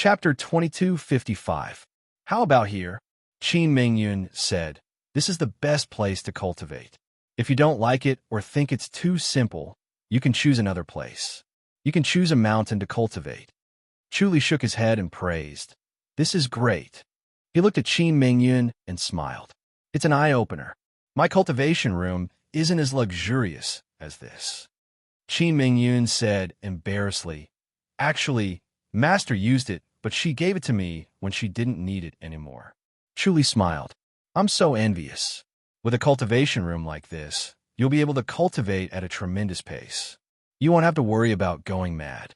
Chapter 2255. How about here? Qin Mingyun said, "This is the best place to cultivate. If you don't like it or think it's too simple, you can choose another place. You can choose a mountain to cultivate." Chuli shook his head and praised, "This is great." He looked at Qin Mingyun and smiled. "It's an eye-opener. My cultivation room isn't as luxurious as this." Qin Mingyun said embarrassedly, "Actually, Master used it, but she gave it to me when she didn't need it anymore." Chuli smiled. "I'm so envious. With a cultivation room like this, you'll be able to cultivate at a tremendous pace. You won't have to worry about going mad."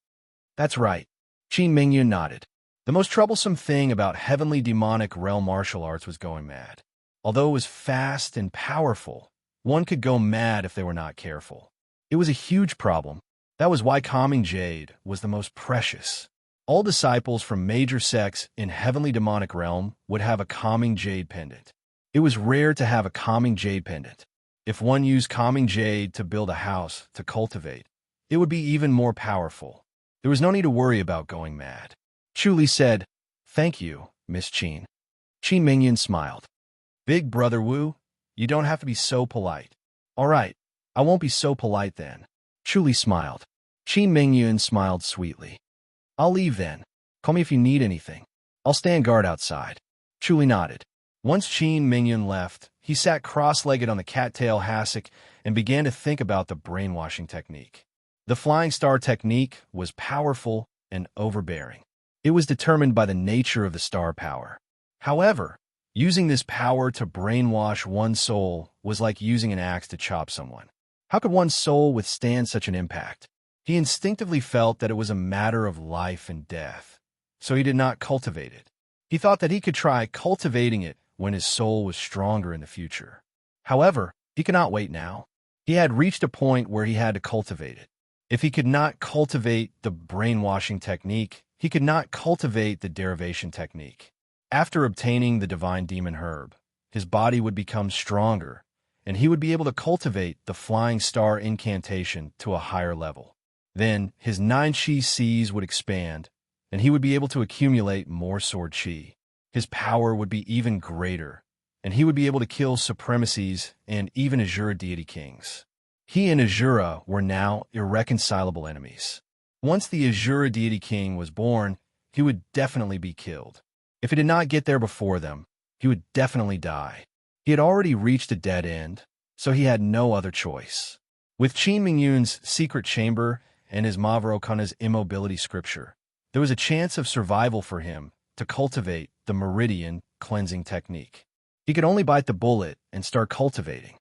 "That's right." Qin Mingyun nodded. The most troublesome thing about heavenly demonic realm martial arts was going mad. Although it was fast and powerful, one could go mad if they were not careful. It was a huge problem. That was why calming jade was the most precious. All disciples from major sects in heavenly demonic realm would have a calming jade pendant. It was rare to have a calming jade pendant. If one used calming jade to build a house to cultivate, it would be even more powerful. There was no need to worry about going mad. Chuli said, "Thank you, Miss Qin." Qin Mingyun smiled. "Big Brother Wu, you don't have to be so polite." "All right, I won't be so polite then." Chuli smiled. Qin Mingyun smiled sweetly. "I'll leave then. Call me if you need anything. I'll stand guard outside." Chuli nodded. Once Qin Mingyun left, he sat cross-legged on the cattail hassock and began to think about the brainwashing technique. The flying star technique was powerful and overbearing. It was determined by the nature of the star power. However, using this power to brainwash one's soul was like using an axe to chop someone. How could one's soul withstand such an impact? He instinctively felt that it was a matter of life and death, so he did not cultivate it. He thought that he could try cultivating it when his soul was stronger in the future. However, he could not wait now. He had reached a point where he had to cultivate it. If he could not cultivate the brainwashing technique, he could not cultivate the derivation technique. After obtaining the divine demon herb, his body would become stronger, and he would be able to cultivate the flying star incantation to a higher level. Then his 9 chi seas would expand, and he would be able to accumulate more sword chi. His power would be even greater, and he would be able to kill supremacies and even Azura deity kings. He and Azura were now irreconcilable enemies. Once the Azura deity king was born, he would definitely be killed. If he did not get there before them, he would definitely die. He had already reached a dead end, so he had no other choice. With Qin Mingyun's secret chamber and his Mavrokhana's immobility scripture, there was a chance of survival for him to cultivate the meridian cleansing technique. He could only bite the bullet and start cultivating.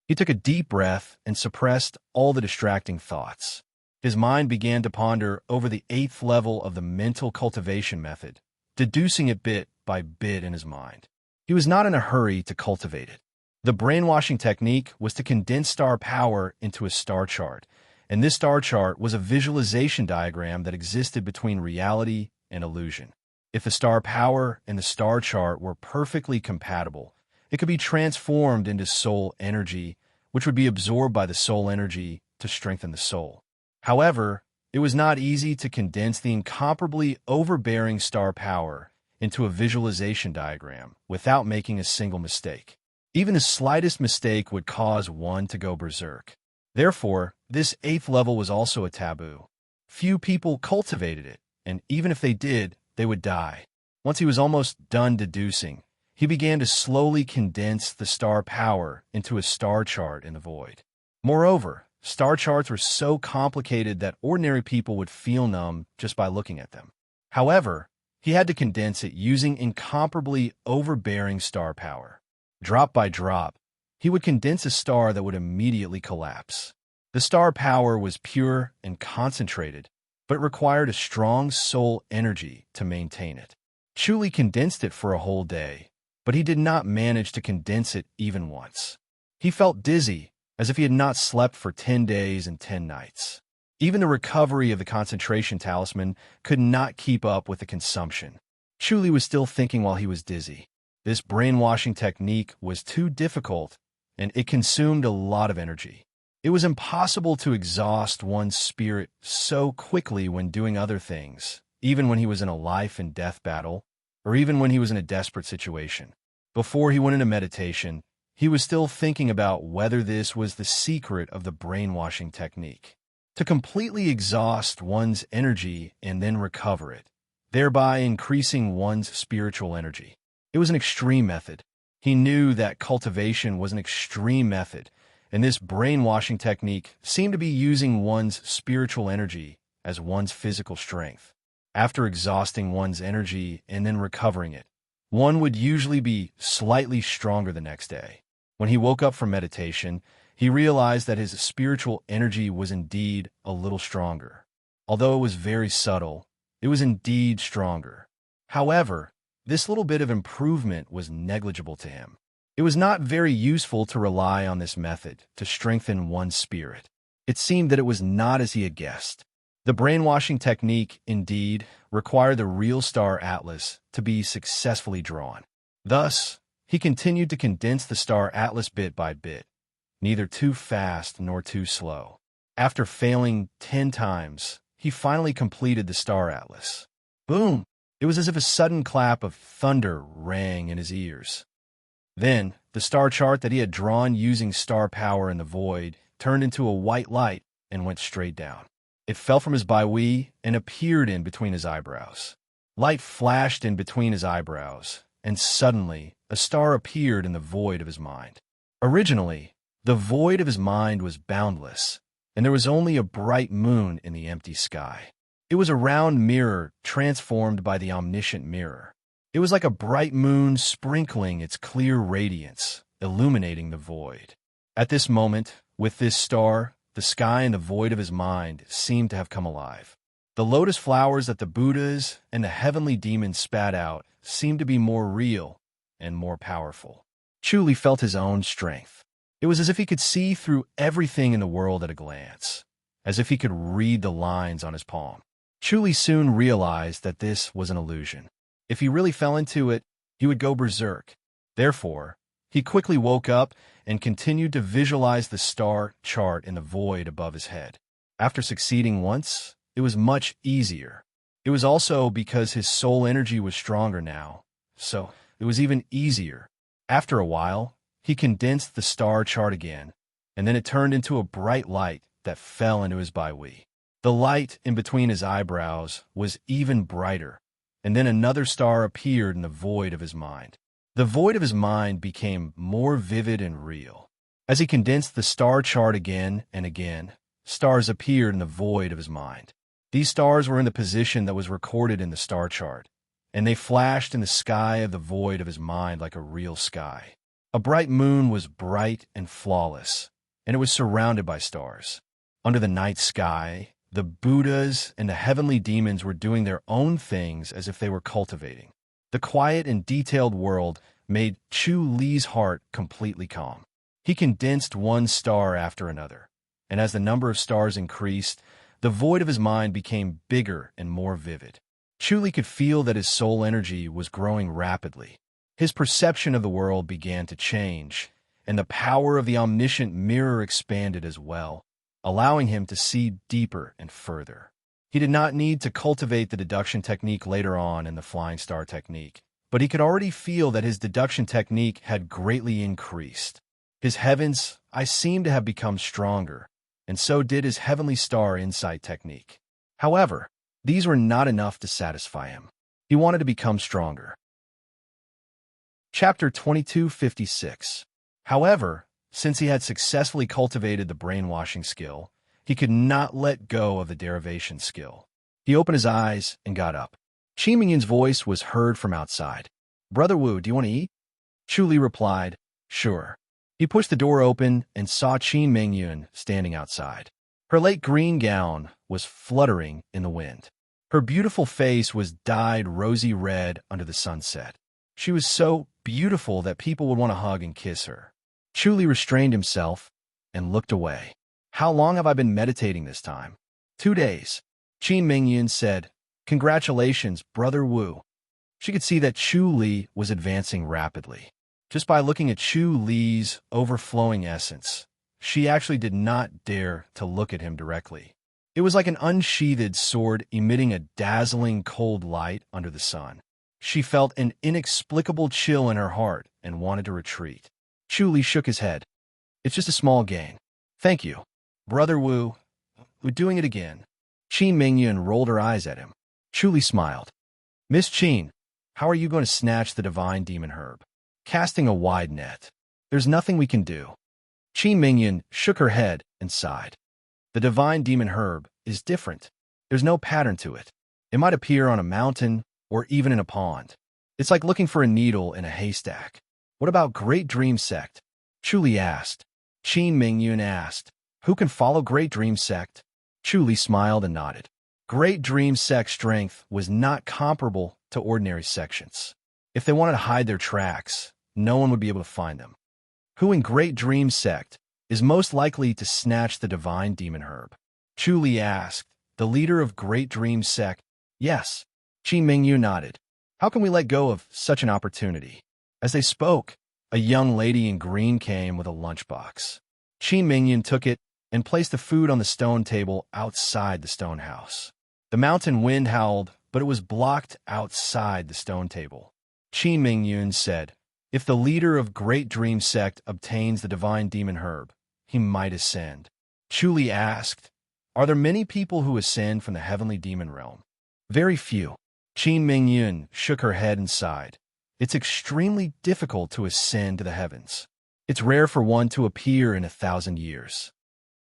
He took a deep breath and suppressed all the distracting thoughts. His mind began to ponder over the 8th level of the mental cultivation method, deducing it bit by bit in his mind. He was not in a hurry to cultivate it. The brainwashing technique was to condense star power into a star chart, and this star chart was a visualization diagram that existed between reality and illusion. If the star power and the star chart were perfectly compatible, it could be transformed into soul energy, which would be absorbed by the soul energy to strengthen the soul. However, it was not easy to condense the incomparably overbearing star power into a visualization diagram without making a single mistake. Even the slightest mistake would cause one to go berserk. Therefore, this 8th level was also a taboo. Few people cultivated it, and even if they did, they would die. Once he was almost done deducing, he began to slowly condense the star power into a star chart in the void. Moreover, star charts were so complicated that ordinary people would feel numb just by looking at them. However, he had to condense it using incomparably overbearing star power. Drop by drop, he would condense a star that would immediately collapse. The star power was pure and concentrated, but required a strong soul energy to maintain it. Chuli condensed it for a whole day, but he did not manage to condense it even once. He felt dizzy, as if he had not slept for 10 days and 10 nights. Even the recovery of the concentration talisman could not keep up with the consumption. Chuli was still thinking while he was dizzy. This brainwashing technique was too difficult, and it consumed a lot of energy. It was impossible to exhaust one's spirit so quickly when doing other things, even when he was in a life and death battle, or even when he was in a desperate situation. Before he went into meditation, he was still thinking about whether this was the secret of the brainwashing technique. To completely exhaust one's energy and then recover it, thereby increasing one's spiritual energy. It was an extreme method. He knew that cultivation was an extreme method, and this brainwashing technique seemed to be using one's spiritual energy as one's physical strength. After exhausting one's energy and then recovering it, one would usually be slightly stronger the next day. When he woke up from meditation, he realized that his spiritual energy was indeed a little stronger. Although it was very subtle, it was indeed stronger. However, this little bit of improvement was negligible to him. It was not very useful to rely on this method to strengthen one's spirit. It seemed that it was not as he had guessed. The brainwashing technique, indeed, required the real star atlas to be successfully drawn. Thus, he continued to condense the star atlas bit by bit, neither too fast nor too slow. After failing 10 times, he finally completed the star atlas. Boom! It was as if a sudden clap of thunder rang in his ears. Then, the star chart that he had drawn using star power in the void turned into a white light and went straight down. It fell from his baihui and appeared in between his eyebrows. Light flashed in between his eyebrows, and suddenly a star appeared in the void of his mind. Originally, the void of his mind was boundless, and there was only a bright moon in the empty sky. It was a round mirror transformed by the omniscient mirror. It was like a bright moon sprinkling its clear radiance, illuminating the void. At this moment, with this star, the sky and the void of his mind seemed to have come alive. The lotus flowers that the Buddhas and the heavenly demons spat out seemed to be more real and more powerful. Chuli felt his own strength. It was as if he could see through everything in the world at a glance, as if he could read the lines on his palm. Chuli soon realized that this was an illusion. If he really fell into it, he would go berserk. Therefore, he quickly woke up and continued to visualize the star chart in the void above his head. After succeeding once, it was much easier. It was also because his soul energy was stronger now, so it was even easier. After a while, he condensed the star chart again, and then it turned into a bright light that fell into his baihui. The light in between his eyebrows was even brighter, and then another star appeared in the void of his mind. The void of his mind became more vivid and real. As he condensed the star chart again and again, stars appeared in the void of his mind. These stars were in the position that was recorded in the star chart, and they flashed in the sky of the void of his mind like a real sky. A bright moon was bright and flawless, and it was surrounded by stars. Under the night sky, the Buddhas and the heavenly demons were doing their own things as if they were cultivating. The quiet and detailed world made Chu Li's heart completely calm. He condensed one star after another, and as the number of stars increased, the void of his mind became bigger and more vivid. Chu Li could feel that his soul energy was growing rapidly. His perception of the world began to change, and the power of the omniscient mirror expanded as well, allowing him to see deeper and further. He did not need to cultivate the deduction technique later on in the flying star technique, but he could already feel that his deduction technique had greatly increased. His heavens I seemed to have become stronger, and so did his heavenly star insight technique. However, these were not enough to satisfy him. He wanted to become stronger. Chapter 2256. However, since he had successfully cultivated the brainwashing skill, he could not let go of the derivation skill. He opened his eyes and got up. Qi Mingyun's voice was heard from outside. "Brother Wu, do you want to eat?" Chu Li replied, "Sure." He pushed the door open and saw Qi Mingyun standing outside. Her late green gown was fluttering in the wind. Her beautiful face was dyed rosy red under the sunset. She was so beautiful that people would want to hug and kiss her. Chu Li restrained himself and looked away. "How long have I been meditating this time?" 2 days. Qi Mingyun said, "Congratulations, Brother Wu." She could see that Chu Li was advancing rapidly. Just by looking at Chu Li's overflowing essence, she actually did not dare to look at him directly. It was like an unsheathed sword emitting a dazzling cold light under the sun. She felt an inexplicable chill in her heart and wanted to retreat. Chu shook his head. It's just a small gain. Thank you. Brother Wu, we're doing it again. Qin Mingyun rolled her eyes at him. Chu smiled. Miss Qin, how are you going to snatch the divine demon herb? Casting a wide net. There's nothing we can do. Qin Mingyun shook her head and sighed. The divine demon herb is different. There's no pattern to it. It might appear on a mountain or even in a pond. It's like looking for a needle in a haystack. What about Great Dream Sect? Chu asked. Qin Mingyun asked, who can follow Great Dream Sect? Chu smiled and nodded. Great Dream Sect's strength was not comparable to ordinary sections. If they wanted to hide their tracks, no one would be able to find them. Who in Great Dream Sect is most likely to snatch the divine demon herb? Chu asked. The leader of Great Dream Sect. Yes. Qin Mingyun nodded. How can we let go of such an opportunity? As they spoke, a young lady in green came with a lunchbox. Qin Mingyun took it and placed the food on the stone table outside the stone house. The mountain wind howled, but it was blocked outside the stone table. Qin Mingyun said, if the leader of Great Dream Sect obtains the divine demon herb, he might ascend. Chu asked, are there many people who ascend from the heavenly demon realm? Very few. Qin Mingyun shook her head and sighed. It's extremely difficult to ascend to the heavens. It's rare for one to appear in 1,000 years.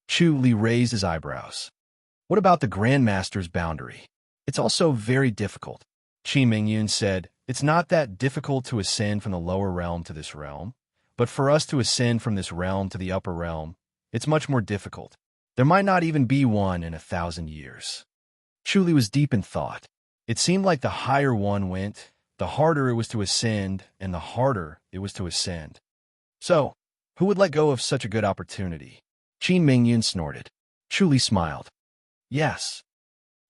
Chu raised his eyebrows. What about the Grandmaster's boundary? It's also very difficult. Qin Mingyun said, it's not that difficult to ascend from the lower realm to this realm, but for us to ascend from this realm to the upper realm, it's much more difficult. There might not even be one in 1,000 years. Chu was deep in thought. It seemed like the higher one went, the harder it was to ascend, and the harder it was to ascend. So, who would let go of such a good opportunity? Qin Mingyun snorted. Chu smiled. Yes.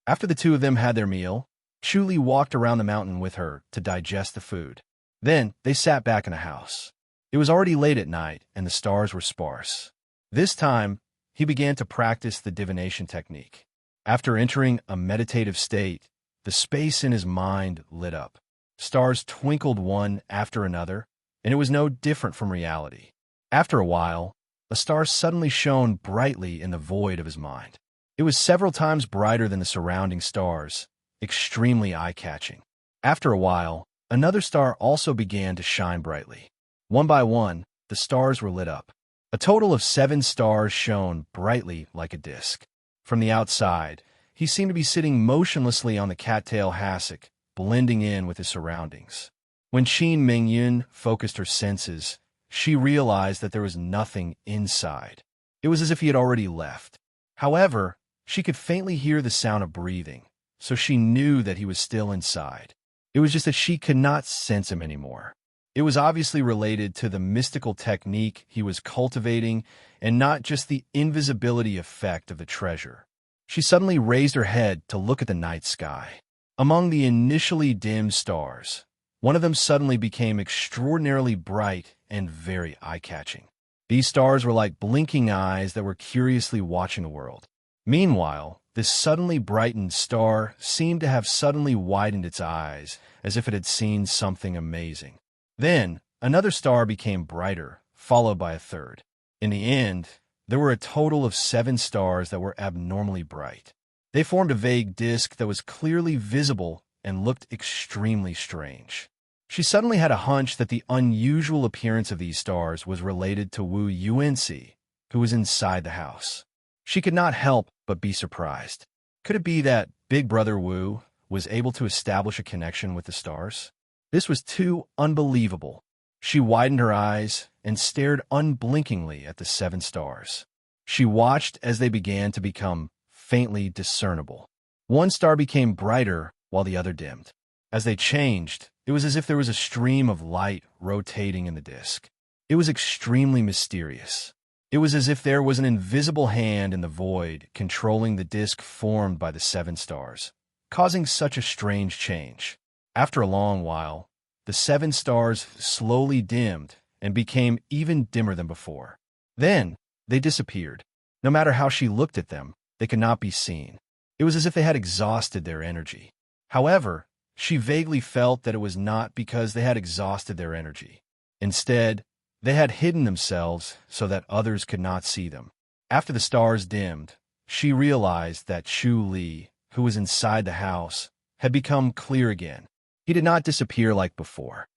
After the two of them had their meal, Chu walked around the mountain with her to digest the food. Then, they sat back in the house. It was already late at night, and the stars were sparse. This time, he began to practice the divination technique. After entering a meditative state, the space in his mind lit up. Stars twinkled one after another, and it was no different from reality. After a while, a star suddenly shone brightly in the void of his mind. It was several times brighter than the surrounding stars, extremely eye-catching. After a while, another star also began to shine brightly. One by one, the stars were lit up. A total of 7 stars shone brightly like a disk. From the outside, he seemed to be sitting motionlessly on the cattail hassock, blending in with his surroundings. When Qin Mingyun focused her senses, she realized that there was nothing inside. It was as if he had already left. However, she could faintly hear the sound of breathing, so she knew that he was still inside. It was just that she could not sense him anymore. It was obviously related to the mystical technique he was cultivating and not just the invisibility effect of the treasure. She suddenly raised her head to look at the night sky. Among the initially dim stars, one of them suddenly became extraordinarily bright and very eye-catching. These stars were like blinking eyes that were curiously watching the world. Meanwhile, this suddenly brightened star seemed to have suddenly widened its eyes, as if it had seen something amazing. Then, another star became brighter, followed by a third. In the end, there were a total of 7 stars that were abnormally bright. They formed a vague disk that was clearly visible and looked extremely strange. She suddenly had a hunch that the unusual appearance of these stars was related to Wu Yuanxi, who was inside the house. She could not help but be surprised. Could it be that Big Brother Wu was able to establish a connection with the stars? This was too unbelievable. She widened her eyes and stared unblinkingly at the 7 stars. She watched as they began to become faintly discernible. One star became brighter while the other dimmed. As they changed, it was as if there was a stream of light rotating in the disk. It was extremely mysterious. It was as if there was an invisible hand in the void controlling the disk formed by the 7 stars, causing such a strange change. After a long while, the 7 stars slowly dimmed and became even dimmer than before. Then, they disappeared. No matter how she looked at them, they could not be seen. It was as if they had exhausted their energy. However, she vaguely felt that it was not because they had exhausted their energy. Instead, they had hidden themselves so that others could not see them. After the stars dimmed, she realized that Chu Li, who was inside the house, had become clear again. He did not disappear like before.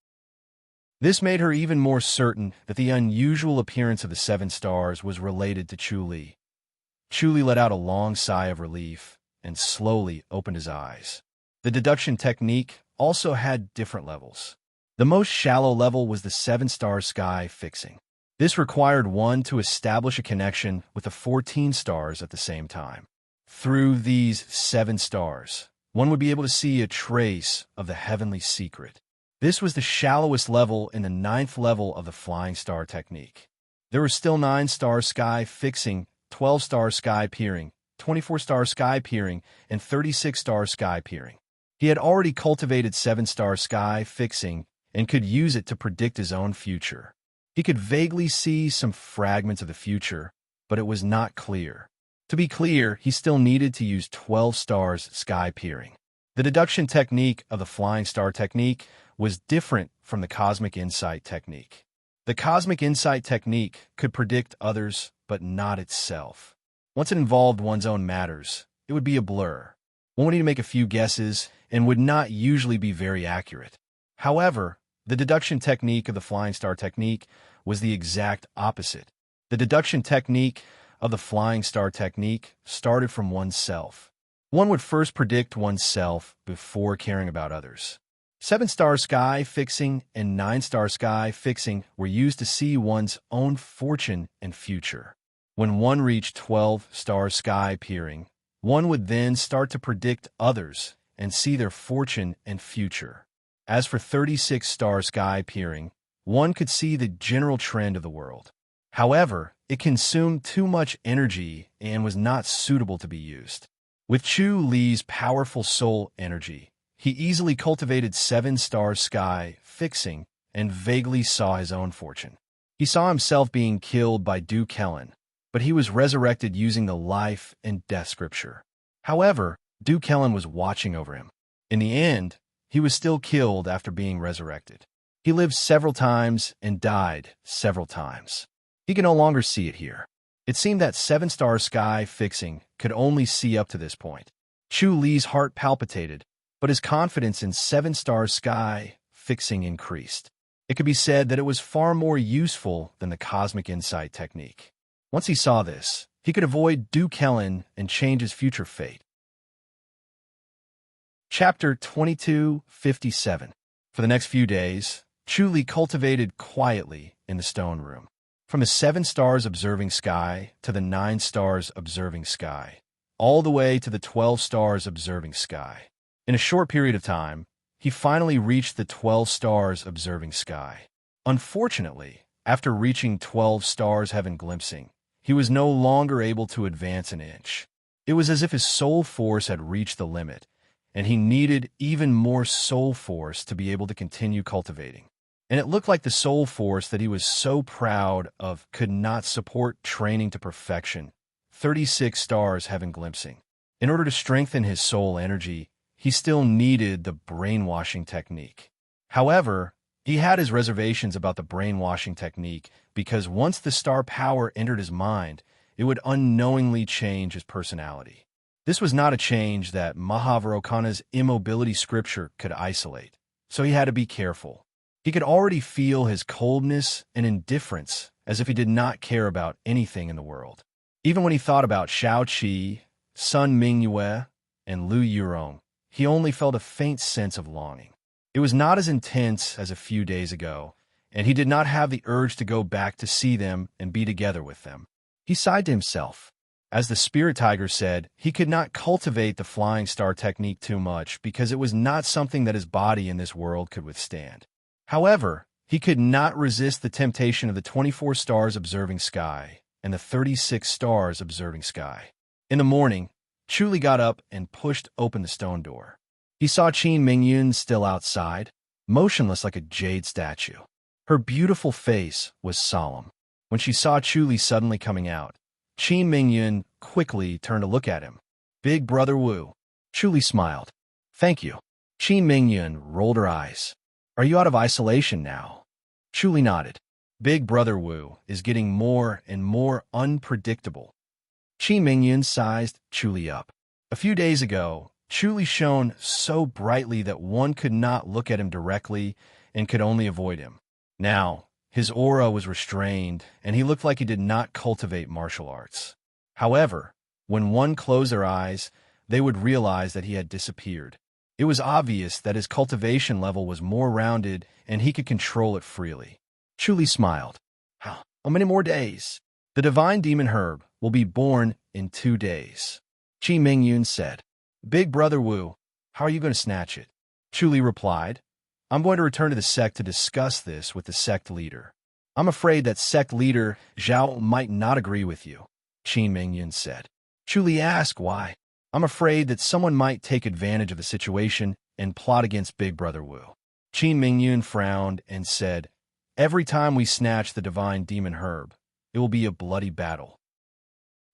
This made her even more certain that the unusual appearance of the 7 stars was related to Chu Li. Chu Li let out a long sigh of relief and slowly opened his eyes. The deduction technique also had different levels. The most shallow level was the 7-star sky fixing. This required one to establish a connection with the 14 stars at the same time. Through these 7 stars, one would be able to see a trace of the heavenly secret. This was the shallowest level in the 9th level of the flying star technique. There were still 9-star sky fixing, 12-star sky peering, 24-star sky peering, and 36-star sky peering. He had already cultivated 7-star sky fixing and could use it to predict his own future. He could vaguely see some fragments of the future, but it was not clear. To be clear, he still needed to use 12 stars sky peering. The deduction technique of the flying star technique was different from the cosmic insight technique. The cosmic insight technique could predict others, but not itself. Once it involved one's own matters, it would be a blur. One would need to make a few guesses and would not usually be very accurate. However, the deduction technique of the flying star technique was the exact opposite. The deduction technique of the flying star technique started from oneself. One would first predict oneself before caring about others. 7-star sky fixing and 9-star sky fixing were used to see one's own fortune and future. When one reached 12-star sky peering, one would then start to predict others and see their fortune and future. As for 36-star sky peering, one could see the general trend of the world. However, it consumed too much energy and was not suitable to be used. With Chu Li's powerful soul energy, he easily cultivated 7-star sky fixing and vaguely saw his own fortune. He saw himself being killed by Du Kellen, but he was resurrected using the life and death scripture. However, Du Kellen was watching over him. In the end, he was still killed after being resurrected. He lived several times and died several times. He could no longer see it here. It seemed that 7-star sky fixing could only see up to this point. Chu Li's heart palpitated, but his confidence in 7-star sky fixing increased. It could be said that it was far more useful than the cosmic insight technique. Once he saw this, he could avoid Du Kellen and change his future fate. Chapter 2257. For the next few days, Chu Li cultivated quietly in the stone room. From the 7 stars observing sky to the 9 stars observing sky, all the way to the 12 stars observing sky. In a short period of time, he finally reached the 12 stars observing sky. Unfortunately, after reaching 12 stars heaven glimpsing, he was no longer able to advance an inch. It was as if his soul force had reached the limit, and he needed even more soul force to be able to continue cultivating. And it looked like the soul force that he was so proud of could not support training to perfection. 36 stars heaven glimpsing. In order to strengthen his soul energy, he still needed the brainwashing technique. However, he had his reservations about the brainwashing technique because once the star power entered his mind, it would unknowingly change his personality. This was not a change that Mahavairocana's immobility scripture could isolate, so he had to be careful. He could already feel his coldness and indifference as if he did not care about anything in the world. Even when he thought about Shao Qi, Sun Mingyue, and Lu Yurong, he only felt a faint sense of longing. It was not as intense as a few days ago, and he did not have the urge to go back to see them and be together with them. He sighed to himself. As the spirit tiger said, he could not cultivate the flying star technique too much because it was not something that his body in this world could withstand. However, he could not resist the temptation of the 24 stars observing sky and the 36 stars observing sky. In the morning, Chu Li got up and pushed open the stone door. He saw Qin Mingyun still outside, motionless like a jade statue. Her beautiful face was solemn. When she saw Chu Li suddenly coming out, Qin Mingyun quickly turned to look at him. Big Brother Wu. Chuli smiled. Thank you. Qin Mingyun rolled her eyes. Are you out of isolation now? Chuli nodded. Big Brother Wu is getting more and more unpredictable. Qin Mingyun sized Chuli up. A few days ago, Chuli shone so brightly that one could not look at him directly and could only avoid him. Now, his aura was restrained, and he looked like he did not cultivate martial arts. However, when one closed their eyes, they would realize that he had disappeared. It was obvious that his cultivation level was more rounded and he could control it freely. Chuli smiled. How many more days? The divine demon herb will be born in 2 days. Qi Mingyun said. Big Brother Wu, how are you going to snatch it? Chuli replied. I'm going to return to the sect to discuss this with the sect leader. I'm afraid that sect leader Zhao might not agree with you, Qin Mingyun said. Chuli asked why. I'm afraid that someone might take advantage of the situation and plot against Big Brother Wu. Qin Mingyun frowned and said, Every time we snatch the divine demon herb, it will be a bloody battle.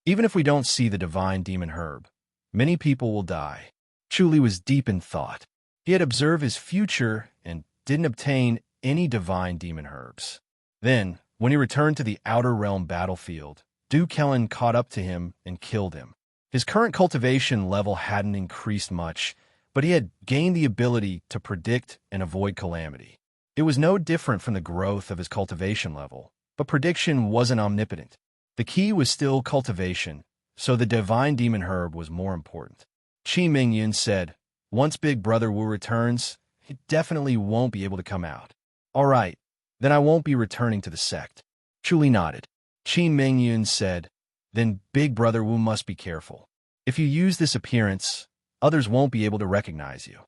Even if we don't see the divine demon herb, many people will die. Chuli was deep in thought. He had observed his future and didn't obtain any divine demon herbs. Then, when he returned to the Outer Realm battlefield, Du Kellen caught up to him and killed him. His current cultivation level hadn't increased much, but he had gained the ability to predict and avoid calamity. It was no different from the growth of his cultivation level, but prediction wasn't omnipotent. The key was still cultivation, so the divine demon herb was more important. Qi Mingyun said, Once Big Brother Wu returns, he definitely won't be able to come out. All right, then I won't be returning to the sect. Chuli nodded. Qi Mingyun said, Then Big Brother Wu must be careful. If you use this appearance, others won't be able to recognize you.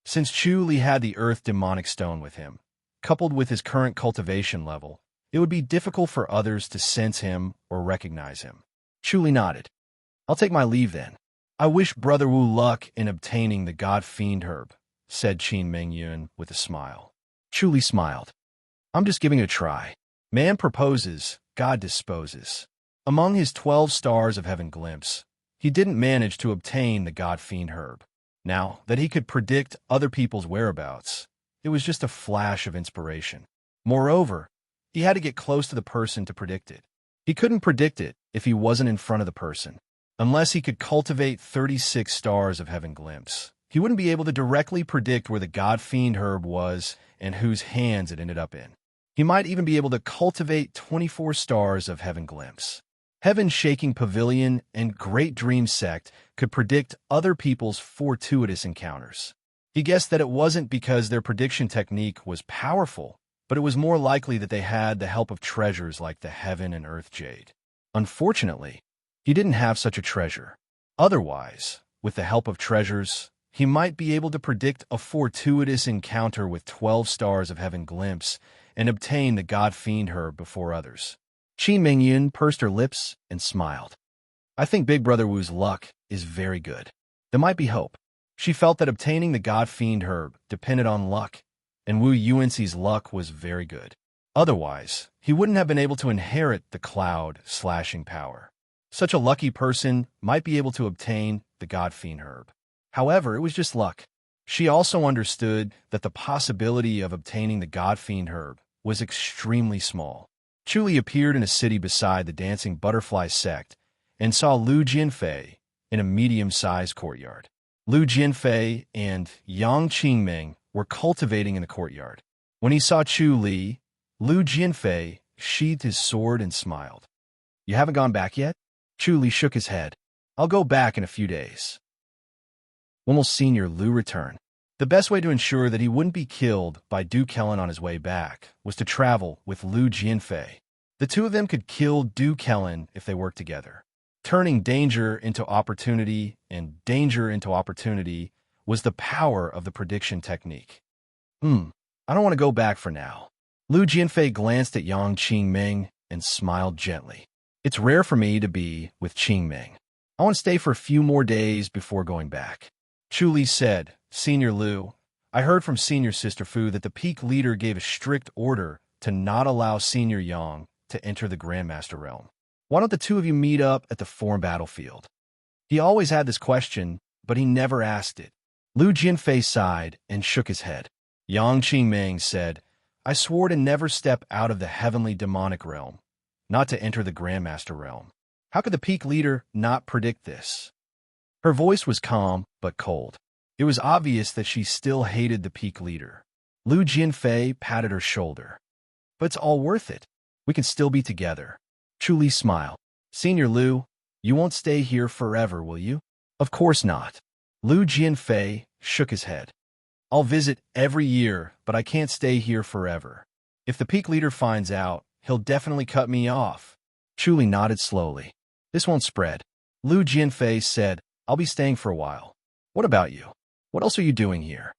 Since Chuli had the Earth Demonic Stone with him, coupled with his current cultivation level, it would be difficult for others to sense him or recognize him. Chuli nodded. I'll take my leave then. I wish Brother Wu luck in obtaining the God Fiend herb, said Qin Mingyun with a smile. Chuli smiled. I'm just giving it a try. Man proposes, God disposes. Among his 12 stars of heaven glimpse, he didn't manage to obtain the God Fiend herb. Now that he could predict other people's whereabouts, it was just a flash of inspiration. Moreover, he had to get close to the person to predict it. He couldn't predict it if he wasn't in front of the person. Unless he could cultivate 36 stars of heaven glimpse, he wouldn't be able to directly predict where the God Fiend herb was and whose hands it ended up in. He might even be able to cultivate 24 stars of heaven glimpse. Heaven Shaking Pavilion and Great Dream Sect could predict other people's fortuitous encounters. He guessed that it wasn't because their prediction technique was powerful, but it was more likely that they had the help of treasures like the Heaven and Earth Jade. Unfortunately, he didn't have such a treasure. Otherwise, with the help of treasures, he might be able to predict a fortuitous encounter with 12 stars of heaven glimpse and obtain the God Fiend herb before others. Qi Mingyun pursed her lips and smiled. I think Big Brother Wu's luck is very good. There might be hope. She felt that obtaining the God Fiend herb depended on luck, and Wu Yuanxi's luck was very good. Otherwise, he wouldn't have been able to inherit the cloud slashing power. Such a lucky person might be able to obtain the God Fiend herb. However, it was just luck. She also understood that the possibility of obtaining the God Fiend herb was extremely small. Chuli appeared in a city beside the Dancing Butterfly sect and saw Lu Jianfei in a medium-sized courtyard. Lu Jianfei and Yang Qingming were cultivating in the courtyard. When he saw Chuli, Lu Jianfei sheathed his sword and smiled. You haven't gone back yet? Chuli shook his head. I'll go back in a few days. When will Senior Lu return? The best way to ensure that he wouldn't be killed by Du Kellen on his way back was to travel with Lu Jianfei. The two of them could kill Du Kellen if they worked together. Turning danger into opportunity and danger into opportunity was the power of the prediction technique. I don't want to go back for now. Lu Jianfei glanced at Yang Qingming and smiled gently. It's rare for me to be with Qingming. I want to stay for a few more days before going back. Chuli said, Senior Lu, I heard from Senior Sister Fu that the peak leader gave a strict order to not allow Senior Yang to enter the Grandmaster realm. Why don't the two of you meet up at the foreign battlefield? He always had this question, but he never asked it. Lu Jianfei sighed and shook his head. Yang Qingming said, I swore to never step out of the heavenly demonic realm, not to enter the Grandmaster realm. How could the peak leader not predict this? Her voice was calm but cold. It was obvious that she still hated the peak leader. Lu Jianfei patted her shoulder. But it's all worth it. We can still be together. Chu Li smiled. Senior Lu, you won't stay here forever, will you? Of course not. Lu Jianfei shook his head. I'll visit every year, but I can't stay here forever. If the peak leader finds out, he'll definitely cut me off. Chu Li nodded slowly. This won't spread. Lu Jianfei said, I'll be staying for a while. What about you? What else are you doing here?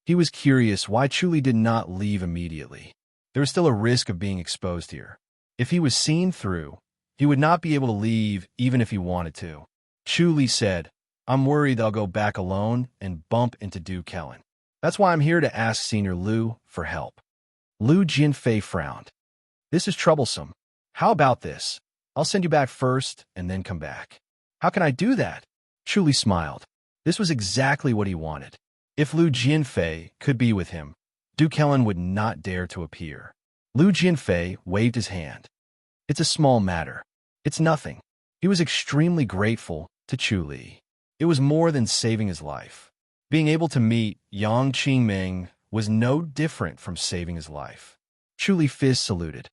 He was curious why Chu Li did not leave immediately. There was still a risk of being exposed here. If he was seen through, he would not be able to leave even if he wanted to. Chu Li said, I'm worried they'll go back alone and bump into Du Kellen. That's why I'm here to ask Senior Lu for help. Lu Jianfei frowned. This is troublesome. How about this? I'll send you back first and then come back. How can I do that? Chu Li smiled. This was exactly what he wanted. If Lu Jianfei could be with him, Du Kellen would not dare to appear. Lu Jianfei waved his hand. It's a small matter. It's nothing. He was extremely grateful to Chu Li. It was more than saving his life. Being able to meet Yang Qingming was no different from saving his life. Chu Li fist saluted.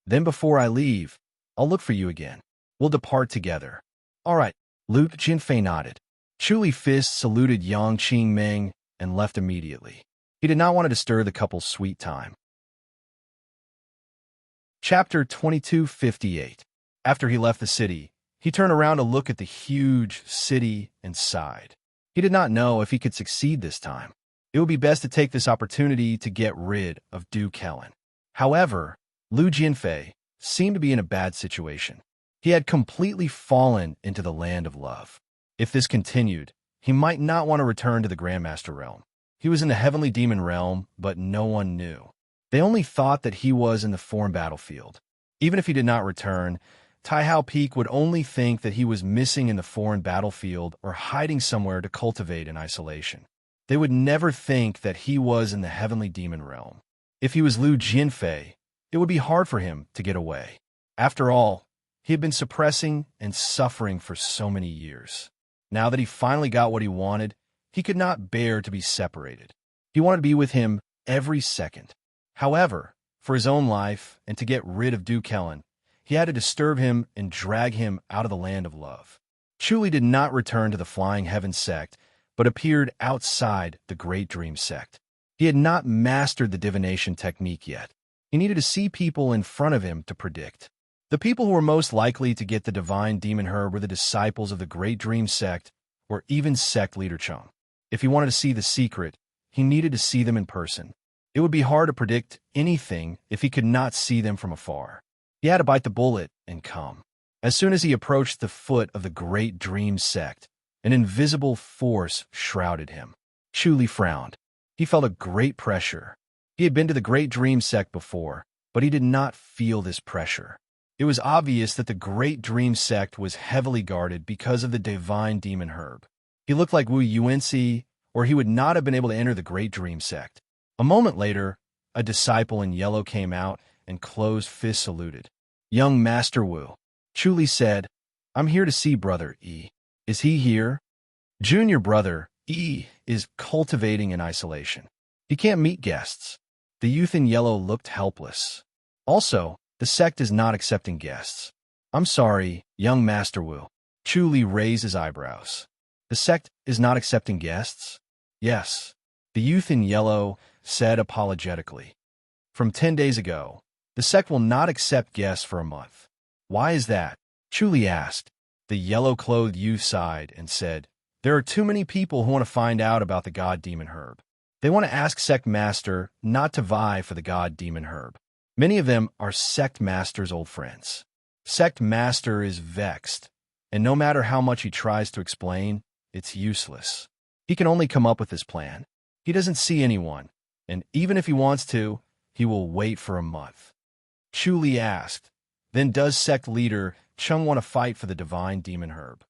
Then before I leave, I'll look for you again. We'll depart together. All right. Lu Jianfei nodded. Chu Li fist saluted Yang Qingming and left immediately. He did not want to disturb the couple's sweet time. Chapter 2258. After he left the city, he turned around to look at the huge city and sighed. He did not know if he could succeed this time. It would be best to take this opportunity to get rid of Du Kellen. However, Lu Jianfei seemed to be in a bad situation. He had completely fallen into the land of love. If this continued, he might not want to return to the Grandmaster realm. He was in the heavenly demon realm, but no one knew. They only thought that he was in the foreign battlefield. Even if he did not return, Tai Hao Peak would only think that he was missing in the foreign battlefield or hiding somewhere to cultivate in isolation. They would never think that he was in the heavenly demon realm. If he was Lu Jianfei, it would be hard for him to get away. After all, he had been suppressing and suffering for so many years. Now that he finally got what he wanted, he could not bear to be separated. He wanted to be with him every second. However, for his own life and to get rid of Du Kellen, he had to disturb him and drag him out of the land of love. Chu Li did not return to the Flying Heaven sect, but appeared outside the Great Dream sect. He had not mastered the divination technique yet. He needed to see people in front of him to predict. The people who were most likely to get the divine demon herb were the disciples of the Great Dream sect or even sect leader Chung. If he wanted to see the secret, he needed to see them in person. It would be hard to predict anything if he could not see them from afar. He had to bite the bullet and come. As soon as he approached the foot of the Great Dream sect, an invisible force shrouded him. Chu Li frowned. He felt a great pressure. He had been to the Great Dream sect before, but he did not feel this pressure. It was obvious that the Great Dream sect was heavily guarded because of the divine demon herb. He looked like Wu Yuanxi, or he would not have been able to enter the Great Dream sect. A moment later, a disciple in yellow came out and closed fist saluted. Young Master Wu. Chu Li said, I'm here to see Brother Yi. Is he here? Junior Brother Yi is cultivating in isolation. He can't meet guests. The youth in yellow looked helpless. Also, the sect is not accepting guests. I'm sorry, young Master Wu. Chu Li raised his eyebrows. The sect is not accepting guests? Yes. The youth in yellow said apologetically. From 10 days ago, the sect will not accept guests for a month. Why is that? Chu Li asked. The yellow-clothed youth sighed and said, There are too many people who want to find out about the god demon herb. They want to ask sect master not to vie for the god demon herb. Many of them are sect master's old friends. Sect master is vexed, and no matter how much he tries to explain, it's useless. He can only come up with this plan. He doesn't see anyone, and even if he wants to, he will wait for a month. Chu Li asked, Then does sect leader Chung want to fight for the divine demon herb.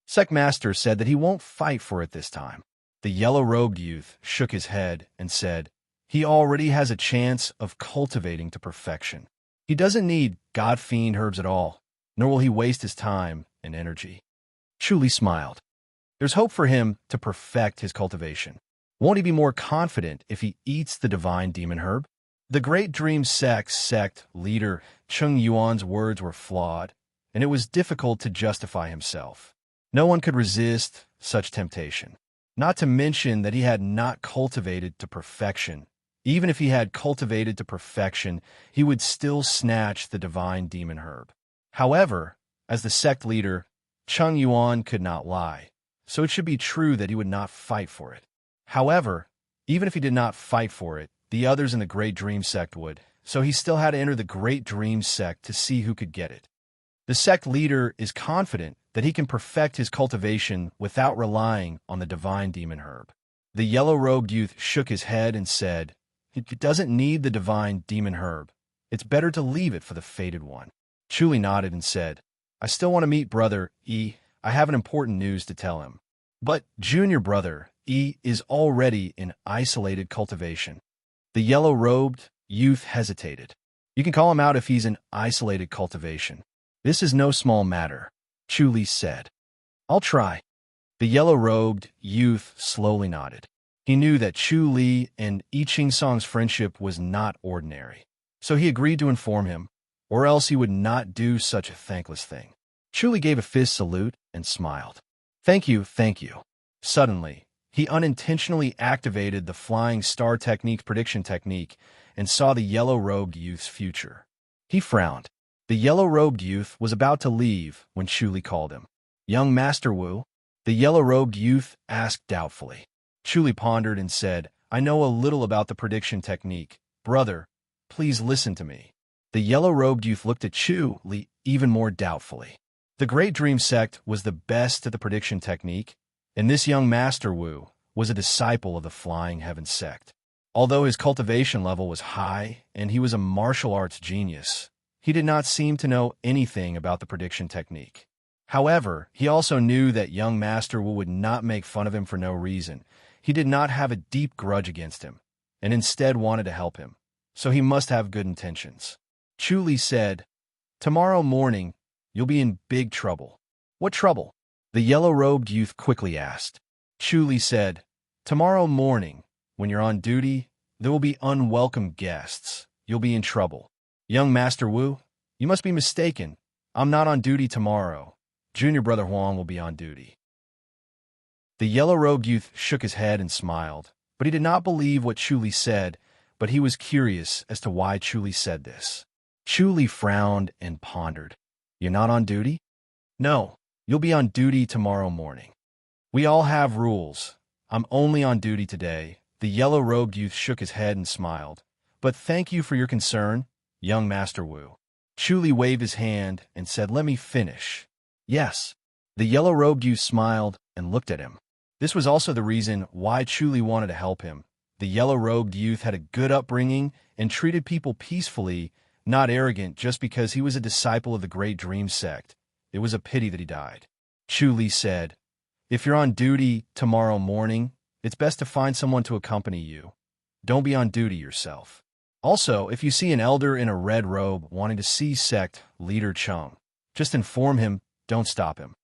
Sect Master said that he won't fight for it this time. The yellow-robed youth shook his head and said, he already has a chance of cultivating to perfection. He doesn't need god-fiend herbs at all, nor will he waste his time and energy. Chuli smiled. There's hope for him to perfect his cultivation. Won't he be more confident if he eats the divine demon herb? The Great Dream sect leader Chung Yuan's words were flawed, and it was difficult to justify himself. No one could resist such temptation. Not to mention that he had not cultivated to perfection. Even if he had cultivated to perfection, he would still snatch the divine demon herb. However, as the sect leader, Chung Yuan could not lie, so it should be true that he would not fight for it. However, even if he did not fight for it, the others in the Great Dream sect would, so he still had to enter the Great Dream sect to see who could get it. The sect leader is confident that he can perfect his cultivation without relying on the divine demon herb. The yellow-robed youth shook his head and said, it doesn't need the divine demon herb. It's better to leave it for the fated one. Chuli nodded and said, I still want to meet Brother E. I have an important news to tell him. But junior brother E is already in isolated cultivation. The yellow-robed youth hesitated. You can call him out if he's in isolated cultivation. This is no small matter, Chuli said. I'll try. The yellow-robed youth slowly nodded. He knew that Chu Li and I Ching Song's friendship was not ordinary, so he agreed to inform him, or else he would not do such a thankless thing. Chu Li gave a fist salute and smiled. Thank you, thank you. Suddenly, he unintentionally activated the Flying Star Technique prediction technique and saw the yellow-robed youth's future. He frowned. The yellow-robed youth was about to leave when Chu Li called him. Young Master Wu? The yellow-robed youth asked doubtfully. Chu Li pondered and said, I know a little about the prediction technique. Brother, please listen to me. The yellow-robed youth looked at Chu Li even more doubtfully. The Great Dream sect was the best at the prediction technique, and this young Master Wu was a disciple of the Flying Heaven sect. Although his cultivation level was high and he was a martial arts genius, he did not seem to know anything about the prediction technique. However, he also knew that young Master Wu would not make fun of him for no reason. He did not have a deep grudge against him, and instead wanted to help him, so he must have good intentions. Chu Li said, Tomorrow morning, you'll be in big trouble. What trouble? The yellow-robed youth quickly asked. Chu Li said, Tomorrow morning, when you're on duty, there will be unwelcome guests. You'll be in trouble. Young Master Wu, you must be mistaken. I'm not on duty tomorrow. Junior Brother Huang will be on duty. The yellow-robed youth shook his head and smiled, but he did not believe what Chu Li said, but he was curious as to why Chu Li said this. Chu Li frowned and pondered. You're not on duty? No, you'll be on duty tomorrow morning. We all have rules. I'm only on duty today. The yellow-robed youth shook his head and smiled. But thank you for your concern, young Master Wu. Chu Li waved his hand and said, Let me finish. Yes. The yellow-robed youth smiled and looked at him. This was also the reason why Chu Li wanted to help him. The yellow-robed youth had a good upbringing and treated people peacefully, not arrogant just because he was a disciple of the Great Dream sect. It was a pity that he died. Chu Li said, If you're on duty tomorrow morning, it's best to find someone to accompany you. Don't be on duty yourself. Also, if you see an elder in a red robe wanting to see sect leader Chung, just inform him, don't stop him.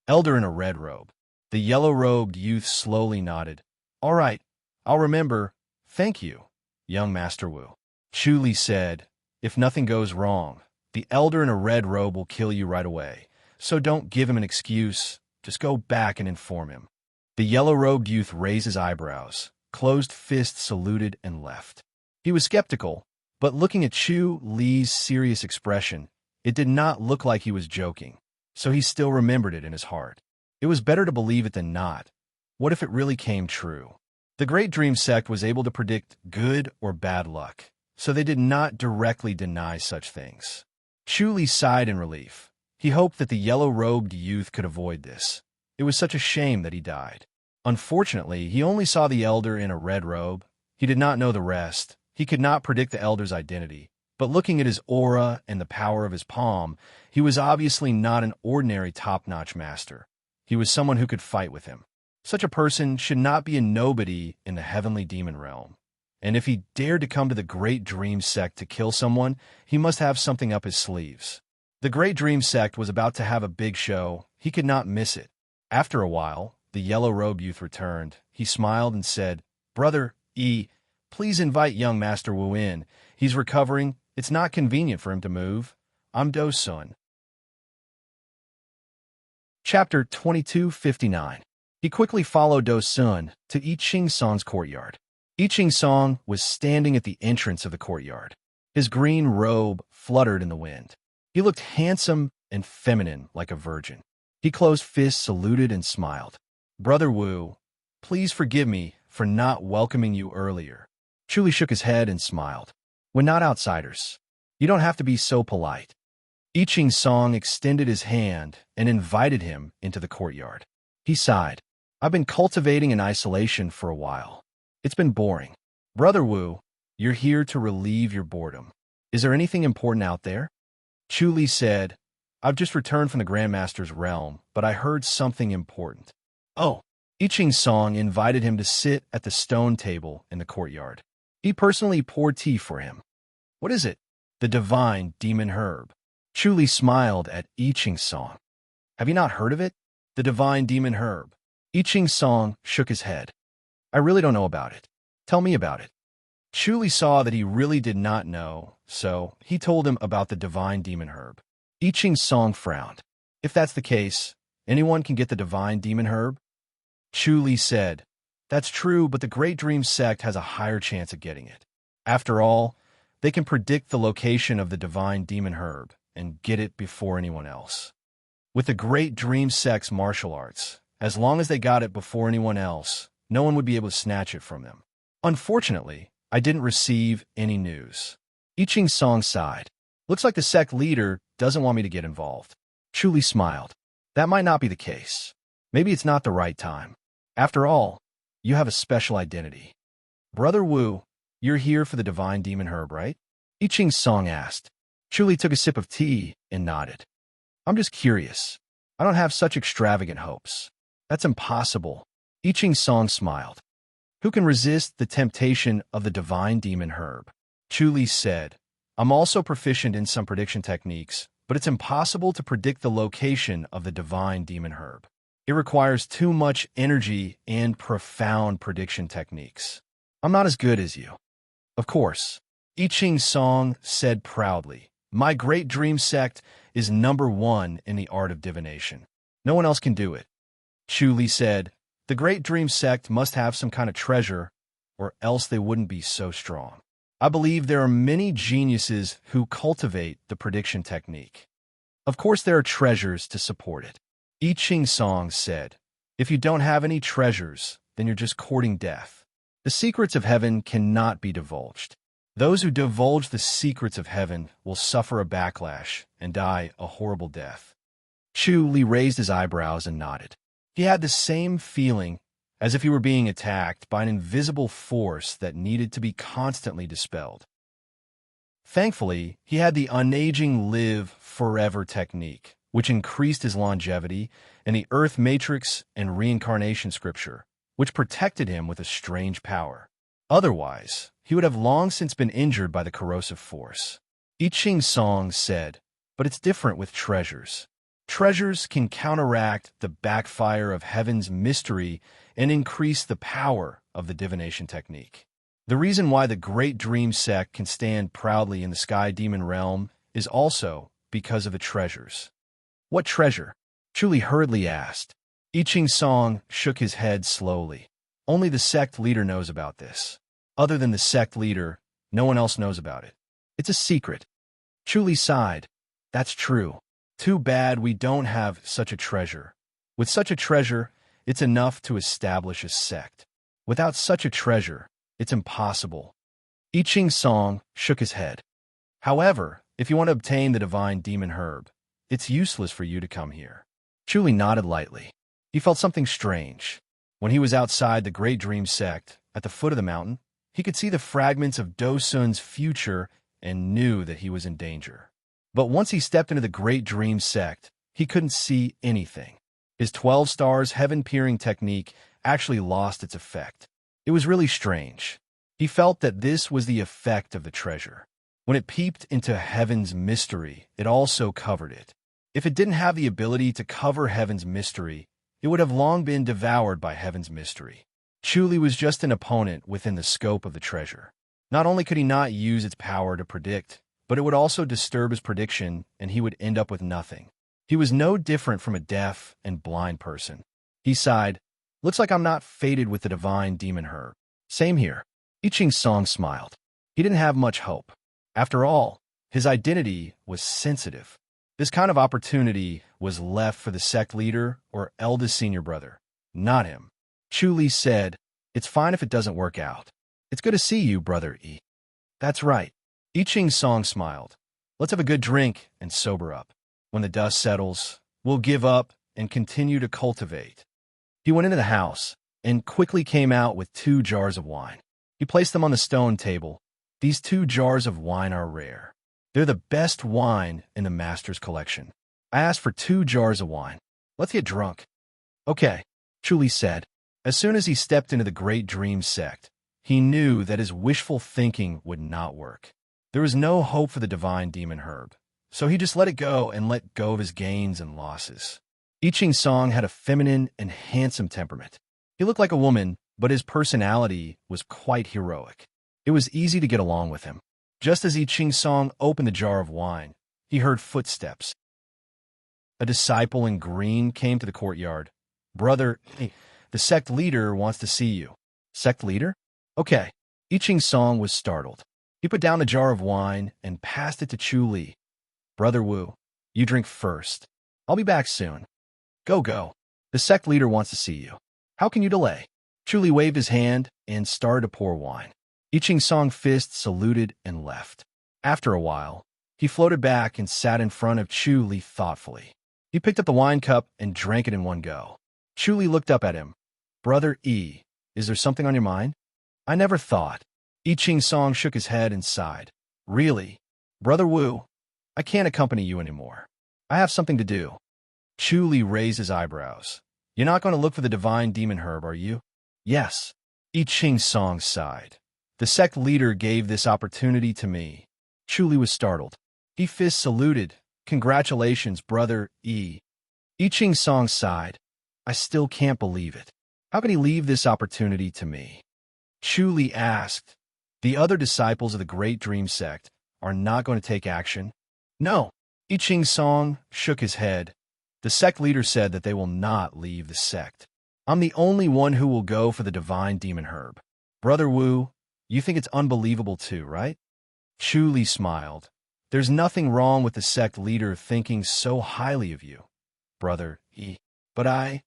Elder in a red robe. The yellow-robed youth slowly nodded. All right, I'll remember. Thank you, young Master Wu. Chu Li said, If nothing goes wrong, the elder in a red robe will kill you right away. So don't give him an excuse. Just go back and inform him. The yellow-robed youth raised his eyebrows, closed fist saluted, and left. He was skeptical, but looking at Chu Li's serious expression, it did not look like he was joking, so he still remembered it in his heart. It was better to believe it than not. What if it really came true? The Great Dream sect was able to predict good or bad luck, so they did not directly deny such things. Chu Li sighed in relief. He hoped that the yellow-robed youth could avoid this. It was such a shame that he died. Unfortunately, he only saw the elder in a red robe. He did not know the rest. He could not predict the elder's identity. But looking at his aura and the power of his palm, he was obviously not an ordinary top-notch master. He was someone who could fight with him. Such a person should not be a nobody in the heavenly demon realm. And if he dared to come to the Great Dream Sect to kill someone, he must have something up his sleeves. The Great Dream Sect was about to have a big show. He could not miss it. After a while, the yellow-robed youth returned. He smiled and said, "Brother E, please invite young Master Wu in. He's recovering. It's not convenient for him to move. I'm Do-sun." Chapter 2259. He quickly followed Do-sun to I Ching-song's courtyard. I Ching-song was standing at the entrance of the courtyard. His green robe fluttered in the wind. He looked handsome and feminine like a virgin. He closed fists, saluted, and smiled. "Brother Wu, please forgive me for not welcoming you earlier." Chuli shook his head and smiled. "We're not outsiders. You don't have to be so polite." I Ching-song extended his hand and invited him into the courtyard. He sighed. "I've been cultivating in isolation for a while. It's been boring." "Brother Wu, you're here to relieve your boredom. Is there anything important out there?" Chuli said, "I've just returned from the Grandmaster's realm, but I heard something important." "Oh." I Ching-song invited him to sit at the stone table in the courtyard. He personally poured tea for him. "What is it?" "The divine demon herb." Chuli smiled at I Ching-song. "Have you not heard of it?" "The divine demon herb." I Ching-song shook his head. "I really don't know about it. Tell me about it." Chuli saw that he really did not know, so he told him about the divine demon herb. I Ching-song frowned. "If that's the case, anyone can get the divine demon herb?" Chuli said, "That's true, but the Great Dream Sect has a higher chance of getting it. After all, they can predict the location of the divine demon herb and get it before anyone else. With the Great Dream Sect's martial arts, as long as they got it before anyone else, no one would be able to snatch it from them. Unfortunately, I didn't receive any news." I Ching-song sighed. "Looks like the sect leader doesn't want me to get involved." Chuli smiled. "That might not be the case. Maybe it's not the right time. After all, you have a special identity." "Brother Wu, you're here for the divine demon herb, right?" I Ching-song asked. Chuli took a sip of tea and nodded. "I'm just curious. I don't have such extravagant hopes." "That's impossible." I Ching-song smiled. "Who can resist the temptation of the divine demon herb?" Chuli said, "I'm also proficient in some prediction techniques, but it's impossible to predict the location of the divine demon herb. It requires too much energy and profound prediction techniques. I'm not as good as you." "Of course," I Ching-song said proudly, "my Great Dream Sect is #1 in the art of divination. No one else can do it." Chuli said, "The Great Dream Sect must have some kind of treasure, or else they wouldn't be so strong. I believe there are many geniuses who cultivate the prediction technique. Of course there are treasures to support it." I Ching-song said, "If you don't have any treasures, then you're just courting death. The secrets of heaven cannot be divulged. Those who divulge the secrets of heaven will suffer a backlash and die a horrible death." Chuli raised his eyebrows and nodded. He had the same feeling as if he were being attacked by an invisible force that needed to be constantly dispelled. Thankfully, he had the unaging live forever technique, which increased his longevity, and the Earth Matrix and Reincarnation Scripture, which protected him with a strange power. Otherwise, he would have long since been injured by the corrosive force. I Ching-song said, "But it's different with treasures. Treasures can counteract the backfire of heaven's mystery and increase the power of the divination technique. The reason why the Great Dream Sect can stand proudly in the Sky Demon realm is also because of the treasures." "What treasure?" Chuli hurriedly asked. I Ching-song shook his head slowly. "Only the sect leader knows about this. Other than the sect leader, no one else knows about it. It's a secret." Chuli sighed. "That's true. Too bad we don't have such a treasure. With such a treasure, it's enough to establish a sect. Without such a treasure, it's impossible." I Ching-song shook his head. "However, if you want to obtain the divine demon herb, it's useless for you to come here." Chuli nodded lightly. He felt something strange. When he was outside the Great Dream Sect, at the foot of the mountain, he could see the fragments of Do-sun's future and knew that he was in danger. But once he stepped into the Great Dream Sect, he couldn't see anything. His 12 stars heaven-peering technique actually lost its effect. It was really strange. He felt that this was the effect of the treasure. When it peeped into heaven's mystery, it also covered it. If it didn't have the ability to cover heaven's mystery, it would have long been devoured by heaven's mystery. Chuli was just an opponent within the scope of the treasure. Not only could he not use its power to predict, but it would also disturb his prediction and he would end up with nothing. He was no different from a deaf and blind person. He sighed, "Looks like I'm not fated with the divine demon herb." "Same here." I Ching Song smiled. He didn't have much hope. After all, his identity was sensitive. This kind of opportunity was left for the sect leader or eldest senior brother, not him. Chuli said, "It's fine if it doesn't work out. It's good to see you, Brother E." "That's right." I Ching Song smiled. "Let's have a good drink and sober up. When the dust settles, we'll give up and continue to cultivate." He went into the house and quickly came out with 2 jars of wine. He placed them on the stone table. "These 2 jars of wine are rare. They're the best wine in the master's collection. I asked for 2 jars of wine. Let's get drunk." "Okay," Chuli said. As soon as he stepped into the Great Dream Sect, he knew that his wishful thinking would not work. There was no hope for the divine demon herb, so he just let it go and let go of his gains and losses. I Ching Song had a feminine and handsome temperament. He looked like a woman, but his personality was quite heroic. It was easy to get along with him. Just as I Ching Song opened the jar of wine, he heard footsteps. A disciple in green came to the courtyard. "Brother, the sect leader wants to see you." "Sect leader?" "Okay." I Ching Song was startled. He put down the jar of wine and passed it to Chuli. "Brother Wu, you drink first. I'll be back soon." Go. The sect leader wants to see you. How can you delay?" Chuli waved his hand and started to pour wine. I Ching Song fist saluted and left. After a while, he floated back and sat in front of Chuli thoughtfully. He picked up the wine cup and drank it in one go. Chuli looked up at him. "Brother E, is there something on your mind?" "I never thought." I Ching Song shook his head and sighed. "Really? Brother Wu, I can't accompany you anymore. I have something to do." Chuli raised his eyebrows. "You're not going to look for the divine demon herb, are you?" "Yes." I Ching Song sighed. "The sect leader gave this opportunity to me." Chuli was startled. He fist saluted. "Congratulations, Brother E." I Ching Song sighed. "I still can't believe it. How can he leave this opportunity to me?" Chuli asked, "The other disciples of the Great Dream Sect are not going to take action?" "No." I Ching Song shook his head. "The sect leader said that they will not leave the sect. I'm the only one who will go for the divine demon herb. Brother Wu, you think it's unbelievable too, right?" Chuli smiled. "There's nothing wrong with the sect leader thinking so highly of you, Brother E. But I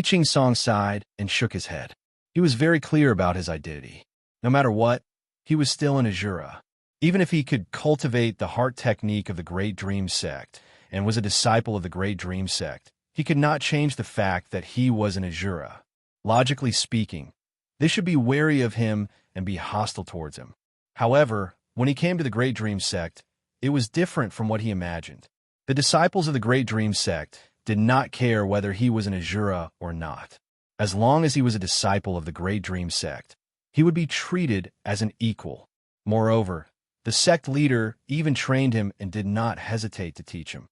Ching Song sighed and shook his head. He was very clear about his identity. No matter what, he was still an Azura. Even if he could cultivate the heart technique of the Great Dream Sect and was a disciple of the Great Dream Sect, he could not change the fact that he was an Azura. Logically speaking, they should be wary of him and be hostile towards him. However, when he came to the Great Dream Sect, it was different from what he imagined. The disciples of the Great Dream Sect did not care whether he was an Azura or not. As long as he was a disciple of the Great Dream Sect, he would be treated as an equal. Moreover, the sect leader even trained him and did not hesitate to teach him.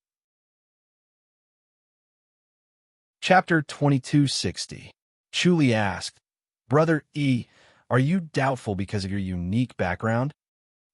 Chapter 2260. Chuli asked, "Brother E, are you doubtful because of your unique background?"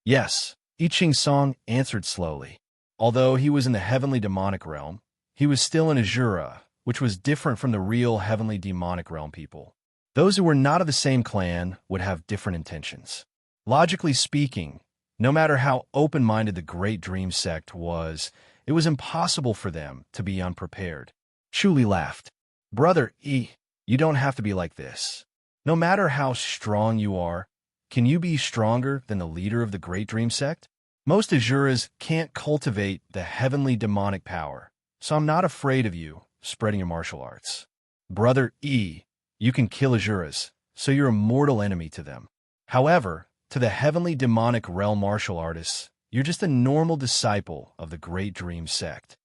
"Yes," I Ching Song answered slowly. Although he was in the heavenly demonic realm, he was still an Azura, which was different from the real heavenly demonic realm people. Those who were not of the same clan would have different intentions. Logically speaking, no matter how open-minded the Great Dream Sect was, it was impossible for them to be unprepared. Chuli laughed. "Brother E, you don't have to be like this. No matter how strong you are, can you be stronger than the leader of the Great Dream Sect? Most Azuras can't cultivate the heavenly demonic power, so I'm not afraid of you spreading your martial arts. Brother E, you can kill Azuras, so you're a mortal enemy to them. However, to the heavenly demonic realm martial artists, you're just a normal disciple of the Great Dream sect.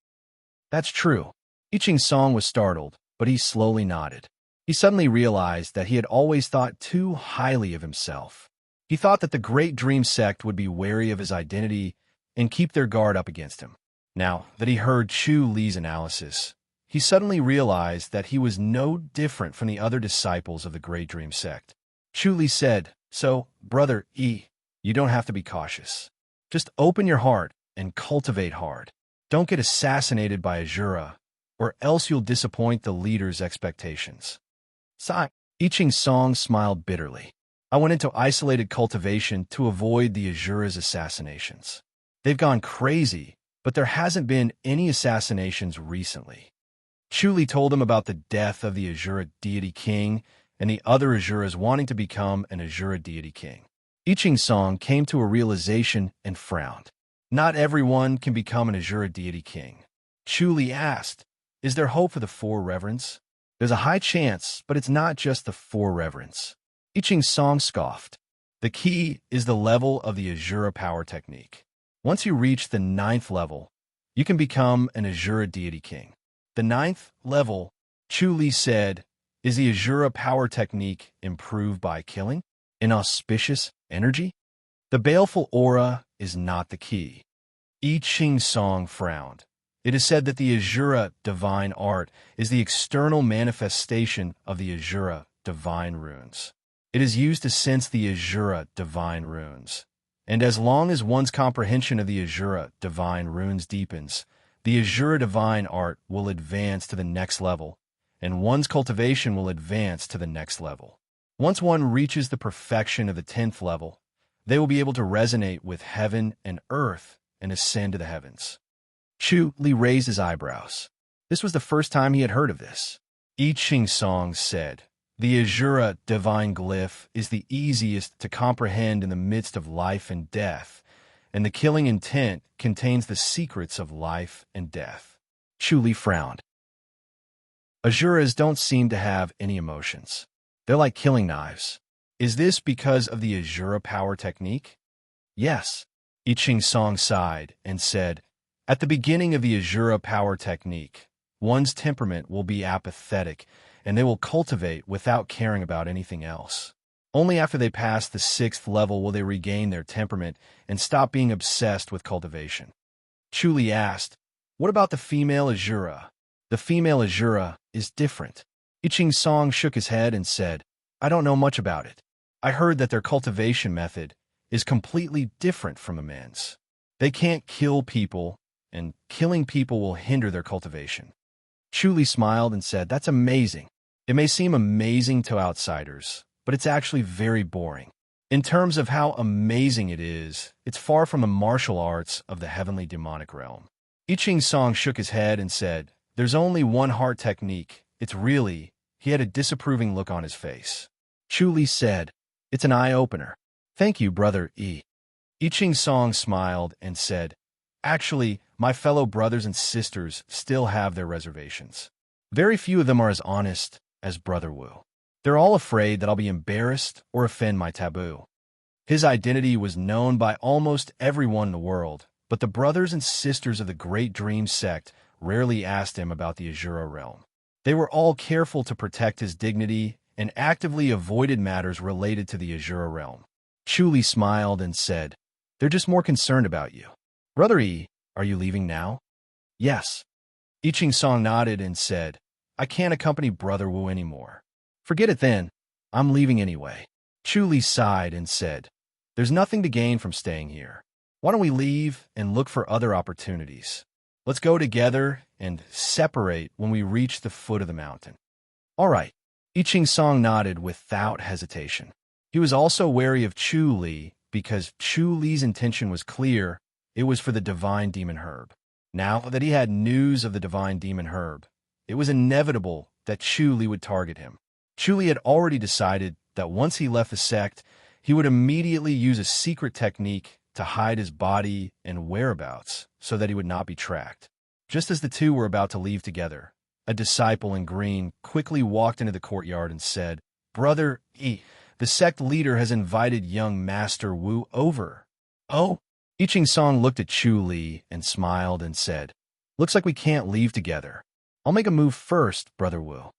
That's true. I Ching Song was startled, but he slowly nodded. He suddenly realized that he had always thought too highly of himself. He thought that the Great Dream sect would be wary of his identity and keep their guard up against him. Now that he heard Chu Li's analysis, he suddenly realized that he was no different from the other disciples of the Great Dream sect. Chu Li said, "So, Brother E, you don't have to be cautious. Just open your heart and cultivate hard. Don't get assassinated by Azura, or else you'll disappoint the leader's expectations." Sigh. I Ching Song smiled bitterly. I went into isolated cultivation to avoid the Azura's assassinations. They've gone crazy, but there hasn't been any assassinations recently. Chu Li told him about the death of the Azura deity king and the other Azuras wanting to become an Azura deity king. I Ching Song came to a realization and frowned. Not everyone can become an Azura deity king. Chu Li asked, "Is there hope for the Four Reverends?" "There's a high chance, but it's not just the Four Reverends." I Ching Song scoffed. "The key is the level of the Azura power technique. Once you reach the 9th level, you can become an Azura deity king." The 9th level, Chu Li said, is the Azura power technique improved by killing an auspicious energy? The baleful aura is not the key. I Ching Song frowned. It is said that the Azura divine art is the external manifestation of the Azura divine runes. It is used to sense the Azura divine runes. And as long as one's comprehension of the Azura divine runes deepens, the Azura divine art will advance to the next level, and one's cultivation will advance to the next level. Once one reaches the perfection of the 10th level, they will be able to resonate with heaven and earth and ascend to the heavens. Chu Li raised his eyebrows. This was the first time he had heard of this. I Ching Song said, "The Azura divine glyph is the easiest to comprehend in the midst of life and death, and the killing intent contains the secrets of life and death." Chu Li frowned. Azuras don't seem to have any emotions. They're like killing knives. Is this because of the Azura power technique? Yes. I Ching Song sighed and said, "At the beginning of the Azura power technique, one's temperament will be apathetic, and they will cultivate without caring about anything else. Only after they pass the 6th level will they regain their temperament and stop being obsessed with cultivation." Chu Li asked, "What about the female Azura?" "The female Azura is different." I Ching Song shook his head and said, "I don't know much about it. I heard that their cultivation method is completely different from a man's. They can't kill people, and killing people will hinder their cultivation." Chu Li smiled and said, "That's amazing. It may seem amazing to outsiders, but it's actually very boring. In terms of how amazing it is, it's far from the martial arts of the heavenly demonic realm." I Ching Song shook his head and said, "There's only one heart technique. It's really..." He had a disapproving look on his face. Chu Li said, "It's an eye-opener. Thank you, Brother E." I Ching Song smiled and said, "Actually, my fellow brothers and sisters still have their reservations. Very few of them are as honest as Brother Wu. They're all afraid that I'll be embarrassed or offend my taboo." His identity was known by almost everyone in the world, but the brothers and sisters of the Great Dream sect rarely asked him about the Azura realm. They were all careful to protect his dignity and actively avoided matters related to the Azura realm. Chu Li smiled and said, "They're just more concerned about you. Brother E, are you leaving now?" "Yes." I Ching Song nodded and said, "I can't accompany Brother Wu anymore." "Forget it then. I'm leaving anyway." Chu Li sighed and said, "There's nothing to gain from staying here. Why don't we leave and look for other opportunities? Let's go together and separate when we reach the foot of the mountain." "All right." I Ching Song nodded without hesitation. He was also wary of Chu Li because Chu Li's intention was clear. It was for the divine demon herb. Now that he had news of the divine demon herb, it was inevitable that Chu Li would target him. Chu Li had already decided that once he left the sect, he would immediately use a secret technique to hide his body and whereabouts so that he would not be tracked. Just as the two were about to leave together, a disciple in green quickly walked into the courtyard and said, "Brother E, the sect leader has invited young Master Wu over. Oh? I Ching Song looked at Chu Li and smiled and said, looks like we can't leave together. I'll make a move first, Brother Wu.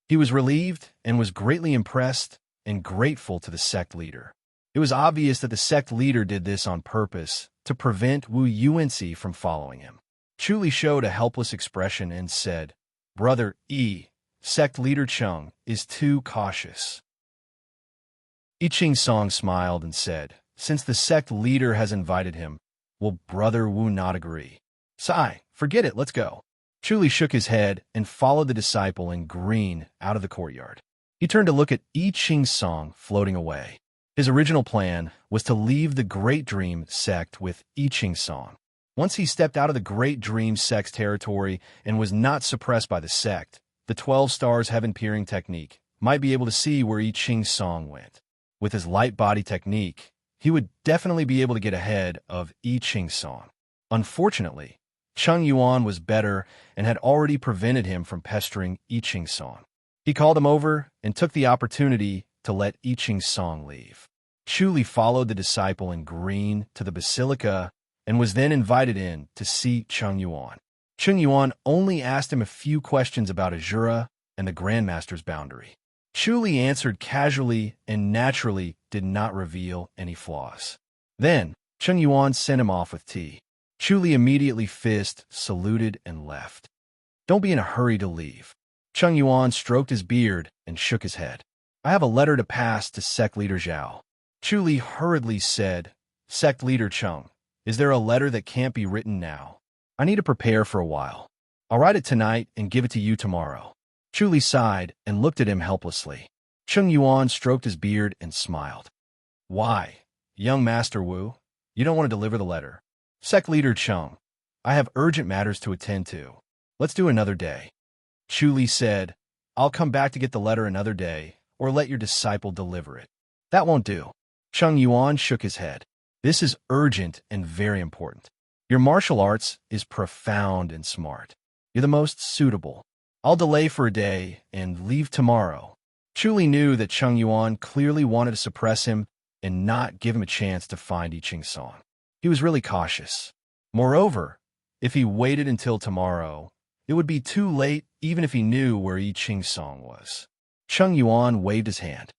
He was relieved and was greatly impressed and grateful to the sect leader. It was obvious that the sect leader did this on purpose to prevent Wu Yuanxi from following him. Chu Li showed a helpless expression and said, Brother E, sect leader Cheng is too cautious. I Ching Song smiled and said, since the sect leader has invited him, will Brother Wu not agree? Sigh, forget it, let's go. Chu Li shook his head and followed the disciple in green out of the courtyard. He turned to look at I Ching Song floating away. His original plan was to leave the Great Dream sect with I Ching Song. Once he stepped out of the Great Dream sect's territory and was not suppressed by the sect, the 12 stars heaven peering technique might be able to see where I Ching Song went. With his light body technique, he would definitely be able to get ahead of I Ching Song. Unfortunately, Cheng Yuan was better and had already prevented him from pestering I Ching Song. He called him over and took the opportunity to let I Ching Song leave. Chu Li followed the disciple in green to the basilica and was then invited in to see Cheng Yuan. Cheng Yuan only asked him a few questions about Azura and the Grandmaster's boundary. Chu Li answered casually and naturally did not reveal any flaws. Then, Cheng Yuan sent him off with tea. Chu Li immediately saluted and left. Don't be in a hurry to leave. Cheng Yuan stroked his beard and shook his head. I have a letter to pass to sect leader Zhao. Chu Li hurriedly said, Sect leader Cheng, is there a letter that can't be written now? I need to prepare for a while. I'll write it tonight and give it to you tomorrow. Chu Li sighed and looked at him helplessly. Cheng Yuan stroked his beard and smiled. Why, young Master Wu, you don't want to deliver the letter? Sect leader Cheng, I have urgent matters to attend to. Let's do another day. Chu Li said, I'll come back to get the letter another day, or let your disciple deliver it. That won't do. Cheng Yuan shook his head. This is urgent and very important. Your martial arts is profound and smart. You're the most suitable. I'll delay for a day and leave tomorrow. Chu Li knew that Cheng Yuan clearly wanted to suppress him and not give him a chance to find I Ching Song. He was really cautious. Moreover, if he waited until tomorrow, it would be too late even if he knew where I Ching Song was. Cheng Yuan waved his hand.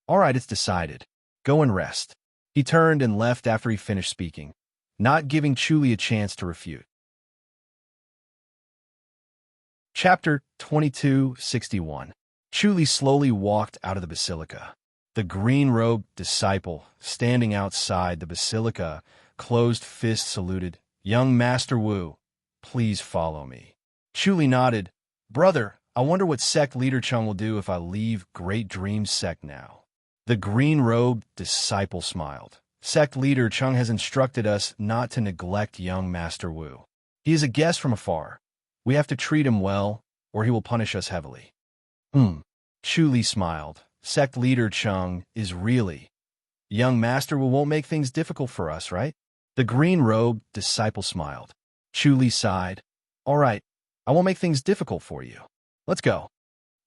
All right, it's decided. Go and rest. He turned and left after he finished speaking, not giving Chu Li a chance to refute. Chapter 2261. Chu Li slowly walked out of the basilica. The green-robed disciple, standing outside the basilica, closed fist saluted, Young Master Wu, please follow me. Chu Li nodded. Brother, I wonder what sect leader Cheng will do if I leave Great Dream sect now. The green-robed disciple smiled. Sect leader Cheng has instructed us not to neglect young Master Wu. He is a guest from afar. We have to treat him well, or he will punish us heavily. Chu Li smiled. Sect leader Cheng is really. Young Master Wu won't make things difficult for us, right? The green-robed disciple smiled. Chu Li sighed. All right, I won't make things difficult for you. Let's go.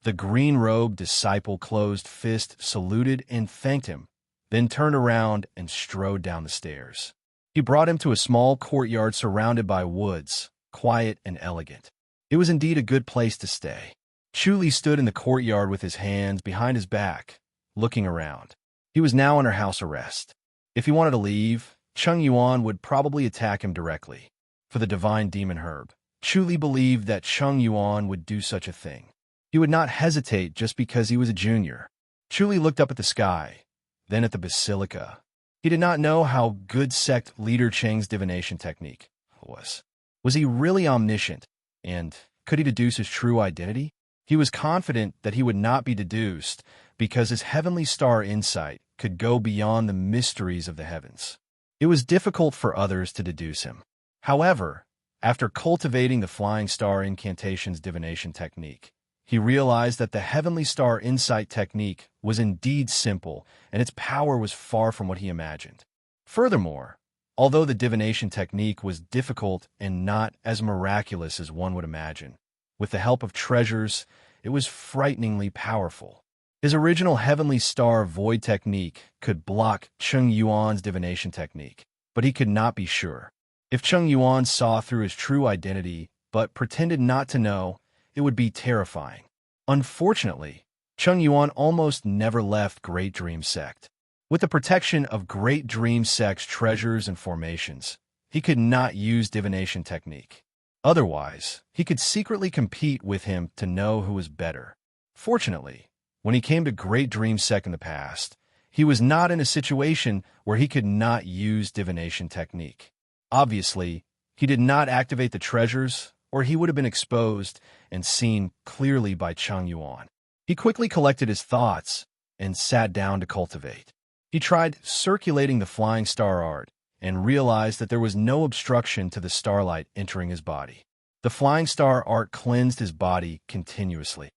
The green-robed disciple closed fist, saluted, and thanked him, then turned around and strode down the stairs. He brought him to a small courtyard surrounded by woods, quiet and elegant. It was indeed a good place to stay. Chu Li stood in the courtyard with his hands behind his back, looking around. He was now under house arrest. If he wanted to leave, Cheng Yuan would probably attack him directly. For the divine demon herb, Chu Li believed that Cheng Yuan would do such a thing. He would not hesitate just because he was a junior. Chu Li looked up at the sky, then at the basilica. He did not know how good sect leader Cheng's divination technique was. Was he really omniscient, and could he deduce his true identity? He was confident that he would not be deduced because his heavenly star insight could go beyond the mysteries of the heavens. It was difficult for others to deduce him. However, after cultivating the flying star incantation's divination technique, he realized that the heavenly star insight technique was indeed simple, and its power was far from what he imagined. Furthermore, although the divination technique was difficult and not as miraculous as one would imagine, with the help of treasures, it was frighteningly powerful. His original Heavenly Star Void technique could block Cheng Yuan's divination technique, but he could not be sure. If Cheng Yuan saw through his true identity but pretended not to know, it would be terrifying. Unfortunately, Cheng Yuan almost never left Great Dream Sect. With the protection of Great Dream Sect's treasures and formations, he could not use divination technique. Otherwise, he could secretly compete with him to know who was better. Fortunately, when he came to Great Dream Sect in the past, he was not in a situation where he could not use divination technique. Obviously, he did not activate the treasures, or he would have been exposed and seen clearly by Cheng Yuan. He quickly collected his thoughts and sat down to cultivate. He tried circulating the flying star art and realized that there was no obstruction to the starlight entering his body. The flying star art cleansed his body continuously.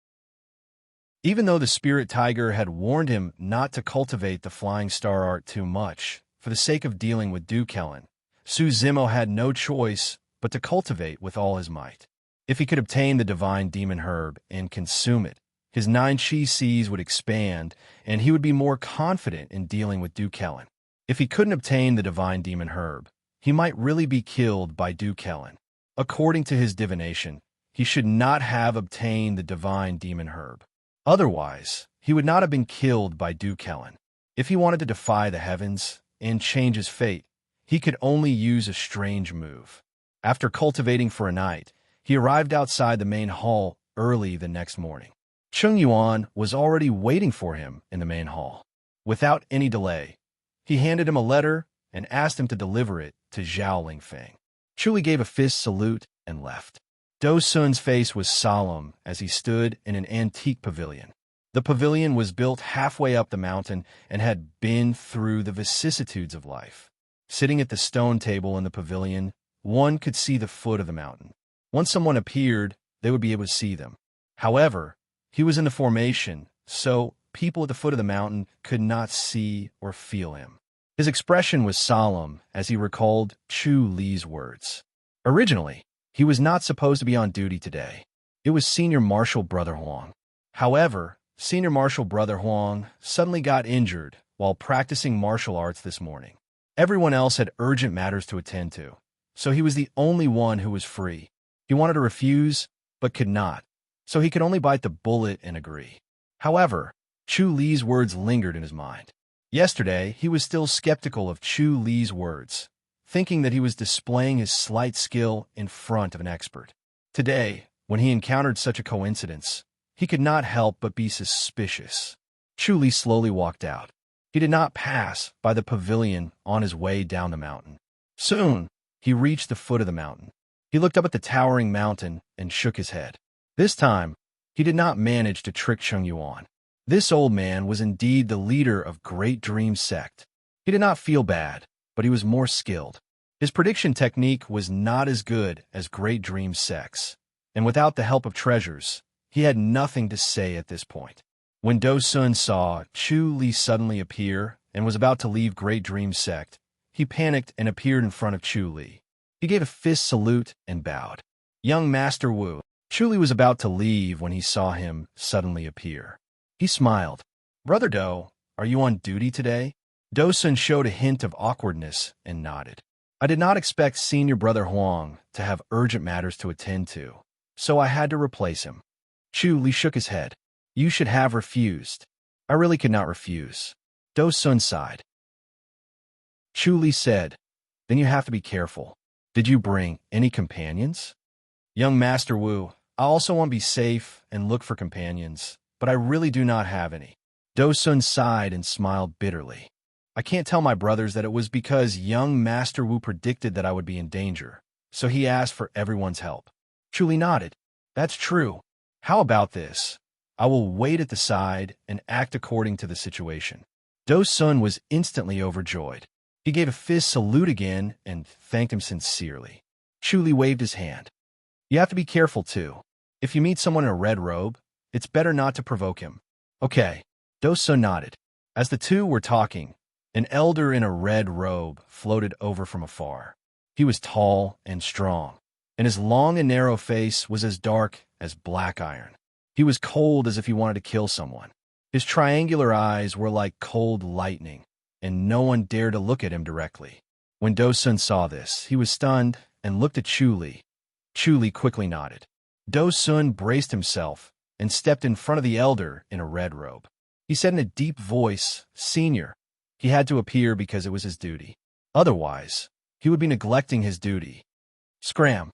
Even though the spirit tiger had warned him not to cultivate the flying star art too much, for the sake of dealing with Du Kellen, Su Zimo had no choice but to cultivate with all his might. If he could obtain the divine demon herb and consume it, his 9 chi seas would expand, and he would be more confident in dealing with Du Kellen. If he couldn't obtain the divine demon herb, he might really be killed by Du Kellen. According to his divination, he should not have obtained the divine demon herb. Otherwise, he would not have been killed by Du Kellen. If he wanted to defy the heavens and change his fate, he could only use a strange move. After cultivating for a night, he arrived outside the main hall early the next morning. Cheng Yuan was already waiting for him in the main hall. Without any delay, he handed him a letter and asked him to deliver it to Zhao Lingfeng. Chu Li gave a fist salute and left. Do Sun's face was solemn as he stood in an antique pavilion. The pavilion was built halfway up the mountain and had been through the vicissitudes of life. Sitting at the stone table in the pavilion, one could see the foot of the mountain. Once someone appeared, they would be able to see them. However, he was in the formation, so people at the foot of the mountain could not see or feel him. His expression was solemn as he recalled Chu Li's words. Originally, he was not supposed to be on duty today. It was Senior Marshal Brother Huang. However, Senior Marshal Brother Huang suddenly got injured while practicing martial arts this morning. Everyone else had urgent matters to attend to, so he was the only one who was free. He wanted to refuse, but could not, so he could only bite the bullet and agree. However, Chu Li's words lingered in his mind. Yesterday, he was still skeptical of Chu Li's words, thinking that he was displaying his slight skill in front of an expert. Today, when he encountered such a coincidence, he could not help but be suspicious. Chu Li slowly walked out. He did not pass by the pavilion on his way down the mountain. Soon, he reached the foot of the mountain. He looked up at the towering mountain and shook his head. This time, he did not manage to trick Cheng Yuan. This old man was indeed the leader of Great Dream Sect. He did not feel bad, but he was more skilled. His prediction technique was not as good as Great Dream Sect's, and without the help of treasures, he had nothing to say at this point. When Do Sun saw Chu Li suddenly appear and was about to leave Great Dream Sect, he panicked and appeared in front of Chu Li. He gave a fist salute and bowed. Young Master Wu. Chu Li was about to leave when he saw him suddenly appear. He smiled. Brother Do, are you on duty today? Do Sun showed a hint of awkwardness and nodded. I did not expect Senior Brother Huang to have urgent matters to attend to, so I had to replace him. Chu Li shook his head. You should have refused. I really could not refuse. Do Sun sighed. Chu Li said, Then you have to be careful. Did you bring any companions? Young Master Wu, I also want to be safe and look for companions, but I really do not have any. Do Sun sighed and smiled bitterly. I can't tell my brothers that it was because young Master Wu predicted that I would be in danger, so he asked for everyone's help. Chu Li nodded. That's true. How about this? I will wait at the side and act according to the situation. Do Sun was instantly overjoyed. He gave a fist salute again and thanked him sincerely. Chu Li waved his hand. You have to be careful, too. If you meet someone in a red robe, it's better not to provoke him. Okay. Do Sun nodded. As the two were talking, an elder in a red robe floated over from afar. He was tall and strong, and his long and narrow face was as dark as black iron. He was cold as if he wanted to kill someone. His triangular eyes were like cold lightning, and no one dared to look at him directly. When Do-sun saw this, he was stunned and looked at Chu-li. Chu-li quickly nodded. Do-sun braced himself and stepped in front of the elder in a red robe. He said in a deep voice, "Senior." He had to appear because it was his duty. Otherwise, he would be neglecting his duty. Scram!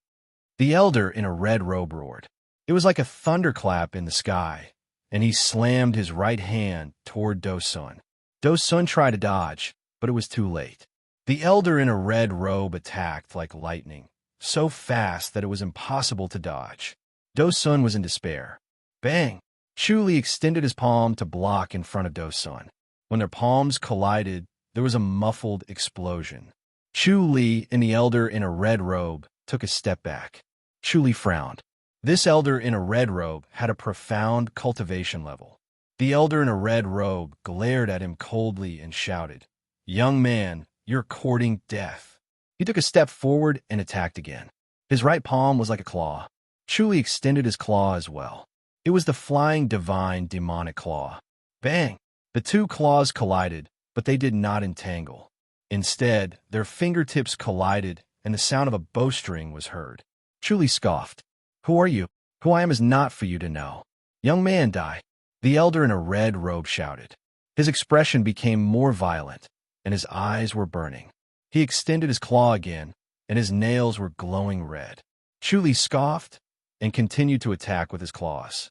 The elder in a red robe roared. It was like a thunderclap in the sky, and he slammed his right hand toward Do-sun. Do-sun tried to dodge, but it was too late. The elder in a red robe attacked like lightning, so fast that it was impossible to dodge. Do-sun was in despair. Bang! Chu-li extended his palm to block in front of Do-sun. When their palms collided, there was a muffled explosion. Chu-li and the elder in a red robe took a step back. Chu-li frowned. This elder in a red robe had a profound cultivation level. The elder in a red robe glared at him coldly and shouted, "Young man, you're courting death." He took a step forward and attacked again. His right palm was like a claw. Chu-li extended his claw as well. It was the flying divine demonic claw. Bang! The two claws collided, but they did not entangle. Instead, their fingertips collided, and the sound of a bowstring was heard. Chu-li scoffed. "Who are you? Who I am is not for you to know. Young man, die." The elder in a red robe shouted. His expression became more violent, and his eyes were burning. He extended his claw again, and his nails were glowing red. Chu-li scoffed and continued to attack with his claws.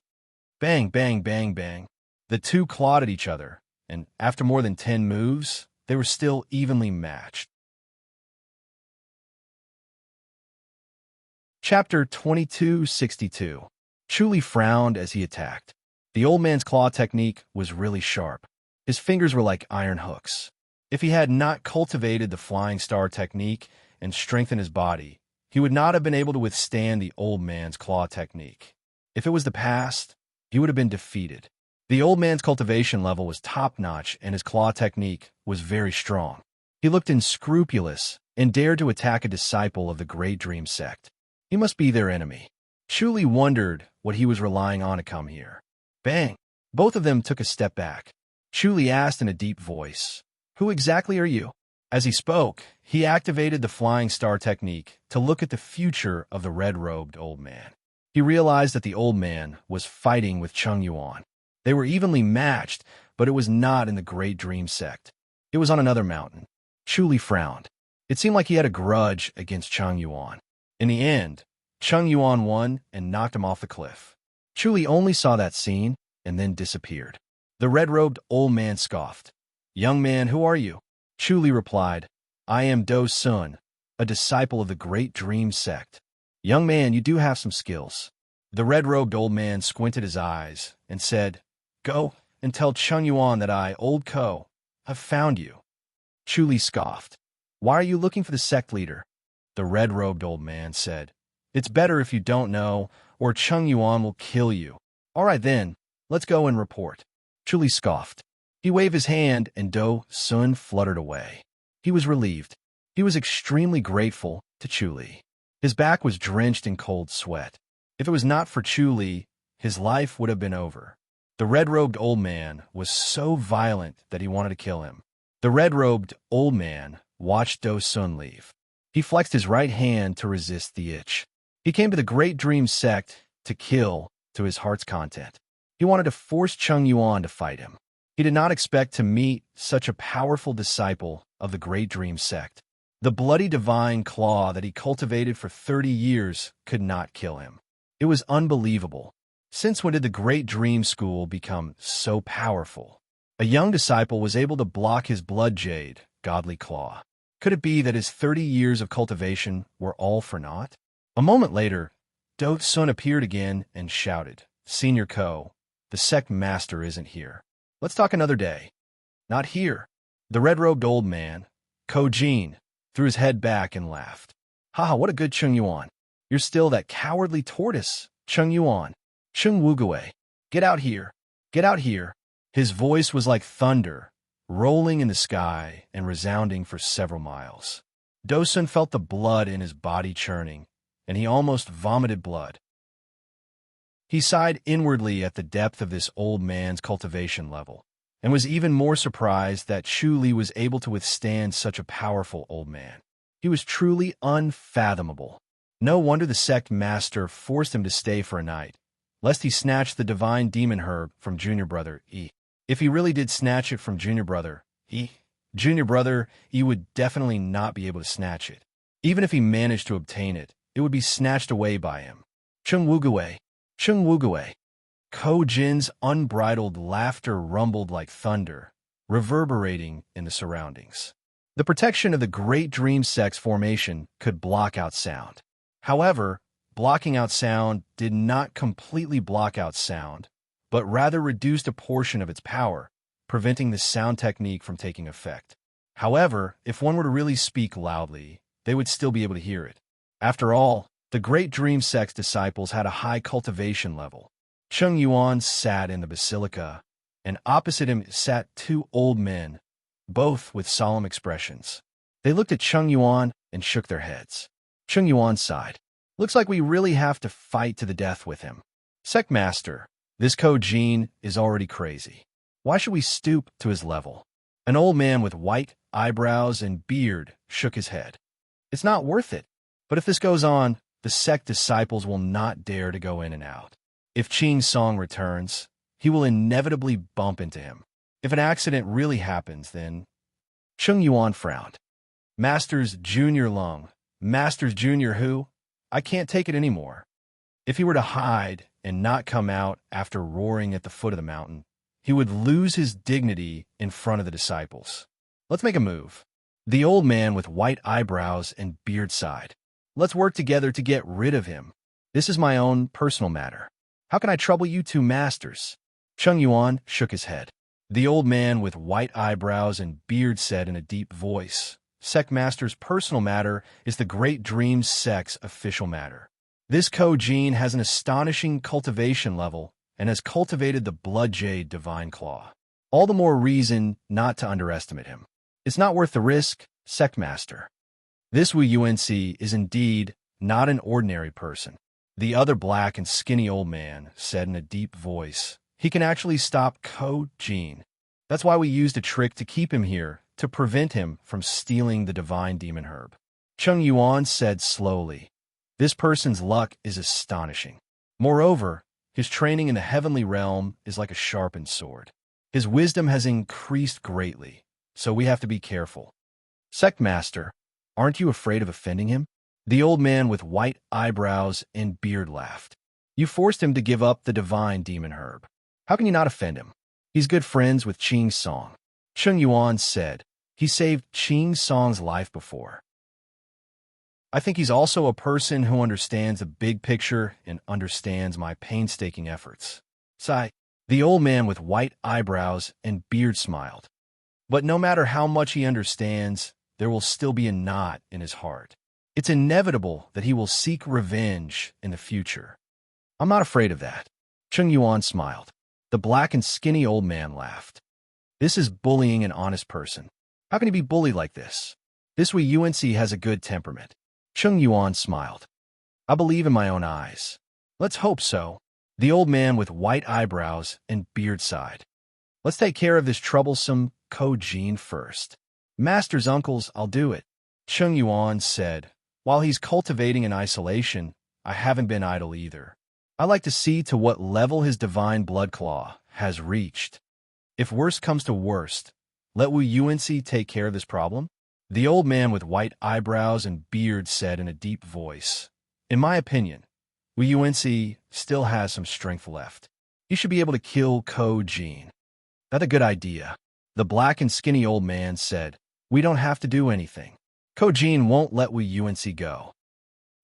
Bang, bang, bang, bang. The two clawed at each other, and after more than 10 moves, they were still evenly matched. Chapter 2262. Chu-li frowned as he attacked. The old man's claw technique was really sharp. His fingers were like iron hooks. If he had not cultivated the flying star technique and strengthened his body, he would not have been able to withstand the old man's claw technique. If it was the past, he would have been defeated. The old man's cultivation level was top-notch, and his claw technique was very strong. He looked unscrupulous and dared to attack a disciple of the Great Dream sect. He must be their enemy. Chu-li wondered what he was relying on to come here. Bang! Both of them took a step back. Chu-li asked in a deep voice, "Who exactly are you?" As he spoke, he activated the flying star technique to look at the future of the red-robed old man. He realized that the old man was fighting with Chung Yuan. They were evenly matched, but it was not in the Great Dream sect. It was on another mountain. Chu-li frowned. It seemed like he had a grudge against Chung Yuan. In the end, Chung Yuan won and knocked him off the cliff. Chu-li only saw that scene and then disappeared. The red-robed old man scoffed. "Young man, who are you?" Chu-li replied, "I am Do-sun, a disciple of the Great Dream sect." "Young man, you do have some skills." The red-robed old man squinted his eyes and said, "Go and tell Chung Yuan that I, Old Ko, have found you." Chu-li scoffed. "Why are you looking for the sect leader?" The red-robed old man said, "It's better if you don't know, or Chung Yuan will kill you." "All right then, let's go and report." Chu-li scoffed. He waved his hand, and Do-sun fluttered away. He was relieved. He was extremely grateful to Chu-li. His back was drenched in cold sweat. If it was not for Chu-li, his life would have been over. The red-robed old man was so violent that he wanted to kill him. The red-robed old man watched Do-sun leave. He flexed his right hand to resist the itch. He came to the Great Dream sect to kill to his heart's content. He wanted to force Chung Yuan to fight him. He did not expect to meet such a powerful disciple of the Great Dream sect. The bloody divine claw that he cultivated for 30 years could not kill him. It was unbelievable. Since when did the Great Dream School become so powerful? A young disciple was able to block his blood jade, godly claw. Could it be that his 30 years of cultivation were all for naught? A moment later, Do-sun appeared again and shouted, "Senior Ko, the sect master isn't here. Let's talk another day." "Not here." The red-robed old man, Ko-jin, threw his head back and laughed. "Haha, what a good Chung Yuan. You're still that cowardly tortoise, Chung Yuan. Chung Wugui. Get out here. Get out here." His voice was like thunder, rolling in the sky and resounding for several miles. Do-sun felt the blood in his body churning, and he almost vomited blood. He sighed inwardly at the depth of this old man's cultivation level, and was even more surprised that Chu Li was able to withstand such a powerful old man. He was truly unfathomable. No wonder the sect master forced him to stay for a night, lest he snatch the divine demon herb from junior brother E. If he really did snatch it from junior brother E, would definitely not be able to snatch it. Even if he managed to obtain it, it would be snatched away by him. Chung Wugui, Chung Wugui. Ko Jin's unbridled laughter rumbled like thunder, reverberating in the surroundings. The protection of the Great Dream Sect's formation could block out sound. However, blocking out sound did not completely block out sound, but rather reduced a portion of its power, preventing the sound technique from taking effect. However, if one were to really speak loudly, they would still be able to hear it. After all, the Great Dream Sect's disciples had a high cultivation level. Chung Yuan sat in the basilica, and opposite him sat two old men, both with solemn expressions. They looked at Chung Yuan and shook their heads. Chung Yuan sighed. Looks like we really have to fight to the death with him. Sect Master, this Ko Jin is already crazy. Why should we stoop to his level? An old man with white eyebrows and beard shook his head. It's not worth it. But if this goes on, the sect disciples will not dare to go in and out. If Qing Song returns, he will inevitably bump into him. If an accident really happens, then... Chung Yuan frowned. Masters Junior Lung, Masters Junior who? I can't take it anymore. If he were to hide and not come out after roaring at the foot of the mountain, he would lose his dignity in front of the disciples. Let's make a move. The old man with white eyebrows and beard sighed. Let's work together to get rid of him. This is my own personal matter. How can I trouble you two masters? Chung Yuan shook his head. The old man with white eyebrows and beard said in a deep voice, Sect Master's personal matter is the Great Dream Sect's official matter. This Ko Jin has an astonishing cultivation level and has cultivated the Blood Jade Divine Claw. All the more reason not to underestimate him. It's not worth the risk, Sect Master. This Wu Yuanci is indeed not an ordinary person. The other black and skinny old man said in a deep voice, he can actually stop Ko Jin. That's why we used a trick to keep him here, to prevent him from stealing the divine demon herb. Chung Yuan said slowly, this person's luck is astonishing. Moreover, his training in the heavenly realm is like a sharpened sword. His wisdom has increased greatly, so we have to be careful. Sect Master, aren't you afraid of offending him? The old man with white eyebrows and beard laughed. You forced him to give up the divine demon herb. How can you not offend him? He's good friends with Qing Song. Chung Yuan said, he saved Qing Song's life before. I think he's also a person who understands the big picture and understands my painstaking efforts. Sigh. The old man with white eyebrows and beard smiled. But no matter how much he understands, there will still be a knot in his heart. It's inevitable that he will seek revenge in the future. I'm not afraid of that. Chung Yuan smiled. The black and skinny old man laughed. This is bullying an honest person. How can he be bullied like this? This Wei Yuanci has a good temperament. Chung Yuan smiled. I believe in my own eyes. Let's hope so. The old man with white eyebrows and beard sighed. Let's take care of this troublesome Ko Jin first. Master's uncles, I'll do it. Chung Yuan said, while he's cultivating in isolation, I haven't been idle either. I like to see to what level his divine blood claw has reached. If worst comes to worst, let Wu Yuanci take care of this problem? The old man with white eyebrows and beard said in a deep voice, in my opinion, Wu Yuanci still has some strength left. He should be able to kill Ko Jin. That's a good idea. The black and skinny old man said, we don't have to do anything. Ko Jin won't let Wu Yuanci go.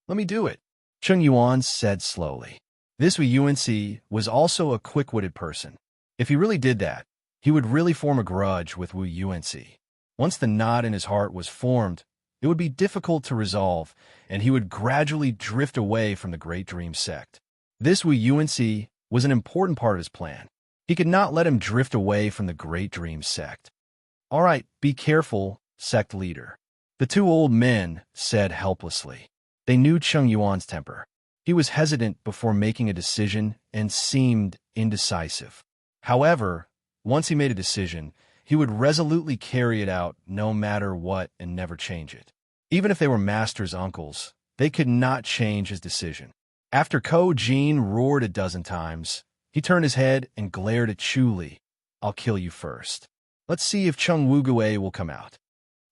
Let me do it. Chung Yuan said slowly. This Wu Yuanci was also a quick-witted person. If he really did that, he would really form a grudge with Wu Yuanci. Once the knot in his heart was formed, it would be difficult to resolve, and he would gradually drift away from the Great Dream Sect. This Wu Yuanci was an important part of his plan. He could not let him drift away from the Great Dream Sect. All right, be careful, sect leader. The two old men said helplessly. They knew Chung Yuan's temper. He was hesitant before making a decision and seemed indecisive. However, once he made a decision, he would resolutely carry it out no matter what and never change it. Even if they were master's uncles, they could not change his decision. After Ko Jin roared a dozen times, he turned his head and glared at Chu Li. "I'll kill you first. Let's see if Chung Wugui will come out."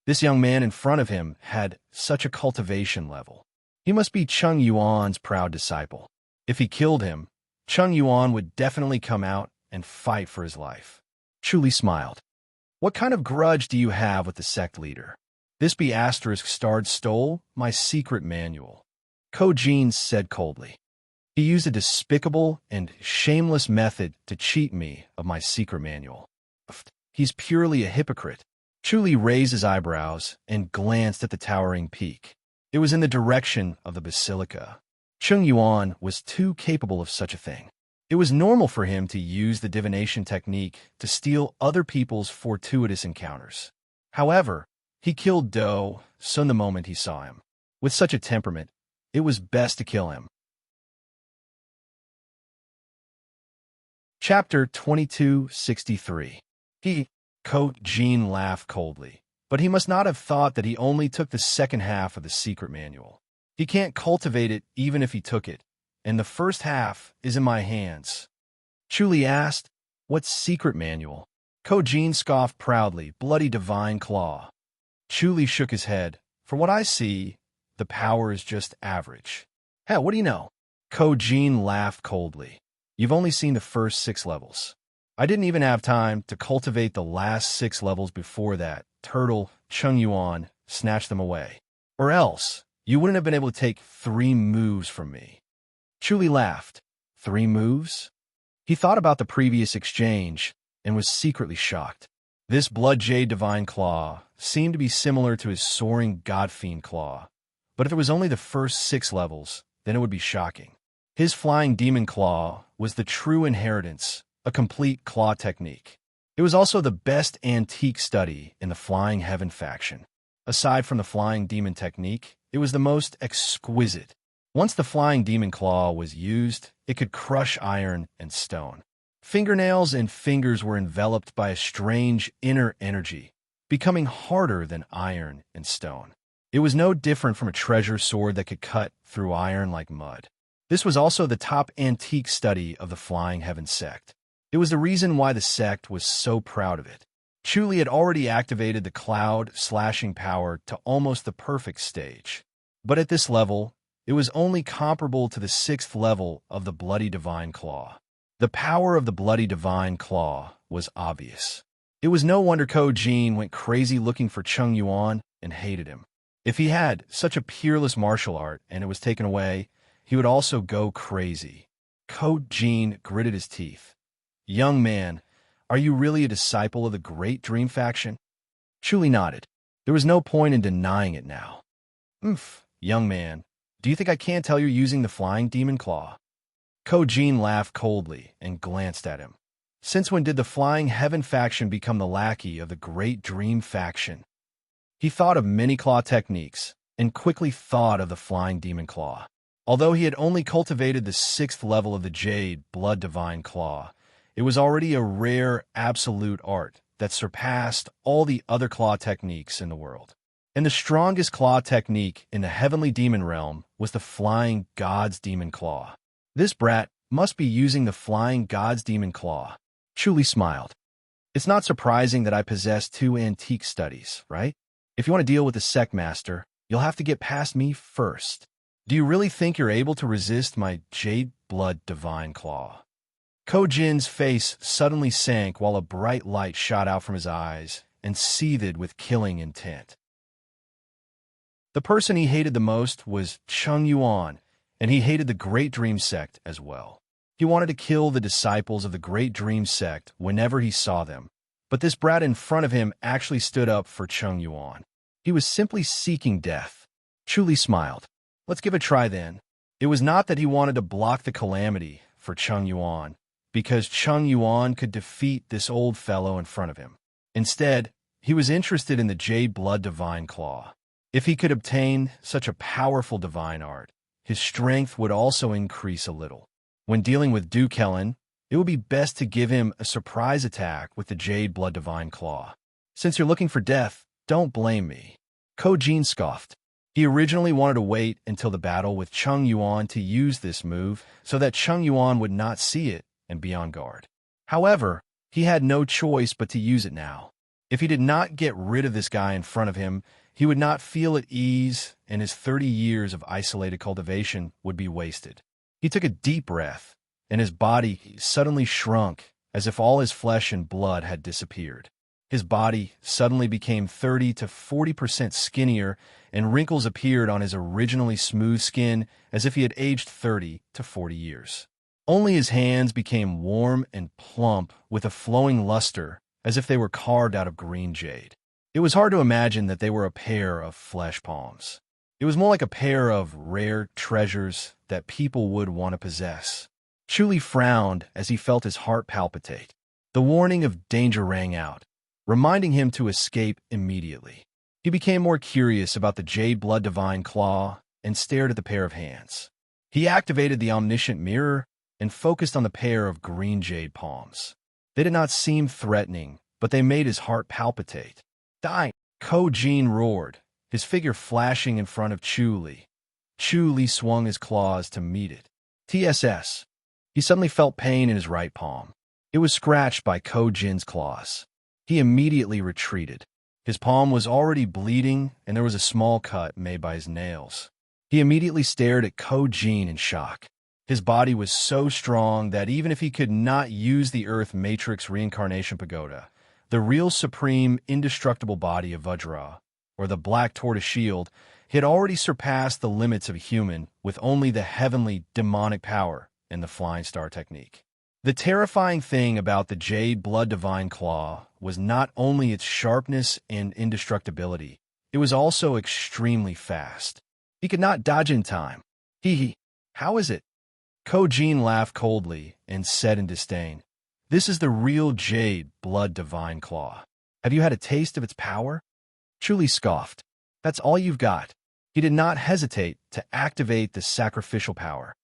This young man in front of him had such a cultivation level. He must be Chung Yuan's proud disciple. If he killed him, Chung Yuan would definitely come out and fight for his life. Chu Li smiled. "What kind of grudge do you have with the sect leader?" "This be ** stole my secret manual," Ko Jin said coldly. "He used a despicable and shameless method to cheat me of my secret manual. He's purely a hypocrite." Chu Li raised his eyebrows and glanced at the towering peak. It was in the direction of the basilica. Chung Yuan was too capable of such a thing. It was normal for him to use the divination technique to steal other people's fortuitous encounters. However, he killed Do Sun the moment he saw him. With such a temperament, it was best to kill him. Chapter 2263. Ko Jin laughed coldly, but he must not have thought that he only took the second half of the secret manual. He can't cultivate it even if he took it, and the first half is in my hands. Chu Li asked, "What secret manual?" Ko Jin scoffed proudly, "Bloody divine claw." Chu Li shook his head. "For what I see, the power is just average." "Hell, what do you know?" Ko Jin laughed coldly. "You've only seen the first 6 levels. I didn't even have time to cultivate the last 6 levels before that. Turtle, Chung Yuan, snatched them away. Or else, you wouldn't have been able to take 3 moves from me." Chu Li laughed. 3 moves? He thought about the previous exchange and was secretly shocked. This Blood Jade Divine Claw seemed to be similar to his soaring God-Fiend Claw, but if it was only the first 6 levels, then it would be shocking. His Flying Demon Claw was the true inheritance, a complete claw technique. It was also the best antique study in the Flying Heaven faction. Aside from the Flying Demon technique, it was the most exquisite. Once the Flying Demon Claw was used, it could crush iron and stone. Fingernails and fingers were enveloped by a strange inner energy, becoming harder than iron and stone. It was no different from a treasure sword that could cut through iron like mud. This was also the top antique study of the Flying Heaven sect. It was the reason why the sect was so proud of it. Chu Li had already activated the cloud slashing power to almost the perfect stage. But at this level, it was only comparable to the 6th level of the Bloody Divine Claw. The power of the Bloody Divine Claw was obvious. It was no wonder Ko Jin went crazy looking for Chung Yuan and hated him. If he had such a peerless martial art and it was taken away, he would also go crazy. Ko Jin gritted his teeth. "Young man, are you really a disciple of the Great Dream faction?" Chu Li nodded. There was no point in denying it now. Young man, do you think I can't tell you're using the Flying Demon Claw?" Ko Jin laughed coldly and glanced at him. Since when did the Flying Heaven faction become the lackey of the Great Dream faction? He thought of many claw techniques and quickly thought of the Flying Demon Claw. Although he had only cultivated the 6th level of the Jade Blood Divine Claw, it was already a rare absolute art that surpassed all the other claw techniques in the world. And the strongest claw technique in the heavenly demon realm was the Flying God's Demon Claw. This brat must be using the Flying God's Demon Claw. Chu Li smiled. "It's not surprising that I possess 2 antique studies, right? If you want to deal with the sect master, you'll have to get past me first. Do you really think you're able to resist my Jade Blood Divine Claw?" Ko Jin's face suddenly sank while a bright light shot out from his eyes and seethed with killing intent. The person he hated the most was Chung Yuan, and he hated the Great Dream sect as well. He wanted to kill the disciples of the Great Dream sect whenever he saw them, but this brat in front of him actually stood up for Chung Yuan. He was simply seeking death. Chu Li smiled. "Let's give it a try then." It was not that he wanted to block the calamity for Chung Yuan, because Chung Yuan could defeat this old fellow in front of him. Instead, he was interested in the Jade Blood Divine Claw. If he could obtain such a powerful divine art, his strength would also increase a little. When dealing with Dukellen, it would be best to give him a surprise attack with the Jade Blood Divine Claw. Since you're looking for death, don't blame me. Ko-Jin scoffed. He originally wanted to wait until the battle with Chung Yuan to use this move so that Chung Yuan would not see it and be on guard. However, he had no choice but to use it now. If he did not get rid of this guy in front of him, he would not feel at ease, and his 30 years of isolated cultivation would be wasted. He took a deep breath, and his body suddenly shrunk as if all his flesh and blood had disappeared. His body suddenly became 30 to 40% skinnier, and wrinkles appeared on his originally smooth skin as if he had aged 30 to 40 years. Only his hands became warm and plump with a flowing luster as if they were carved out of green jade. It was hard to imagine that they were a pair of flesh palms. It was more like a pair of rare treasures that people would want to possess. Chu Li frowned as he felt his heart palpitate. The warning of danger rang out, reminding him to escape immediately. He became more curious about the Jade Blood Divine Claw and stared at the pair of hands. He activated the omniscient mirror and focused on the pair of green jade palms. They did not seem threatening, but they made his heart palpitate. Die! Ko-Jin roared, his figure flashing in front of Chu Li. Chu Li swung his claws to meet it. TSS. He suddenly felt pain in his right palm. It was scratched by Ko-Jin's claws. He immediately retreated. His palm was already bleeding, and there was a small cut made by his nails. He immediately stared at Ko-Jin in shock. His body was so strong that even if he could not use the Earth Matrix Reincarnation Pagoda, the real supreme indestructible body of Vajra, or the Black Tortoise Shield, had already surpassed the limits of a human with only the heavenly demonic power and the Flying Star technique. The terrifying thing about the Jade Blood Divine Claw was not only its sharpness and indestructibility, it was also extremely fast. He could not dodge in time. How is it? Ko-Jin laughed coldly and said in disdain, "This is the real Jade Blood Divine Claw. Have you had a taste of its power?" Chu Li scoffed. "That's all you've got." He did not hesitate to activate the sacrificial power.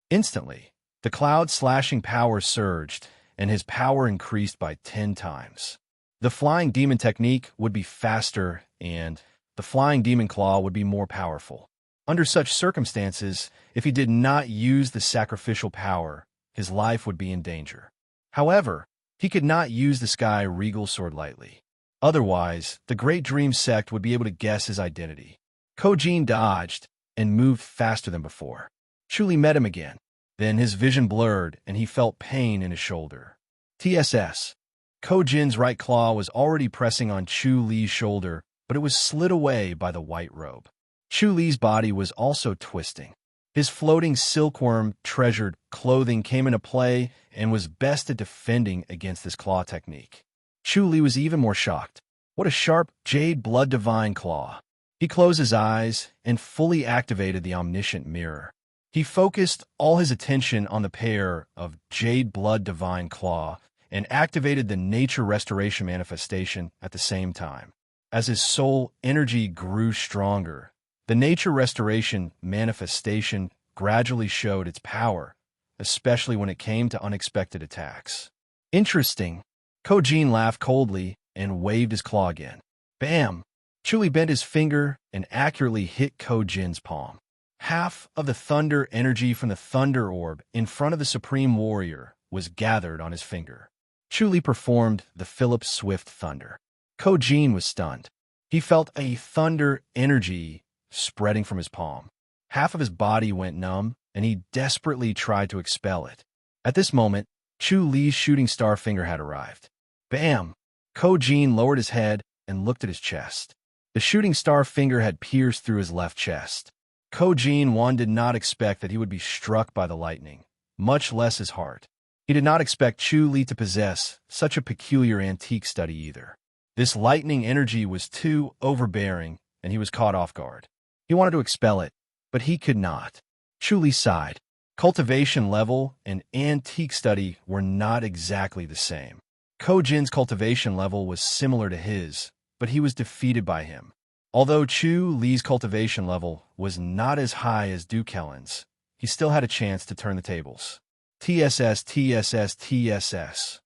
Instantly, the cloud-slashing power surged, and his power increased by 10 times. The Flying Demon technique would be faster, and the Flying Demon Claw would be more powerful. Under such circumstances, if he did not use the sacrificial power, his life would be in danger. However, he could not use the Sky Regal Sword lightly. Otherwise, the Great Dream Sect would be able to guess his identity. Ko-Jin dodged and moved faster than before. Chu Li met him again. Then his vision blurred, and he felt pain in his shoulder. TSS. Ko-Jin's right claw was already pressing on Chu Li's shoulder, but it was slid away by the white robe. Chu Li's body was also twisting. His floating silkworm treasured clothing came into play and was best at defending against this claw technique. Chu Li was even more shocked. What a sharp Jade Blood Divine Claw. He closed his eyes and fully activated the omniscient mirror. He focused all his attention on the pair of Jade Blood Divine Claw and activated the Nature Restoration manifestation at the same time. As his soul energy grew stronger, the Nature Restoration manifestation gradually showed its power, especially when it came to unexpected attacks. Interesting. Ko-Jin laughed coldly and waved his claw again. Bam! Chu Li bent his finger and accurately hit Ko-Jin's palm. Half of the thunder energy from the thunder orb in front of the Supreme Warrior was gathered on his finger. Chu Li performed the Philip Swift Thunder. Ko-Jin was stunned. He felt a thunder energy spreading from his palm. Half of his body went numb, and he desperately tried to expel it. At this moment, Chu Li's shooting star finger had arrived. Bam! Ko-Jin lowered his head and looked at his chest. The shooting star finger had pierced through his left chest. Ko-Jin did not expect that he would be struck by the lightning, much less his heart. He did not expect Chu Li to possess such a peculiar antique study either. This lightning energy was too overbearing, and he was caught off guard. He wanted to expel it, but he could not. Chu Li sighed. Cultivation level and antique study were not exactly the same. Ko-Jin's cultivation level was similar to his, but he was defeated by him. Although Chu Li's cultivation level was not as high as Du Kellen's, he still had a chance to turn the tables. TSS, TSS, TSS.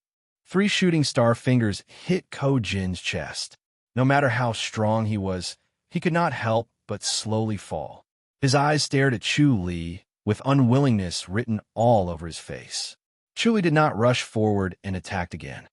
3 shooting star fingers hit Ko Jin's chest. No matter how strong he was, he could not help but slowly fall. His eyes stared at Chu Li, with unwillingness written all over his face. Chu Li did not rush forward and attacked again.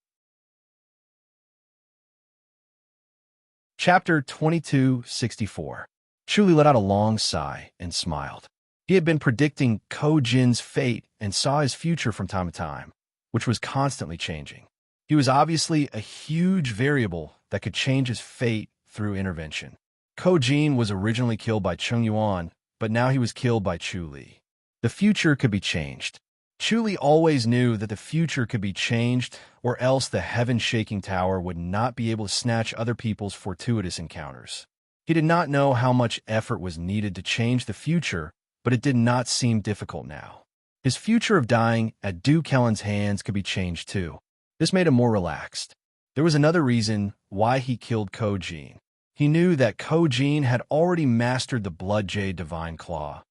Chapter 2264. Chu Li let out a long sigh and smiled. He had been predicting Ko Jin's fate and saw his future from time to time, which was constantly changing. He was obviously a huge variable that could change his fate through intervention. Ko Jin was originally killed by Cheng Yuan, but now he was killed by Chu Li. The future could be changed. Chu Li always knew that the future could be changed, or else the heaven-shaking tower would not be able to snatch other people's fortuitous encounters. He did not know how much effort was needed to change the future, but it did not seem difficult now. His future of dying at Du Kellen's hands could be changed too. This made him more relaxed. There was another reason why he killed Ko Jin. He knew that Ko Jin had already mastered the Blood Jade Divine Claw,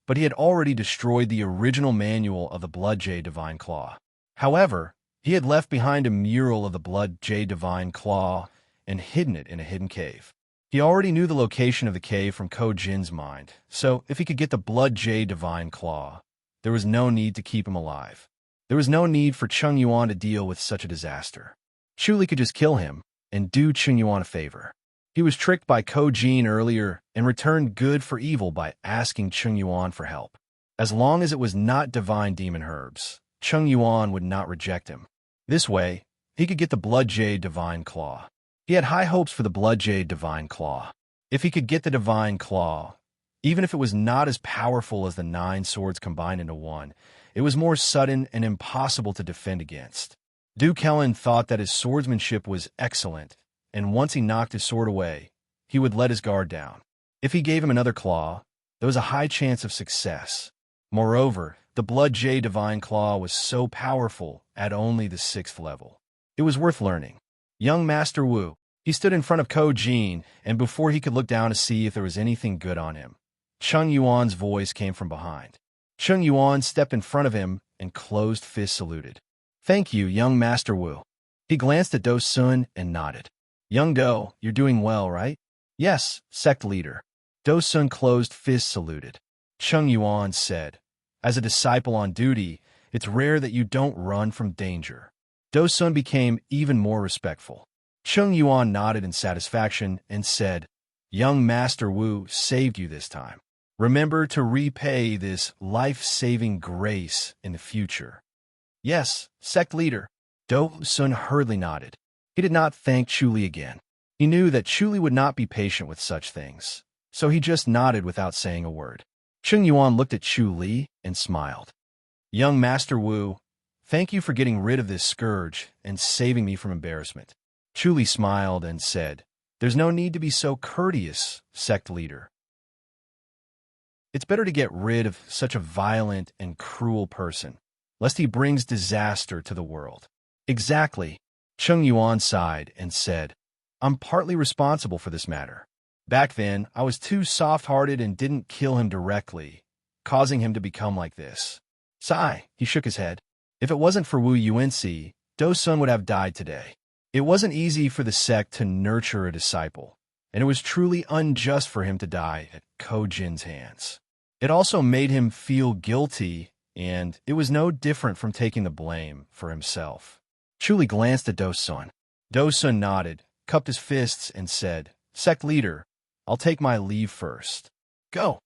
but he had already destroyed the original manual of the Blood Jade Divine Claw. However, he had left behind a mural of the Blood Jade Divine Claw and hidden it in a hidden cave. He already knew the location of the cave from Ko Jin's mind, so if he could get the Blood Jade Divine Claw, there was no need to keep him alive. There was no need for Cheng Yuan to deal with such a disaster. Chu Li could just kill him and do Cheng Yuan a favor. He was tricked by Ko Jin earlier and returned good for evil by asking Cheng Yuan for help. As long as it was not divine demon herbs, Cheng Yuan would not reject him. This way, he could get the Blood Jade Divine Claw. He had high hopes for the Blood Jade Divine Claw. If he could get the Divine Claw, even if it was not as powerful as the 9 swords combined into one, it was more sudden and impossible to defend against. Du Kellen thought that his swordsmanship was excellent, and once he knocked his sword away, he would let his guard down. If he gave him another claw, there was a high chance of success. Moreover, the Blood Jade Divine Claw was so powerful at only the 6th level. It was worth learning. Young Master Wu. He stood in front of Ko Jin, and before he could look down to see if there was anything good on him, Cheng Yuan's voice came from behind. Cheng Yuan stepped in front of him and closed fist saluted. "Thank you, young Master Wu." He glanced at Do Sun and nodded. "Young Do, you're doing well, right?" "Yes, sect leader." Do Sun closed fist saluted. Cheng Yuan said, "As a disciple on duty, it's rare that you don't run from danger." Do Sun became even more respectful. Cheng Yuan nodded in satisfaction and said, "Young Master Wu saved you this time. Remember to repay this life-saving grace in the future." "Yes, sect leader." Do Sun hurriedly nodded. He did not thank Chu Li again. He knew that Chu Li would not be patient with such things, so he just nodded without saying a word. Cheng Yuan looked at Chu Li and smiled. "Young Master Wu, thank you for getting rid of this scourge and saving me from embarrassment." Chu Li smiled and said, "There's no need to be so courteous, sect leader. It's better to get rid of such a violent and cruel person, lest he brings disaster to the world." "Exactly." Cheng Yuan sighed and said, "I'm partly responsible for this matter. Back then, I was too soft-hearted and didn't kill him directly, causing him to become like this." Sigh, he shook his head. If it wasn't for Wu Yuanxi, Do Sun would have died today. It wasn't easy for the sect to nurture a disciple, and it was truly unjust for him to die at Ko Jin's hands. It also made him feel guilty, and it was no different from taking the blame for himself. Chu Li glanced at Do Sun. Do Sun nodded, cupped his fists, and said, "Sect leader, I'll take my leave first." "Go."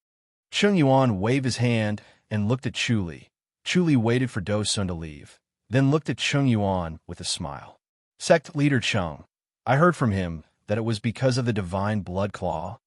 Cheng Yuan waved his hand and looked at Chu Li. Chu Li waited for Do Sun to leave, then looked at Cheng Yuan with a smile. "Sect leader Cheng, I heard from him that it was because of the divine blood claw."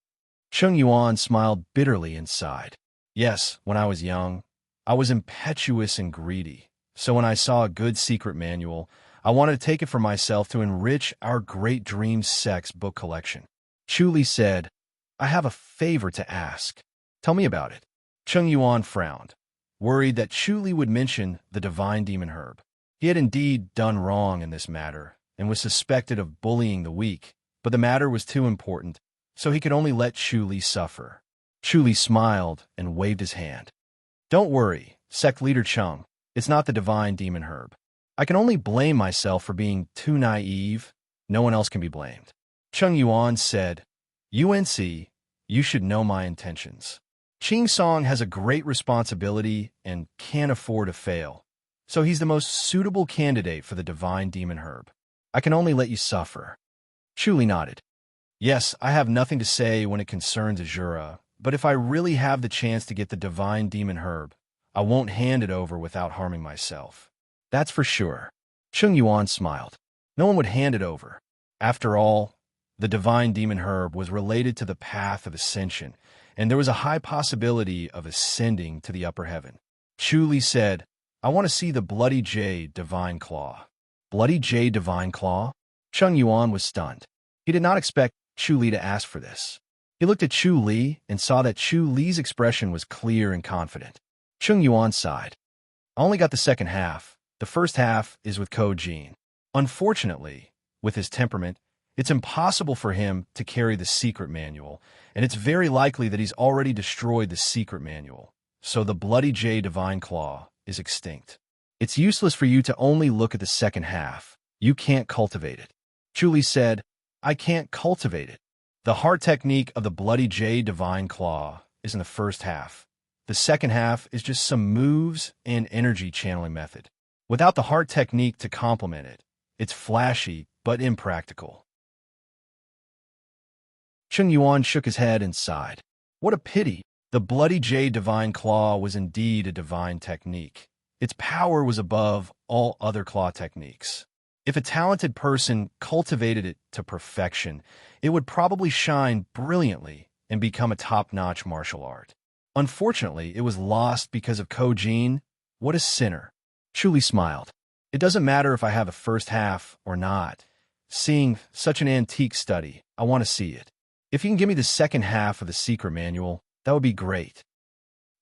Cheng Yuan smiled bitterly and sighed. "Yes, when I was young, I was impetuous and greedy, so when I saw a good secret manual, I wanted to take it for myself to enrich our Great Dreams sect's book collection." Chu Li said, "I have a favor to ask. Tell me about it." Cheng Yuan frowned, worried that Chu Li would mention the divine demon herb. He had indeed done wrong in this matter and was suspected of bullying the weak, but the matter was too important, so he could only let Chu Li suffer. Chu Li smiled and waved his hand. Don't worry, sect leader Chung, it's not the divine demon herb. I can only blame myself for being too naive. No one else can be blamed. Chung Yuan said, UNC, you should know my intentions. Ching Song has a great responsibility and can't afford to fail, so he's the most suitable candidate for the divine demon herb. I can only let you suffer. Chu Li nodded. Yes, I have nothing to say when it concerns Azura, but if I really have the chance to get the divine demon herb, I won't hand it over without harming myself. That's for sure. Chung Yuan smiled. No one would hand it over. After all, the divine demon herb was related to the path of ascension, and there was a high possibility of ascending to the upper heaven. Chu Li said, I want to see the Bloody Jade Divine Claw. Bloody Jade Divine Claw? Chung Yuan was stunned. He did not expect Chu Li to ask for this. He looked at Chu Li and saw that Chu Li's expression was clear and confident. Chung Yuan sighed. I only got the second half. The first half is with Ko Jin. Unfortunately, with his temperament, it's impossible for him to carry the secret manual, and it's very likely that he's already destroyed the secret manual, so the Bloody Jade Divine Claw is extinct. It's useless for you to only look at the second half. You can't cultivate it. Chu Li said, I can't cultivate it. The heart technique of the Bloody Jade Divine Claw is in the first half. The second half is just some moves and energy channeling method. Without the heart technique to complement it, it's flashy but impractical. Chung Yuan shook his head and sighed. What a pity. The Bloody Jade Divine Claw was indeed a divine technique. Its power was above all other claw techniques. If a talented person cultivated it to perfection, it would probably shine brilliantly and become a top-notch martial art. Unfortunately, it was lost because of Ko Jin. What a sinner. Chu Li smiled. It doesn't matter if I have the first half or not. Seeing such an antique study, I want to see it. If you can give me the second half of the secret manual, that would be great.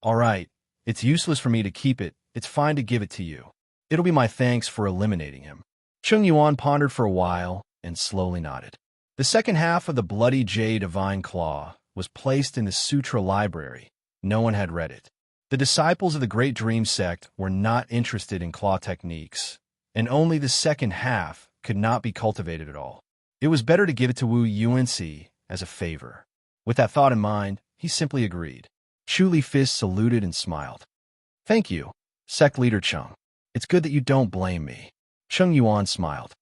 All right, it's useless for me to keep it. It's fine to give it to you. It'll be my thanks for eliminating him. Chung Yuan pondered for a while and slowly nodded. The second half of the Bloody Jade Divine Claw was placed in the Sutra Library. No one had read it. The disciples of the Great Dream Sect were not interested in claw techniques, and only the second half could not be cultivated at all. It was better to give it to Wu UNC as a favor. With that thought in mind, he simply agreed. Chu Li Fist saluted and smiled. Thank you, Sect Leader Chung. It's good that you don't blame me. Chung Yuan smiled.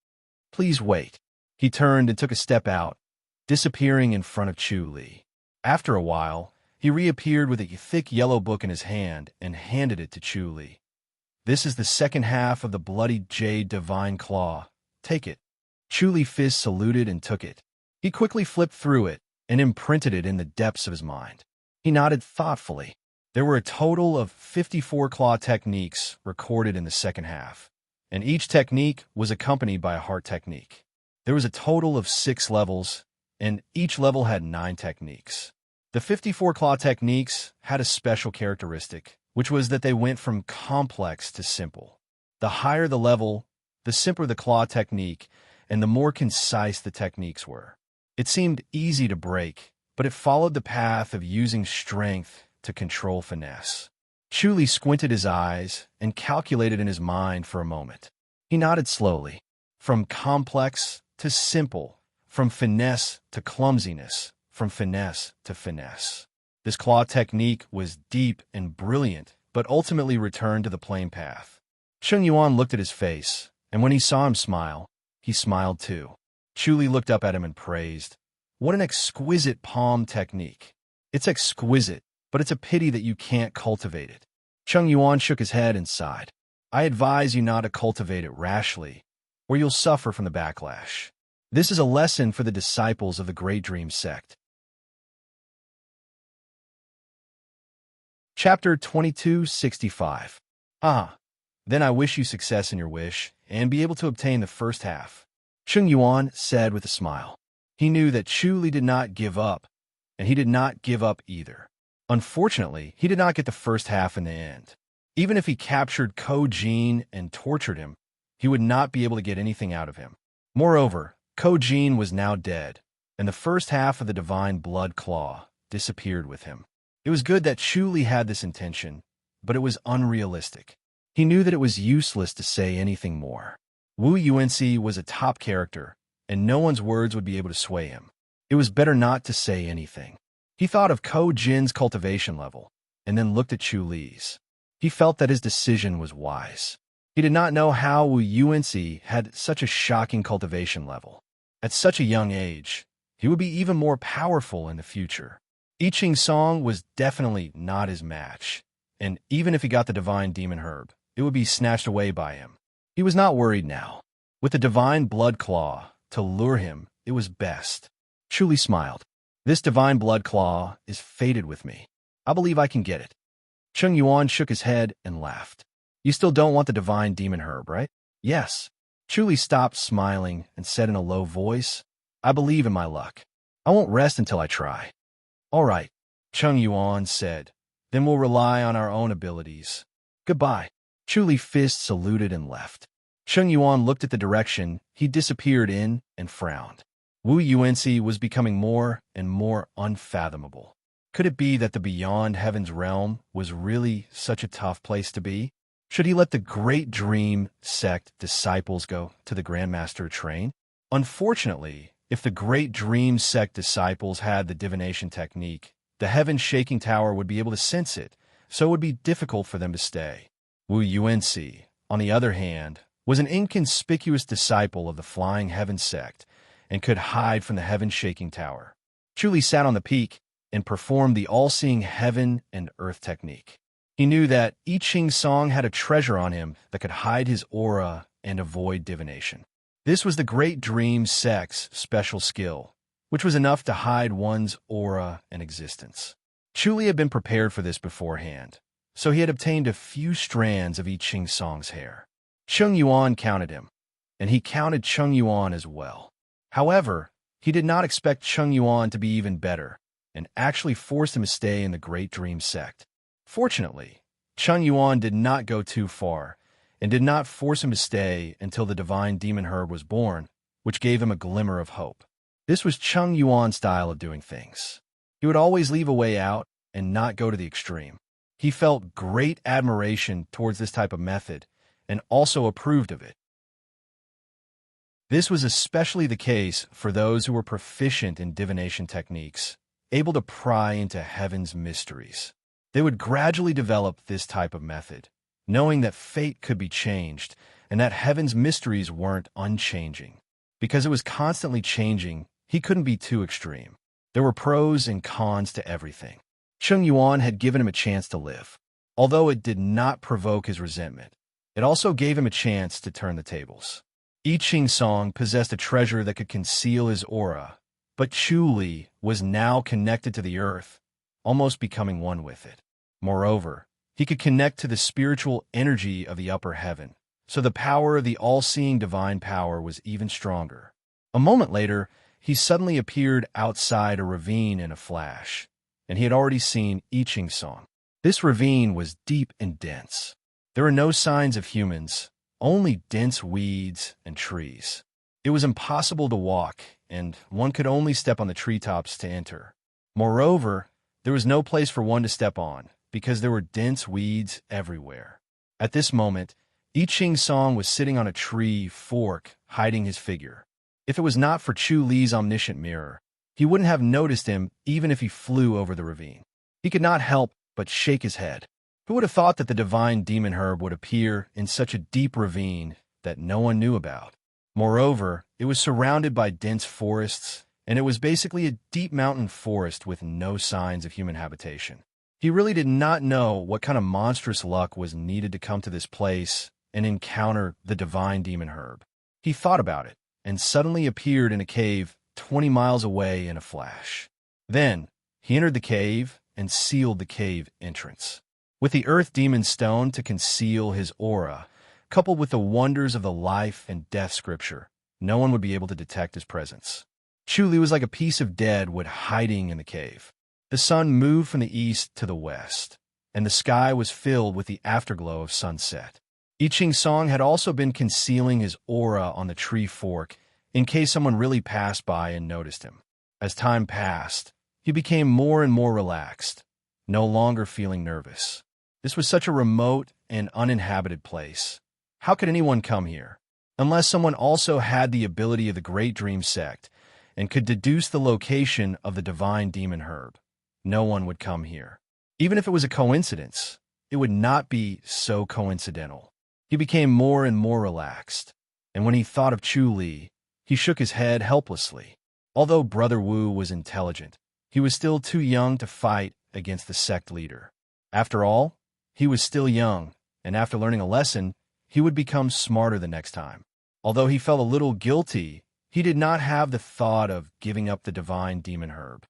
Please wait. He turned and took a step out, disappearing in front of Chu Li. After a while, he reappeared with a thick yellow book in his hand and handed it to Chu Li. This is the second half of the Bloody Jade Divine Claw. Take it. Chu Li Fist saluted and took it. He quickly flipped through it and imprinted it in the depths of his mind. He nodded thoughtfully. There were a total of 54 claw techniques recorded in the second half, and each technique was accompanied by a heart technique. There was a total of 6 levels, and each level had 9 techniques. The 54 claw techniques had a special characteristic, which was that they went from complex to simple. The higher the level, the simpler the claw technique, and the more concise the techniques were. It seemed easy to break, but it followed the path of using strength to control finesse. Chu Li squinted his eyes and calculated in his mind for a moment. He nodded slowly. From complex to simple, from finesse to clumsiness, from finesse to finesse. This claw technique was deep and brilliant, but ultimately returned to the plain path. Chung Yuan looked at his face, and when he saw him smile, he smiled too. Chu Li looked up at him and praised, What an exquisite palm technique. It's exquisite, but it's a pity that you can't cultivate it. Chung Yuan shook his head and sighed. I advise you not to cultivate it rashly, or you'll suffer from the backlash. This is a lesson for the disciples of the Great Dream Sect. Chapter 2265. Then I wish you success in your wish, and be able to obtain the first half. Chung Yuan said with a smile. He knew that Chu Li did not give up, and he did not give up either. Unfortunately, he did not get the first half in the end. Even if he captured Ko Jin and tortured him, he would not be able to get anything out of him. Moreover, Ko Jin was now dead, and the first half of the divine blood claw disappeared with him. It was good that Chu Li had this intention, but it was unrealistic. He knew that it was useless to say anything more. Wu Yuanxi was a top character, and no one's words would be able to sway him. It was better not to say anything. He thought of Ko Jin's cultivation level, and then looked at Chu Li's. He felt that his decision was wise. He did not know how Wu Yuanxi had such a shocking cultivation level. At such a young age, he would be even more powerful in the future. I Ching Song was definitely not his match, and even if he got the divine demon herb, it would be snatched away by him. He was not worried now. With the divine blood claw to lure him, it was best. Chu Li smiled. This divine blood claw is fated with me. I believe I can get it. Cheng Yuan shook his head and laughed. You still don't want the divine demon herb, right? Yes. Chu Li stopped smiling and said in a low voice, I believe in my luck. I won't rest until I try. All right, Cheng Yuan said. Then we'll rely on our own abilities. Goodbye. Chu Li fist saluted and left. Cheng Yuan looked at the direction he disappeared in and frowned. Wu Yuanxi was becoming more and more unfathomable. Could it be that the Beyond Heaven's realm was really such a tough place to be? Should he let the Great Dream sect disciples go to the Grandmaster train? Unfortunately, if the Great Dream sect disciples had the divination technique, the Heaven-Shaking Tower would be able to sense it, so it would be difficult for them to stay. Wu Yuanxi, on the other hand, was an inconspicuous disciple of the Flying Heaven sect and could hide from the Heaven-Shaking Tower. Chu Li sat on the peak and performed the all-seeing heaven and earth technique. He knew that I Ching Song had a treasure on him that could hide his aura and avoid divination. This was the Great Dream sect's special skill, which was enough to hide one's aura and existence. Chu Li had been prepared for this beforehand, so he had obtained a few strands of I Ching Song's hair. Cheng Yuan counted him, and he counted Cheng Yuan as well. However, he did not expect Cheng Yuan to be even better, and actually forced him to stay in the Great Dream sect. Fortunately, Cheng Yuan did not go too far, and did not force him to stay until the divine demon herb was born, which gave him a glimmer of hope. This was Cheng Yuan's style of doing things. He would always leave a way out and not go to the extreme. He felt great admiration towards this type of method, and also approved of it. This was especially the case for those who were proficient in divination techniques, able to pry into heaven's mysteries. They would gradually develop this type of method, knowing that fate could be changed and that heaven's mysteries weren't unchanging. Because it was constantly changing, he couldn't be too extreme. There were pros and cons to everything. Cheng Yuan had given him a chance to live. Although it did not provoke his resentment, it also gave him a chance to turn the tables. I Ching Song possessed a treasure that could conceal his aura, but Chu Li was now connected to the earth, almost becoming one with it. Moreover, he could connect to the spiritual energy of the upper heaven, so the power of the all-seeing divine power was even stronger. A moment later, he suddenly appeared outside a ravine in a flash, and he had already seen I Ching Song. This ravine was deep and dense. There were no signs of humans, only dense weeds and trees. It was impossible to walk, and one could only step on the treetops to enter. Moreover, there was no place for one to step on, because there were dense weeds everywhere. At this moment, I Ching Song was sitting on a tree fork, hiding his figure. If it was not for Chu Li's omniscient mirror, he wouldn't have noticed him even if he flew over the ravine. He could not help but shake his head. Who would have thought that the divine demon herb would appear in such a deep ravine that no one knew about? Moreover, it was surrounded by dense forests, and it was basically a deep mountain forest with no signs of human habitation. He really did not know what kind of monstrous luck was needed to come to this place and encounter the divine demon herb. He thought about it, and suddenly appeared in a cave 20 miles away in a flash. Then, he entered the cave and sealed the cave entrance. With the earth demon stone to conceal his aura, coupled with the wonders of the life and death scripture, no one would be able to detect his presence. Chu Li was like a piece of dead wood hiding in the cave. The sun moved from the east to the west, and the sky was filled with the afterglow of sunset. I Ching Song had also been concealing his aura on the tree fork in case someone really passed by and noticed him. As time passed, he became more and more relaxed, no longer feeling nervous. This was such a remote and uninhabited place. How could anyone come here? Unless someone also had the ability of the Great Dream Sect and could deduce the location of the divine demon herb. No one would come here. Even if it was a coincidence, it would not be so coincidental. He became more and more relaxed, and when he thought of Chu Li, he shook his head helplessly. Although Brother Wu was intelligent, he was still too young to fight against the sect leader. After all, he was still young, and after learning a lesson, he would become smarter the next time. Although he felt a little guilty, he did not have the thought of giving up the divine demon herb.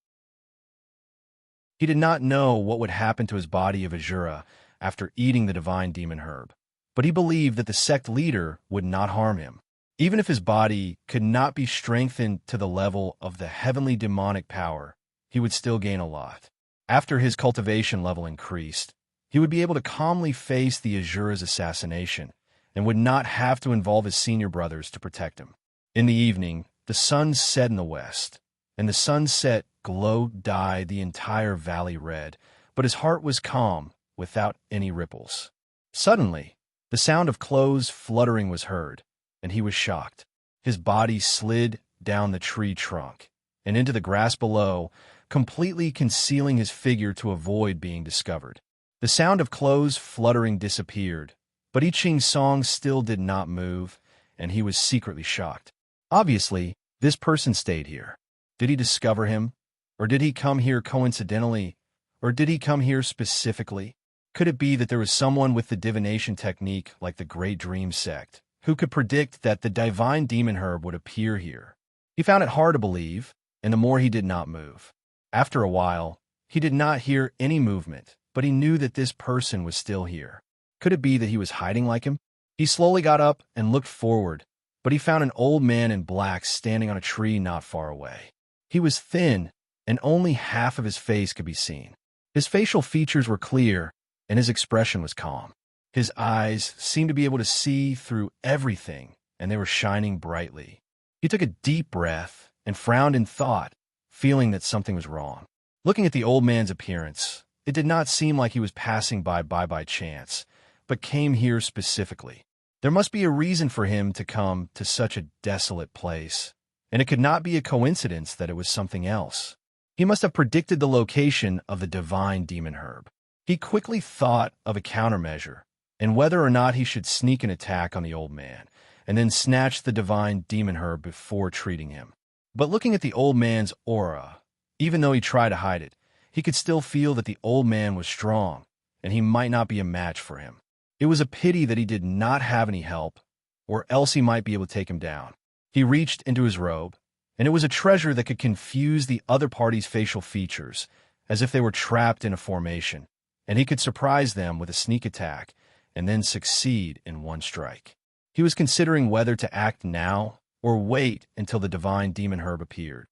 He did not know what would happen to his body of Azura after eating the divine demon herb, but he believed that the sect leader would not harm him. Even if his body could not be strengthened to the level of the heavenly demonic power, he would still gain a lot. After his cultivation level increased, he would be able to calmly face the Azura's assassination and would not have to involve his senior brothers to protect him. In the evening, the sun set in the west, and the sunset glow dyed the entire valley red, but his heart was calm, without any ripples. Suddenly, the sound of clothes fluttering was heard, and he was shocked. His body slid down the tree trunk and into the grass below, completely concealing his figure to avoid being discovered. The sound of clothes fluttering disappeared, but I Ching's song still did not move, and he was secretly shocked. Obviously, this person stayed here. Did he discover him? Or did he come here coincidentally? Or did he come here specifically? Could it be that there was someone with the divination technique like the Great Dream Sect who could predict that the divine demon herb would appear here? He found it hard to believe, and the more he did not move. After a while, he did not hear any movement, but he knew that this person was still here. Could it be that he was hiding like him? He slowly got up and looked forward, but he found an old man in black standing on a tree not far away. He was thin, and only half of his face could be seen. His facial features were clear, and his expression was calm. His eyes seemed to be able to see through everything, and they were shining brightly. He took a deep breath and frowned in thought, feeling that something was wrong. Looking at the old man's appearance, it did not seem like he was passing by chance, but came here specifically. There must be a reason for him to come to such a desolate place, and it could not be a coincidence that it was something else. He must have predicted the location of the divine demon herb. He quickly thought of a countermeasure, and whether or not he should sneak an attack on the old man, and then snatch the divine demon herb before treating him. But looking at the old man's aura, even though he tried to hide it, he could still feel that the old man was strong, and he might not be a match for him. It was a pity that he did not have any help, or else he might be able to take him down. He reached into his robe, and it was a treasure that could confuse the other party's facial features, as if they were trapped in a formation, and he could surprise them with a sneak attack and then succeed in one strike. He was considering whether to act now or wait until the divine demon herb appeared.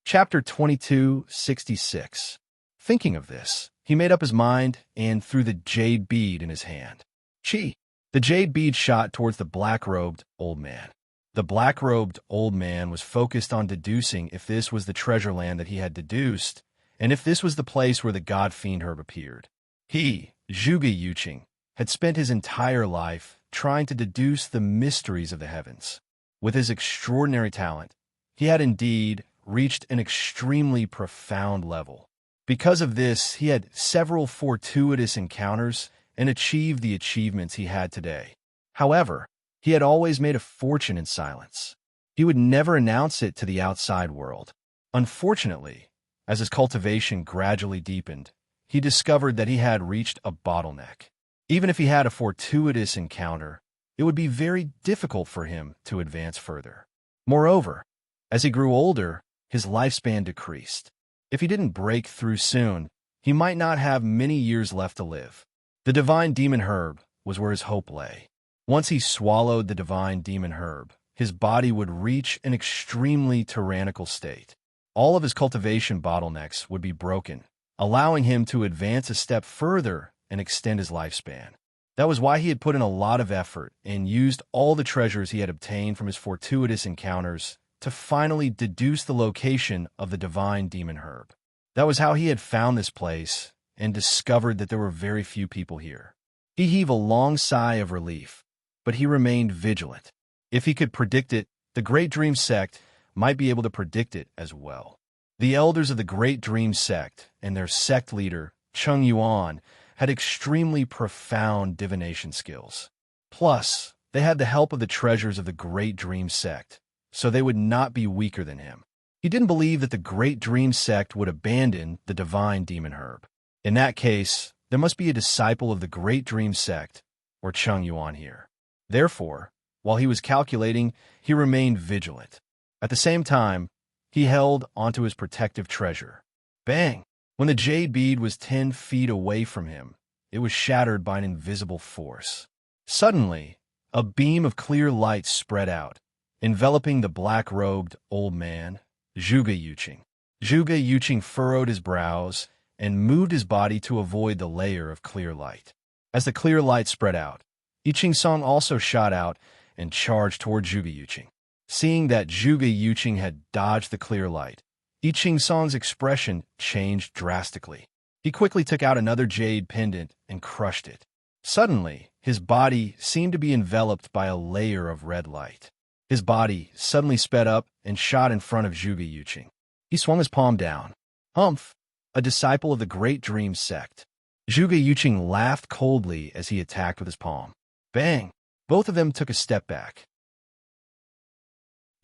Chapter 2266. Thinking of this, he made up his mind and threw the jade bead in his hand. Chi! The jade bead shot towards the black-robed old man. The black-robed old man was focused on deducing if this was the treasure land that he had deduced, and if this was the place where the god fiend herb appeared. He, Zhuge Yuqing, had spent his entire life trying to deduce the mysteries of the heavens. With his extraordinary talent, he had indeed reached an extremely profound level. Because of this, he had several fortuitous encounters and achieved the achievements he had today. However, he had always made a fortune in silence. He would never announce it to the outside world. Unfortunately, as his cultivation gradually deepened, he discovered that he had reached a bottleneck. Even if he had a fortuitous encounter, it would be very difficult for him to advance further. Moreover, as he grew older, his lifespan decreased. If he didn't break through soon, he might not have many years left to live. The divine demon herb was where his hope lay. Once he swallowed the divine demon herb, his body would reach an extremely tyrannical state. All of his cultivation bottlenecks would be broken, allowing him to advance a step further and extend his lifespan. That was why he had put in a lot of effort and used all the treasures he had obtained from his fortuitous encounters to finally deduce the location of the divine demon herb. That was how he had found this place and discovered that there were very few people here. He heaved a long sigh of relief, but he remained vigilant. If he could predict it, the Great Dream Sect might be able to predict it as well. The elders of the Great Dream Sect and their sect leader, Chung Yuan, had extremely profound divination skills. Plus, they had the help of the treasures of the Great Dream Sect, so they would not be weaker than him. He didn't believe that the Great Dream Sect would abandon the divine demon herb. In that case, there must be a disciple of the Great Dream Sect, or Chung Yuan here. Therefore, while he was calculating, he remained vigilant. At the same time, he held onto his protective treasure. Bang! When the jade bead was 10 feet away from him, it was shattered by an invisible force. Suddenly, a beam of clear light spread out, enveloping the black-robed old man, Zhuge Yuqing. Zhuge Yuqing furrowed his brows and moved his body to avoid the layer of clear light. As the clear light spread out, Yiqing Song also shot out and charged toward Zhuge Yuqing. Seeing that Zhuge Yuqing had dodged the clear light, Yiqing Song's expression changed drastically. He quickly took out another jade pendant and crushed it. Suddenly, his body seemed to be enveloped by a layer of red light. His body suddenly sped up and shot in front of Zhuge Yuqing. He swung his palm down. Humph! A disciple of the Great Dream Sect. Zhuge Yuqing laughed coldly as he attacked with his palm. Bang! Both of them took a step back.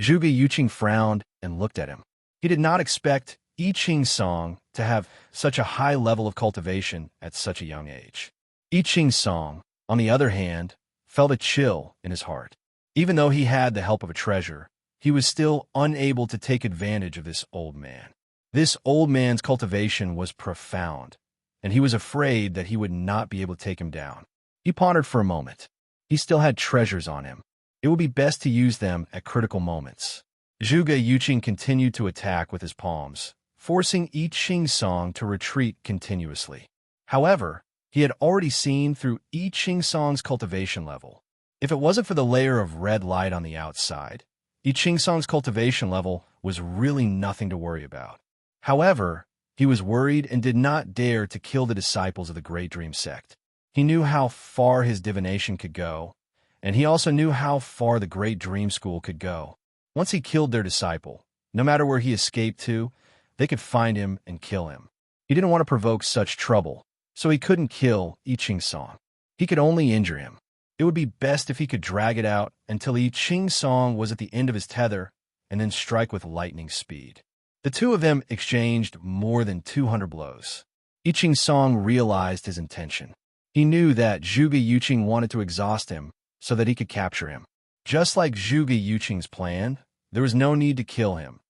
Zhuge Yuqing frowned and looked at him. He did not expect Yiqing Song to have such a high level of cultivation at such a young age. Yiqing Song, on the other hand, felt a chill in his heart. Even though he had the help of a treasure, he was still unable to take advantage of this old man. This old man's cultivation was profound, and he was afraid that he would not be able to take him down. He pondered for a moment. He still had treasures on him. It would be best to use them at critical moments. Zhuge Yuqing continued to attack with his palms, forcing Yiqing Song to retreat continuously. However, he had already seen through Yiqing Song's cultivation level. If it wasn't for the layer of red light on the outside, Yiqing Song's cultivation level was really nothing to worry about. However, he was worried and did not dare to kill the disciples of the Great Dream Sect. He knew how far his divination could go, and he also knew how far the Great Dream School could go. Once he killed their disciple, no matter where he escaped to, they could find him and kill him. He didn't want to provoke such trouble, so he couldn't kill Yiqing Song. He could only injure him. It would be best if he could drag it out until Yiqing Song was at the end of his tether and then strike with lightning speed. The two of them exchanged more than 200 blows. Yiqing Song realized his intention. He knew that Zhuge Yuqing wanted to exhaust him so that he could capture him. Just like Zhuge Yuqing's plan, there was no need to kill him,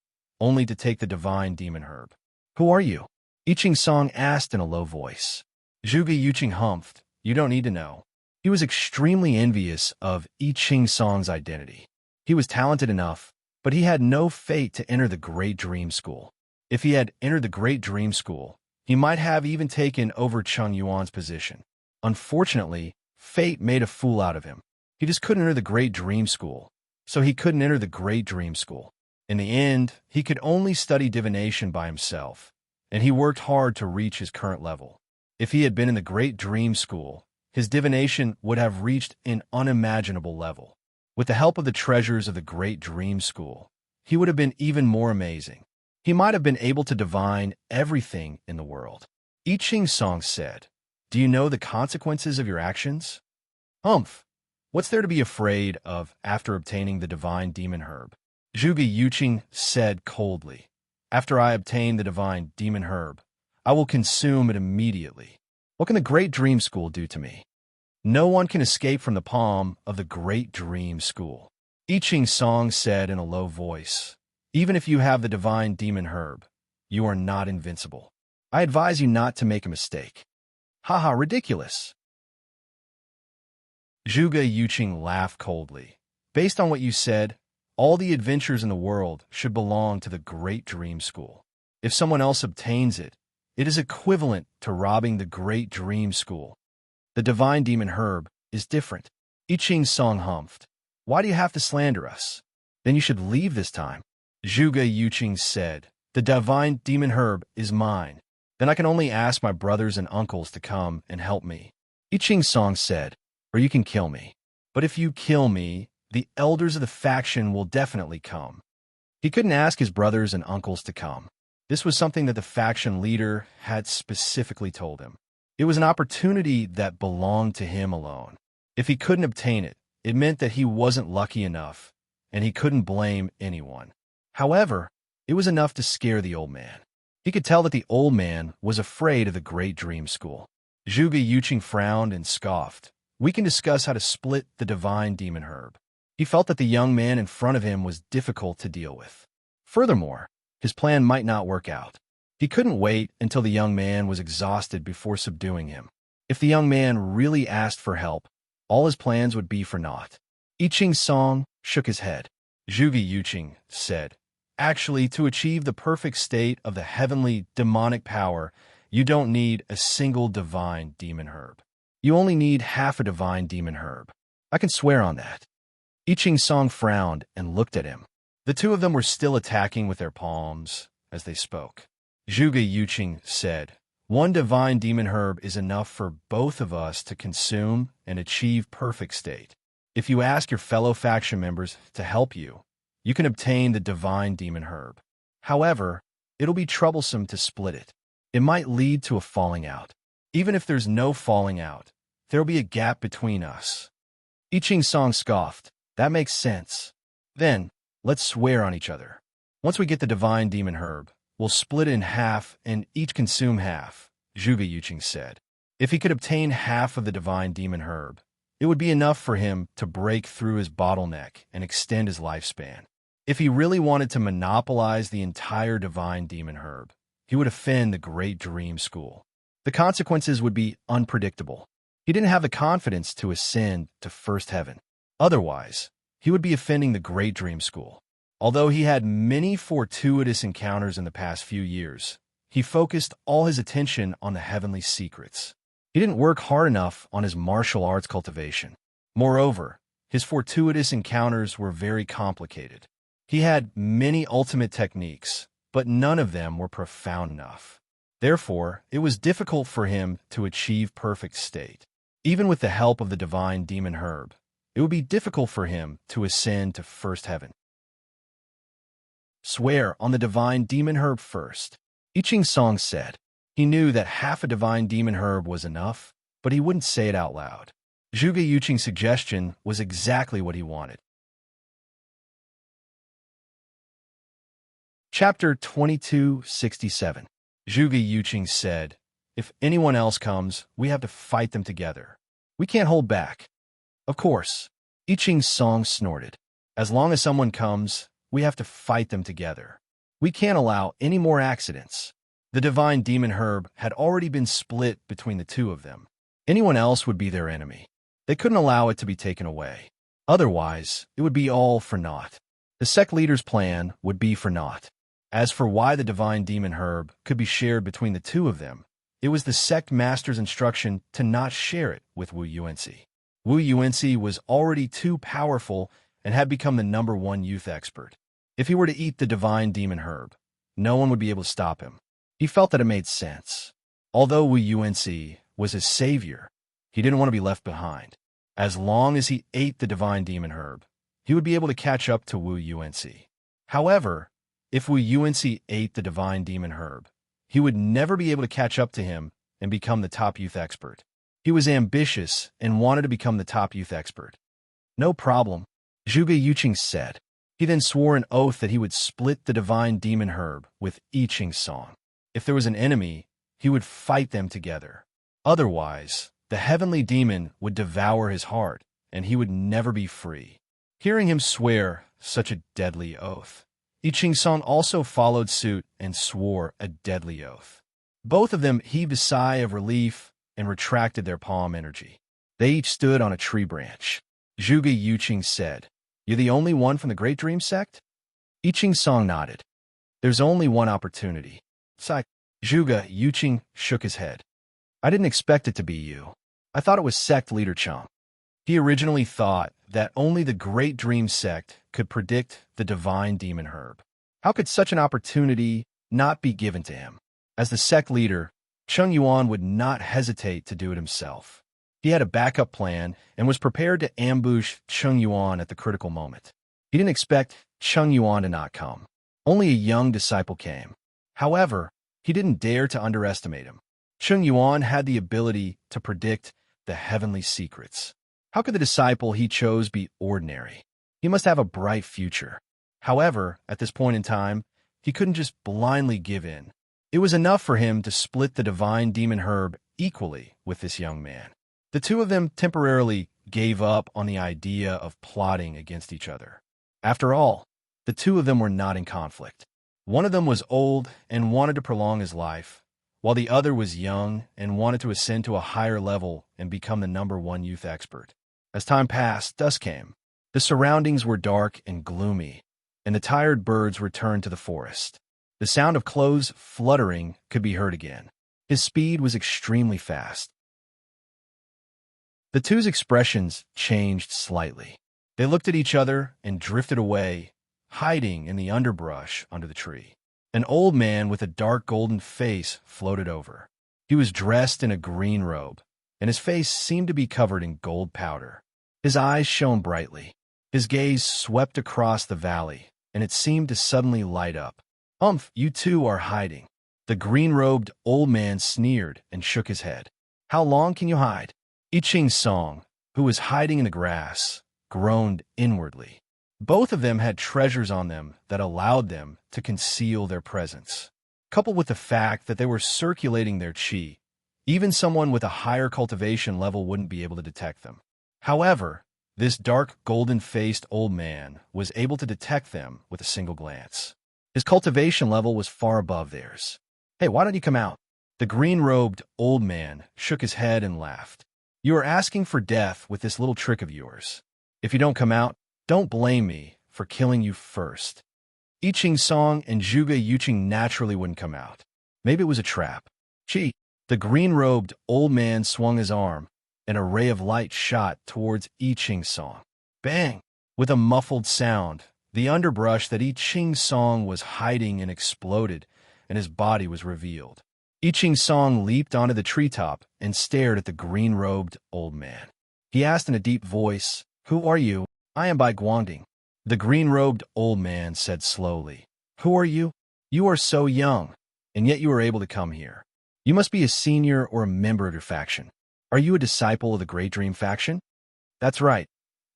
only to take the divine demon herb. Who are you? Yiqing Song asked in a low voice. Zhuge Yuqing humphed. You don't need to know. He was extremely envious of Yiqing Song's identity. He was talented enough, but he had no fate to enter the Great Dream School. If he had entered the Great Dream School, he might have even taken over Chung Yuan's position. Unfortunately, fate made a fool out of him. He just couldn't enter the Great Dream School, so he couldn't enter the Great Dream School. In the end, he could only study divination by himself, and he worked hard to reach his current level. If he had been in the Great Dream School, his divination would have reached an unimaginable level. With the help of the treasures of the Great Dream School, he would have been even more amazing. He might have been able to divine everything in the world. Yiqing Song said, Do you know the consequences of your actions? Humph! What's there to be afraid of after obtaining the divine demon herb? Zhuge Yuqing said coldly, After I obtain the divine demon herb, I will consume it immediately. What can the Great Dream School do to me? No one can escape from the palm of the Great Dream School. Yiqing Song said in a low voice, Even if you have the divine demon herb, you are not invincible. I advise you not to make a mistake. Haha, ridiculous. Zhuge Yuqing laughed coldly. Based on what you said, all the adventures in the world should belong to the Great Dream School. If someone else obtains it, it is equivalent to robbing the Great Dream School. The divine demon herb is different. I Ching Song humphed. Why do you have to slander us? Then you should leave this time. Zhuge Yuqing said, the divine demon herb is mine. Then I can only ask my brothers and uncles to come and help me. I Ching Song said, or you can kill me. But if you kill me, the elders of the faction will definitely come. He couldn't ask his brothers and uncles to come. This was something that the faction leader had specifically told him. It was an opportunity that belonged to him alone. If he couldn't obtain it, it meant that he wasn't lucky enough, and he couldn't blame anyone. However, it was enough to scare the old man. He could tell that the old man was afraid of the Great Dream School. Zhuge Yuqing frowned and scoffed. We can discuss how to split the divine demon herb. He felt that the young man in front of him was difficult to deal with. Furthermore, his plan might not work out. He couldn't wait until the young man was exhausted before subduing him. If the young man really asked for help, all his plans would be for naught. I Ching Song shook his head. Zhuge Yuqing said, actually, to achieve the perfect state of the heavenly demonic power, you don't need a single divine demon herb. You only need half a divine demon herb. I can swear on that. I Ching Song frowned and looked at him. The two of them were still attacking with their palms as they spoke. Zhuge Yuqing said, one divine demon herb is enough for both of us to consume and achieve perfect state. If you ask your fellow faction members to help you, you can obtain the divine demon herb. However, it'll be troublesome to split it. It might lead to a falling out. Even if there's no falling out, there'll be a gap between us. I Ching Song scoffed. That makes sense. Then, let's swear on each other. Once we get the divine demon herb, we'll split it in half and each consume half, Zhuge Yuqing said. If he could obtain half of the divine demon herb, it would be enough for him to break through his bottleneck and extend his lifespan. If he really wanted to monopolize the entire divine demon herb, he would offend the Great Dream School. The consequences would be unpredictable. He didn't have the confidence to ascend to first heaven. Otherwise, he would be offending the Great Dream School. Although he had many fortuitous encounters in the past few years, he focused all his attention on the heavenly secrets. He didn't work hard enough on his martial arts cultivation. Moreover, his fortuitous encounters were very complicated. He had many ultimate techniques, but none of them were profound enough. Therefore, it was difficult for him to achieve perfect state. Even with the help of the divine demon herb, it would be difficult for him to ascend to first heaven. Swear on the divine demon herb first, I Ching Song said. He knew that half a divine demon herb was enough, but he wouldn't say it out loud. Zhuge Yuqing's suggestion was exactly what he wanted. Chapter 2267. Zhuge Yuqing said, if anyone else comes, we have to fight them together. We can't hold back. Of course. I Ching Song snorted. As long as someone comes, we have to fight them together. We can't allow any more accidents. The divine demon herb had already been split between the two of them. Anyone else would be their enemy. They couldn't allow it to be taken away. Otherwise, it would be all for naught. The sect leader's plan would be for naught. As for why the divine demon herb could be shared between the two of them, it was the sect master's instruction to not share it with Wu Yuanci. Wu Yuanci was already too powerful and had become the #1 youth expert. If he were to eat the divine demon herb, no one would be able to stop him. He felt that it made sense. Although Wu Yuanci was his savior, he didn't want to be left behind. As long as he ate the divine demon herb, he would be able to catch up to Wu Yuanci. However, if Wu Yuanci ate the divine demon herb, he would never be able to catch up to him and become the top youth expert. He was ambitious and wanted to become the top youth expert. No problem, Zhuge Yuqing said. He then swore an oath that he would split the divine demon herb with I Ching Song. If there was an enemy, he would fight them together. Otherwise, the heavenly demon would devour his heart, and he would never be free. Hearing him swear such a deadly oath, I Ching Song also followed suit and swore a deadly oath. Both of them heaved a sigh of relief and retracted their palm energy. They each stood on a tree branch. Zhuge Yuqing said, "You're the only one from the Great Dream sect?" I Ching Song nodded. "There's only one opportunity." Zhuge Yuqing shook his head. "I didn't expect it to be you. I thought it was sect leader Chung. He originally thought that only the Great Dream sect could predict the divine demon herb. How could such an opportunity not be given to him? As the sect leader, Chung Yuan would not hesitate to do it himself. He had a backup plan and was prepared to ambush Chung Yuan at the critical moment. He didn't expect Chung Yuan to not come. Only a young disciple came. However, he didn't dare to underestimate him. Chung Yuan had the ability to predict the heavenly secrets. How could the disciple he chose be ordinary? He must have a bright future. However, at this point in time, he couldn't just blindly give in. It was enough for him to split the divine demon herb equally with this young man. The two of them temporarily gave up on the idea of plotting against each other. After all, the two of them were not in conflict. One of them was old and wanted to prolong his life, while the other was young and wanted to ascend to a higher level and become the #1 youth expert. As time passed, dusk came. The surroundings were dark and gloomy, and the tired birds returned to the forest. The sound of clothes fluttering could be heard again. His speed was extremely fast. The two's expressions changed slightly. They looked at each other and drifted away, hiding in the underbrush under the tree. An old man with a dark golden face floated over. He was dressed in a green robe, and his face seemed to be covered in gold powder. His eyes shone brightly. His gaze swept across the valley, and it seemed to suddenly light up. You two are hiding." The green-robed old man sneered and shook his head. "How long can you hide?" I Ching Song, who was hiding in the grass, groaned inwardly. Both of them had treasures on them that allowed them to conceal their presence. Coupled with the fact that they were circulating their qi, even someone with a higher cultivation level wouldn't be able to detect them. However, this dark, golden-faced old man was able to detect them with a single glance. His cultivation level was far above theirs. "Hey, why don't you come out?" The green-robed old man shook his head and laughed. "You are asking for death with this little trick of yours. If you don't come out, don't blame me for killing you first." I Ching Song and Zhuge Yuqing naturally wouldn't come out. Maybe it was a trap. "Chi!" The green-robed old man swung his arm, and a ray of light shot towards I Ching Song. Bang! With a muffled sound, the underbrush that I Ching Song was hiding in exploded, and his body was revealed. I Ching Song leaped onto the treetop and stared at the green-robed old man. He asked in a deep voice, "Who are you?" "I am Bai Guangding." The green-robed old man said slowly. "Who are you?" "You are so young, and yet you are able to come here. You must be a senior or a member of your faction. Are you a disciple of the Great Dream faction?" "That's right,"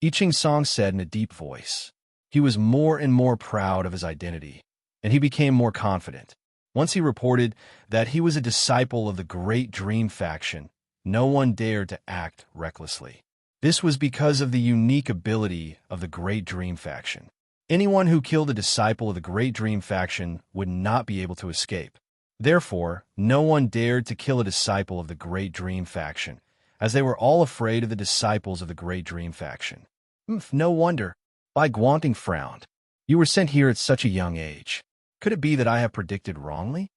I Ching Song said in a deep voice. He was more and more proud of his identity, and he became more confident. Once he reported that he was a disciple of the Great Dream faction, no one dared to act recklessly. This was because of the unique ability of the Great Dream faction. Anyone who killed a disciple of the Great Dream faction would not be able to escape. Therefore, no one dared to kill a disciple of the Great Dream faction, as they were all afraid of the disciples of the Great Dream faction. No wonder. Bai Guangding frowned. "You were sent here at such a young age. Could it be that I have predicted wrongly?"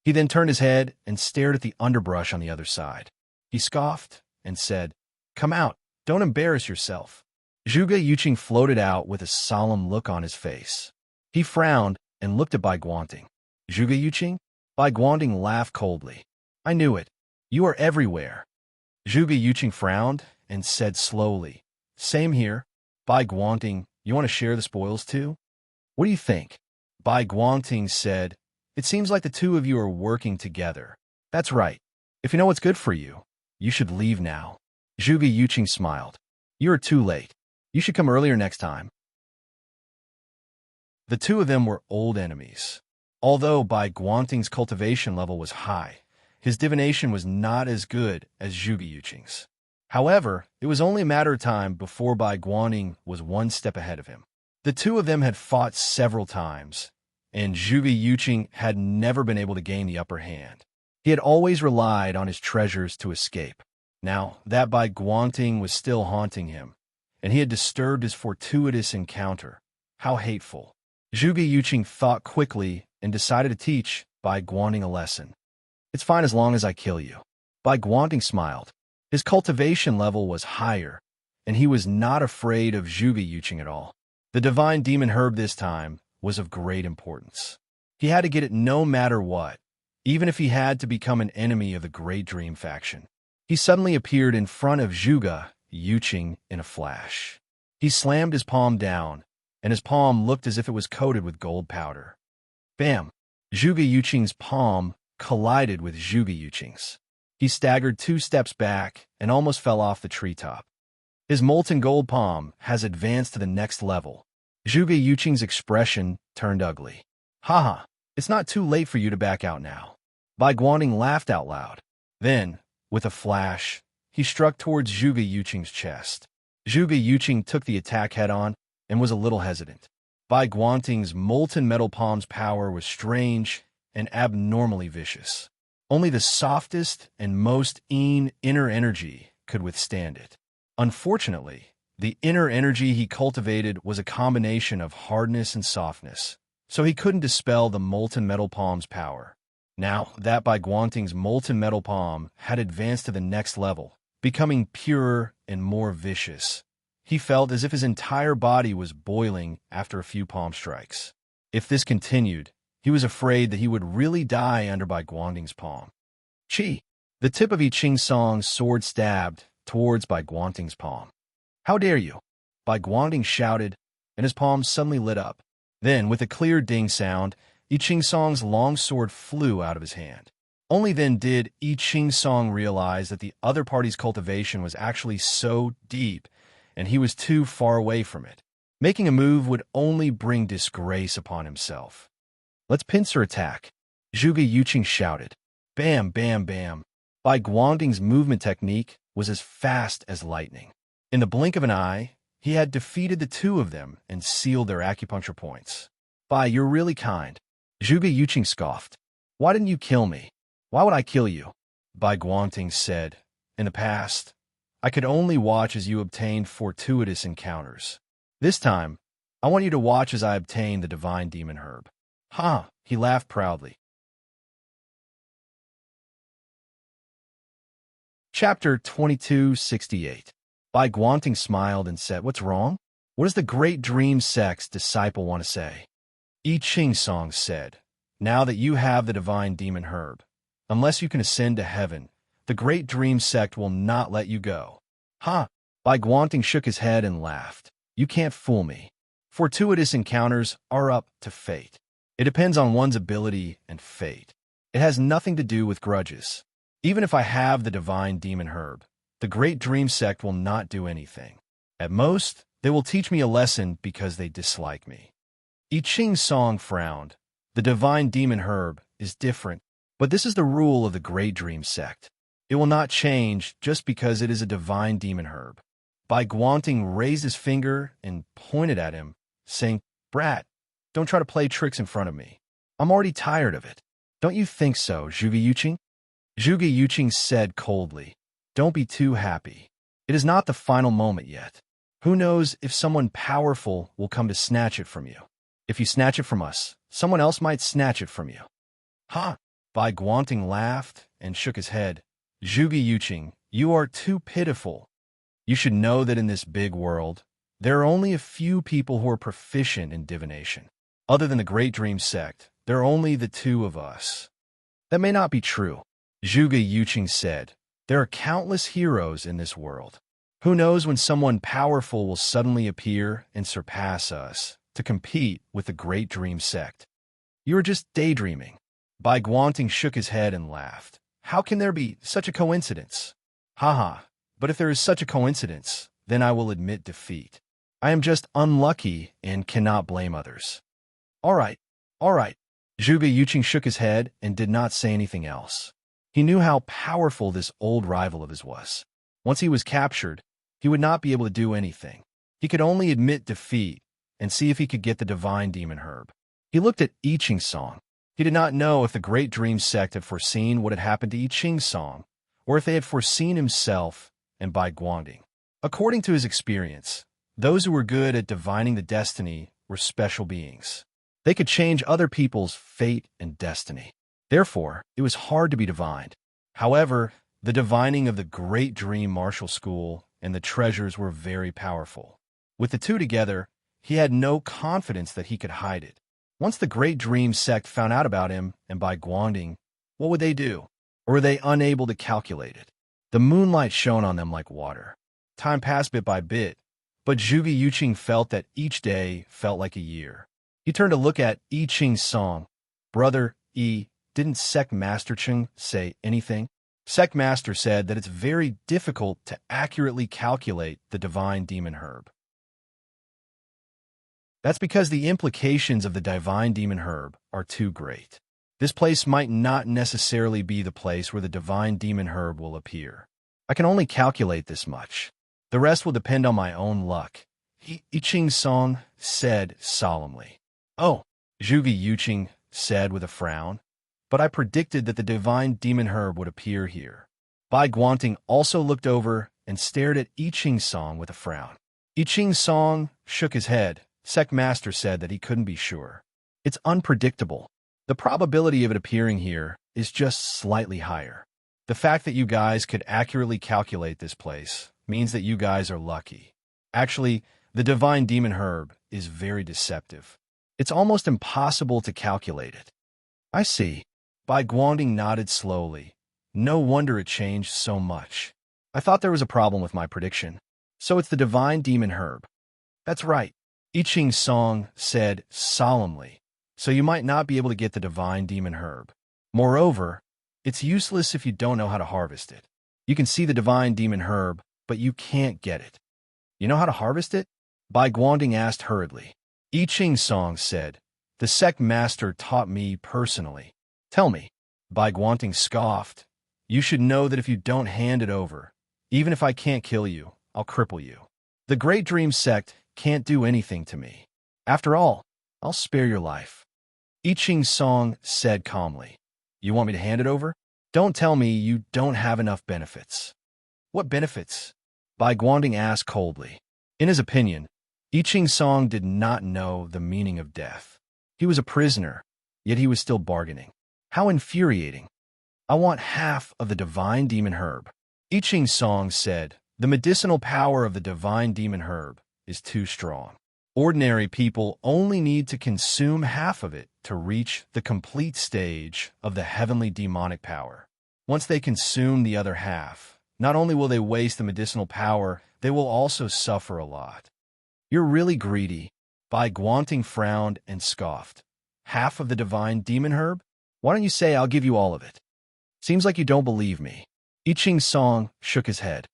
He then turned his head and stared at the underbrush on the other side. He scoffed and said, "Come out. Don't embarrass yourself." Zhuge Yuqing floated out with a solemn look on his face. He frowned and looked at Bai Guangding. "Zhuge Yuqing?" Bai Guangding laughed coldly. "I knew it. You are everywhere." Zhuge Yuqing frowned and said slowly, "Same here." Bai Guangding, "You want to share the spoils too?" "What do you think?" Bai Guangding said, "It seems like the two of you are working together." "That's right. If you know what's good for you, you should leave now." Zhuge Yuqing smiled. "You are too late. You should come earlier next time." The two of them were old enemies. Although Bai Guangding's cultivation level was high, his divination was not as good as Zhuge Yuqing's. However, it was only a matter of time before Bai Guangding was one step ahead of him. The two of them had fought several times, and Zhuge Yuqing had never been able to gain the upper hand. He had always relied on his treasures to escape. Now, that Bai Guangding was still haunting him, and he had disturbed his fortuitous encounter. How hateful. Zhuge Yuqing thought quickly and decided to teach Bai Guangding a lesson. "It's fine as long as I kill you." Bai Guangding smiled. His cultivation level was higher, and he was not afraid of Zhuge Yuqing at all. The divine demon herb this time was of great importance. He had to get it no matter what, even if he had to become an enemy of the Great Dream faction. He suddenly appeared in front of Zhuge Yuqing in a flash. He slammed his palm down, and his palm looked as if it was coated with gold powder. Bam! Zhuge Yuqing's palm collided with Zhuge Yuqing's. He staggered 2 steps back and almost fell off the treetop. His molten gold palm has advanced to the next level. Zhuge Yuqing's expression turned ugly. Haha, it's not too late for you to back out now. Bai Guangding laughed out loud. Then, with a flash, he struck towards Zhuge Yuqing's chest. Zhuge Yuqing took the attack head-on and was a little hesitant. Bai Guangding's molten metal palm's power was strange and abnormally vicious. Only the softest and most inner energy could withstand it. Unfortunately, the inner energy he cultivated was a combination of hardness and softness, so he couldn't dispel the molten metal palm's power. Now that Bai Guangding's molten metal palm had advanced to the next level, becoming purer and more vicious, he felt as if his entire body was boiling after a few palm strikes. If this continued, he was afraid that he would really die under Bai Guangding's palm. Chi! The tip of I Ching Song's sword stabbed towards Bai Guangding's palm. How dare you! Bai Guangding shouted, and his palm suddenly lit up. Then, with a clear ding sound, I Ching Song's long sword flew out of his hand. Only then did I Ching Song realize that the other party's cultivation was actually so deep, and he was too far away from it. Making a move would only bring disgrace upon himself. Let's pincer attack, Zhuge Yuqing shouted. Bam, bam, bam. Bai Guangding's movement technique was as fast as lightning. In the blink of an eye, he had defeated the two of them and sealed their acupuncture points. Bai, you're really kind. Zhuge Yuqing scoffed. Why didn't you kill me? Why would I kill you? Bai Guangding said. In the past, I could only watch as you obtained fortuitous encounters. This time, I want you to watch as I obtain the divine demon herb. Ha! He laughed proudly. Chapter 2268. Bai Guangding smiled and said, What's wrong? What does the great dream sect's disciple want to say? I Ching Song said, Now that you have the divine demon herb, unless you can ascend to heaven, the great dream sect will not let you go. Ha! Bai Guangding shook his head and laughed. You can't fool me. Fortuitous encounters are up to fate. It depends on one's ability and fate. It has nothing to do with grudges. Even if I have the divine demon herb, the great dream sect will not do anything. At most, they will teach me a lesson because they dislike me. I Ching Song frowned. The divine demon herb is different, but this is the rule of the great dream sect. It will not change just because it is a divine demon herb. Bai Guangding raised his finger and pointed at him, saying, Brat, don't try to play tricks in front of me. I'm already tired of it. Don't you think so, Zhuge Yuqing? Zhuge Yuqing said coldly, Don't be too happy. It is not the final moment yet. Who knows if someone powerful will come to snatch it from you. If you snatch it from us, someone else might snatch it from you. Ha! Bai Guangding laughed and shook his head. Zhuge Yuqing, you are too pitiful. You should know that in this big world, there are only a few people who are proficient in divination. Other than the Great Dream Sect, there are only the two of us. That may not be true, Zhuge Yuqing said. There are countless heroes in this world. Who knows when someone powerful will suddenly appear and surpass us to compete with the Great Dream Sect. You are just daydreaming. Bai Guangding shook his head and laughed. How can there be such a coincidence? Haha, but if there is such a coincidence, then I will admit defeat. I am just unlucky and cannot blame others. All right. Zhuge Yuqing shook his head and did not say anything else. He knew how powerful this old rival of his was. Once he was captured, he would not be able to do anything. He could only admit defeat and see if he could get the divine demon herb. He looked at I Ching Song. He did not know if the Great Dream Sect had foreseen what had happened to I Ching Song, or if they had foreseen himself and Bai Guangding. According to his experience, those who were good at divining the destiny were special beings. They could change other people's fate and destiny. Therefore, it was hard to be divined. However, The divining of the Great Dream Martial School and the treasures were very powerful. With the two together, he had no confidence that he could hide it. Once the Great Dream sect found out about him and Bai Guangding, what would they do? Or were they unable to calculate it? The moonlight shone on them like water. Time passed bit by bit, but Zhuge Yuqing felt that each day felt like a year. He turned to look at I Ching's song. Brother, didn't Sect Master Ching say anything? Sect Master said that it's very difficult to accurately calculate the divine demon herb. That's because the implications of the divine demon herb are too great. This place might not necessarily be the place where the divine demon herb will appear. I can only calculate this much. The rest will depend on my own luck, I Ching Song said solemnly. Oh, Zhuge Yuqing said with a frown, but I predicted that the divine demon herb would appear here. Bai Guangding also looked over and stared at I Ching Song with a frown. I Ching Song shook his head. Sect Master said that he couldn't be sure. It's unpredictable. The probability of it appearing here is just slightly higher. The fact that you guys could accurately calculate this place means that you guys are lucky. Actually, the divine demon herb is very deceptive. It's almost impossible to calculate it. I see. Bai Guangding nodded slowly. No wonder it changed so much. I thought there was a problem with my prediction. So it's the divine demon herb. That's right. I Ching Song said solemnly. So you might not be able to get the divine demon herb. Moreover, it's useless if you don't know how to harvest it. You can see the divine demon herb, but you can't get it. You know how to harvest it? Bai Guangding asked hurriedly. I Ching Song said, the sect master taught me personally. Tell me. Bai Guangding scoffed. You should know that if you don't hand it over, even if I can't kill you, I'll cripple you. The Great Dream sect can't do anything to me. After all, I'll spare your life. I Ching Song said calmly. You want me to hand it over? Don't tell me you don't have enough benefits. What benefits? Bai Guangding asked coldly. In his opinion, I Ching Song did not know the meaning of death. He was a prisoner, yet he was still bargaining. How infuriating. I want half of the divine demon herb. I Ching Song said, the medicinal power of the divine demon herb is too strong. Ordinary people only need to consume half of it to reach the complete stage of the heavenly demonic power. Once they consume the other half, not only will they waste the medicinal power, they will also suffer a lot. You're really greedy. Bai Guangding frowned and scoffed. Half of the divine demon herb? Why don't you say I'll give you all of it? Seems like you don't believe me. I Ching Song shook his head.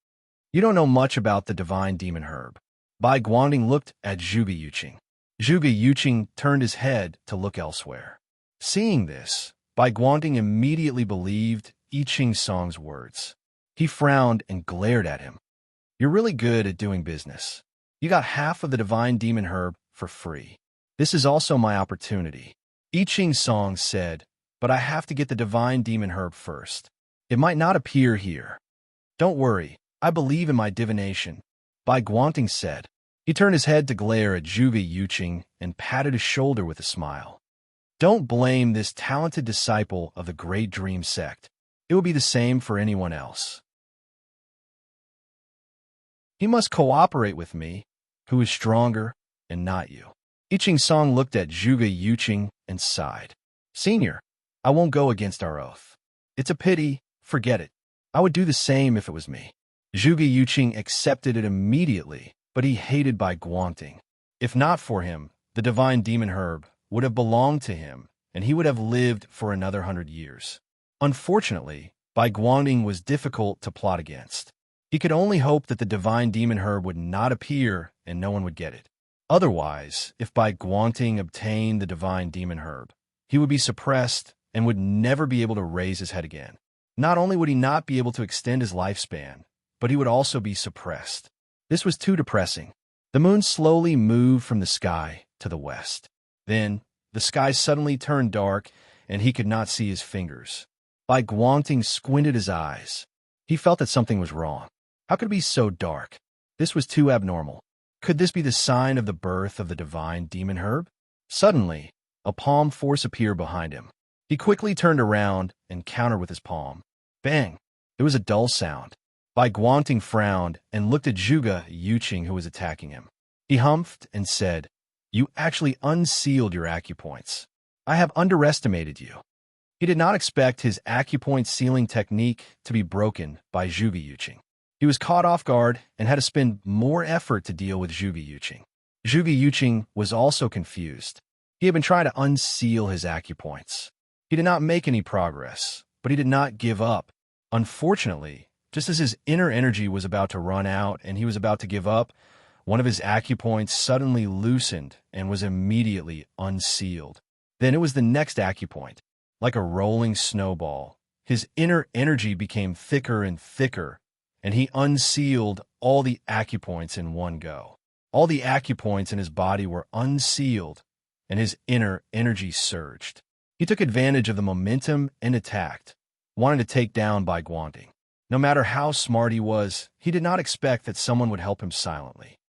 You don't know much about the divine demon herb. Bai Guangding looked at Zhuge Yuqing. Zhuge Yuqing turned his head to look elsewhere. Seeing this, Bai Guangding immediately believed I Ching Song's words. He frowned and glared at him. You're really good at doing business. You got half of the divine demon herb for free. This is also my opportunity. I Ching Song said, but I have to get the divine demon herb first. It might not appear here. Don't worry, I believe in my divination, Bai Guangding said. He turned his head to glare at Zhuge Yuqing and patted his shoulder with a smile. Don't blame this talented disciple of the Great Dream sect. It will be the same for anyone else. He must cooperate with me, who is stronger, and not you. I Ching Song looked at Zhuge Yuqing and sighed. Senior, I won't go against our oath. It's a pity, forget it. I would do the same if it was me. Zhuge Yuqing accepted it immediately, but he hated Bai Guangding. If not for him, the divine demon herb would have belonged to him, and he would have lived for another 100 years. Unfortunately, Bai Guangding was difficult to plot against. He could only hope that the divine demon herb would not appear and no one would get it. Otherwise, if Bai Guangding obtained the divine demon herb, he would be suppressed and would never be able to raise his head again. Not only would he not be able to extend his lifespan, but he would also be suppressed. This was too depressing. The moon slowly moved from the sky to the west. Then, the sky suddenly turned dark, and he could not see his fingers. Bai Guangding squinted his eyes. He felt that something was wrong. How could it be so dark? This was too abnormal. Could this be the sign of the birth of the divine demon herb? Suddenly, a palm force appeared behind him. He quickly turned around and countered with his palm. Bang! It It was a dull sound. Bai Guanting frowned and looked at Zhuge Yuqing, who was attacking him. He humphed and said, "You actually unsealed your acupoints. I have underestimated you." He did not expect his acupoint sealing technique to be broken by Zhuge Yuqing. He was caught off guard and had to spend more effort to deal with Zhuge Yuqing. Zhuge Yuqing was also confused. He had been trying to unseal his acupoints. He did not make any progress, but he did not give up. Unfortunately, just as his inner energy was about to run out and he was about to give up, one of his acupoints suddenly loosened and was immediately unsealed. Then it was the next acupoint. Like a rolling snowball, his inner energy became thicker and thicker, and he unsealed all the acupoints in one go. All the acupoints in his body were unsealed, and his inner energy surged. He took advantage of the momentum and attacked, wanting to take down Bai Guanting. No matter how smart he was, he did not expect that someone would help him silently.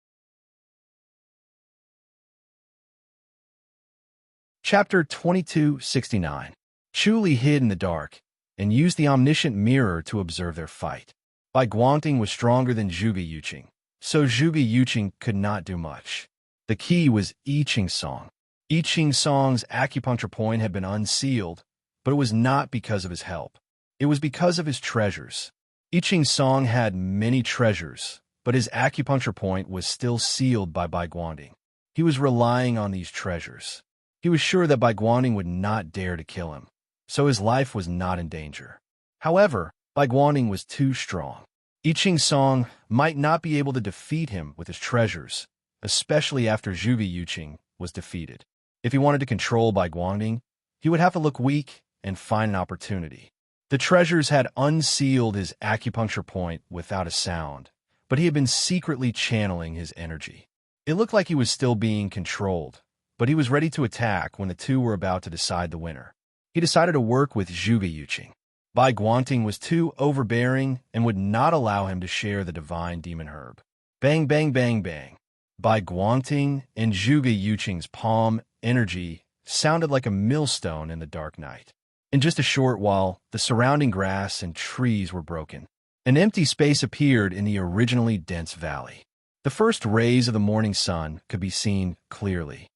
Chapter 2269. Chu Li hid in the dark and used the omniscient mirror to observe their fight. Bai Guanting was stronger than Zhuge Yuqing, so Zhuge Yuqing could not do much. The key was I Ching Song. I Ching Song's acupuncture point had been unsealed, but it was not because of his help. It was because of his treasures. I Ching Song had many treasures, but his acupuncture point was still sealed by Bai Guanting. He was relying on these treasures. He was sure that Bai Guanting would not dare to kill him, so his life was not in danger. However, Bai Guanting was too strong. I Ching Song might not be able to defeat him with his treasures, especially after Zhuge Yuqing was defeated. If he wanted to control Bai Guanting, he would have to look weak and find an opportunity. The treasures had unsealed his acupuncture point without a sound, but he had been secretly channeling his energy. It looked like he was still being controlled, but he was ready to attack when the two were about to decide the winner. He decided to work with Zhuge Yuqing. Bai Guanting was too overbearing and would not allow him to share the divine demon herb. Bang, bang, bang, bang. Bai Guanting and Zhuge Yuqing's palm energy sounded like a millstone in the dark night. In just a short while, the surrounding grass and trees were broken. An empty space appeared in the originally dense valley. The first rays of the morning sun could be seen clearly.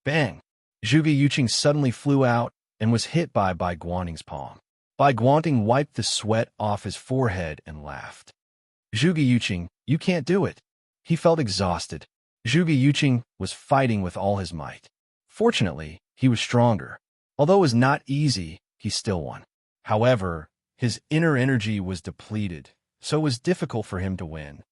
Bang! Zhuge Yuqing suddenly flew out and was hit by Bai Guanting's palm. Bai Guanting wiped the sweat off his forehead and laughed. "Zhuge Yuqing, you can't do it." He felt exhausted. Zhuge Yuqing was fighting with all his might. Fortunately, he was stronger. Although it was not easy, he still won. However, his inner energy was depleted, so it was difficult for him to win.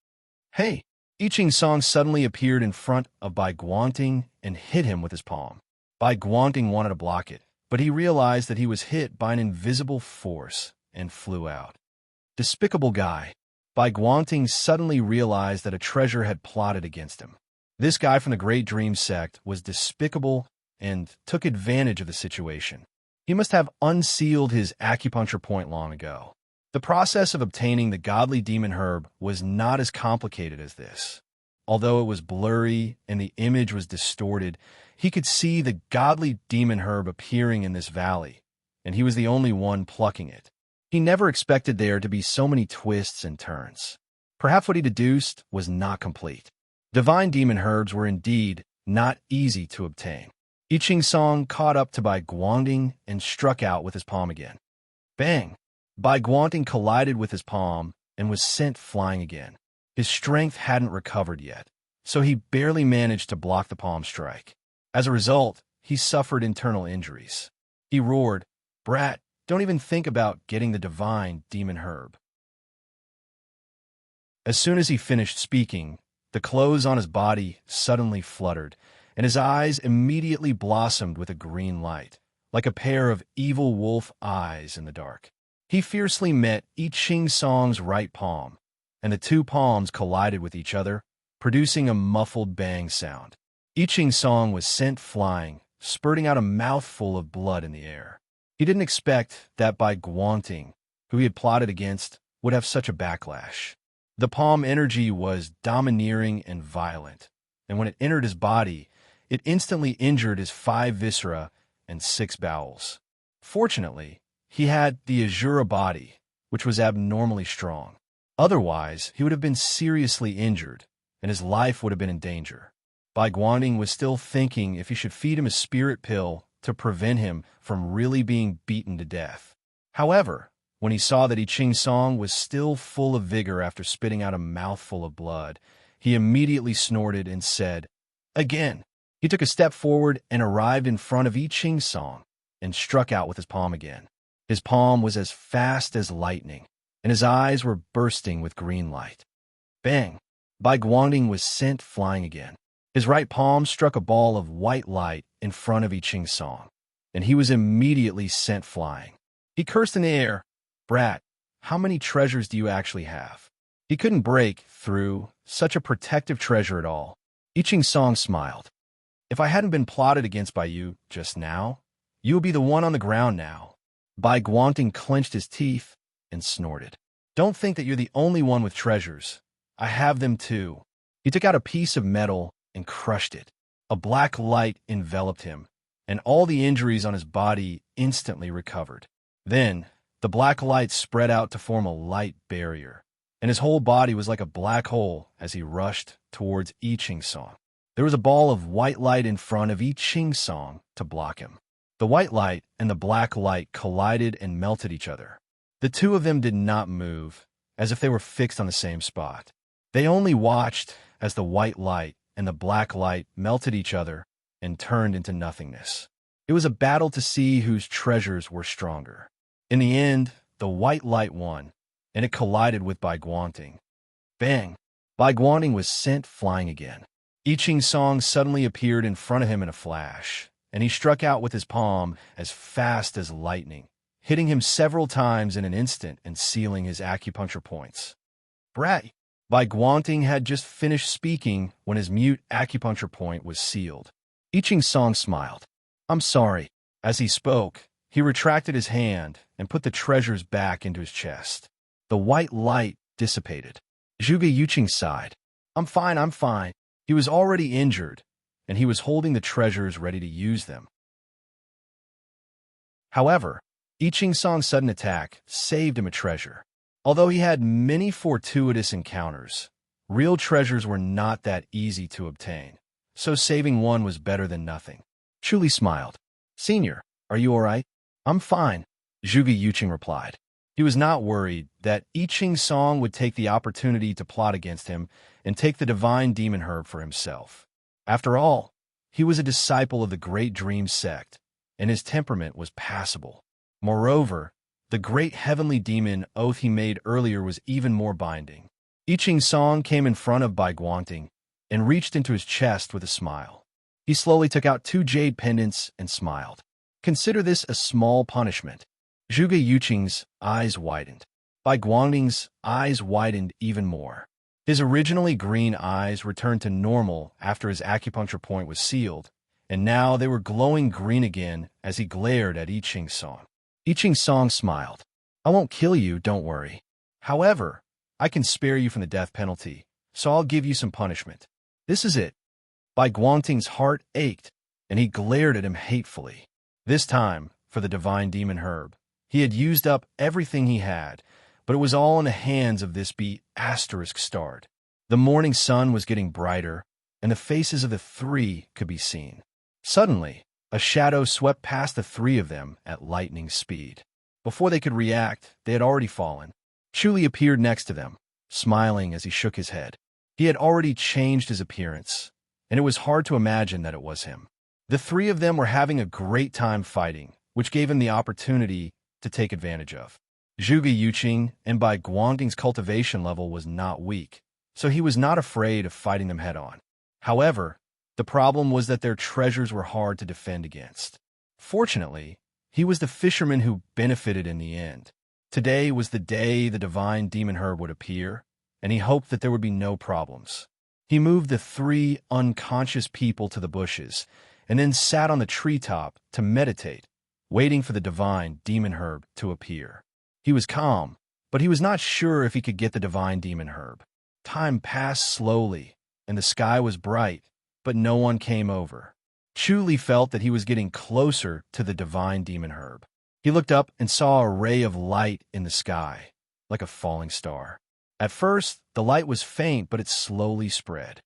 Hey! I Ching Song suddenly appeared in front of Bai Guanting and hit him with his palm. Bai Guanting wanted to block it, but he realized that he was hit by an invisible force and flew out. Despicable guy. Bai Guanting suddenly realized that a treasure had plotted against him. This guy from the Great Dream sect was despicable and took advantage of the situation. He must have unsealed his acupuncture point long ago. The process of obtaining the godly demon herb was not as complicated as this. Although it was blurry and the image was distorted, he could see the godly demon herb appearing in this valley, and he was the only one plucking it. He never expected there to be so many twists and turns. Perhaps what he deduced was not complete. Divine demon herbs were indeed not easy to obtain. I Ching Song caught up to Bai Guanting and struck out with his palm again. Bang! Bai Guanting collided with his palm and was sent flying again. His strength hadn't recovered yet, so he barely managed to block the palm strike. As a result, he suffered internal injuries. He roared, "Brat, don't even think about getting the divine demon herb." As soon as he finished speaking, the clothes on his body suddenly fluttered, and his eyes immediately blossomed with a green light, like a pair of evil wolf eyes in the dark. He fiercely met I Ching Song's right palm, and the two palms collided with each other, producing a muffled bang sound. I Ching Song was sent flying, spurting out a mouthful of blood in the air. He didn't expect that Bai Guanting, who he had plotted against, would have such a backlash. The palm energy was domineering and violent, and when it entered his body, it instantly injured his 5 viscera and 6 bowels. Fortunately, he had the Azura body, which was abnormally strong. Otherwise, he would have been seriously injured, and his life would have been in danger. Bai Guangding was still thinking if he should feed him a spirit pill to prevent him from really being beaten to death. However, when he saw that I Ching Song was still full of vigor after spitting out a mouthful of blood, he immediately snorted and said, "Again." He took a step forward and arrived in front of I Ching Song and struck out with his palm again. His palm was as fast as lightning, and his eyes were bursting with green light. Bang! Bai Guangding was sent flying again. His right palm struck a ball of white light in front of I Ching Song, and he was immediately sent flying. He cursed in the air, "Brat, how many treasures do you actually have?" He couldn't break through such a protective treasure at all. I Ching Song smiled. "If I hadn't been plotted against by you just now, you would be the one on the ground now." Bai Guangding clenched his teeth and snorted. "Don't think that you're the only one with treasures. I have them too." He took out a piece of metal and crushed it. A black light enveloped him, and all the injuries on his body instantly recovered. Then, the black light spread out to form a light barrier, and his whole body was like a black hole as he rushed towards I Ching Song. There was a ball of white light in front of I Ching Song to block him. The white light and the black light collided and melted each other. The two of them did not move, as if they were fixed on the same spot. They only watched as the white light and the black light melted each other and turned into nothingness. It was a battle to see whose treasures were stronger. In the end, the white light won, and it collided with Bai Guangding. Bang! Bai Guangding was sent flying again. I Ching Song suddenly appeared in front of him in a flash, and he struck out with his palm as fast as lightning, hitting him several times in an instant and sealing his acupuncture points. "Brat!" Bai Guangding had just finished speaking when his mute acupuncture point was sealed. I Ching Song smiled. "I'm sorry." As he spoke, he retracted his hand and put the treasures back into his chest. The white light dissipated. Zhuge Yuqing sighed. I'm fine. He was already injured, and he was holding the treasures ready to use them. However, I Ching Song's sudden attack saved him a treasure. Although he had many fortuitous encounters, real treasures were not that easy to obtain, so saving one was better than nothing. Chuli smiled. "Senior, are you all right?" "I'm fine," Zhuge Yuqing replied. He was not worried that I Ching Song would take the opportunity to plot against him and take the divine demon herb for himself. After all, he was a disciple of the Great Dream sect, and his temperament was passable. Moreover, the great heavenly demon oath he made earlier was even more binding. I Ching Song came in front of Bai Guangding and reached into his chest with a smile. He slowly took out 2 jade pendants and smiled. "Consider this a small punishment." Zhuge Yuqing's eyes widened. Bai Guangding's eyes widened even more. His originally green eyes returned to normal after his acupuncture point was sealed, and now they were glowing green again as he glared at I Ching Song. I Ching Song smiled. "I won't kill you, don't worry. However, I can spare you from the death penalty, so I'll give you some punishment. This is it." Bai Guangding's heart ached, and he glared at him hatefully. This time, for the divine demon herb. He had used up everything he had, but it was all in the hands of this ***starred. The morning sun was getting brighter, and the faces of the 3 could be seen. Suddenly, a shadow swept past the 3 of them at lightning speed. Before they could react, they had already fallen. Chuli appeared next to them, smiling as he shook his head. He had already changed his appearance, and it was hard to imagine that it was him. The 3 of them were having a great time fighting, which gave him the opportunity to take advantage of. Zhuge Yuqing and Bai Guangding's cultivation level was not weak, so he was not afraid of fighting them head-on. However, the problem was that their treasures were hard to defend against. Fortunately, he was the fisherman who benefited in the end. Today was the day the divine demon herb would appear, and he hoped that there would be no problems. He moved the 3 unconscious people to the bushes, and then sat on the treetop to meditate, waiting for the divine demon herb to appear. He was calm, but he was not sure if he could get the divine demon herb. Time passed slowly, and the sky was bright, but no one came over. Chuli felt that he was getting closer to the divine demon herb. He looked up and saw a ray of light in the sky, like a falling star. At first, the light was faint, but it slowly spread.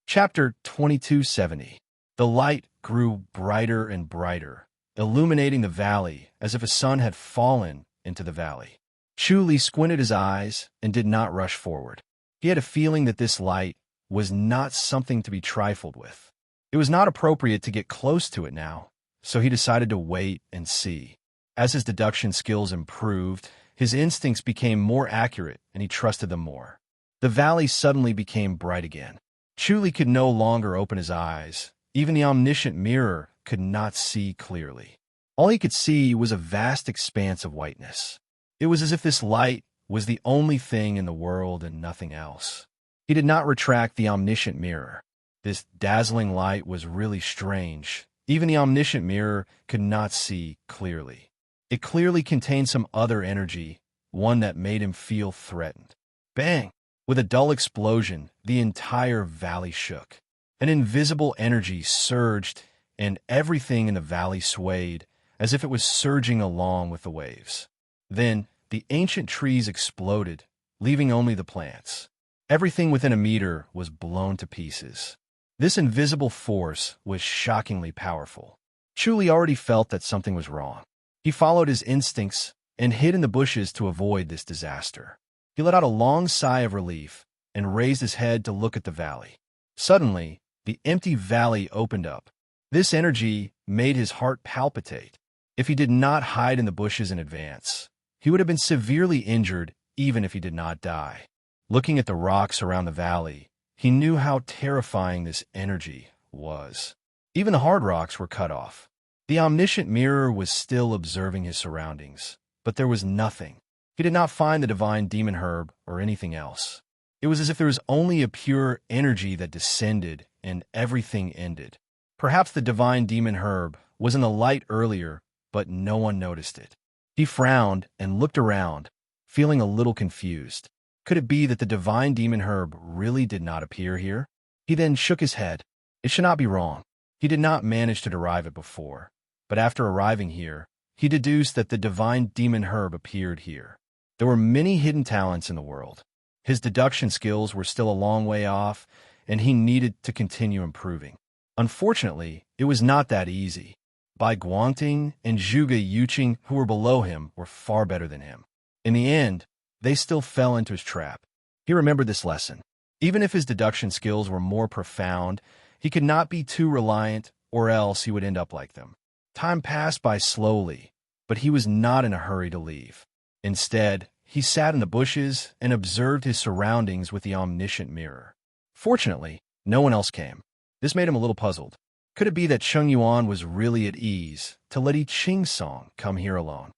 Chapter 2270. The light grew brighter and brighter, illuminating the valley as if a sun had fallen into the valley. Chu squinted his eyes and did not rush forward. He had a feeling that this light was not something to be trifled with. It was not appropriate to get close to it now, so he decided to wait and see. As his deduction skills improved, his instincts became more accurate and he trusted them more. The valley suddenly became bright again. Chu could no longer open his eyes. Even the omniscient mirror could not see clearly. All he could see was a vast expanse of whiteness. It was as if this light was the only thing in the world and nothing else. He did not retract the omniscient mirror. This dazzling light was really strange. Even the omniscient mirror could not see clearly. It clearly contained some other energy, one that made him feel threatened. Bang! With a dull explosion, the entire valley shook. An invisible energy surged, and everything in the valley swayed, as if it was surging along with the waves. Then, the ancient trees exploded, leaving only the plants. Everything within a meter was blown to pieces. This invisible force was shockingly powerful. Chu already felt that something was wrong. He followed his instincts and hid in the bushes to avoid this disaster. He let out a long sigh of relief and raised his head to look at the valley. Suddenly, the empty valley opened up. This energy made his heart palpitate. If he did not hide in the bushes in advance, he would have been severely injured even if he did not die. Looking at the rocks around the valley, he knew how terrifying this energy was. Even the hard rocks were cut off. The omniscient mirror was still observing his surroundings, but there was nothing. He did not find the divine demon herb or anything else. It was as if there was only a pure energy that descended and everything ended. Perhaps the divine demon herb was in the light earlier, but no one noticed it. He frowned and looked around, feeling a little confused. Could it be that the divine demon herb really did not appear here? He then shook his head. It should not be wrong. He did not manage to derive it before, but after arriving here, he deduced that the divine demon herb appeared here. There were many hidden talents in the world. His deduction skills were still a long way off, and he needed to continue improving. Unfortunately, it was not that easy. Bai Guangting and Zhuge Yuqing, who were below him, were far better than him. In the end, they still fell into his trap. He remembered this lesson. Even if his deduction skills were more profound, he could not be too reliant, or else he would end up like them. Time passed by slowly, but he was not in a hurry to leave. Instead, he sat in the bushes and observed his surroundings with the omniscient mirror. Fortunately, no one else came. This made him a little puzzled. Could it be that Cheng Yuan was really at ease to let I Ching Song come here alone?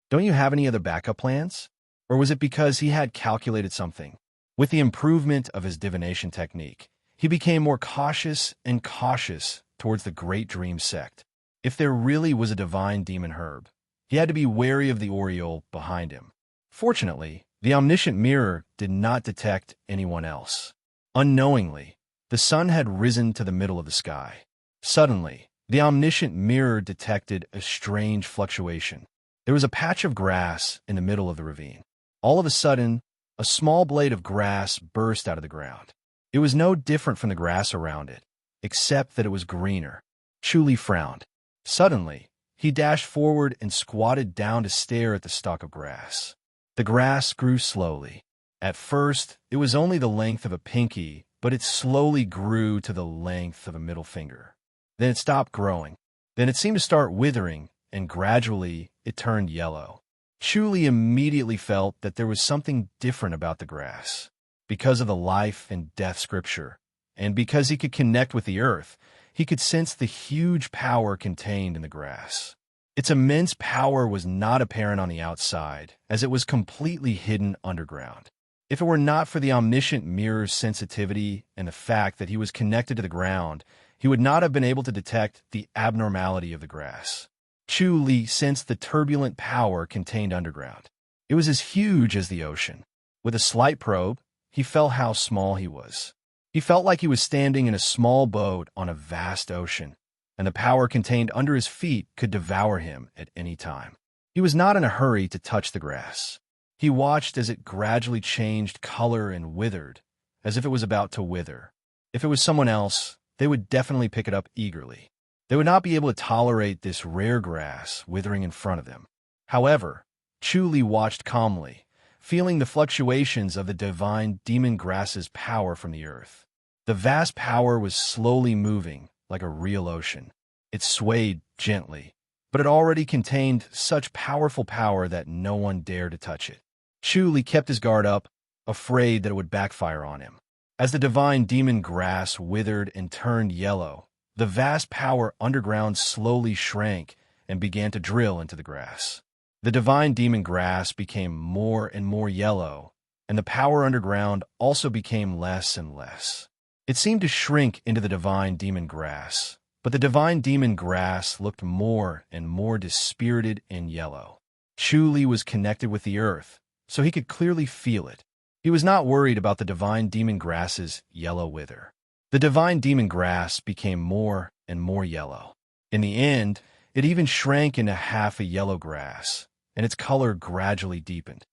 Don't you have any other backup plans? Or was it because he had calculated something? With the improvement of his divination technique, he became more cautious and cautious towards the Great Dream sect. If there really was a divine demon herb, he had to be wary of the Oriole behind him. Fortunately, the omniscient mirror did not detect anyone else. Unknowingly, the sun had risen to the middle of the sky. Suddenly, the omniscient mirror detected a strange fluctuation. There was a patch of grass in the middle of the ravine. All of a sudden, a small blade of grass burst out of the ground. It was no different from the grass around it, except that it was greener. Chu frowned. Suddenly, he dashed forward and squatted down to stare at the stalk of grass. The grass grew slowly. At first, it was only the length of a pinky, but it slowly grew to the length of a middle finger. Then it stopped growing. Then it seemed to start withering, and gradually it turned yellow. Chu immediately felt that there was something different about the grass. Because of the life and death scripture, and because he could connect with the earth, he could sense the huge power contained in the grass. Its immense power was not apparent on the outside, as it was completely hidden underground. If it were not for the omniscient mirror's sensitivity and the fact that he was connected to the ground, he would not have been able to detect the abnormality of the grass. Chu sensed the turbulent power contained underground. It was as huge as the ocean. With a slight probe, he felt how small he was. He felt like he was standing in a small boat on a vast ocean. and the power contained under his feet could devour him at any time. He was not in a hurry to touch the grass. He watched as it gradually changed color and withered, as if it was about to wither. If it was someone else, they would definitely pick it up eagerly. They would not be able to tolerate this rare grass withering in front of them. However, Chuli watched calmly, feeling the fluctuations of the divine demon grass's power from the earth. The vast power was slowly moving, like a real ocean. It swayed gently, but it already contained such powerful power that no one dared to touch it. Chuli kept his guard up, afraid that it would backfire on him. As the divine demon grass withered and turned yellow, the vast power underground slowly shrank and began to drill into the grass. The divine demon grass became more and more yellow, and the power underground also became less and less. It seemed to shrink into the divine demon grass, but the divine demon grass looked more and more dispirited and yellow. Chuli was connected with the earth, so he could clearly feel it. He was not worried about the divine demon grass's yellow wither. The divine demon grass became more and more yellow. In the end, it even shrank into half a yellow grass, and its color gradually deepened.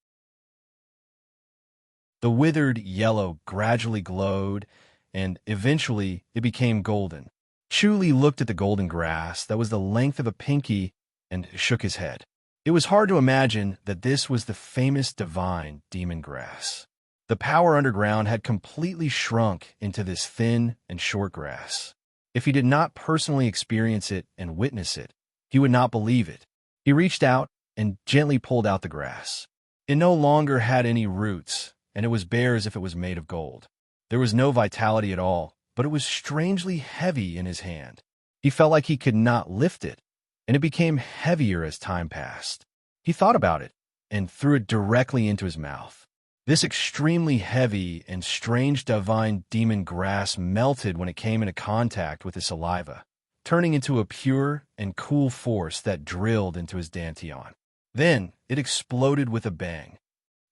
The withered yellow gradually glowed, and eventually it became golden. Chuli looked at the golden grass that was the length of a pinky and shook his head. It was hard to imagine that this was the famous divine demon grass. The power underground had completely shrunk into this thin and short grass. If he did not personally experience it and witness it, he would not believe it. He reached out and gently pulled out the grass. It no longer had any roots, and it was bare as if it was made of gold. There was no vitality at all, but it was strangely heavy in his hand. He felt like he could not lift it, and it became heavier as time passed. He thought about it and threw it directly into his mouth. This extremely heavy and strange divine demon grass melted when it came into contact with his saliva, turning into a pure and cool force that drilled into his dantian. Then it exploded with a bang.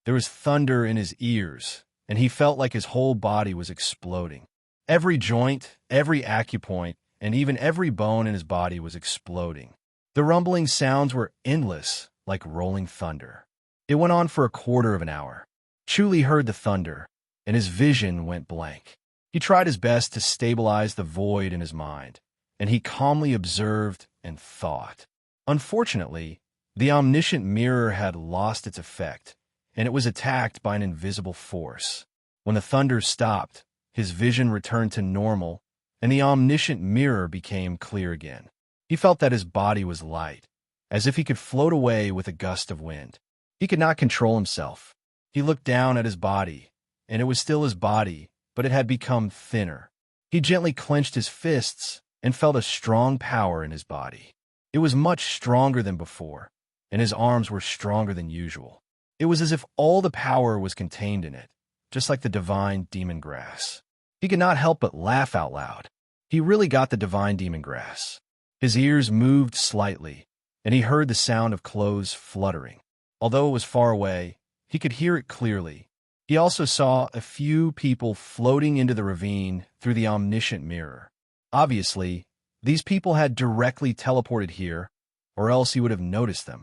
There was thunder in his ears, and he felt like his whole body was exploding. Every joint, every acupoint, and even every bone in his body was exploding. The rumbling sounds were endless, like rolling thunder. It went on for a quarter of an hour. Chuli heard the thunder, and his vision went blank. He tried his best to stabilize the void in his mind, and he calmly observed and thought. Unfortunately, the omniscient mirror had lost its effect, and it was attacked by an invisible force. When the thunder stopped, his vision returned to normal, and the omniscient mirror became clear again. He felt that his body was light, as if he could float away with a gust of wind. He could not control himself. He looked down at his body, and it was still his body, but it had become thinner. He gently clenched his fists and felt a strong power in his body. It was much stronger than before, and his arms were stronger than usual. It was as if all the power was contained in it, just like the divine demon grass. He could not help but laugh out loud. He really got the divine demon grass. His ears moved slightly, and he heard the sound of clothes fluttering. Although it was far away, he could hear it clearly. He also saw a few people floating into the ravine through the omniscient mirror. Obviously, these people had directly teleported here, or else he would have noticed them.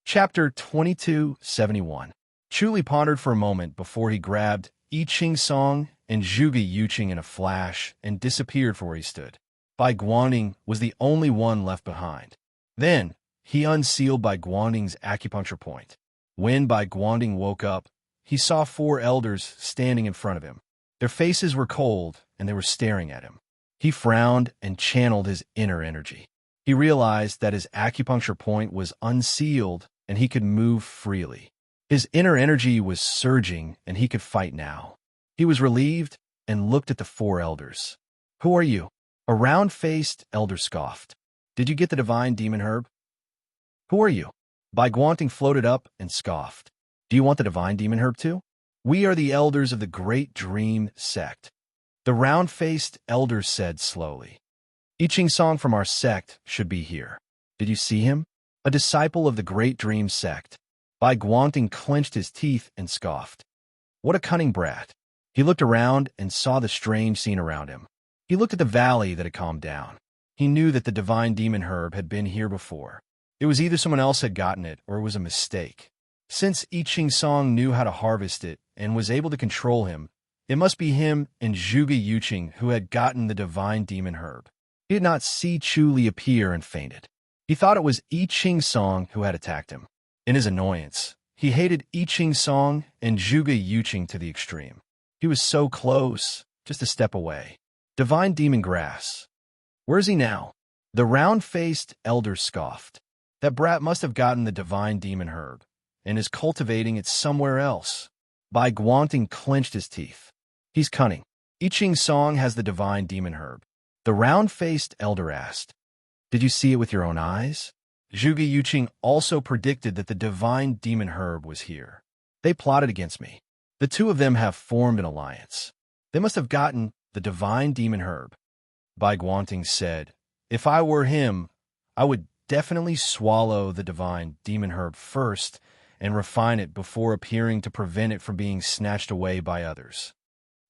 Chapter 2271. Chuli pondered for a moment before he grabbed I Ching Song and Zhuge Yuqing in a flash and disappeared from where he stood. Bai Guangding was the only one left behind. Then, he unsealed Bai Guangding's acupuncture point. When Bai Guangding woke up, he saw 4 elders standing in front of him. Their faces were cold, and they were staring at him. He frowned and channeled his inner energy. He realized that his acupuncture point was unsealed, and he could move freely. His inner energy was surging, and he could fight now. He was relieved and looked at the 4 elders. "Who are you?" A round-faced elder scoffed. "Did you get the divine demon herb?" "Who are you?" Bai Guangding floated up and scoffed. "Do you want the divine demon herb too?" "We are the elders of the Great Dream sect." The round-faced elder said slowly. "I Ching Song from our sect should be here. Did you see him? A disciple of the Great Dream sect." Bai Guangding clenched his teeth and scoffed. "What a cunning brat. He looked around and saw the strange scene around him. He looked at the valley that had calmed down. He knew that the divine demon herb had been here before. It was either someone else had gotten it or it was a mistake. Since I Ching Song knew how to harvest it and was able to control him, it must be him and Zhuge Yuqing who had gotten the divine demon herb. He did not see Chu Li appear and fainted. He thought it was I Ching Song who had attacked him. In his annoyance, he hated I Ching Song and Zhuge Yuqing to the extreme. He was so close, just a step away. Divine demon grass. Where is he now? The round-faced elder scoffed. That brat must have gotten the divine demon herb and is cultivating it somewhere else. Bai Guanting clenched his teeth. He's cunning. I Ching Song has the divine demon herb. The round-faced elder asked. Did you see it with your own eyes? Zhuge Yuqing also predicted that the divine demon herb was here. They plotted against me. The two of them have formed an alliance. They must have gotten the divine demon herb. Bai Guanting said, if I were him, I would definitely swallow the divine demon herb first and refine it before appearing to prevent it from being snatched away by others.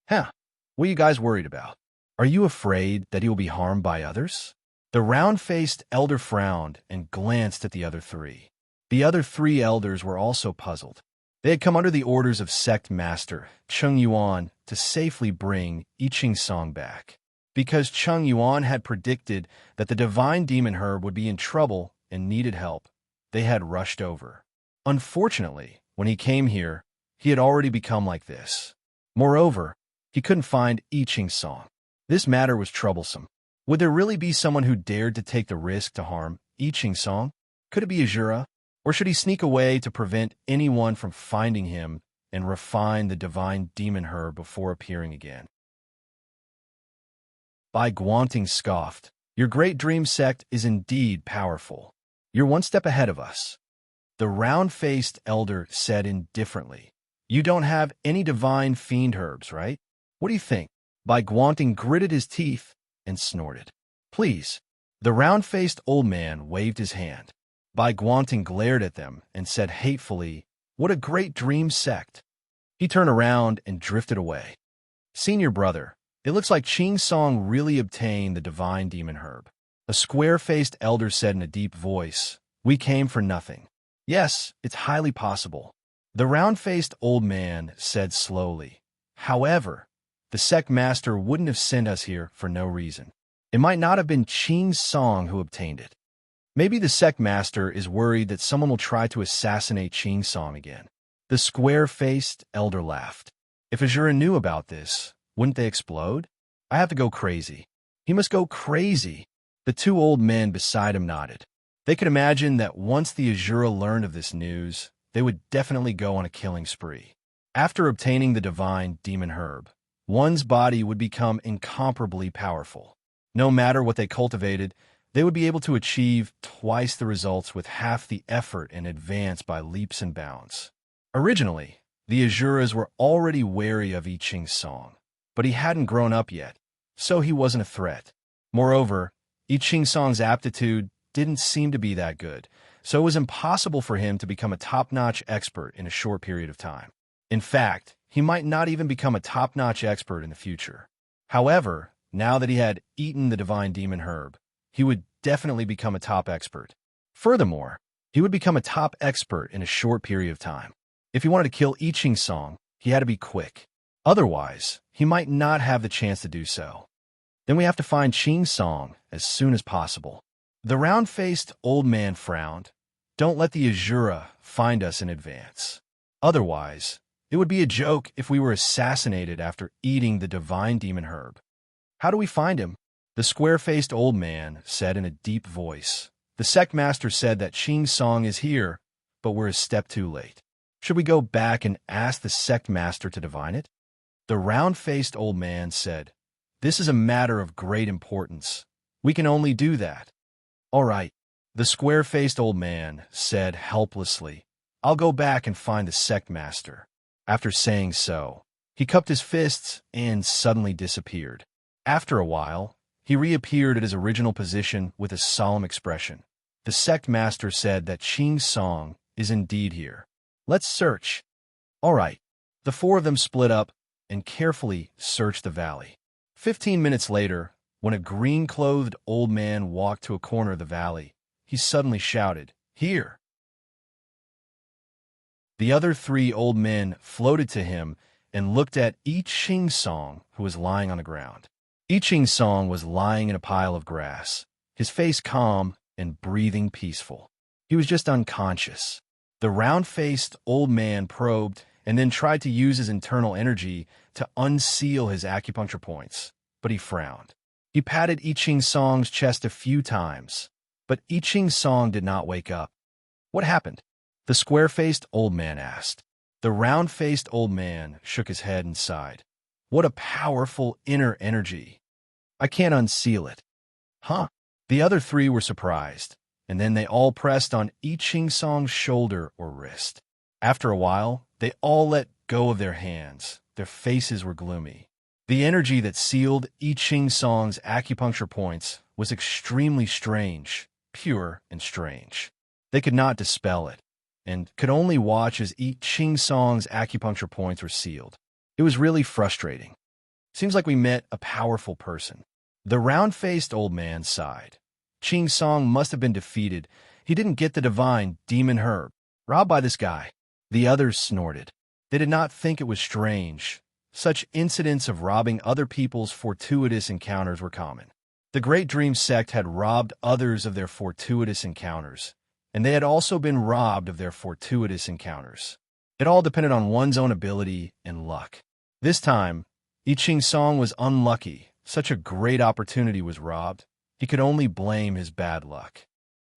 What are you guys worried about? Are you afraid that he will be harmed by others? The round-faced elder frowned and glanced at the other three. The other three elders were also puzzled. They had come under the orders of sect master Cheng Yuan to safely bring I Ching Song back. Because Cheng Yuan had predicted that the divine demon herb would be in trouble and needed help, they had rushed over. Unfortunately, when he came here, he had already become like this. Moreover, he couldn't find I Ching Song. This matter was troublesome. Would there really be someone who dared to take the risk to harm I Ching Song? Could it be Azura? Or should he sneak away to prevent anyone from finding him and refine the divine demon herb before appearing again? Bai Guanting scoffed. Your great dream sect is indeed powerful. You're one step ahead of us. The round-faced elder said indifferently. You don't have any divine fiend herbs, right? What do you think? Bai Guanting gritted his teeth and snorted. Please. The round-faced old man waved his hand. Bai Guanting glared at them and said hatefully, what a great dream sect. He turned around and drifted away. Senior brother, it looks like Ching Song really obtained the divine demon herb. A square-faced elder said in a deep voice, we came for nothing. Yes, it's highly possible. The round-faced old man said slowly. However, the sect master wouldn't have sent us here for no reason. It might not have been Ching Song who obtained it. Maybe the sect master is worried that someone will try to assassinate Ching Song again. The square-faced elder laughed. If Azura knew about this, wouldn't they explode? I have to go crazy. He must go crazy. The two old men beside him nodded. They could imagine that once the Azura learned of this news, they would definitely go on a killing spree. After obtaining the divine demon herb, one's body would become incomparably powerful. No matter what they cultivated, they would be able to achieve twice the results with half the effort and advance by leaps and bounds. Originally, the Azuras were already wary of I Ching Song, but he hadn't grown up yet, so he wasn't a threat. Moreover, I Ching Song's aptitude didn't seem to be that good, so it was impossible for him to become a top-notch expert in a short period of time. In fact, he might not even become a top-notch expert in the future. However, now that he had eaten the divine demon herb, he would definitely become a top expert. Furthermore, he would become a top expert in a short period of time. If he wanted to kill I Ching Song, he had to be quick. Otherwise, he might not have the chance to do so. Then we have to find Ching Song as soon as possible. The round-faced old man frowned. Don't let the Azura find us in advance. Otherwise, it would be a joke if we were assassinated after eating the divine demon herb. How do we find him? The square-faced old man said in a deep voice. The sect master said that Ching Song is here, but we're a step too late. Should we go back and ask the sect master to divine it? The round-faced old man said, this is a matter of great importance. We can only do that. All right, the square-faced old man said helplessly. I'll go back and find the sect master. After saying so, he cupped his fists and suddenly disappeared. After a while, he reappeared at his original position with a solemn expression. The sect master said that Ching Song is indeed here. Let's search. All right. The four of them split up and carefully searched the valley. 15 minutes later, when a green-clothed old man walked to a corner of the valley, he suddenly shouted, "Here!" The other 3 old men floated to him and looked at I Ching Song, who was lying on the ground. I Ching Song was lying in a pile of grass, his face calm and breathing peaceful. He was just unconscious. The round-faced old man probed and then tried to use his internal energy to unseal his acupuncture points, but he frowned. He patted I Ching Song's chest a few times, but I Ching Song did not wake up. "What happened?" the square-faced old man asked. The round-faced old man shook his head and sighed. "What a powerful inner energy. I can't unseal it." "Huh?" The other 3 were surprised, and then they all pressed on I Ching Song's shoulder or wrist. After a while, they all let go of their hands. Their faces were gloomy. The energy that sealed I Ching Song's acupuncture points was extremely strange, pure and strange. They could not dispel it, and could only watch as I Ching Song's acupuncture points were sealed. It was really frustrating. "Seems like we met a powerful person." The round-faced old man sighed. Ching Song must have been defeated. He didn't get the divine demon herb. Robbed by this guy. The others snorted. They did not think it was strange. Such incidents of robbing other people's fortuitous encounters were common. The Great Dream sect had robbed others of their fortuitous encounters, and they had also been robbed of their fortuitous encounters. It all depended on one's own ability and luck. This time, I Ching Song was unlucky. Such a great opportunity was robbed. He could only blame his bad luck.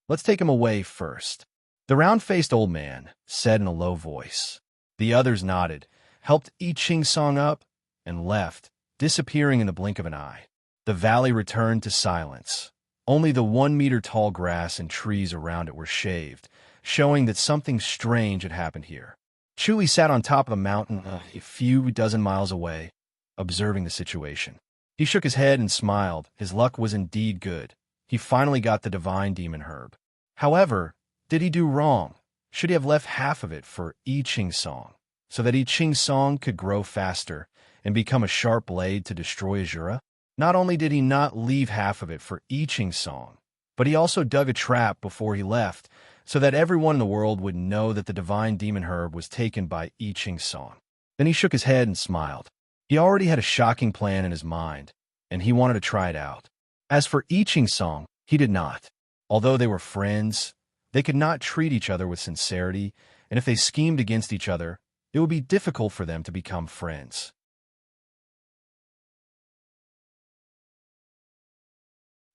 "Let's take him away first," the round-faced old man said in a low voice. The others nodded, helped I Ching Song up, and left, disappearing in the blink of an eye. The valley returned to silence. Only the 1-meter-tall grass and trees around it were shaved, showing that something strange had happened here. Chuli sat on top of the mountain a few dozen miles away, observing the situation. He shook his head and smiled. His luck was indeed good. He finally got the divine demon herb. However, did he do wrong? Should he have left half of it for I Ching Song, so that I Ching Song could grow faster and become a sharp blade to destroy Azura? Not only did he not leave half of it for I Ching Song, but he also dug a trap before he left, so that everyone in the world would know that the divine demon herb was taken by I Ching Song. Then he shook his head and smiled. He already had a shocking plan in his mind, and he wanted to try it out. As for I Ching Song, he did not. Although they were friends, they could not treat each other with sincerity, and if they schemed against each other, it would be difficult for them to become friends.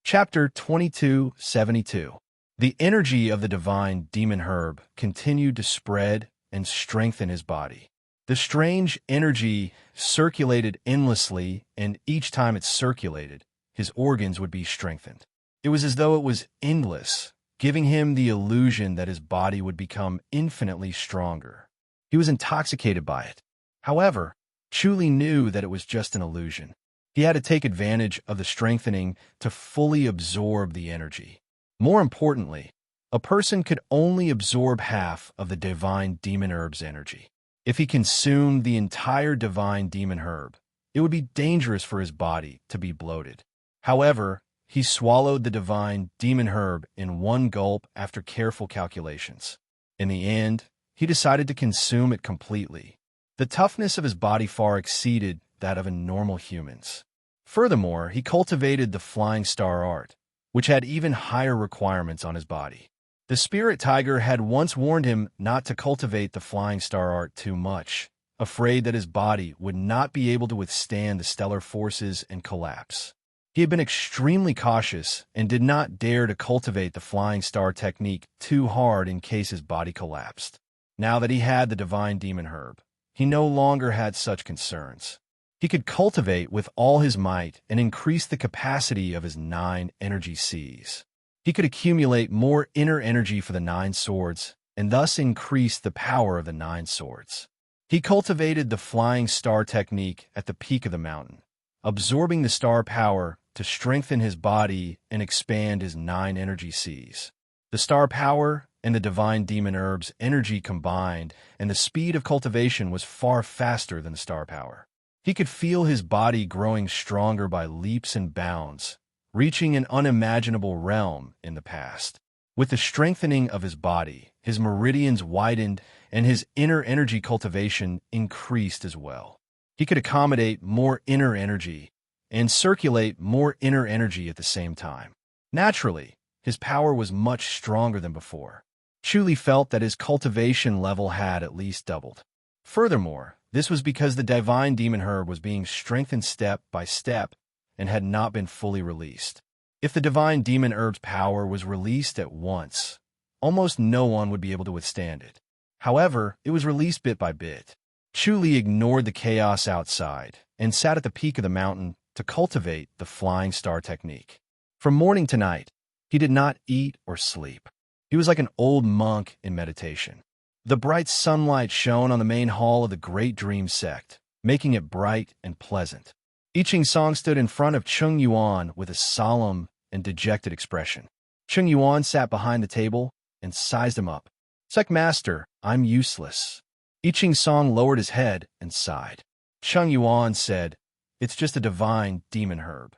Chapter 2272. The energy of the divine demon herb continued to spread and strengthen his body. The strange energy circulated endlessly, and each time it circulated, his organs would be strengthened. It was as though it was endless, giving him the illusion that his body would become infinitely stronger. He was intoxicated by it. However, Chuli knew that it was just an illusion. He had to take advantage of the strengthening to fully absorb the energy. More importantly, a person could only absorb half of the divine demon herb's energy. If he consumed the entire divine demon herb, it would be dangerous for his body to be bloated. However, he swallowed the divine demon herb in one gulp after careful calculations. In the end, he decided to consume it completely. The toughness of his body far exceeded that of a normal human's. Furthermore, he cultivated the flying star art, which had even higher requirements on his body. The spirit tiger had once warned him not to cultivate the flying star art too much, afraid that his body would not be able to withstand the stellar forces and collapse. He had been extremely cautious and did not dare to cultivate the flying star technique too hard in case his body collapsed. Now that he had the divine demon herb, he no longer had such concerns. He could cultivate with all his might and increase the capacity of his 9 energy Cs. He could accumulate more inner energy for the 9 swords and thus increase the power of the 9 swords. He cultivated the flying star technique at the peak of the mountain, absorbing the star power to strengthen his body and expand his 9 energy Cs. The star power and the divine demon herb's energy combined, and the speed of cultivation was far faster than the star power. He could feel his body growing stronger by leaps and bounds, reaching an unimaginable realm in the past. With the strengthening of his body, his meridians widened and his inner energy cultivation increased as well. He could accommodate more inner energy and circulate more inner energy at the same time. Naturally, his power was much stronger than before. Chuli felt that his cultivation level had at least doubled. Furthermore, this was because the divine demon herb was being strengthened step by step and had not been fully released. If the divine demon herb's power was released at once, almost no one would be able to withstand it. However, it was released bit by bit. Chuli ignored the chaos outside and sat at the peak of the mountain to cultivate the flying star technique. From morning to night, he did not eat or sleep. He was like an old monk in meditation. The bright sunlight shone on the main hall of the Great Dream sect, making it bright and pleasant. I Ching Song stood in front of Chung Yuan with a solemn and dejected expression. Chung Yuan sat behind the table and sized him up. "Sect Master, I'm useless." I Ching Song lowered his head and sighed. Chung Yuan said, "It's just a divine demon herb.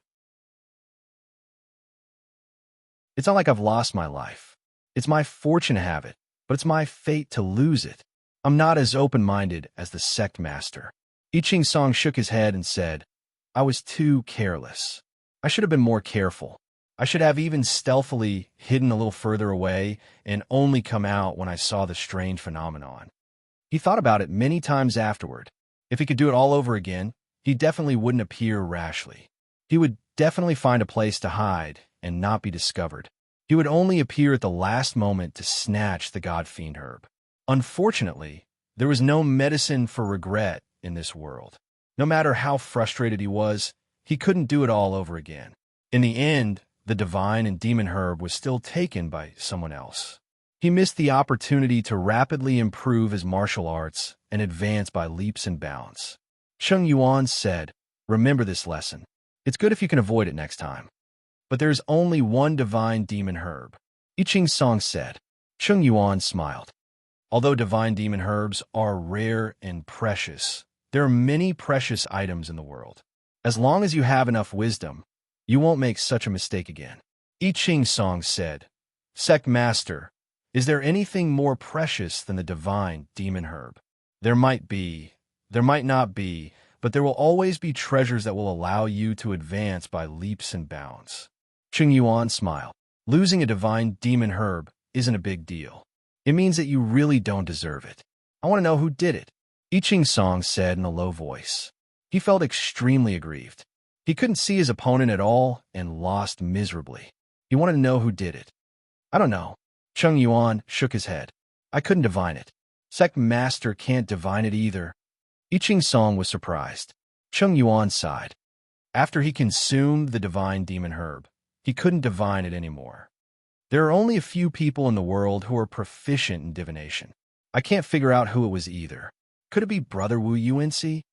It's not like I've lost my life. It's my fortune to have it, but it's my fate to lose it. I'm not as open-minded as the sect master." I Ching Song shook his head and said, "I was too careless. I should have been more careful. I should have even stealthily hidden a little further away and only come out when I saw the strange phenomenon." He thought about it many times afterward. If he could do it all over again, he definitely wouldn't appear rashly. He would definitely find a place to hide and not be discovered. He would only appear at the last moment to snatch the god-fiend herb. Unfortunately, there was no medicine for regret in this world. No matter how frustrated he was, he couldn't do it all over again. In the end, the divine and demon herb was still taken by someone else. He missed the opportunity to rapidly improve his martial arts and advance by leaps and bounds. Chung Yuan said, "Remember this lesson. It's good if you can avoid it next time. But there's only one divine demon herb." I Ching Song said. Chung Yuan smiled. "Although divine demon herbs are rare and precious, there are many precious items in the world. As long as you have enough wisdom, you won't make such a mistake again." I Ching Song said, "Sect Master, is there anything more precious than the divine demon herb?" "There might be, there might not be, but there will always be treasures that will allow you to advance by leaps and bounds." Chung Yuan smiled. "Losing a divine demon herb isn't a big deal. It means that you really don't deserve it. I want to know who did it." I Ching Song said in a low voice. He felt extremely aggrieved. He couldn't see his opponent at all and lost miserably. He wanted to know who did it. "I don't know." Chung Yuan shook his head. "I couldn't divine it. Sect Master can't divine it either." I Ching Song was surprised. Chung Yuan sighed. After he consumed the divine demon herb, he couldn't divine it anymore. "There are only a few people in the world who are proficient in divination. I can't figure out who it was either. Could it be Brother Wu Yuanci?"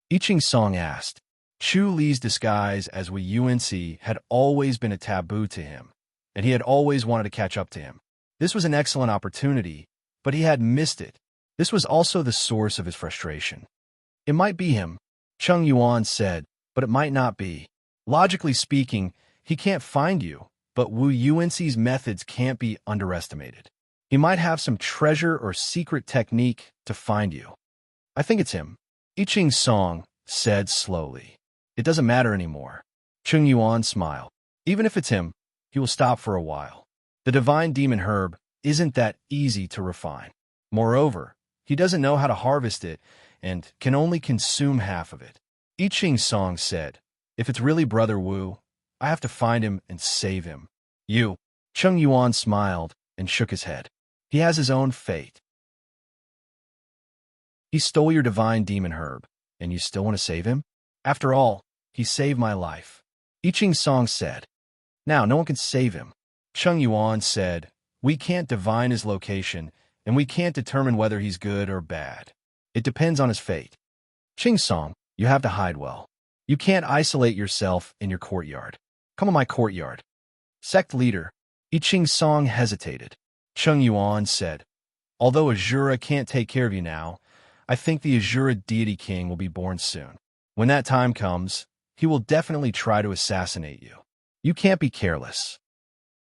I Ching Song asked. Chu Li's disguise as Wu Yuanci had always been a taboo to him, and he had always wanted to catch up to him. This was an excellent opportunity, but he had missed it. This was also the source of his frustration. "It might be him," Chung Yuan said, "but it might not be. Logically speaking, he can't find you, but Wu Yuanci's methods can't be underestimated. He might have some treasure or secret technique to find you. I think it's him." I Ching Song said slowly. "It doesn't matter anymore." Chung Yuan smiled. "Even if it's him, he will stop for a while. The divine demon herb isn't that easy to refine. Moreover, he doesn't know how to harvest it and can only consume half of it." I Ching Song said, "If it's really Brother Wu, I have to find him and save him." "You." Chung Yuan smiled and shook his head. "He has his own fate. He stole your divine demon herb, and you still want to save him? After all, he saved my life." I Ching Song said. "Now, no one can save him." Chung Yuan said, "We can't divine his location, and we can't determine whether he's good or bad. It depends on his fate. Ching Song, you have to hide well. You can't isolate yourself in your courtyard. Come on my courtyard." "Sect leader." I Ching Song hesitated. Chung Yuan said, "Although Azura can't take care of you now, I think the Azura deity king will be born soon. When that time comes, he will definitely try to assassinate you. You can't be careless.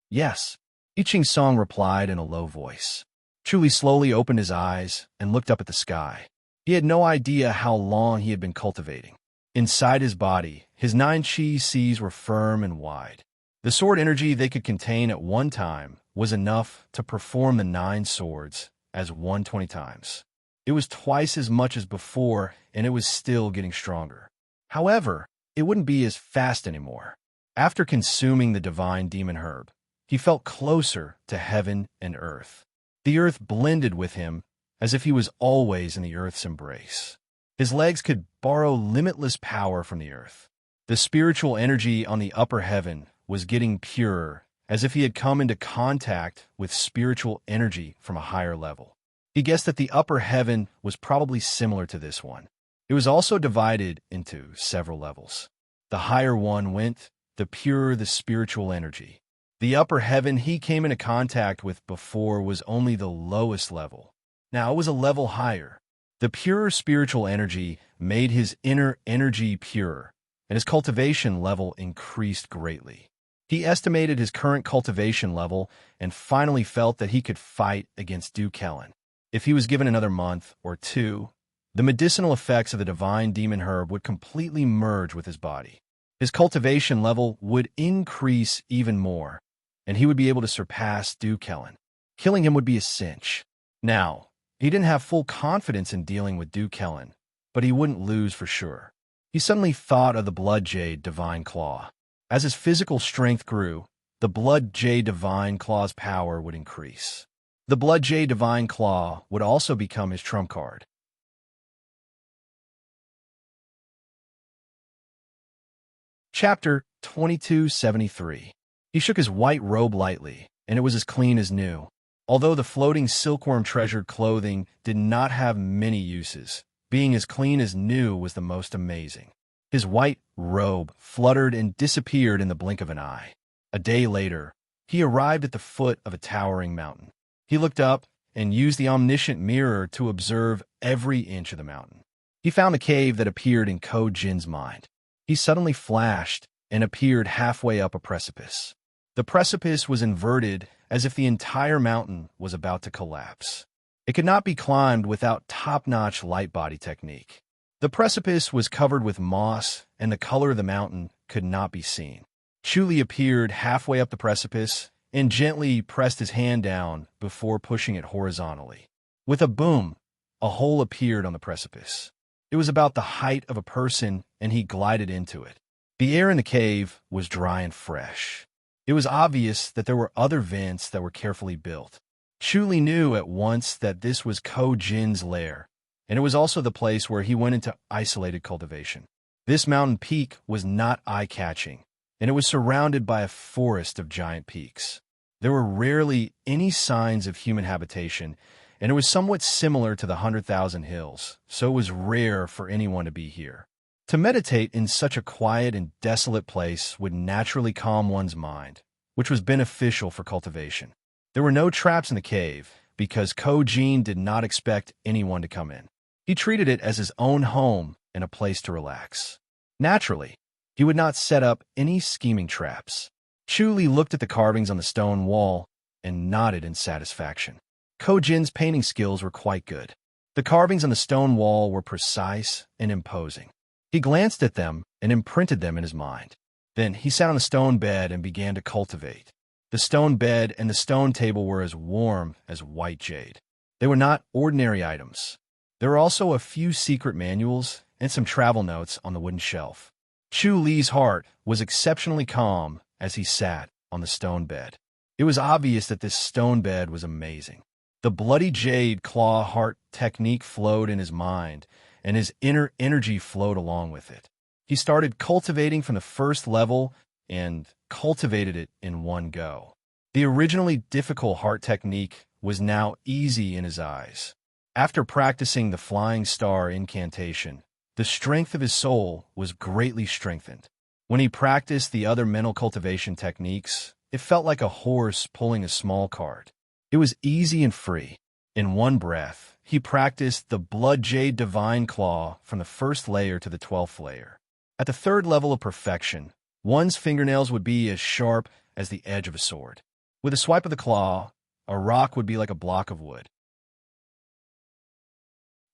Yes, I Ching Song replied in a low voice. Chu Li slowly opened his eyes and looked up at the sky. He had no idea how long he had been cultivating. Inside his body, his 9 chi seas were firm and wide. The sword energy they could contain at one time was enough to perform the 9 swords as 120 times. It was twice as much as before, and it was still getting stronger. However, it wouldn't be as fast anymore. After consuming the divine demon herb, he felt closer to heaven and earth. The earth blended with him as if he was always in the earth's embrace. His legs could borrow limitless power from the earth. The spiritual energy on the upper heaven was getting purer, as if he had come into contact with spiritual energy from a higher level. He guessed that the upper heaven was probably similar to this one. It was also divided into several levels. The higher one went, the purer the spiritual energy. The upper heaven he came into contact with before was only the lowest level. Now it was a level higher. The purer spiritual energy made his inner energy purer, and his cultivation level increased greatly. He estimated his current cultivation level and finally felt that he could fight against Du Kellen. If he was given another month or 2, the medicinal effects of the divine demon herb would completely merge with his body. His cultivation level would increase even more, and he would be able to surpass Du Kellen. Killing him would be a cinch. Now, he didn't have full confidence in dealing with Du Kellen, but he wouldn't lose for sure. He suddenly thought of the Blood Jade Divine Claw. As his physical strength grew, the Blood Jade Divine Claw's power would increase. The Blood Jade Divine Claw would also become his trump card. Chapter 2273. He shook his white robe lightly, and it was as clean as new. Although the floating silkworm-treasured clothing did not have many uses, being as clean as new was the most amazing. His white robe fluttered and disappeared in the blink of an eye. A day later, he arrived at the foot of a towering mountain. He looked up and used the omniscient mirror to observe every inch of the mountain. He found a cave that appeared in Ko Jin's mind. He suddenly flashed and appeared halfway up a precipice. The precipice was inverted as if the entire mountain was about to collapse. It could not be climbed without top-notch light body technique. The precipice was covered with moss, and the color of the mountain could not be seen. Chu Li appeared halfway up the precipice and gently pressed his hand down before pushing it horizontally. With a boom, a hole appeared on the precipice. It was about the height of a person, and he glided into it. The air in the cave was dry and fresh. It was obvious that there were other vents that were carefully built. Chu Li knew at once that this was Ko Jin's lair, and it was also the place where he went into isolated cultivation. This mountain peak was not eye-catching, and it was surrounded by a forest of giant peaks. There were rarely any signs of human habitation, and it was somewhat similar to the 100,000 Hills, so it was rare for anyone to be here. To meditate in such a quiet and desolate place would naturally calm one's mind, which was beneficial for cultivation. There were no traps in the cave, because Ko Jin did not expect anyone to come in. He treated it as his own home and a place to relax. Naturally, he would not set up any scheming traps. Chu Li looked at the carvings on the stone wall and nodded in satisfaction. Ko Jin's painting skills were quite good. The carvings on the stone wall were precise and imposing. He glanced at them and imprinted them in his mind. Then he sat on the stone bed and began to cultivate. The stone bed and the stone table were as warm as white jade. They were not ordinary items. There were also a few secret manuals and some travel notes on the wooden shelf. Chu Li's heart was exceptionally calm as he sat on the stone bed. It was obvious that this stone bed was amazing. The bloody jade claw heart technique flowed in his mind, and his inner energy flowed along with it. He started cultivating from the first level and cultivated it in one go. The originally difficult heart technique was now easy in his eyes. After practicing the flying star incantation, the strength of his soul was greatly strengthened. When he practiced the other mental cultivation techniques, it felt like a horse pulling a small cart. It was easy and free. In one breath, he practiced the Blood Jade Divine Claw from the first layer to the 12th layer. At the third level of perfection, one's fingernails would be as sharp as the edge of a sword. With a swipe of the claw, a rock would be like a block of wood.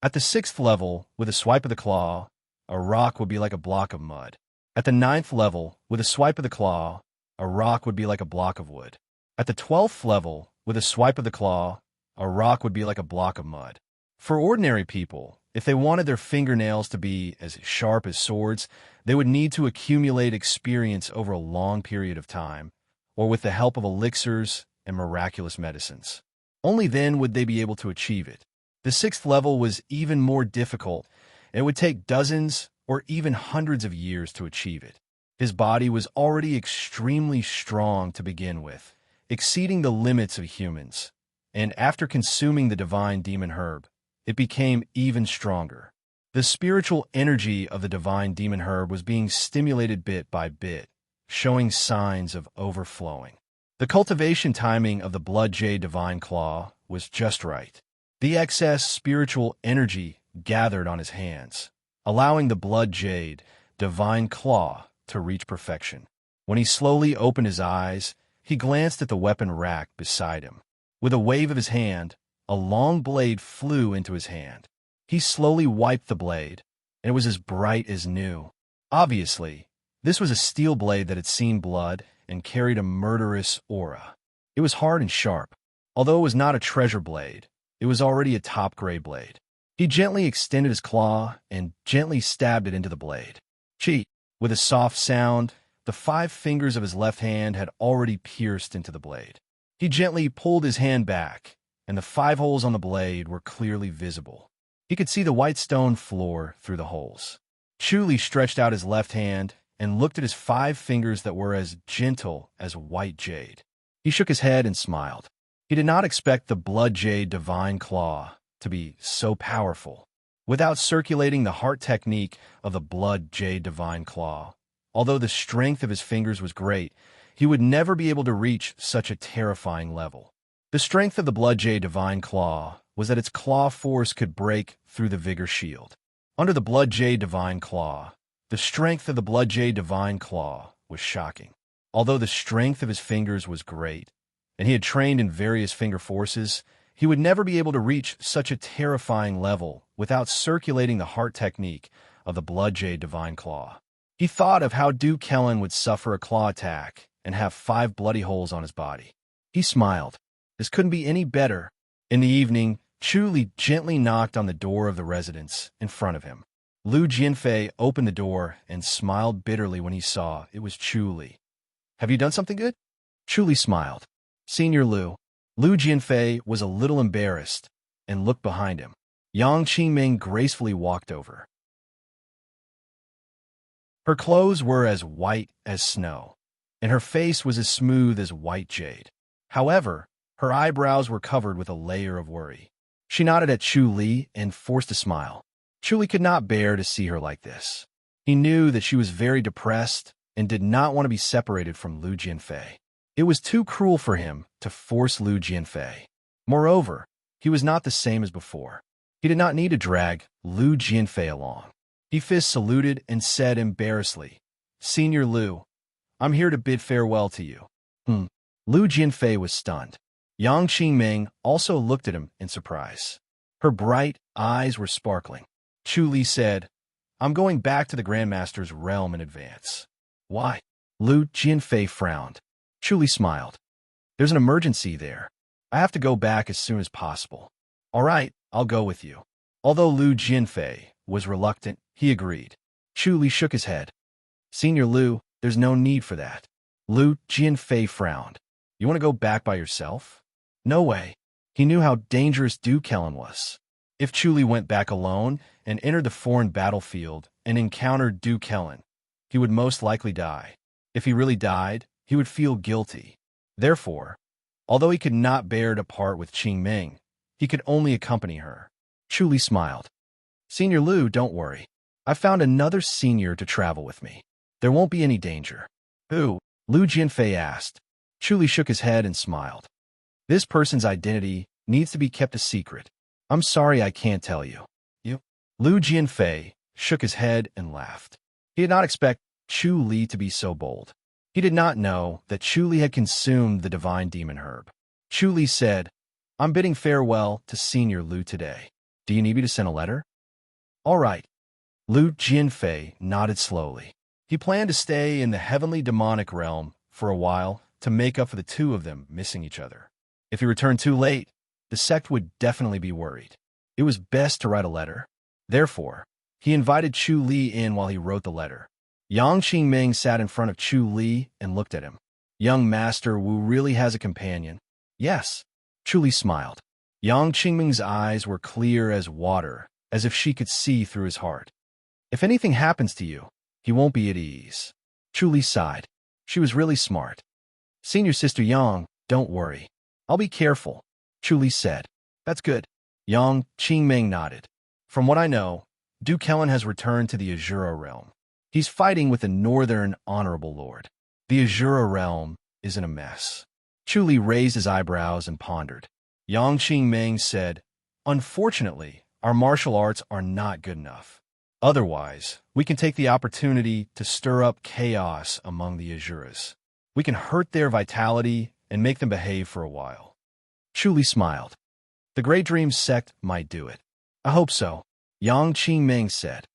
At the 6th level, with a swipe of the claw, a rock would be like a block of mud. At the 9th level, with a swipe of the claw, a rock would be like a block of wood. At the 12th level, with a swipe of the claw, a rock would be like a block of mud. For ordinary people, if they wanted their fingernails to be as sharp as swords, they would need to accumulate experience over a long period of time, or with the help of elixirs and miraculous medicines. Only then would they be able to achieve it. The 6th level was even more difficult, and it would take dozens or even hundreds of years to achieve it. His body was already extremely strong to begin with, exceeding the limits of humans, and after consuming the divine demon herb, it became even stronger. The spiritual energy of the divine demon herb was being stimulated bit by bit, showing signs of overflowing. The cultivation timing of the Blood Jade Divine Claw was just right. The excess spiritual energy gathered on his hands, allowing the Blood Jade Divine Claw to reach perfection. When he slowly opened his eyes, he glanced at the weapon rack beside him. With a wave of his hand, a long blade flew into his hand. He slowly wiped the blade, and it was as bright as new. Obviously, this was a steel blade that had seen blood and carried a murderous aura. It was hard and sharp. Although it was not a treasure blade, it was already a top-grade blade. He gently extended his claw and gently stabbed it into the blade. Cheat! With a soft sound, the 5 fingers of his left hand had already pierced into the blade. He gently pulled his hand back, and the 5 holes on the blade were clearly visible. He could see the white stone floor through the holes. Chuli stretched out his left hand and looked at his 5 fingers that were as gentle as white jade. He shook his head and smiled. He did not expect the Blood Jade Divine Claw to be so powerful. Without circulating the heart technique of the Blood Jade Divine Claw, although the strength of his fingers was great, he would never be able to reach such a terrifying level. The strength of the Blood Jade Divine Claw was that its claw force could break through the Vigor Shield. Under the Blood Jade Divine Claw, the strength of the Blood Jade Divine Claw was shocking. Although the strength of his fingers was great, and he had trained in various finger forces, he would never be able to reach such a terrifying level without circulating the heart technique of the Blood Jade Divine Claw. He thought of how Duke Kellen would suffer a claw attack and have 5 bloody holes on his body. He smiled. This couldn't be any better. In the evening, Chuli gently knocked on the door of the residence in front of him. Lu Jianfei opened the door and smiled bitterly when he saw it was Chuli. "Have you done something good?" Chuli smiled. "Senior Lu." Lu Jianfei was a little embarrassed and looked behind him. Yang Qingming gracefully walked over. Her clothes were as white as snow, and her face was as smooth as white jade. However, her eyebrows were covered with a layer of worry. She nodded at Chu Li and forced a smile. Chu Li could not bear to see her like this. He knew that she was very depressed and did not want to be separated from Lu Jianfei. It was too cruel for him to force Lu Jianfei. Moreover, he was not the same as before. He did not need to drag Lu Jianfei along. He fist saluted and said embarrassedly, "Senior Lu, I'm here to bid farewell to you." Lu Jianfei was stunned. Yang Qingming also looked at him in surprise. Her bright eyes were sparkling. Chu Li said, "I'm going back to the Grandmaster's realm in advance." "Why?" Lu Jianfei frowned. Chu Li smiled. "There's an emergency there. I have to go back as soon as possible." "All right, I'll go with you." Although Lu Jianfei was reluctant, he agreed. Chu Li shook his head. "Senior Lu, there's no need for that." Lu Jianfei frowned. "You want to go back by yourself?" "No way." He knew how dangerous Duke Kellen was. If Chu Li went back alone and entered the foreign battlefield and encountered Duke Kellen, he would most likely die. If he really died, he would feel guilty. Therefore, although he could not bear to part with Qingming, he could only accompany her. Chu Li smiled. "Senior Lu, don't worry. I found another senior to travel with me. There won't be any danger." "Who?" Lu Jianfei asked. Chu Li shook his head and smiled. "This person's identity needs to be kept a secret. I'm sorry I can't tell you. You? Lu Jianfei shook his head and laughed. He did not expect Chu Li to be so bold. He did not know that Chu Li had consumed the divine demon herb. Chu Li said, I'm bidding farewell to Senior Lu today. Do you need me to send a letter? All right. Lu Jianfei nodded slowly. He planned to stay in the heavenly demonic realm for a while to make up for the two of them missing each other. If he returned too late, the sect would definitely be worried. It was best to write a letter. Therefore, he invited Chu Li in while he wrote the letter. Yang Qingming sat in front of Chu Li and looked at him. Young Master Wu really has a companion. Yes. Chu Li smiled. Yang Qingming's eyes were clear as water, as if she could see through his heart. If anything happens to you, he won't be at ease. Chu Li sighed. She was really smart. Senior Sister Yang, don't worry. I'll be careful, Chu Li said. That's good. Yang Qingming nodded. From what I know, Duke Helen has returned to the Azura realm. He's fighting with the Northern Honorable Lord. The Azura realm is in a mess. Chu Li raised his eyebrows and pondered. Yang Qingming said, Unfortunately, our martial arts are not good enough. Otherwise, we can take the opportunity to stir up chaos among the Azuras. We can hurt their vitality and make them behave for a while. Chu Li smiled. The Great Dream sect might do it. I hope so, Yang Qingming said.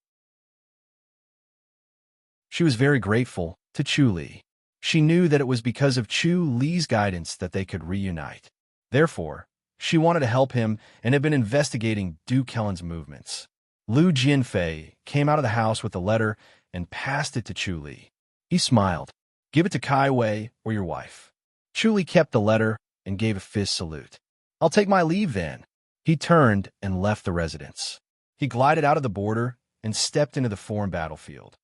She was very grateful to Chu Li. She knew that it was because of Chu Li's guidance that they could reunite. Therefore, she wanted to help him and had been investigating Duke Helen's movements. Lu Jianfei came out of the house with the letter and passed it to Chu Li. He smiled. Give it to Kai Wei or your wife. Chu Li kept the letter and gave a fist salute. I'll take my leave then. He turned and left the residence. He glided out of the border and stepped into the foreign battlefield.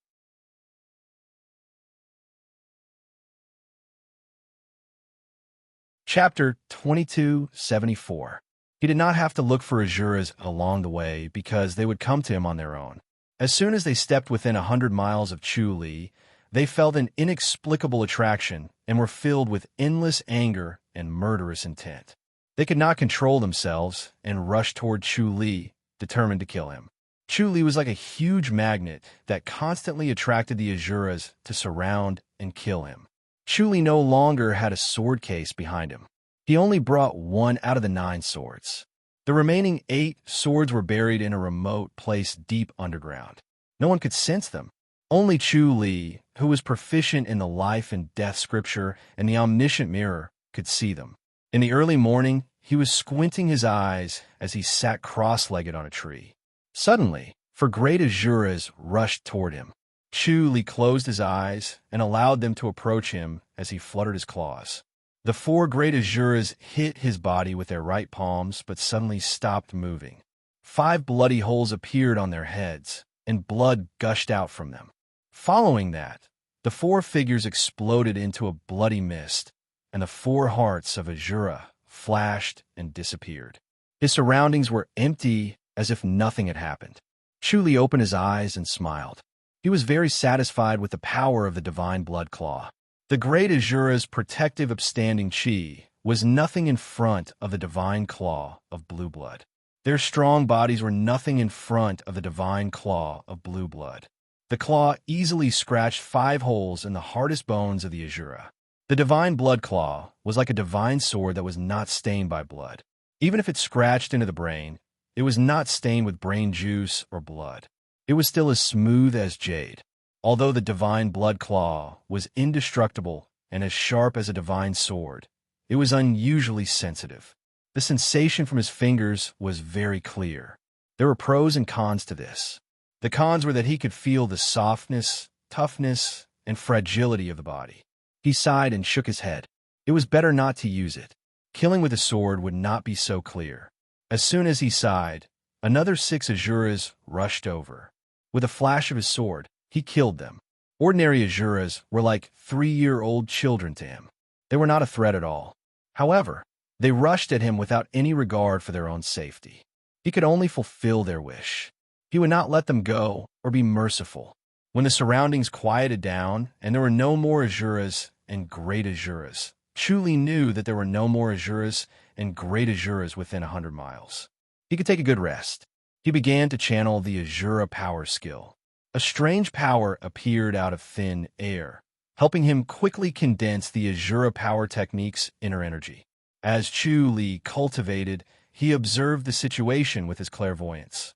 Chapter 2274. He did not have to look for Azuras along the way because they would come to him on their own. As soon as they stepped within 100 miles of Chu Li, they felt an inexplicable attraction and were filled with endless anger and murderous intent. They could not control themselves and rushed toward Chu Li, determined to kill him. Chu Li was like a huge magnet that constantly attracted the Azuras to surround and kill him. Chu Li no longer had a sword case behind him. He only brought one out of the 9 swords. The remaining 8 swords were buried in a remote place deep underground. No one could sense them. Only Chu Li, who was proficient in the life and death scripture and the omniscient mirror, could see them. In the early morning, he was squinting his eyes as he sat cross-legged on a tree. Suddenly, 4 great Azuras rushed toward him. Chu Li closed his eyes and allowed them to approach him as he fluttered his claws. The 4 great Azuras hit his body with their right palms but suddenly stopped moving. 5 bloody holes appeared on their heads, and blood gushed out from them. Following that, the 4 figures exploded into a bloody mist, and the 4 hearts of Azura flashed and disappeared. His surroundings were empty as if nothing had happened. Chu Li opened his eyes and smiled. He was very satisfied with the power of the divine blood claw. The great Azura's protective upstanding chi was nothing in front of the divine claw of blue blood. Their strong bodies were nothing in front of the divine claw of blue blood. The claw easily scratched 5 holes in the hardest bones of the Azura. The divine blood claw was like a divine sword that was not stained by blood. Even if it scratched into the brain, it was not stained with brain juice or blood. It was still as smooth as jade. Although the divine blood claw was indestructible and as sharp as a divine sword, it was unusually sensitive. The sensation from his fingers was very clear. There were pros and cons to this. The cons were that he could feel the softness, toughness, and fragility of the body. He sighed and shook his head. It was better not to use it. Killing with a sword would not be so clear. As soon as he sighed, another 6 Azuras rushed over. With a flash of his sword, he killed them. Ordinary Azuras were like 3-year-old children to him. They were not a threat at all. However, they rushed at him without any regard for their own safety. He could only fulfill their wish. He would not let them go or be merciful. When the surroundings quieted down and there were no more Azuras and great Azuras, Chu Li knew that there were no more Azuras and great Azuras within 100 miles. he could take a good rest. He began to channel the Azura power skill. A strange power appeared out of thin air, helping him quickly condense the Azura power technique's inner energy. As Chu Li cultivated, he observed the situation with his clairvoyance.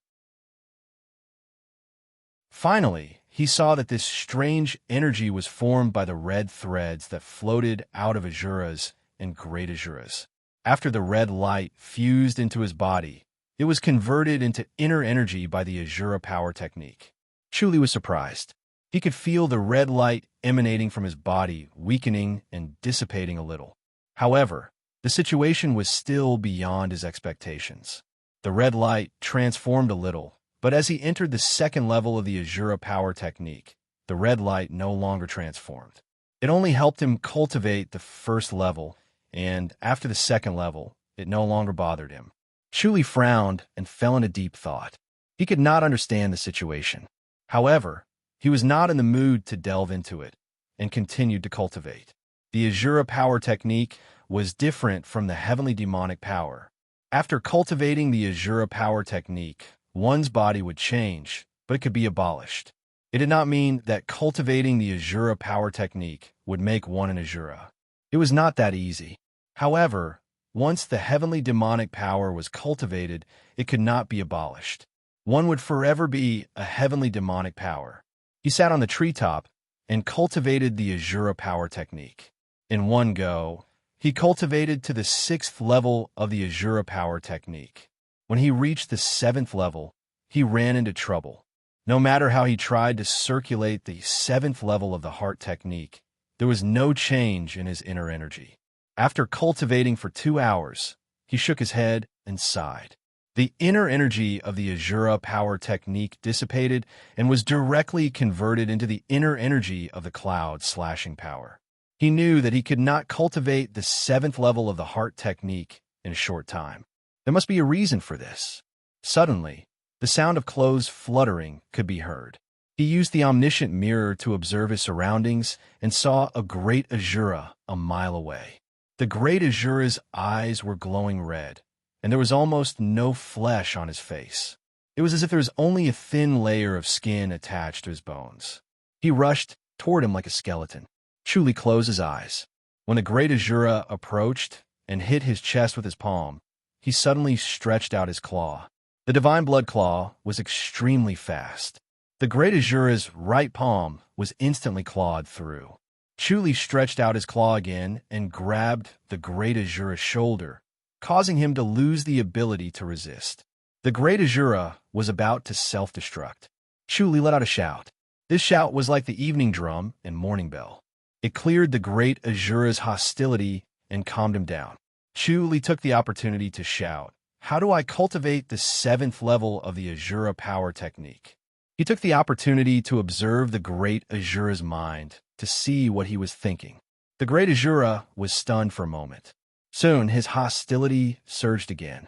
Finally, he saw that this strange energy was formed by the red threads that floated out of Azuras and great Azuras. After the red light fused into his body, it was converted into inner energy by the Azura power technique. Chu Li was surprised. He could feel the red light emanating from his body, weakening and dissipating a little. However, the situation was still beyond his expectations. The red light transformed a little, but as he entered the second level of the Azura power technique, the red light no longer transformed. It only helped him cultivate the first level, and after the second level, it no longer bothered him. Chu Li frowned and fell into deep thought. He could not understand the situation. However, he was not in the mood to delve into it, and continued to cultivate. The Azura power technique was different from the heavenly demonic power. After cultivating the Azura power technique, one's body would change, but it could be abolished. It did not mean that cultivating the Azura power technique would make one an Azura. It was not that easy. However, once the heavenly demonic power was cultivated, it could not be abolished. One would forever be a heavenly demonic power. He sat on the treetop and cultivated the Azura power technique. In one go, he cultivated to the 6th level of the Azura power technique. When he reached the 7th level, he ran into trouble. No matter how he tried to circulate the 7th level of the heart technique, there was no change in his inner energy. After cultivating for 2 hours, he shook his head and sighed. The inner energy of the Azura power technique dissipated and was directly converted into the inner energy of the cloud slashing power. He knew that he could not cultivate the 7th level of the heart technique in a short time. There must be a reason for this. Suddenly, the sound of clothes fluttering could be heard. He used the omniscient mirror to observe his surroundings and saw a great Azura a mile away. The great Azura's eyes were glowing red, and there was almost no flesh on his face. It was as if there was only a thin layer of skin attached to his bones. He rushed toward him like a skeleton. Chu Li closed his eyes. When the great Azura approached and hit his chest with his palm, he suddenly stretched out his claw. The divine blood claw was extremely fast. The great Azura's right palm was instantly clawed through. Chu Li stretched out his claw again and grabbed the great Azura's shoulder, causing him to lose the ability to resist. The great Azura was about to self-destruct. Chu Li let out a shout. This shout was like the evening drum and morning bell. It cleared the great Azura's hostility and calmed him down. Chu Li took the opportunity to shout, "How do I cultivate the 7th level of the Azura power technique?" He took the opportunity to observe the great Azura's mind, to see what he was thinking. The great Azura was stunned for a moment. Soon, his hostility surged again.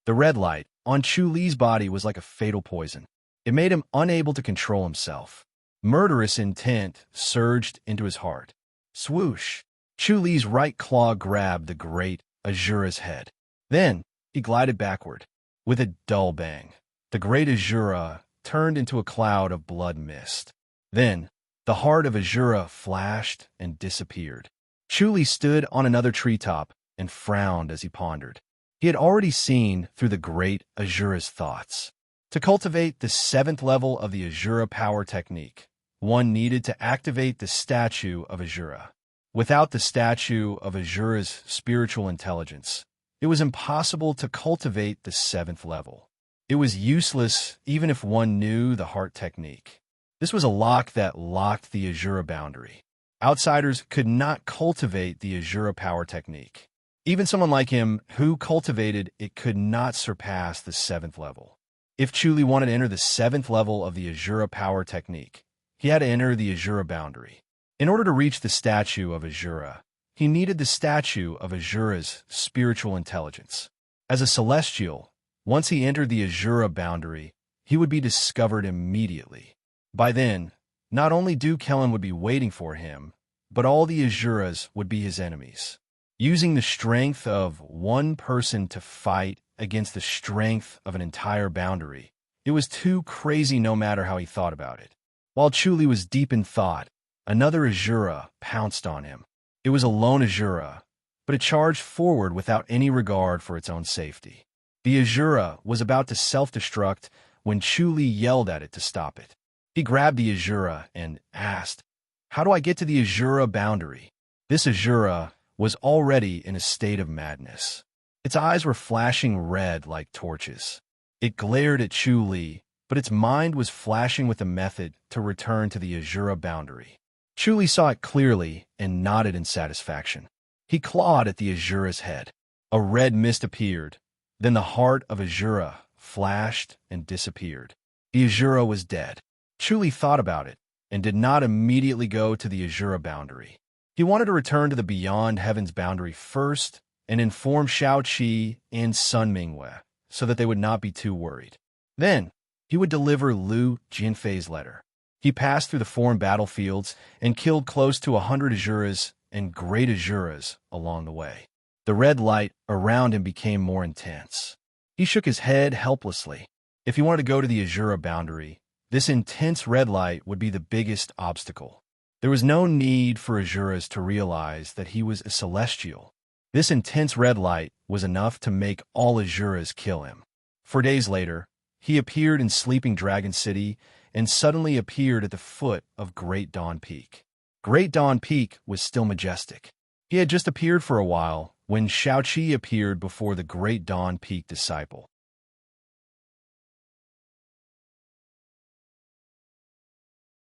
The red light on Chu Li's body was like a fatal poison. It made him unable to control himself. Murderous intent surged into his heart. Swoosh! Chu Li's right claw grabbed the great Azura's head. Then, he glided backward. With a dull bang, the great Azura turned into a cloud of blood mist. Then, the heart of Azura flashed and disappeared. Chu Li stood on another treetop and frowned as he pondered. He had already seen through the great Azura's thoughts. To cultivate the 7th level of the Azura power technique, one needed to activate the statue of Azura. Without the statue of Azura's spiritual intelligence, it was impossible to cultivate the 7th level. It was useless even if one knew the heart technique. This was a lock that locked the Azura boundary. Outsiders could not cultivate the Azura power technique. Even someone like him who cultivated it could not surpass the 7th level. If Chu Li wanted to enter the 7th level of the Azura power technique, he had to enter the Azura boundary. In order to reach the statue of Azura, he needed the statue of Azura's spiritual intelligence. As a celestial, once he entered the Azura boundary, he would be discovered immediately. By then, not only Duke Helen would be waiting for him, but all the Azuras would be his enemies. using the strength of one person to fight against the strength of an entire boundary. It was too crazy no matter how he thought about it. While Chuli was deep in thought, another Azura pounced on him. It was a lone Azura, but it charged forward without any regard for its own safety. The Azura was about to self-destruct when Chuli yelled at it to stop it. He grabbed the Azura and asked, "How do I get to the Azura boundary?" This Azura was already in a state of madness. Its eyes were flashing red like torches. It glared at Chuli, but its mind was flashing with a method to return to the Azura boundary. Chuli saw it clearly and nodded in satisfaction. He clawed at the Azura's head. A red mist appeared. Then the heart of Azura flashed and disappeared. The Azura was dead. Chuli thought about it and did not immediately go to the Azura boundary. He wanted to return to the Beyond Heaven's boundary first and inform Shao-Chi and Sun Mingwei so that they would not be too worried. Then, he would deliver Lu Jianfei's letter. He passed through the foreign battlefields and killed close to 100 Azuras and great Azuras along the way. The red light around him became more intense. He shook his head helplessly. If he wanted to go to the Azura boundary, this intense red light would be the biggest obstacle. There was no need for Azuras to realize that he was a celestial. This intense red light was enough to make all Azuras kill him. 4 days later, he appeared in Sleeping Dragon City and suddenly appeared at the foot of Great Dawn Peak. Great Dawn Peak was still majestic. He had just appeared for a while when Shao-Chi appeared before the Great Dawn Peak disciple.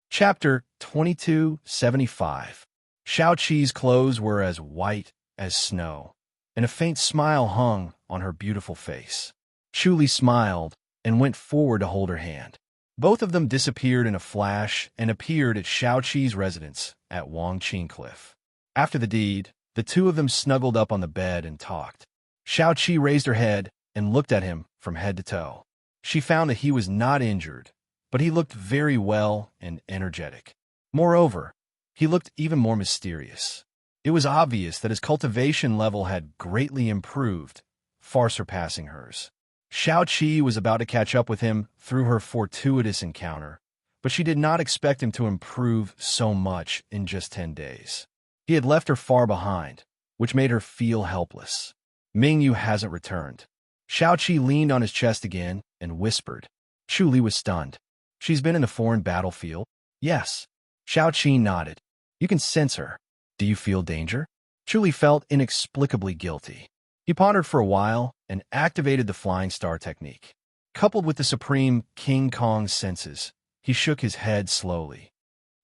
Chapter 2275. Shao-Chi's clothes were as white as snow, and a faint smile hung on her beautiful face. Chuli smiled and went forward to hold her hand. Both of them disappeared in a flash and appeared at Shao-Chi's residence at Wangqing Cliff. After the deed, the two of them snuggled up on the bed and talked. Shao-Chi raised her head and looked at him from head to toe. She found that he was not injured, but he looked very well and energetic. Moreover, he looked even more mysterious. It was obvious that his cultivation level had greatly improved, far surpassing hers. Shao-Chi was about to catch up with him through her fortuitous encounter, but she did not expect him to improve so much in just 10 days. He had left her far behind, which made her feel helpless. Mingyu hasn't returned. Shao-Chi leaned on his chest again and whispered. Chuli was stunned. She's been in the foreign battlefield? Yes. Shao-Chi nodded. You can sense her. Do you feel danger? Chuli felt inexplicably guilty. He pondered for a while and activated the Flying Star technique. Coupled with the supreme King Kong senses, he shook his head slowly.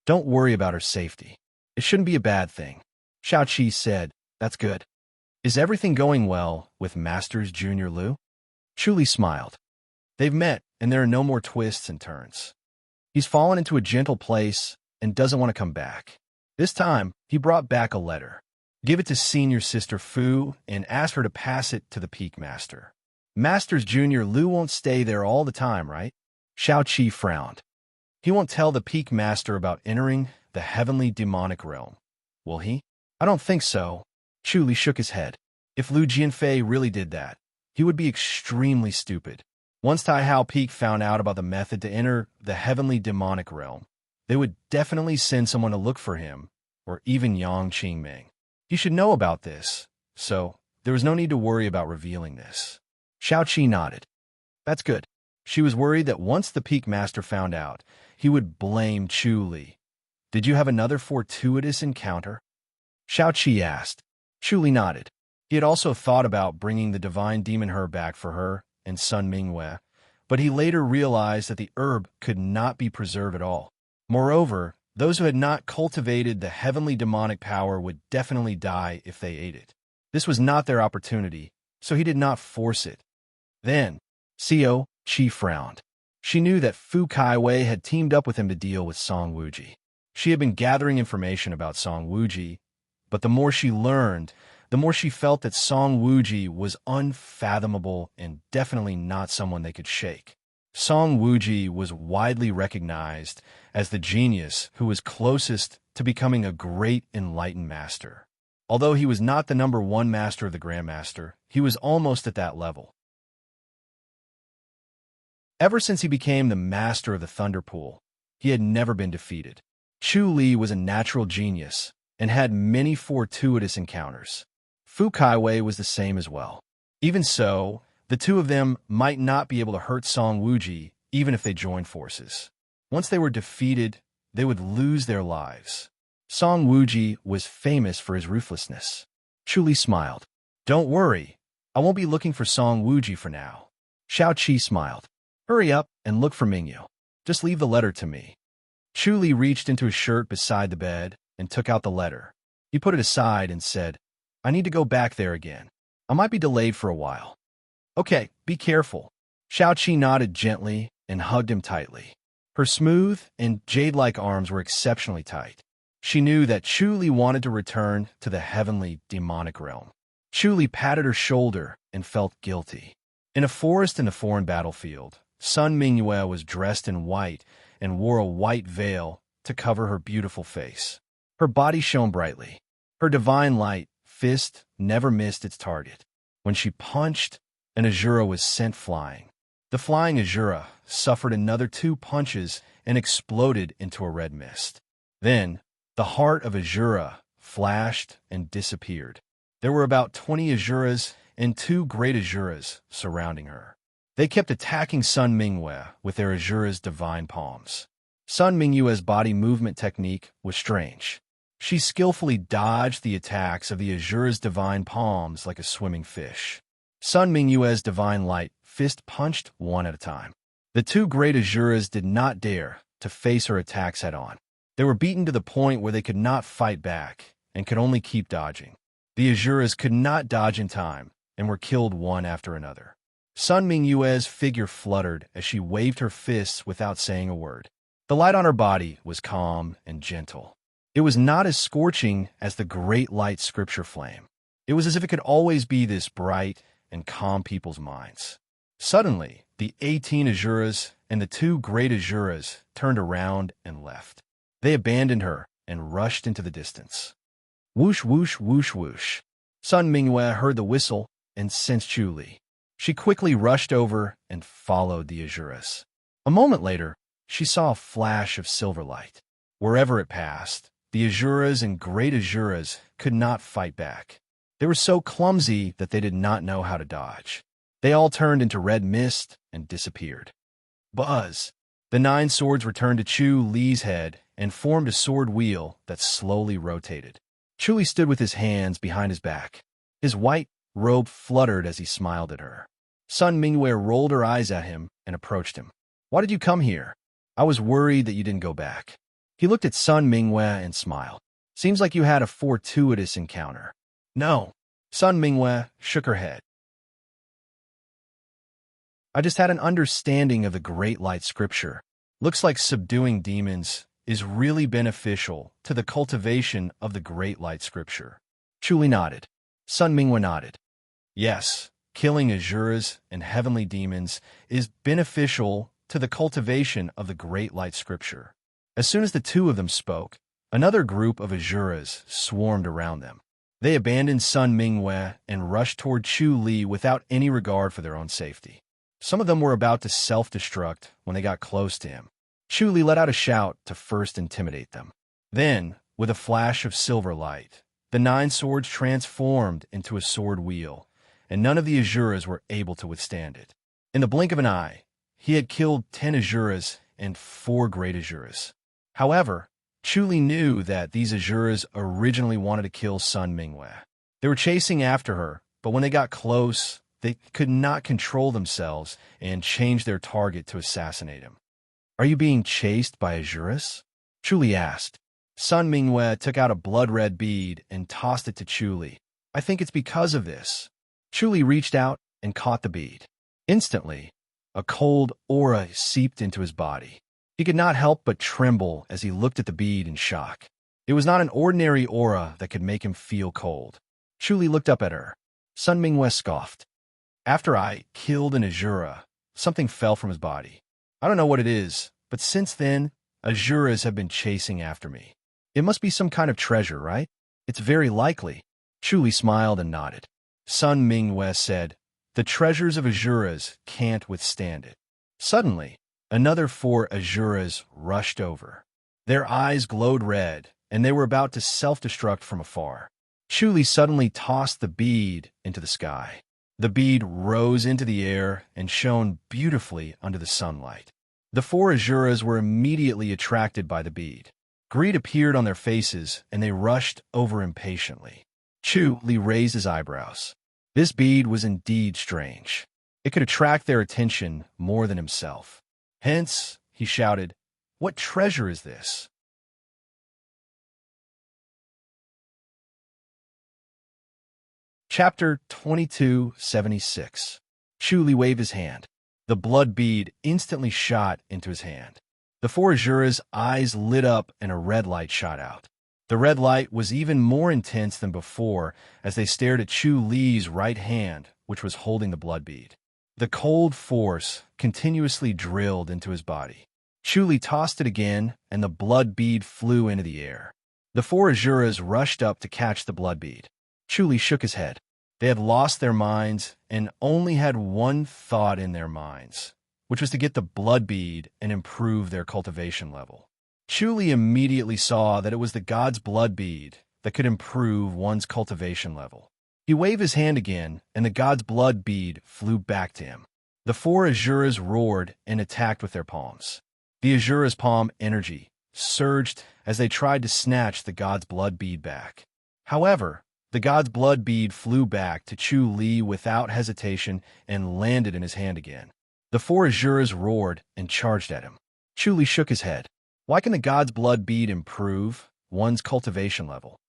Don't worry about her safety. It shouldn't be a bad thing. Shao-Chi said, That's good. Is everything going well with Masters Junior Lu? Chuli smiled. They've met, and there are no more twists and turns. He's fallen into a gentle place and doesn't want to come back. This time, he brought back a letter. Give it to Senior Sister Fu and ask her to pass it to the Peak Master. Masters Junior Lu won't stay there all the time, right? Shao-Chi frowned. He won't tell the Peak Master about entering the heavenly demonic realm, will he? I don't think so. Chuli shook his head. If Lu Jianfei really did that, he would be extremely stupid. Once Tai Hao Peak found out about the method to enter the heavenly demonic realm, they would definitely send someone to look for him, or even Yang Qingming. He should know about this, so there was no need to worry about revealing this. Shao-Chi nodded. That's good. She was worried that once the Peak Master found out, he would blame Chuli. Did you have another fortuitous encounter? Shao-Chi asked. Chuli nodded. He had also thought about bringing the divine demon herb back for her and Sun Mingwei, but he later realized that the herb could not be preserved at all. Moreover, those who had not cultivated the heavenly demonic power would definitely die if they ate it. This was not their opportunity, so he did not force it. Then, Shao-Chi frowned. She knew that Fu Kaiwei had teamed up with him to deal with Song Wuji. She had been gathering information about Song Wuji, but the more she learned, the more she felt that Song Wuji was unfathomable and definitely not someone they could shake. Song Wuji was widely recognized as the genius who was closest to becoming a great enlightened master. Although he was not the #1 master of the Grandmaster, he was almost at that level. Ever since he became the master of the Thunder Pool, he had never been defeated. Chu Li was a natural genius and had many fortuitous encounters. Fu Kaiwei was the same as well. Even so, the two of them might not be able to hurt Song Wuji even if they joined forces. Once they were defeated, they would lose their lives. Song Wuji was famous for his ruthlessness. Chu Li smiled. Don't worry, I won't be looking for Song Wuji for now. Xiao Qi smiled. Hurry up and look for Mingyu. Just leave the letter to me. Chu Li reached into his shirt beside the bed and took out the letter. He put it aside and said, I need to go back there again. I might be delayed for a while. Okay, be careful. Xiao Qi nodded gently and hugged him tightly. Her smooth and jade-like arms were exceptionally tight. She knew that Chu Li wanted to return to the heavenly demonic realm. Chu Li patted her shoulder and felt guilty. In a forest in the foreign battlefield, Sun Mingyue was dressed in white and wore a white veil to cover her beautiful face. Her body shone brightly. Her divine light fist never missed its target. When she punched, an Azura was sent flying. The flying Azura suffered another 2 punches and exploded into a red mist. Then, the heart of Azura flashed and disappeared. There were about 20 Azuras and 2 great Azuras surrounding her. They kept attacking Sun Mingyue with their Azura's divine palms. Sun Mingyue's body movement technique was strange. She skillfully dodged the attacks of the Azura's divine palms like a swimming fish. Sun Mingyue's divine light fist punched one at a time. The 2 great Azuras did not dare to face her attacks head-on. They were beaten to the point where they could not fight back and could only keep dodging. The Azuras could not dodge in time and were killed one after another. Sun Mingyue's figure fluttered as she waved her fists without saying a word. The light on her body was calm and gentle. It was not as scorching as the great light scripture flame. It was as if it could always be this bright and calm people's minds. Suddenly, the 18 Azuras and the 2 great Azuras turned around and left. They abandoned her and rushed into the distance. Whoosh, whoosh, whoosh, whoosh. Sun Mingyue heard the whistle and sensed Chu Li. She quickly rushed over and followed the Azuras. A moment later, she saw a flash of silver light. Wherever it passed, the Azuras and great Azuras could not fight back. They were so clumsy that they did not know how to dodge. They all turned into red mist and disappeared. Buzz! The 9 swords returned to Chu Li's head and formed a sword wheel that slowly rotated. Chu Li stood with his hands behind his back. His white robe fluttered as he smiled at her. Sun Mingyue rolled her eyes at him and approached him. Why did you come here? I was worried that you didn't go back. He looked at Sun Mingyue and smiled. Seems like you had a fortuitous encounter. No. Sun Mingyue shook her head. I just had an understanding of the great light scripture. Looks like subduing demons is really beneficial to the cultivation of the great light scripture. Chu Li nodded. Sun Mingyue nodded. Yes, killing Azuras and heavenly demons is beneficial to the cultivation of the great light scripture. As soon as the 2 of them spoke, another group of Azuras swarmed around them. They abandoned Sun Mingyue and rushed toward Chu Li without any regard for their own safety. Some of them were about to self-destruct when they got close to him. Chu Li let out a shout to first intimidate them. Then, with a flash of silver light, the 9 swords transformed into a sword wheel, and none of the Azuras were able to withstand it. In the blink of an eye, he had killed 10 Azuras and 4 great Azuras. However, Chu Li knew that these Azuras originally wanted to kill Sun Mingyue. They were chasing after her, but when they got close, they could not control themselves and changed their target to assassinate him. Are you being chased by Azuras? Chu Li asked. Sun Mingyue took out a blood-red bead and tossed it to Chu Li. I think it's because of this. Chu Li reached out and caught the bead. Instantly, a cold aura seeped into his body. He could not help but tremble as he looked at the bead in shock. It was not an ordinary aura that could make him feel cold. Chu Li looked up at her. Sun Mingyue scoffed. After I killed an Azura, something fell from his body. I don't know what it is, but since then, Azuras have been chasing after me. It must be some kind of treasure, right? It's very likely. Chuli smiled and nodded. Sun Mingwe said, "The treasures of Azuras can't withstand it." Suddenly, another 4 Azuras rushed over. Their eyes glowed red, and they were about to self-destruct from afar. Chuli suddenly tossed the bead into the sky. The bead rose into the air and shone beautifully under the sunlight. The 4 Azuras were immediately attracted by the bead. Greed appeared on their faces, and they rushed over impatiently. Chuli raised his eyebrows. This bead was indeed strange. It could attract their attention more than himself. Hence, he shouted, "What treasure is this?" Chapter 2276. Chuli waved his hand. The blood bead instantly shot into his hand. The 4 Azuras' eyes lit up and a red light shot out. The red light was even more intense than before as they stared at Chuli's right hand, which was holding the blood bead. The cold force continuously drilled into his body. Chuli tossed it again, and the blood bead flew into the air. The 4 Azuras rushed up to catch the blood bead. Chuli shook his head. They had lost their minds and only had one thought in their minds, which was to get the blood bead and improve their cultivation level. Chuli immediately saw that it was the god's blood bead that could improve one's cultivation level. He waved his hand again, and the god's blood bead flew back to him. The 4 Azuras roared and attacked with their palms. The Azura's palm energy surged as they tried to snatch the god's blood bead back. However, the god's blood bead flew back to Chuli without hesitation and landed in his hand again. The 4 Azuras roared and charged at him. Chuli shook his head. Why can the god's blood bead improve one's cultivation level?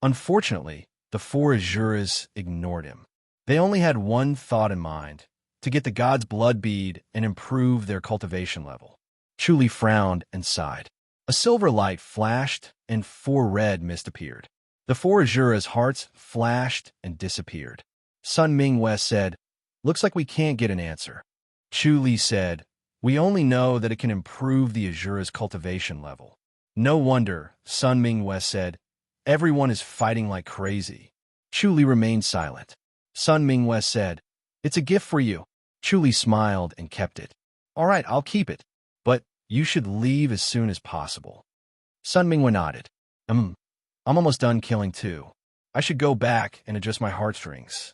Unfortunately, the 4 Azuras ignored him. They only had one thought in mind, to get the god's blood bead and improve their cultivation level. Chuli frowned and sighed. A silver light flashed and 4 red mist appeared. The 4 Azuras' hearts flashed and disappeared. Sun Mingwe said, "Looks like we can't get an answer." Chuli said, "We only know that it can improve the Azura's cultivation level." "No wonder," Sun Mingwe said. "Everyone is fighting like crazy." Chuli remained silent. Sun Mingwe said, "It's a gift for you." Chuli smiled and kept it. "All right, I'll keep it. But you should leave as soon as possible." Sun Mingwe nodded. I'm almost done killing too. I should go back and adjust my heartstrings."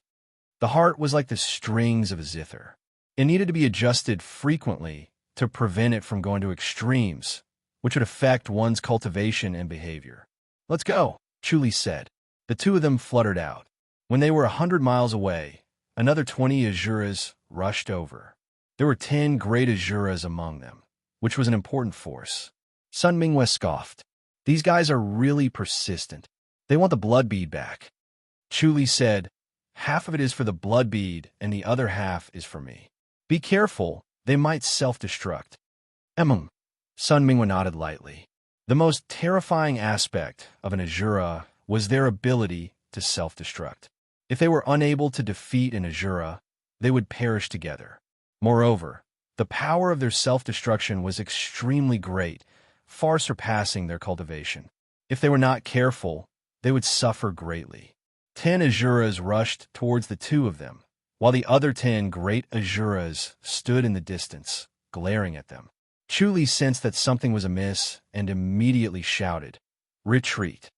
The heart was like the strings of a zither. It needed to be adjusted frequently to prevent it from going to extremes, which would affect one's cultivation and behavior. "Let's go," Chuli said. The 2 of them fluttered out. When they were 100 miles away, another 20 Azuras rushed over. There were 10 great Azuras among them, which was an important force. Sun Mingwe scoffed. "These guys are really persistent. They want the blood bead back." Chuli said, "Half of it is for the blood bead, and the other half is for me. Be careful, they might self-destruct." Sun Mingwe nodded lightly. The most terrifying aspect of an Azura was their ability to self-destruct. If they were unable to defeat an Azura, they would perish together. Moreover, the power of their self-destruction was extremely great, far surpassing their cultivation. If they were not careful, they would suffer greatly. 10 Azuras rushed towards the 2 of them, while the other 10 great Azuras stood in the distance, glaring at them. Chuli sensed that something was amiss and immediately shouted, "Retreat."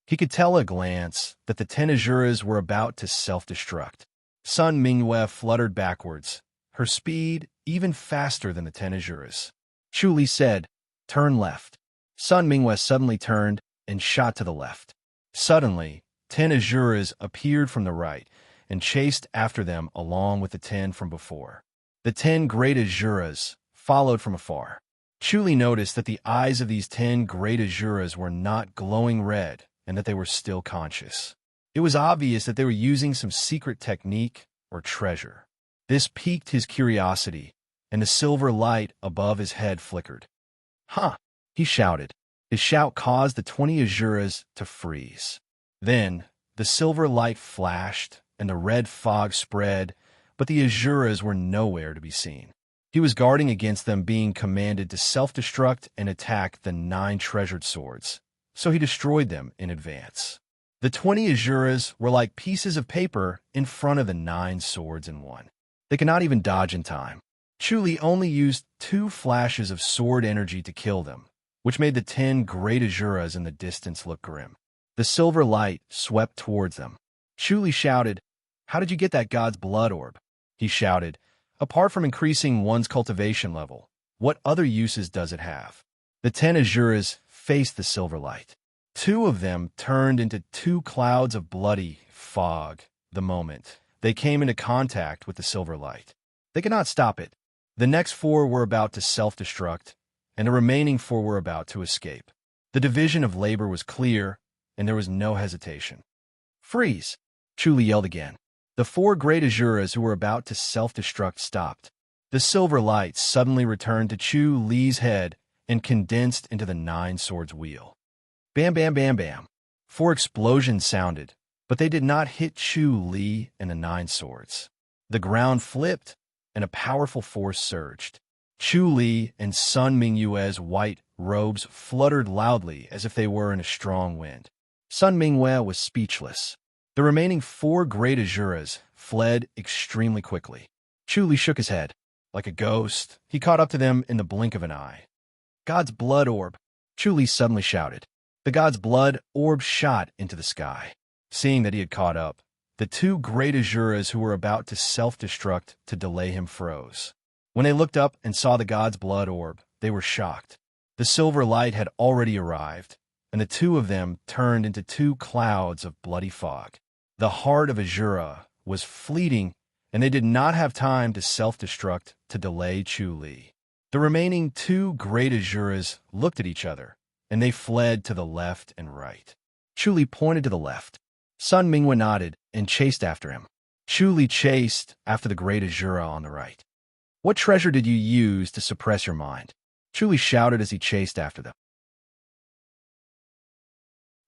He could tell at a glance that the 10 Azuras were about to self-destruct. Sun Mingwe fluttered backwards, her speed even faster than the 10 Azuras. Chuli said, "Turn left." Sun Mingwe suddenly turned and shot to the left. Suddenly, 10 Azuras appeared from the right and chased after them along with the 10 from before. The 10 great Azuras followed from afar. Chuli noticed that the eyes of these 10 great Azuras were not glowing red and that they were still conscious. It was obvious that they were using some secret technique or treasure. This piqued his curiosity, and the silver light above his head flickered. "Huh!" he shouted. His shout caused the 20 Azuras to freeze. Then, the silver light flashed, and the red fog spread, but the Azuras were nowhere to be seen. He was guarding against them being commanded to self-destruct and attack the 9 treasured swords, so he destroyed them in advance. The 20 Azuras were like pieces of paper in front of the 9 swords in one. They could not even dodge in time. Chu Li only used 2 flashes of sword energy to kill them, which made the 10 great Azuras in the distance look grim. The silver light swept towards them. Chu Li shouted, "How did you get that god's blood orb?" He shouted, "Apart from increasing one's cultivation level, what other uses does it have?" The 10 Azuras faced the silver light. 2 of them turned into 2 clouds of bloody fog the moment they came into contact with the silver light. They could not stop it. The next 4 were about to self-destruct, and the remaining 4 were about to escape. The division of labor was clear, and there was no hesitation. "Freeze!" Chu Li yelled again. The 4 great Azuras who were about to self-destruct stopped. The silver light suddenly returned to Chu Li's head and condensed into the 9 swords wheel. Bam, bam, bam, bam. 4 explosions sounded, but they did not hit Chu Li and the 9 swords. The ground flipped, and a powerful force surged. Chu Li and Sun Mingyue's white robes fluttered loudly as if they were in a strong wind. Sun Mingyue was speechless. The remaining 4 great Azuras fled extremely quickly. Chu Li shook his head. Like a ghost, he caught up to them in the blink of an eye. "God's blood orb!" Chu Li suddenly shouted. The god's blood orb shot into the sky. Seeing that he had caught up, the 2 great Azuras who were about to self-destruct to delay him froze. When they looked up and saw the god's blood orb, they were shocked. The silver light had already arrived, and the 2 of them turned into 2 clouds of bloody fog. The heart of Azura was fleeting, and they did not have time to self-destruct to delay Chu Li. The remaining 2 great Azuras looked at each other, and they fled to the left and right. Chu Li pointed to the left. Sun Mingyue nodded and chased after him. Chu Li chased after the great Azura on the right. "What treasure did you use to suppress your mind?" Chu Li shouted as he chased after them.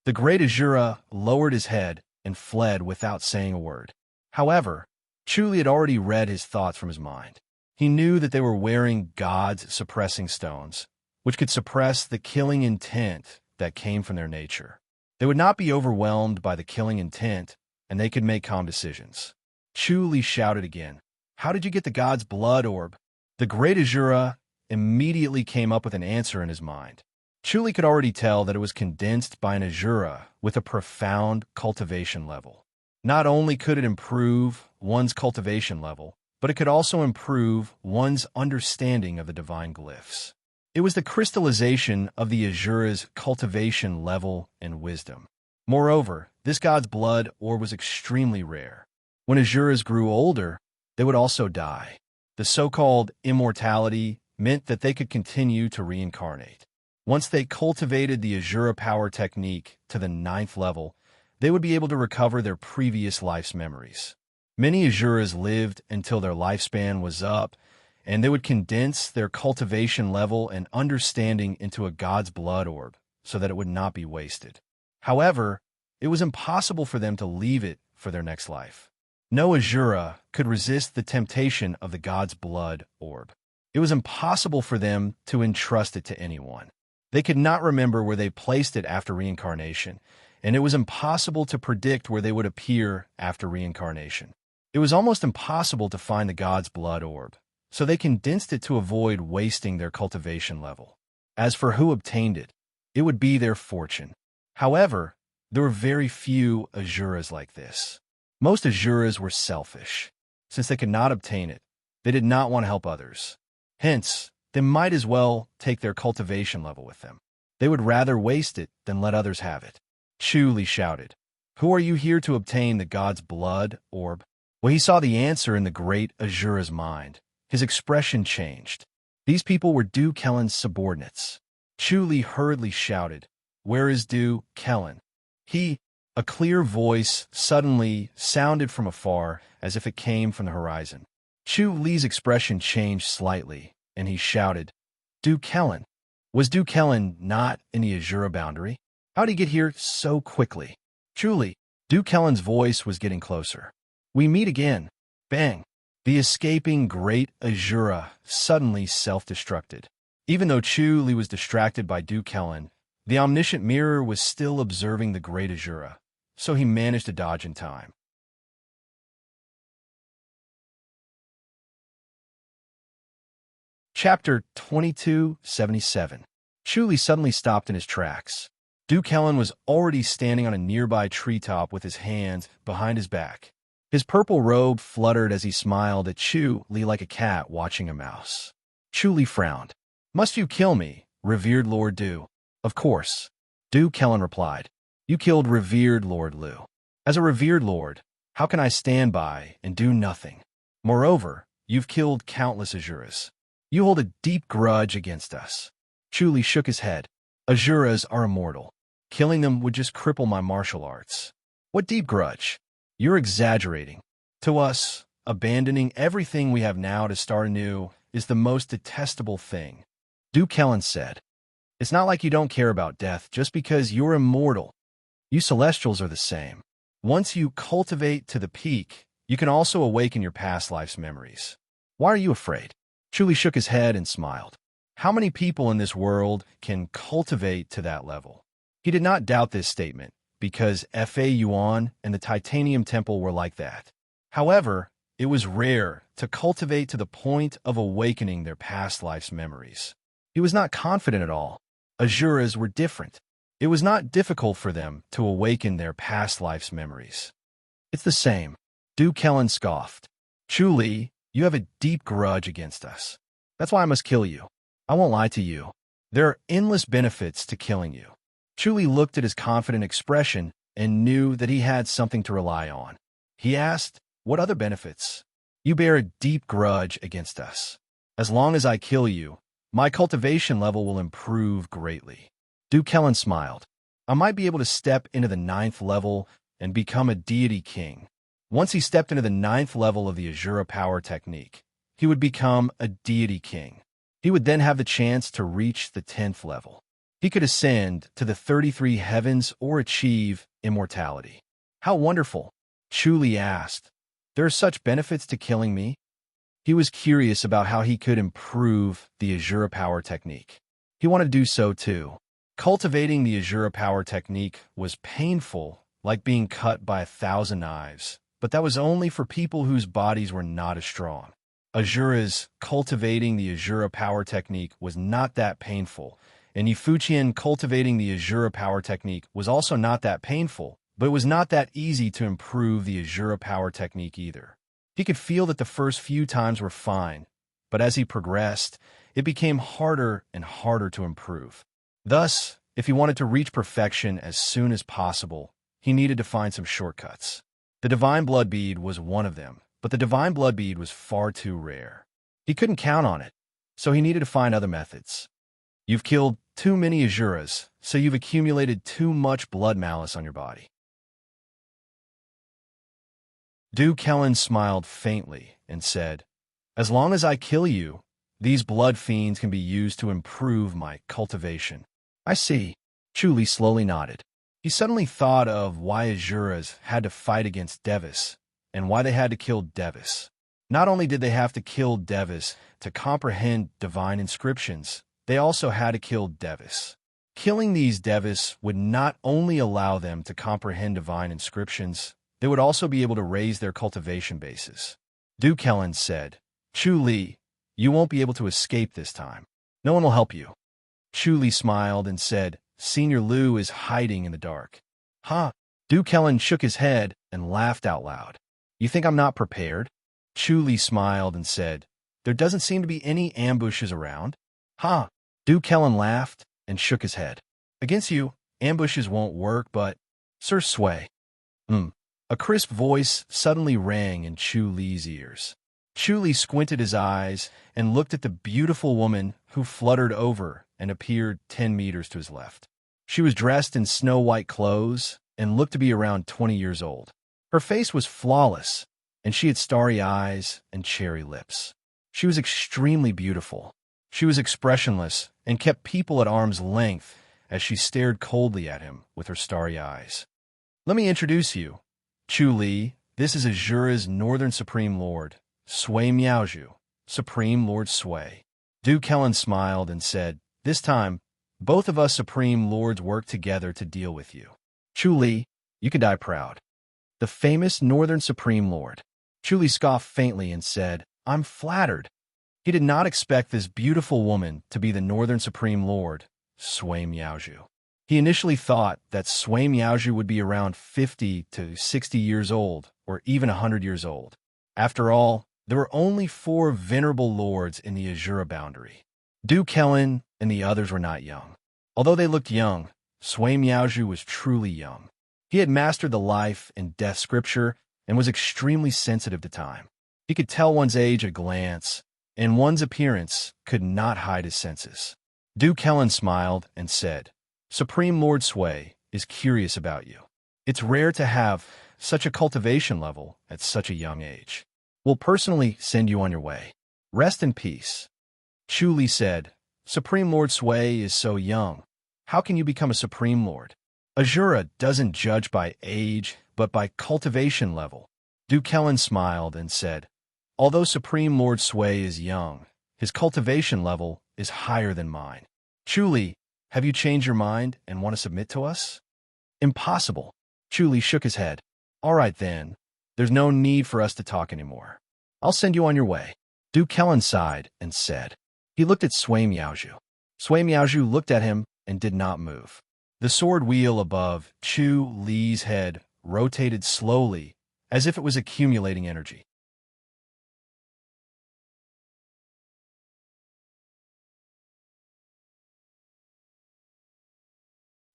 The great Azura lowered his head and fled without saying a word. However, Chu Li had already read his thoughts from his mind. He knew that they were wearing God's suppressing stones, which could suppress the killing intent that came from their nature. They would not be overwhelmed by the killing intent, and they could make calm decisions. Chu Li shouted again, "How did you get the god's blood orb?" The great Azura immediately came up with an answer in his mind. Chu Li could already tell that it was condensed by an Azura with a profound cultivation level. Not only could it improve one's cultivation level, but it could also improve one's understanding of the divine glyphs. It was the crystallization of the Azura's cultivation level and wisdom. Moreover, this god's blood orb was extremely rare. When Azuras grew older, they would also die. The so-called immortality meant that they could continue to reincarnate. Once they cultivated the Azura power technique to the 9th level, they would be able to recover their previous life's memories. Many Azuras lived until their lifespan was up, and they would condense their cultivation level and understanding into a god's blood orb so that it would not be wasted. However, it was impossible for them to leave it for their next life. No Azura could resist the temptation of the god's blood orb. It was impossible for them to entrust it to anyone. They could not remember where they placed it after reincarnation, and it was impossible to predict where they would appear after reincarnation. It was almost impossible to find the god's blood orb, so they condensed it to avoid wasting their cultivation level. As for who obtained it, it would be their fortune. However, there were very few Azuras like this. Most Azuras were selfish. Since they could not obtain it, they did not want to help others. Hence, they might as well take their cultivation level with them. They would rather waste it than let others have it. Chu Li shouted, "Who are you here to obtain the god's blood orb?" When he saw the answer in the great Azura's mind, his expression changed. These people were Du Kellen's subordinates. Chu Li hurriedly shouted, "Where is Du Kellen?" A clear voice suddenly sounded from afar as if it came from the horizon. Chu Li's expression changed slightly, and he shouted, "Du Kellen? Was Du Kellen not in the Azura boundary? How did he get here so quickly?" Truly, Du Kellen's voice was getting closer. "We meet again." Bang! The escaping great Azura suddenly self-destructed. Even though Chu Li was distracted by Du Kellen, The omniscient mirror was still observing the great Azura, so he managed to dodge in time. Chapter 2277. Chuli suddenly stopped in his tracks. Duke Helen was already standing on a nearby treetop with his hands behind his back. His purple robe fluttered as he smiled at Chuli like a cat watching a mouse. Chuli frowned. "Must you kill me, revered Lord Du?" "Of course." Duke Helen replied. "You killed revered Lord Lu. As a revered lord, how can I stand by and do nothing? Moreover, you've killed countless Azuras. You hold a deep grudge against us." Chuli shook his head. "Azuras are immortal. Killing them would just cripple my martial arts." "What deep grudge? You're exaggerating. To us, abandoning everything we have now to start anew is the most detestable thing." Duke Helen said. "It's not like you don't care about death just because you're immortal. You Celestials are the same. Once you cultivate to the peak, you can also awaken your past life's memories. Why are you afraid?" Chuli shook his head and smiled. How many people in this world can cultivate to that level? He did not doubt this statement, because Fa Yuan and the Titanium Temple were like that. However, it was rare to cultivate to the point of awakening their past life's memories. He was not confident at all. Azuras were different. It was not difficult for them to awaken their past life's memories. "It's the same." Duke Helen scoffed. "Chuli, you have a deep grudge against us. That's why I must kill you. I won't lie to you. There are endless benefits to killing you." Chuli looked at his confident expression and knew that he had something to rely on. He asked, "What other benefits?" "You bear a deep grudge against us. As long as I kill you, my cultivation level will improve greatly." Duke Helen smiled. "I might be able to step into the 9th level and become a deity king." Once he stepped into the 9th level of the Azura power technique, he would become a deity king. He would then have the chance to reach the 10th level. He could ascend to the 33 heavens or achieve immortality. "How wonderful," Chuli asked. "There are such benefits to killing me?" He was curious about how he could improve the Azura power technique. He wanted to do so too. Cultivating the Azura power technique was painful, like being cut by 1,000 knives, but that was only for people whose bodies were not as strong. Azuras cultivating the Azura power technique was not that painful, and Yifuqian cultivating the Azura power technique was also not that painful, but it was not that easy to improve the Azura power technique either. He could feel that the first few times were fine, but as he progressed, it became harder and harder to improve. Thus, if he wanted to reach perfection as soon as possible, he needed to find some shortcuts. The Divine Blood Bead was one of them, but the Divine Blood Bead was far too rare. He couldn't count on it, so he needed to find other methods. "You've killed too many Azuras, so you've accumulated too much blood malice on your body." Duke Helen smiled faintly and said, "As long as I kill you, these blood fiends can be used to improve my cultivation." "I see." Chuli slowly nodded. He suddenly thought of why Azuras had to fight against Devis, and why they had to kill Devis. Not only did they have to kill Devis to comprehend divine inscriptions, they also had to kill Devis. Killing these Devis would not only allow them to comprehend divine inscriptions, they would also be able to raise their cultivation bases. Duke Helen said, "Chuli, you won't be able to escape this time. No one will help you." Chuli smiled and said, "Senior Lu is hiding in the dark." "Huh?" Duke Helen shook his head and laughed out loud. "You think I'm not prepared?" Chuli smiled and said, "There doesn't seem to be any ambushes around." "Huh?" Duke Helen laughed and shook his head. "Against you, ambushes won't work, but Sir Sway." A crisp voice suddenly rang in Chuli's ears. Chuli squinted his eyes and looked at the beautiful woman who fluttered over and appeared 10 meters to his left. She was dressed in snow-white clothes and looked to be around 20 years old. Her face was flawless, and she had starry eyes and cherry lips. She was extremely beautiful. She was expressionless and kept people at arm's length as she stared coldly at him with her starry eyes. "Let me introduce you. Chuli, this is Azura's Northern Supreme Lord, Sway Miaoju, Supreme Lord Sway." Duke Helen smiled and said, "This time, Both of us Supreme Lords work together to deal with you. Chu, you can die proud. The famous Northern Supreme Lord. Chu scoffed faintly and said, I'm flattered. He did not expect this beautiful woman to be the Northern Supreme Lord, Sui Miaozhu. He initially thought that Sui Miaozhu would be around 50 to 60 years old, or even 100 years old. After all, there were only 4 venerable lords in the Azura boundary. Du Kellan and the others were not young. Although they looked young, Sui Miaozhu was truly young. He had mastered the life and death scripture and was extremely sensitive to time. He could tell one's age at a glance, and one's appearance could not hide his senses. Du Kellan smiled and said, Supreme Lord Sui is curious about you. It's rare to have such a cultivation level at such a young age. We'll personally send you on your way. Rest in peace. Chu said, Supreme Lord Sui is so young. How can you become a Supreme Lord? Azura doesn't judge by age, but by cultivation level. Du Kellan smiled and said, Although Supreme Lord Sui is young, his cultivation level is higher than mine. Chu, have you changed your mind and want to submit to us? Impossible. Chu shook his head. All right then. There's no need for us to talk anymore. I'll send you on your way. Du Kellan sighed and said. He looked at Sui Miaozhu. Sui Miaozhu looked at him and did not move. The sword wheel above Chu Li's head rotated slowly, as if it was accumulating energy.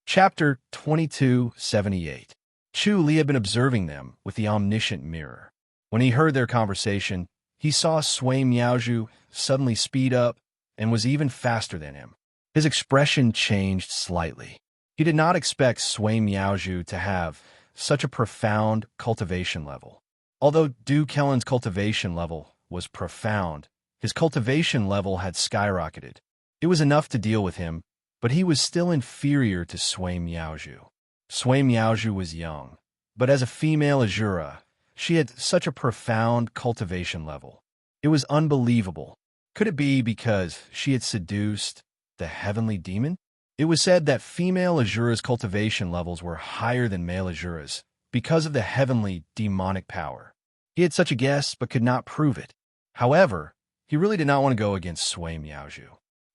Chapter 2278. Chu Li had been observing them with the omniscient mirror. When he heard their conversation, he saw Sui Miaozhu suddenly speed up and was even faster than him. His expression changed slightly. He did not expect Sui Miaozhu to have such a profound cultivation level. Although Du Kellan's cultivation level was profound, his cultivation level had skyrocketed. It was enough to deal with him, but he was still inferior to Sui Miaozhu. Sui Miaozhu was young, but as a female Azura, she had such a profound cultivation level. It was unbelievable. Could it be because she had seduced the heavenly demon? It was said that female Azura's cultivation levels were higher than male Azura's because of the heavenly demonic power. He had such a guess but could not prove it. However, he really did not want to go against Sui Miaozhu.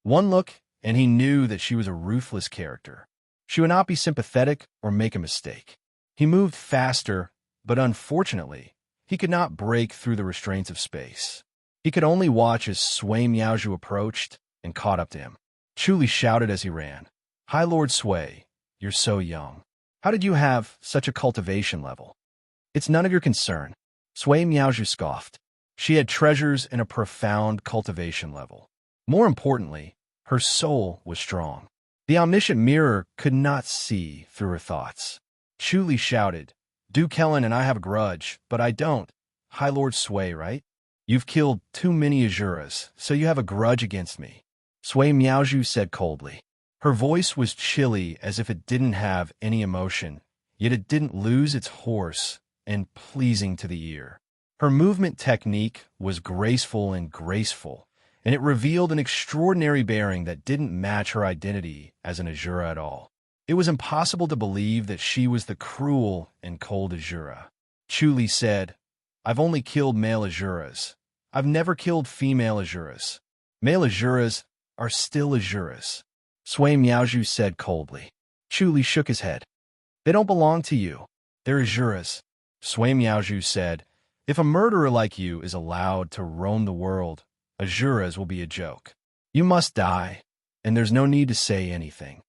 One look, and he knew that she was a ruthless character. She would not be sympathetic or make a mistake. He moved faster, but unfortunately, he could not break through the restraints of space. He could only watch as Sui Miaozhu approached and caught up to him. Chu shouted as he ran, High Lord Sui, you're so young. How did you have such a cultivation level? It's none of your concern. Sui Miaozhu scoffed. She had treasures and a profound cultivation level. More importantly, her soul was strong. The omniscient mirror could not see through her thoughts. Chu shouted, Du Kellan and I have a grudge, but I don't. High Lord Sui, right? You've killed too many Azuras, so you have a grudge against me. Sui Miaozhu said coldly. Her voice was chilly as if it didn't have any emotion, yet it didn't lose its hoarse and pleasing to the ear. Her movement technique was graceful, and it revealed an extraordinary bearing that didn't match her identity as an Azura at all. It was impossible to believe that she was the cruel and cold Azura. Chu said, I've only killed male Azuras. I've never killed female Azuras. Male Azuras are still Azuras. Sui Miaozhu said coldly. Chu shook his head. They don't belong to you. They're Azuras. Sui Miaozhu said, If a murderer like you is allowed to roam the world, Azuras will be a joke. You must die, and there's no need to say anything.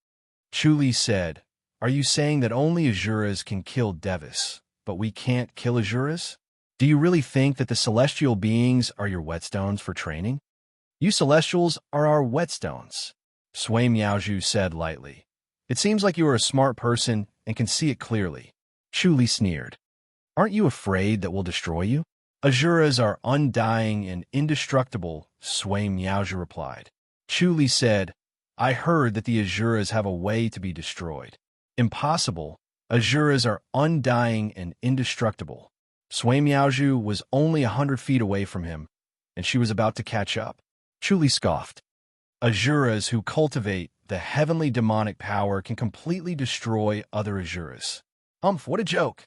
Chu said, Are you saying that only Azuras can kill Devis, but we can't kill Azuras? Do you really think that the celestial beings are your whetstones for training? You celestials are our whetstones, Sui Miaozhu said lightly. It seems like you are a smart person and can see it clearly. Chu sneered. Aren't you afraid that we'll destroy you? Azuras are undying and indestructible, Sui Miaozhu replied. Chu said, I heard that the Azuras have a way to be destroyed. Impossible. Azuras are undying and indestructible. Sui Miaozhu was only 100 feet away from him, and she was about to catch up. Chu scoffed. Azuras who cultivate the heavenly demonic power can completely destroy other Azuras. What a joke!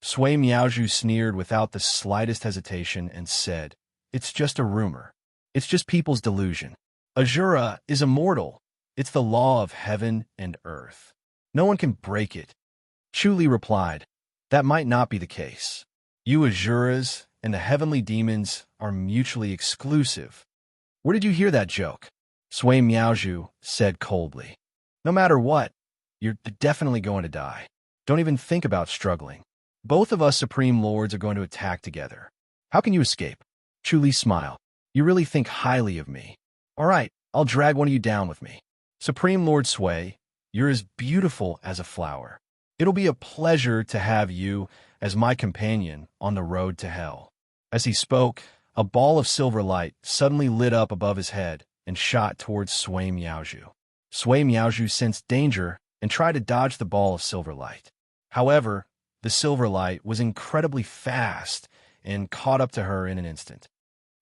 Sui Miaozhu sneered without the slightest hesitation and said, "It's just a rumor. It's just people's delusion. Azura is immortal. It's the law of heaven and earth. No one can break it." Chu Li replied, "That might not be the case. You Azuras and the heavenly demons are mutually exclusive." "Where did you hear that joke?" Sui Miaozhu said coldly. "No matter what, you're definitely going to die. Don't even think about struggling. Both of us Supreme Lords are going to attack together. How can you escape?" Chu Li smiled. "You really think highly of me. All right, I'll drag one of you down with me. Supreme Lord Sui, you're as beautiful as a flower. It'll be a pleasure to have you as my companion on the road to hell." As he spoke, a ball of silver light suddenly lit up above his head and shot towards Sui Miaozhu. Sui Miaozhu sensed danger and tried to dodge the ball of silver light. However, the silver light was incredibly fast and caught up to her in an instant.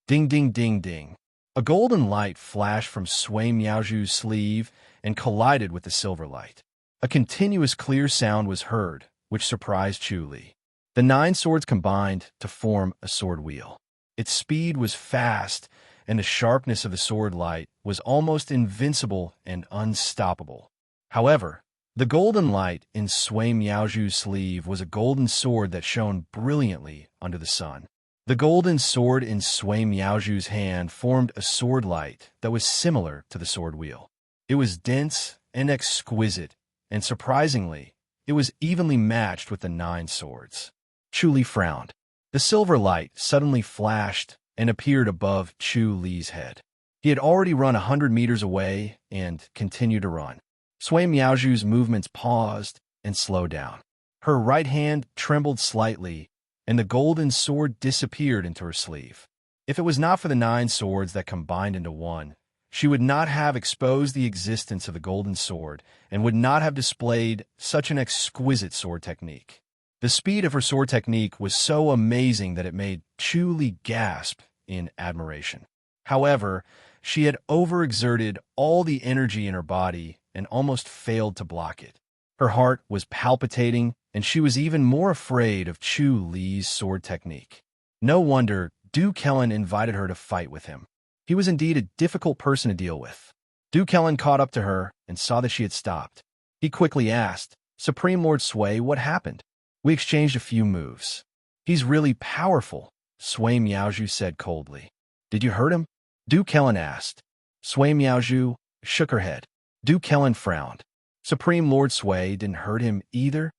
Ding, ding, ding, ding. A golden light flashed from Sui Miaozhu's sleeve and collided with the silver light. A continuous clear sound was heard, which surprised Chu Li. The 9 swords combined to form a sword wheel. Its speed was fast, and the sharpness of the sword light was almost invincible and unstoppable. However, the golden light in Sui Miaozhu's sleeve was a golden sword that shone brilliantly under the sun. The golden sword in Sui Miaozhu's hand formed a sword light that was similar to the sword wheel. It was dense and exquisite, and surprisingly, it was evenly matched with the 9 swords. Chu Li frowned. The silver light suddenly flashed and appeared above Chu Li's head. He had already run 100 meters away and continued to run. Sui Miaozhu's movements paused and slowed down. Her right hand trembled slightly, and the golden sword disappeared into her sleeve. If it was not for the 9 swords that combined into one, she would not have exposed the existence of the golden sword and would not have displayed such an exquisite sword technique. The speed of her sword technique was so amazing that it made Chu Li gasp in admiration. However, she had overexerted all the energy in her body and almost failed to block it. Her heart was palpitating, and she was even more afraid of Chu Li's sword technique. No wonder Du Kellen invited her to fight with him. He was indeed a difficult person to deal with. Du Kellen caught up to her and saw that she had stopped. He quickly asked, "Supreme Lord Sui, what happened?" "We exchanged a few moves." "He's really powerful," Sui Miaozhu said coldly. "Did you hurt him?" Du Kellen asked. Sui Miaozhu shook her head. Du Kellen frowned. "Supreme Lord Sui didn't hurt him either?"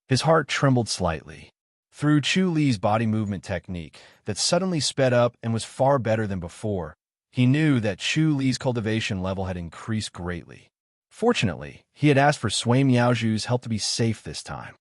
His heart trembled slightly. Through Chu Li's body movement technique that suddenly sped up and was far better than before, he knew that Chu Li's cultivation level had increased greatly. Fortunately, he had asked for Sui Miaozhu's help to be safe this time.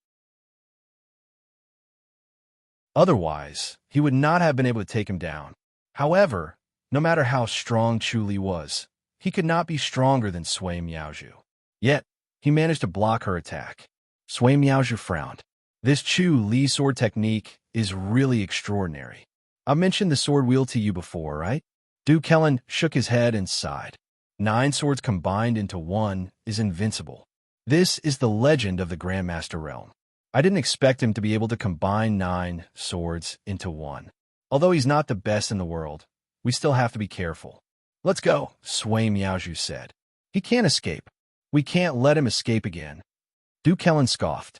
Otherwise, he would not have been able to take him down. However, no matter how strong Chu Li was, he could not be stronger than Sui Miaozhu. Yet, he managed to block her attack. Sui Miaozhu frowned. "This Chu Li sword technique is really extraordinary. I mentioned the sword wheel to you before, right?" Du Kellen shook his head and sighed. 9 swords combined into one is invincible. This is the legend of the Grandmaster realm. I didn't expect him to be able to combine 9 swords into one. Although he's not the best in the world, we still have to be careful. "Let's go," Sui Miaozhu said. "He can't escape. We can't let him escape again." Du Kellen scoffed.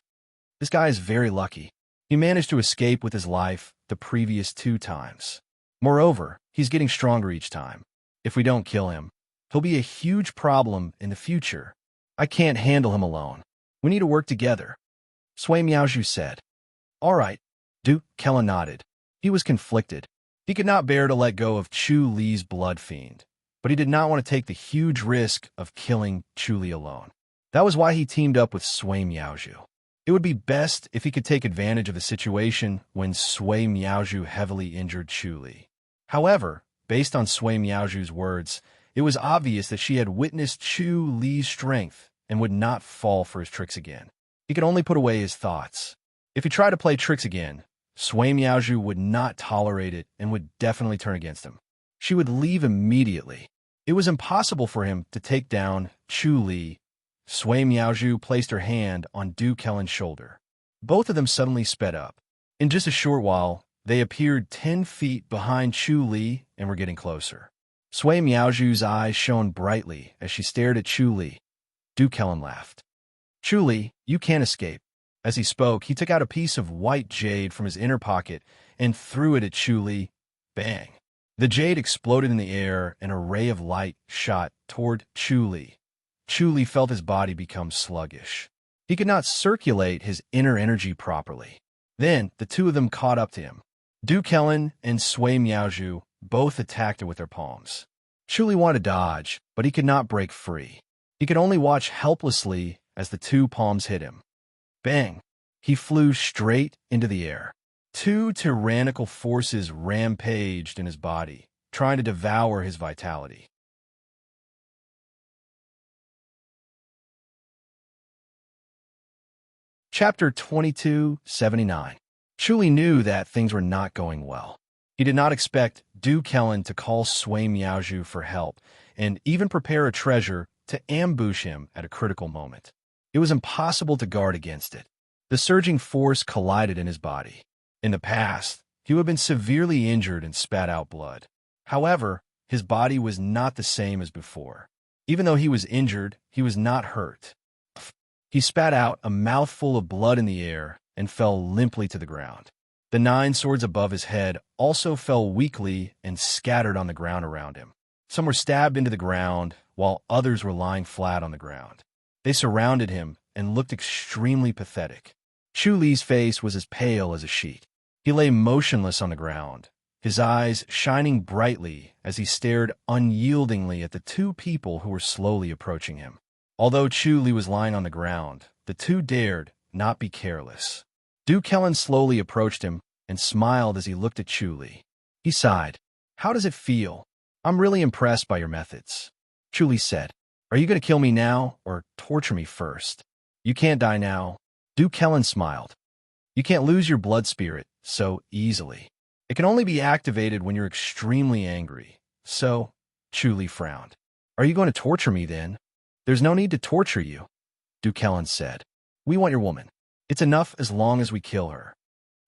"This guy is very lucky. He managed to escape with his life the previous 2 times. Moreover, he's getting stronger each time. If we don't kill him, he'll be a huge problem in the future. I can't handle him alone. We need to work together," Sui Miaozhu said. "All right." Du Kellen nodded. He was conflicted. He could not bear to let go of Chu Li's blood fiend, but he did not want to take the huge risk of killing Chu Li alone. That was why he teamed up with Sui Miaozhu. It would be best if he could take advantage of the situation when Sui Miaozhu heavily injured Chu Li. However, based on Sui Miaozhu's words, it was obvious that she had witnessed Chu Li's strength and would not fall for his tricks again. He could only put away his thoughts. If he tried to play tricks again, Sui Miaozhu would not tolerate it and would definitely turn against him. She would leave immediately. It was impossible for him to take down Chu Li. Sui Miaozhu placed her hand on Du Kellen's shoulder. Both of them suddenly sped up. In just a short while, they appeared 10 feet behind Chu Li and were getting closer. Sui Miaozhu's eyes shone brightly as she stared at Chu Li. Du Kellen laughed. Chu Li, you can't escape. As he spoke, he took out a piece of white jade from his inner pocket and threw it at Chu Li. Bang! The jade exploded in the air, and a ray of light shot toward Chu Li. Chu Li felt his body become sluggish. He could not circulate his inner energy properly. Then, the two of them caught up to him. Du Kellen and Sui Miaozhu both attacked her with their palms. Chu Li wanted to dodge, but he could not break free. He could only watch helplessly as the two palms hit him. Bang! He flew straight into the air. Two tyrannical forces rampaged in his body, trying to devour his vitality. Chapter 2279. Chu Li knew that things were not going well. He did not expect Du Kellen to call Sui Miaozhu for help and even prepare a treasure to ambush him at a critical moment. It was impossible to guard against it. The surging force collided in his body. In the past, he would have been severely injured and spat out blood. However, his body was not the same as before. Even though he was injured, he was not hurt. He spat out a mouthful of blood in the air and fell limply to the ground. The 9 swords above his head also fell weakly and scattered on the ground around him. Some were stabbed into the ground, while others were lying flat on the ground. They surrounded him and looked extremely pathetic. Chu Li's face was as pale as a sheet. He lay motionless on the ground, his eyes shining brightly as he stared unyieldingly at the two people who were slowly approaching him. Although Chu Li was lying on the ground, the two dared not be careless. Du Kellen slowly approached him and smiled as he looked at Chu Li. He sighed. How does it feel? I'm really impressed by your methods. Chu Li said, Are you going to kill me now or torture me first? You can't die now. Du Kellen smiled. You can't lose your blood spirit so easily. It can only be activated when you're extremely angry. So, Chu Li frowned. Are you going to torture me then? There's no need to torture you, Du Kellen said. We want your woman. It's enough as long as we kill her.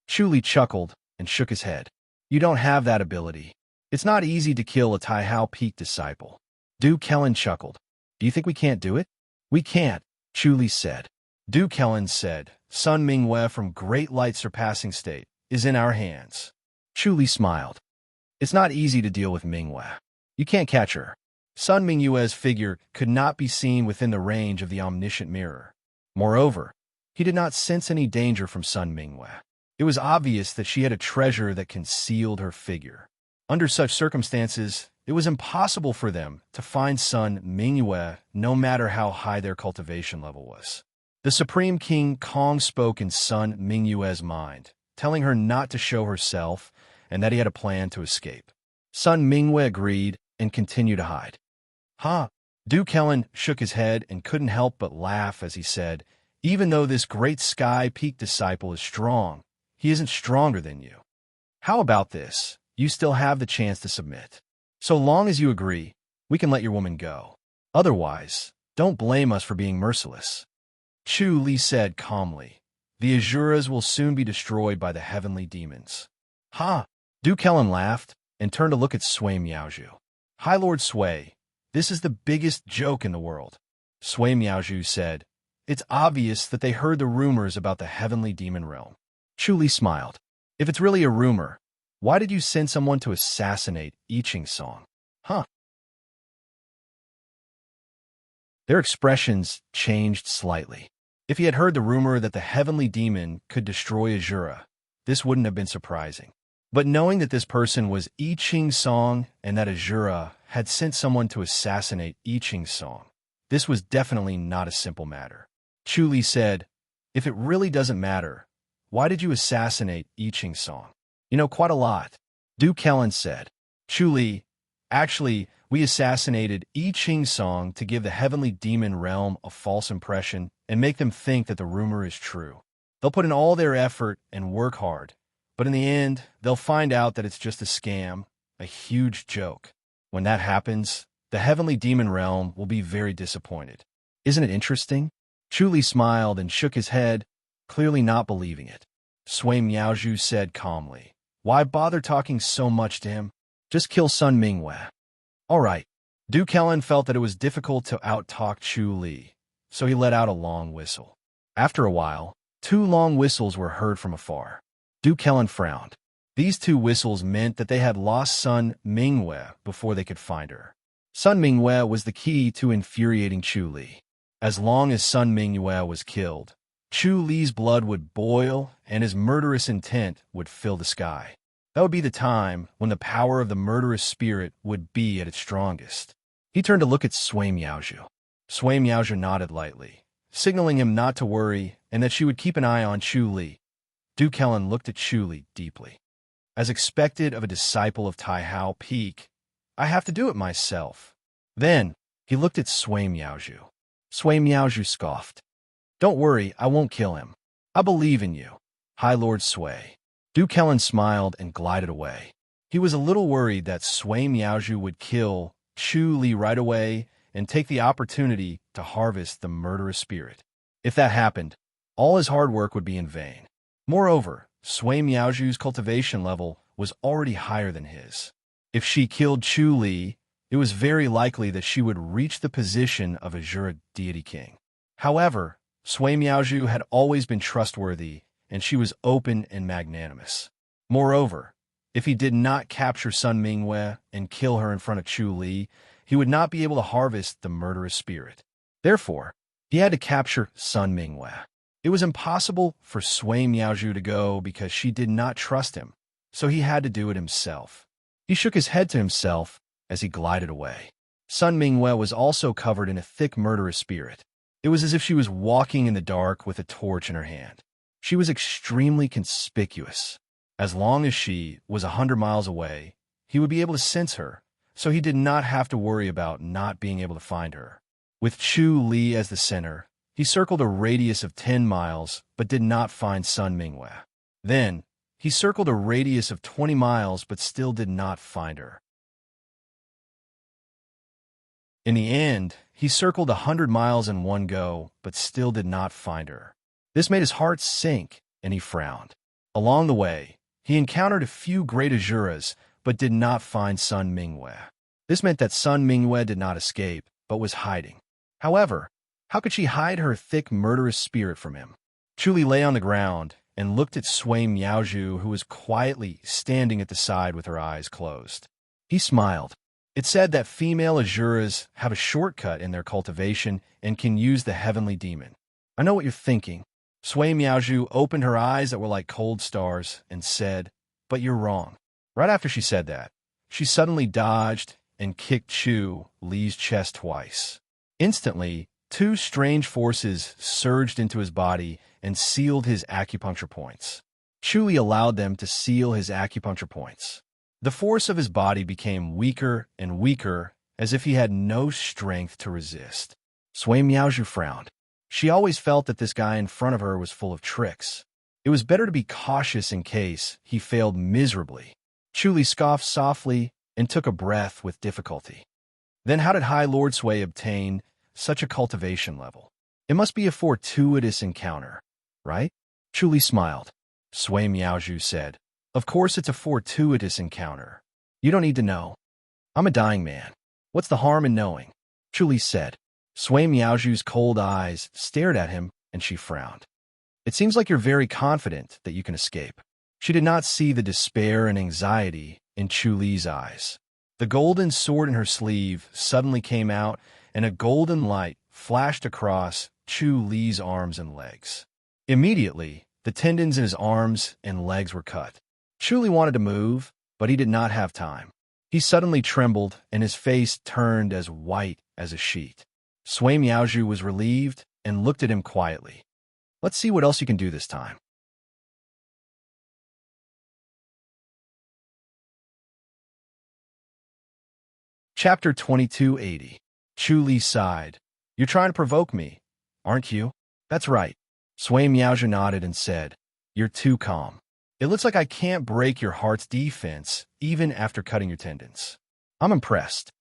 Chu Li chuckled and shook his head. You don't have that ability. It's not easy to kill a Taihao Peak disciple. Du Kellen chuckled. Do you think we can't do it? We can't, Chu Li said. Du Kellen said, Sun Mingwei from Great Light Surpassing State is in our hands. Chu Li smiled. It's not easy to deal with Mingwei. You can't catch her. Sun Mingyue's figure could not be seen within the range of the omniscient mirror. Moreover, he did not sense any danger from Sun Mingwei. It was obvious that she had a treasure that concealed her figure. Under such circumstances, it was impossible for them to find Sun Mingwei no matter how high their cultivation level was. The Supreme King Kong spoke in Sun Mingyue's mind, telling her not to show herself and that he had a plan to escape. Sun Mingwei agreed and continued to hide. Du Kellen shook his head and couldn't help but laugh as he said, Even though this great Sky Peak disciple is strong, he isn't stronger than you. How about this? You still have the chance to submit. So long as you agree, we can let your woman go. Otherwise, don't blame us for being merciless. Chu Li said calmly, The Azuras will soon be destroyed by the heavenly demons. Du Kellen laughed and turned to look at Sui Miaozhu. High Lord Sui, this is the biggest joke in the world. Sui Miaozhu said, It's obvious that they heard the rumors about the heavenly demon realm. Chu Li smiled. If it's really a rumor, why did you send someone to assassinate I Ching Song? Their expressions changed slightly. If he had heard the rumor that the heavenly demon could destroy Azura, this wouldn't have been surprising. But knowing that this person was I Ching Song and that Azura had sent someone to assassinate I Ching Song, this was definitely not a simple matter. Chu Li said, If it really doesn't matter, why did you assassinate I Ching Song? You know, quite a lot. Du Kellen said. Chu Li, actually, we assassinated I Ching Song to give the heavenly demon realm a false impression and make them think that the rumor is true. They'll put in all their effort and work hard, but in the end, they'll find out that it's just a scam, a huge joke. When that happens, The heavenly demon realm will be very disappointed. Isn't it interesting? Chu Li smiled and shook his head, clearly not believing it. Sui Miaozhu said calmly, "Why bother talking so much to him? Just kill Sun Mingwei." All right. Du Kellen felt that it was difficult to out-talk Chu Li, so he let out a long whistle. After a while, 2 long whistles were heard from afar. Du Kellen frowned. These 2 whistles meant that they had lost Sun Mingwei before they could find her. Sun Mingwei was the key to infuriating Chu Li. As long as Sun Mingwei was killed, Chu Li's blood would boil and his murderous intent would fill the sky. That would be the time when the power of the murderous spirit would be at its strongest. He turned to look at Sui Miaozhu. Sui Miaozhu nodded lightly, signaling him not to worry and that she would keep an eye on Chu Li. Du Kellen looked at Chu Li deeply. As expected of a disciple of Tai Hao Peak, I have to do it myself. Then, he looked at Sui Miaozhu. Sui Miaozhu scoffed. Don't worry, I won't kill him. I believe in you, High Lord Sui. Du Kellen smiled and glided away. He was a little worried that Sui Miaozhu would kill Chu Li right away and take the opportunity to harvest the murderous spirit. If that happened, all his hard work would be in vain. Moreover, Sui Miaozhu's cultivation level was already higher than his. If she killed Chu Li, it was very likely that she would reach the position of Azura Deity King. However, Sui Miaozhu had always been trustworthy, and she was open and magnanimous. Moreover, if he did not capture Sun Mingwei and kill her in front of Chu Li, he would not be able to harvest the murderous spirit. Therefore, he had to capture Sun Mingwei. It was impossible for Sui Miaozhu to go because she did not trust him, so he had to do it himself. He shook his head to himself as he glided away. Sun Mingwei was also covered in a thick murderous spirit. It was as if she was walking in the dark with a torch in her hand. She was extremely conspicuous. As long as she was 100 miles away, he would be able to sense her, so he did not have to worry about not being able to find her. With Chu Li as the center, he circled a radius of 10 miles but did not find Sun Mingwei. Then, he circled a radius of 20 miles but still did not find her. In the end, he circled 100 miles in one go but still did not find her. This made his heart sink, and he frowned. Along the way, he encountered a few great Azuras but did not find Sun Mingwei. This meant that Sun Mingwei did not escape, but was hiding. However, how could she hide her thick, murderous spirit from him? Chu Li lay on the ground and looked at Sui Miaozhu, who was quietly standing at the side with her eyes closed. He smiled. It said that female Azuras have a shortcut in their cultivation and can use the heavenly demon. I know what you're thinking. Sui Miaozhu opened her eyes that were like cold stars and said, "But you're wrong." Right after she said that, she suddenly dodged and kicked Chu Li's chest twice. Instantly, 2 strange forces surged into his body and sealed his acupuncture points. Chu Li allowed them to seal his acupuncture points. The force of his body became weaker and weaker, as if he had no strength to resist. Sui Miaozhu frowned. She always felt that this guy in front of her was full of tricks. It was better to be cautious in case he failed miserably. Chu Li scoffed softly and took a breath with difficulty. Then how did High Lord Sui obtain such a cultivation level? It must be a fortuitous encounter, right? Chu Li smiled. Sui Miaozhu said, "Of course it's a fortuitous encounter. You don't need to know. I'm a dying man. What's the harm in knowing?" Chu Li said. Sui Miaozhu's cold eyes stared at him, and she frowned. "It seems like you're very confident that you can escape." She did not see the despair and anxiety in Chu Li's eyes. The golden sword in her sleeve suddenly came out, and a golden light flashed across Chu Li's arms and legs. Immediately, the tendons in his arms and legs were cut. Chu Li wanted to move, but he did not have time. He suddenly trembled, and his face turned as white as a sheet. Sui Miaozhu was relieved and looked at him quietly. "Let's see what else you can do this time." Chapter 2280. Chu Li sighed. "You're trying to provoke me, aren't you?" "That's right." Sui Miaozhu nodded and said, "You're too calm. It looks like I can't break your heart's defense even after cutting your tendons. I'm impressed."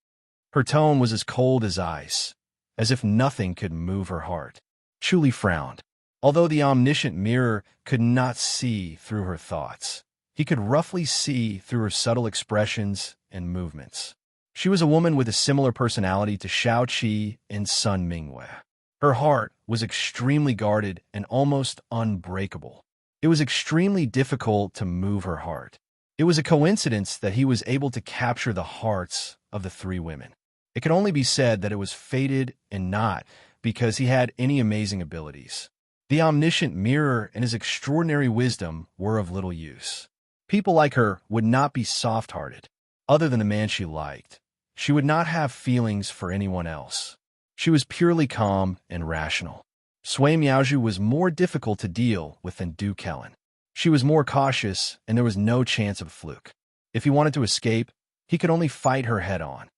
Her tone was as cold as ice, as if nothing could move her heart. Chu frowned. Although the omniscient mirror could not see through her thoughts, he could roughly see through her subtle expressions and movements. She was a woman with a similar personality to Shao-Chi and Sun Mingwei. Her heart was extremely guarded and almost unbreakable. It was extremely difficult to move her heart. It was a coincidence that he was able to capture the hearts of the three women. It could only be said that it was fated and not because he had any amazing abilities. The omniscient mirror and his extraordinary wisdom were of little use. People like her would not be soft-hearted. Other than the man she liked, she would not have feelings for anyone else. She was purely calm and rational. Sui Miaozhu was more difficult to deal with than Du Kellen. She was more cautious, and there was no chance of a fluke. If he wanted to escape, he could only fight her head-on.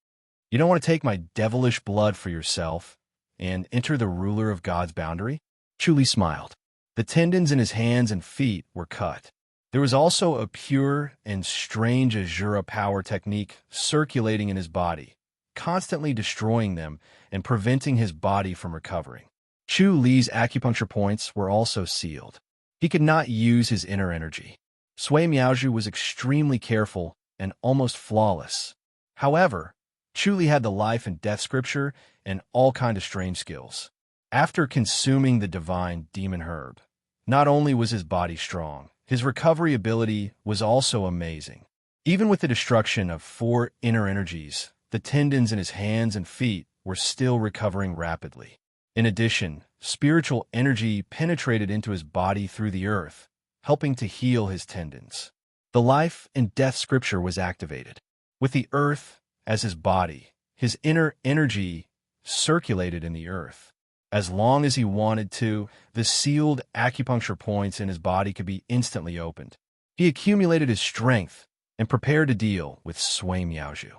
You don't want to take my devilish blood for yourself and enter the ruler of God's boundary? Chu smiled. The tendons in his hands and feet were cut. There was also a pure and strange Azura power technique circulating in his body, constantly destroying them and preventing his body from recovering. Chu Li's acupuncture points were also sealed. He could not use his inner energy. Sui Miaozhu was extremely careful and almost flawless. However, Chu Li had the life and death scripture and all kinds of strange skills. After consuming the divine demon herb, not only was his body strong, his recovery ability was also amazing. Even with the destruction of 4 inner energies, the tendons in his hands and feet were still recovering rapidly. In addition, spiritual energy penetrated into his body through the earth, helping to heal his tendons. The life and death scripture was activated. With the earth as his body, his inner energy circulated in the earth. As long as he wanted to, the sealed acupuncture points in his body could be instantly opened. He accumulated his strength and prepared to deal with Sui Miaozhu.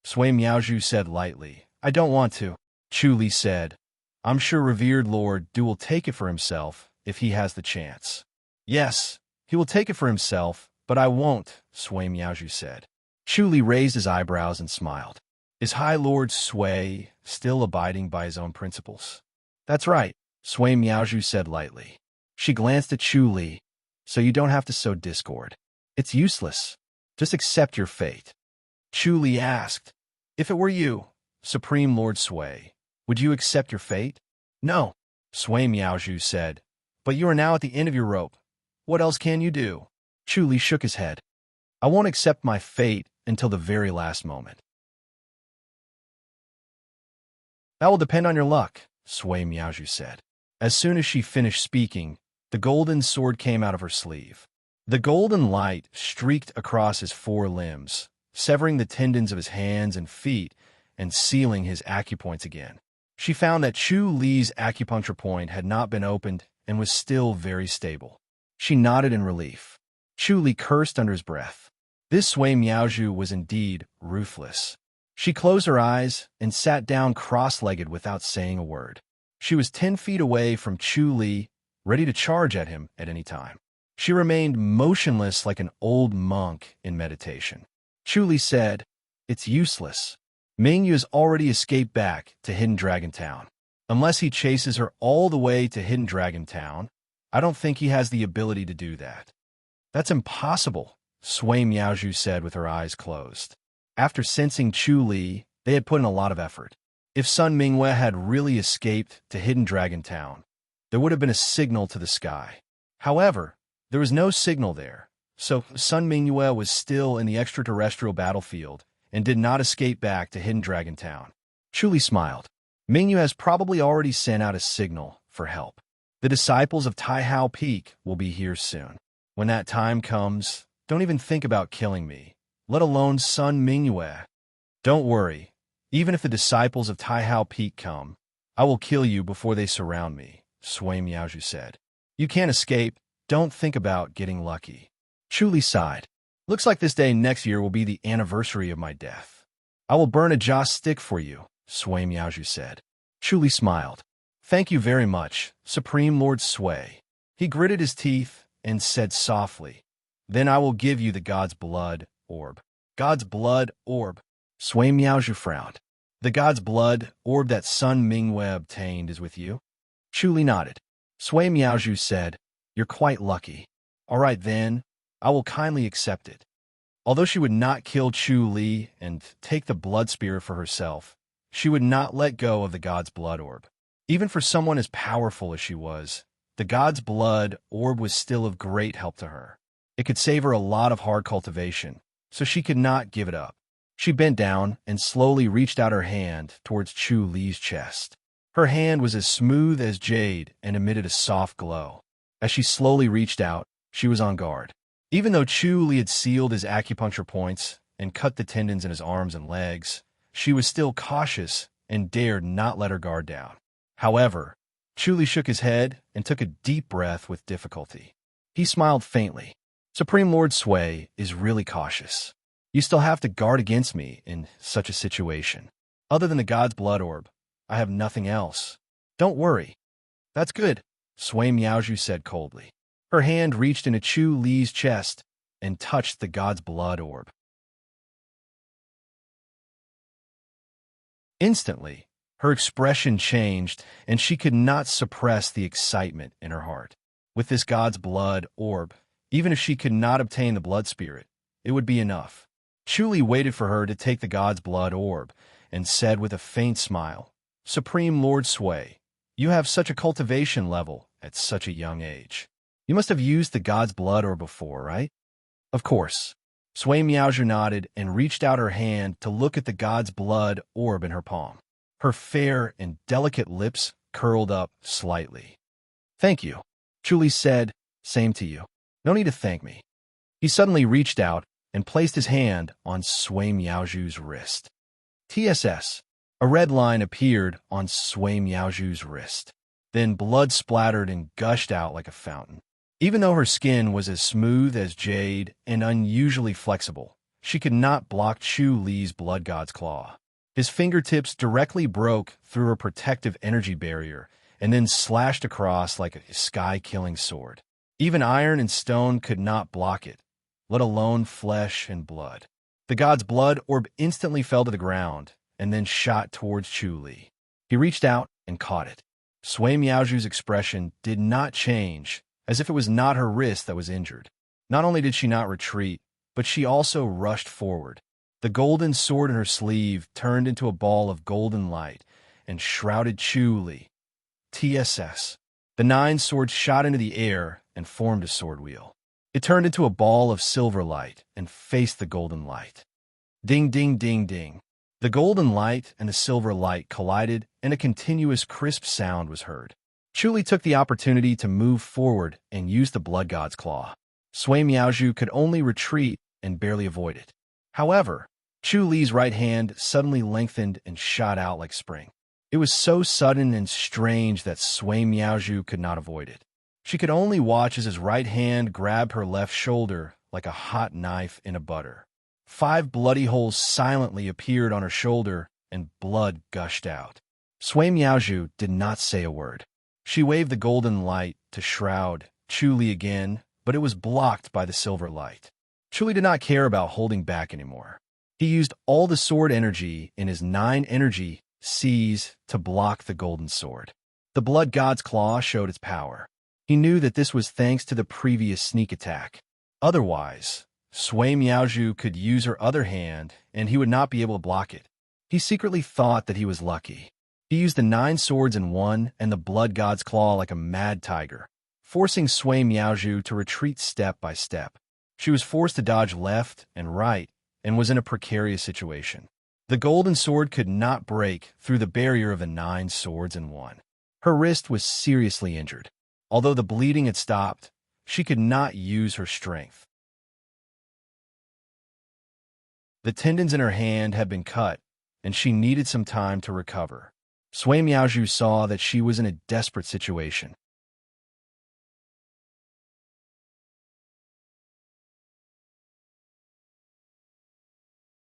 Sui Miaozhu said lightly, "I don't want to." Chu Li said, "I'm sure revered Lord Du will take it for himself if he has the chance." "Yes, he will take it for himself, but I won't," Sui Miaozhu said. Chu Li raised his eyebrows and smiled. Is High Lord Sui still abiding by his own principles? "That's right," Sui Miaozhu said lightly. She glanced at Chu Li. "So you don't have to sow discord. It's useless. Just accept your fate." Chu Li asked, "If it were you, Supreme Lord Sui, would you accept your fate?" "No," Sui Miaozhu said, "but you are now at the end of your rope. What else can you do?" Chu Li shook his head. "I won't accept my fate until the very last moment." "That will depend on your luck," Sui Miaozhu said. As soon as she finished speaking, the golden sword came out of her sleeve. The golden light streaked across his 4 limbs, severing the tendons of his hands and feet and sealing his acupoints again. She found that Chu Li's acupuncture point had not been opened and was still very stable. She nodded in relief. Chu Li cursed under his breath. This Sui Miaozhu was indeed ruthless. She closed her eyes and sat down cross-legged without saying a word. She was 10 feet away from Chu Li, ready to charge at him at any time. She remained motionless like an old monk in meditation. Chu Li said, "It's useless. Mingyu has already escaped back to Hidden Dragon Town. Unless he chases her all the way to Hidden Dragon Town, I don't think he has the ability to do that." "That's impossible," Sui Miaozhu said with her eyes closed. After sensing Chu Li, they had put in a lot of effort. If Sun Mingwei had really escaped to Hidden Dragon Town, there would have been a signal to the sky. However, there was no signal there, so Sun Mingwei was still in the extraterrestrial battlefield and did not escape back to Hidden Dragon Town. Chu Li smiled. Mingyu has probably already sent out a signal for help. The disciples of Taihao Peak will be here soon. When that time comes, don't even think about killing me, let alone Sun Mingwei. Don't worry. Even if the disciples of Taihao Peak come, I will kill you before they surround me, Sui Miaozhu said. You can't escape. Don't think about getting lucky. Chu Li sighed. Looks like this day next year will be the anniversary of my death. I will burn a joss stick for you, Sui Miaozhu said. Chu Li smiled. Thank you very much, Supreme Lord Sui. He gritted his teeth and said softly, Then I will give you the God's Blood Orb. God's Blood Orb. Sui Miaozhu frowned. The god's blood orb that Sun Mingwei obtained is with you? Chu Li nodded. Sui Miaozhu said, You're quite lucky. All right then, I will kindly accept it. Although she would not kill Chu Li and take the blood spirit for herself, she would not let go of the god's blood orb. Even for someone as powerful as she was, the god's blood orb was still of great help to her. It could save her a lot of hard cultivation, so she could not give it up. She bent down and slowly reached out her hand towards Chu Li's chest. Her hand was as smooth as jade and emitted a soft glow. As she slowly reached out, she was on guard. Even though Chu Li had sealed his acupuncture points and cut the tendons in his arms and legs, she was still cautious and dared not let her guard down. However, Chu Li shook his head and took a deep breath with difficulty. He smiled faintly. Supreme Lord Sui is really cautious. You still have to guard against me in such a situation. Other than the god's blood orb, I have nothing else. Don't worry. That's good, Sui Miaozhu said coldly. Her hand reached into Chu Li's chest and touched the god's blood orb. Instantly, her expression changed, and she could not suppress the excitement in her heart. With this god's blood orb, even if she could not obtain the blood spirit, it would be enough. Chu Li waited for her to take the god's blood orb and said with a faint smile, Supreme Lord Sui, you have such a cultivation level at such a young age. You must have used the god's blood orb before, right? Of course. Sui Miaozhu nodded and reached out her hand to look at the god's blood orb in her palm. Her fair and delicate lips curled up slightly. Thank you, Chu Li said. Same to you. No need to thank me. He suddenly reached out and placed his hand on Sui Miaozhu's wrist. TSS. A red line appeared on Sui Miaozhu's wrist. Then blood splattered and gushed out like a fountain. Even though her skin was as smooth as jade and unusually flexible, she could not block Chu Li's blood god's claw. His fingertips directly broke through her protective energy barrier and then slashed across like a sky-killing sword. Even iron and stone could not block it, let alone flesh and blood. The god's blood orb instantly fell to the ground and then shot towards Chu Li. He reached out and caught it. Sui Miaozhu's expression did not change, as if it was not her wrist that was injured. Not only did she not retreat, but she also rushed forward. The golden sword in her sleeve turned into a ball of golden light and shrouded Chu Li. TSS. The 9 swords shot into the air and formed a sword wheel. It turned into a ball of silver light and faced the golden light. Ding, ding, ding, ding. The golden light and the silver light collided, and a continuous crisp sound was heard. Chu Li took the opportunity to move forward and use the blood god's claw. Sui Miaozhu could only retreat and barely avoid it. However, Chu Li's right hand suddenly lengthened and shot out like spring. It was so sudden and strange that Sui Miaozhu could not avoid it. She could only watch as his right hand grabbed her left shoulder like a hot knife in a butter. 5 bloody holes silently appeared on her shoulder, and blood gushed out. Sui Miaozhu did not say a word. She waved the golden light to shroud Chu Li again, but it was blocked by the silver light. Chu Li did not care about holding back anymore. He used all the sword energy in his 9 energy Cs to block the golden sword. The blood god's claw showed its power. He knew that this was thanks to the previous sneak attack. Otherwise, Sui Miaozhu could use her other hand and he would not be able to block it. He secretly thought that he was lucky. He used the 9 swords in one and the blood god's claw like a mad tiger, forcing Sui Miaozhu to retreat step by step. She was forced to dodge left and right and was in a precarious situation. The golden sword could not break through the barrier of the 9 swords in one. Her wrist was seriously injured. Although the bleeding had stopped, she could not use her strength. The tendons in her hand had been cut, and she needed some time to recover. Sui Miaozhu saw that she was in a desperate situation.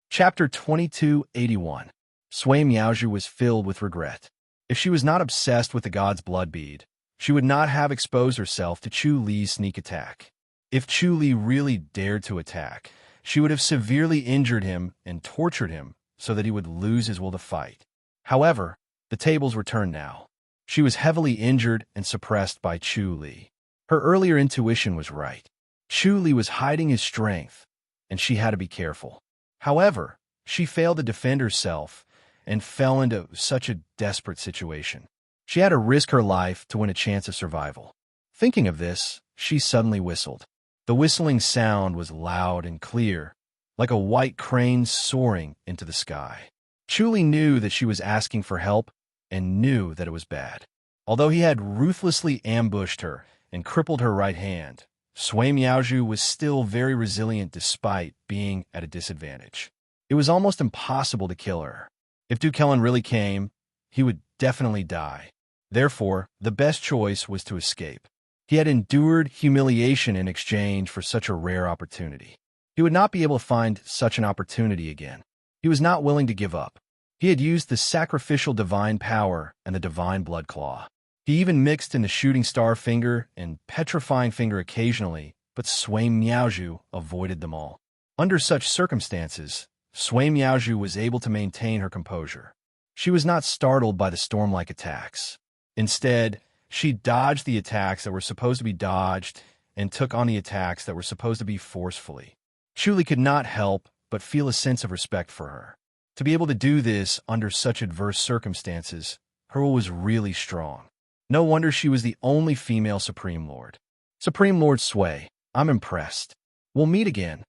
Chapter 2281. Sui Miaozhu was filled with regret. If she was not obsessed with the god's blood bead, she would not have exposed herself to Chu Li's sneak attack. If Chu Li really dared to attack, she would have severely injured him and tortured him so that he would lose his will to fight. However, the tables were turned now. She was heavily injured and suppressed by Chu Li. Her earlier intuition was right. Chu Li was hiding his strength, and she had to be careful. However, she failed to defend herself and fell into such a desperate situation. She had to risk her life to win a chance of survival. Thinking of this, she suddenly whistled. The whistling sound was loud and clear, like a white crane soaring into the sky. Chu Li knew that she was asking for help and knew that it was bad. Although he had ruthlessly ambushed her and crippled her right hand, Sui Miaozhu was still very resilient despite being at a disadvantage. It was almost impossible to kill her. If Du Kellan really came, he would definitely die. Therefore, the best choice was to escape. He had endured humiliation in exchange for such a rare opportunity. He would not be able to find such an opportunity again. He was not willing to give up. He had used the sacrificial divine power and the divine blood claw. He even mixed in the shooting star finger and petrifying finger occasionally, but Sui Miaozhu avoided them all. Under such circumstances, Sui Miaozhu was able to maintain her composure. She was not startled by the storm-like attacks. Instead, she dodged the attacks that were supposed to be dodged and took on the attacks that were supposed to be forcefully. Chu Li could not help but feel a sense of respect for her. To be able to do this under such adverse circumstances, her will was really strong. No wonder she was the only female Supreme Lord. Supreme Lord Sui, I'm impressed. We'll meet again.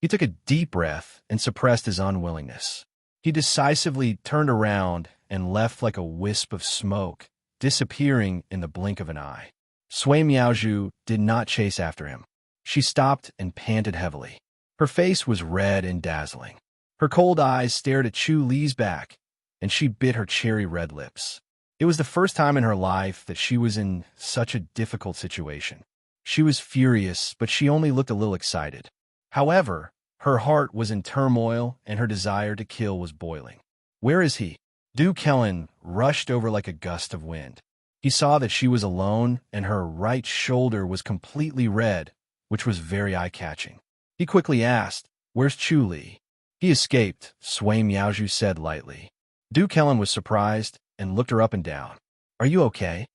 He took a deep breath and suppressed his unwillingness. He decisively turned around and left like a wisp of smoke, disappearing in the blink of an eye. Sui Miaozhu did not chase after him. She stopped and panted heavily. Her face was red and dazzling. Her cold eyes stared at Chu Li's back, and she bit her cherry-red lips. It was the first time in her life that she was in such a difficult situation. She was furious, but she only looked a little excited. However, her heart was in turmoil and her desire to kill was boiling. Where is he? Du Kellan rushed over like a gust of wind. He saw that she was alone and her right shoulder was completely red, which was very eye-catching. He quickly asked, "Where's Chu Li?" "He escaped," Sui Miaozhu said lightly. Du Kellan was surprised and looked her up and down. "Are you okay?"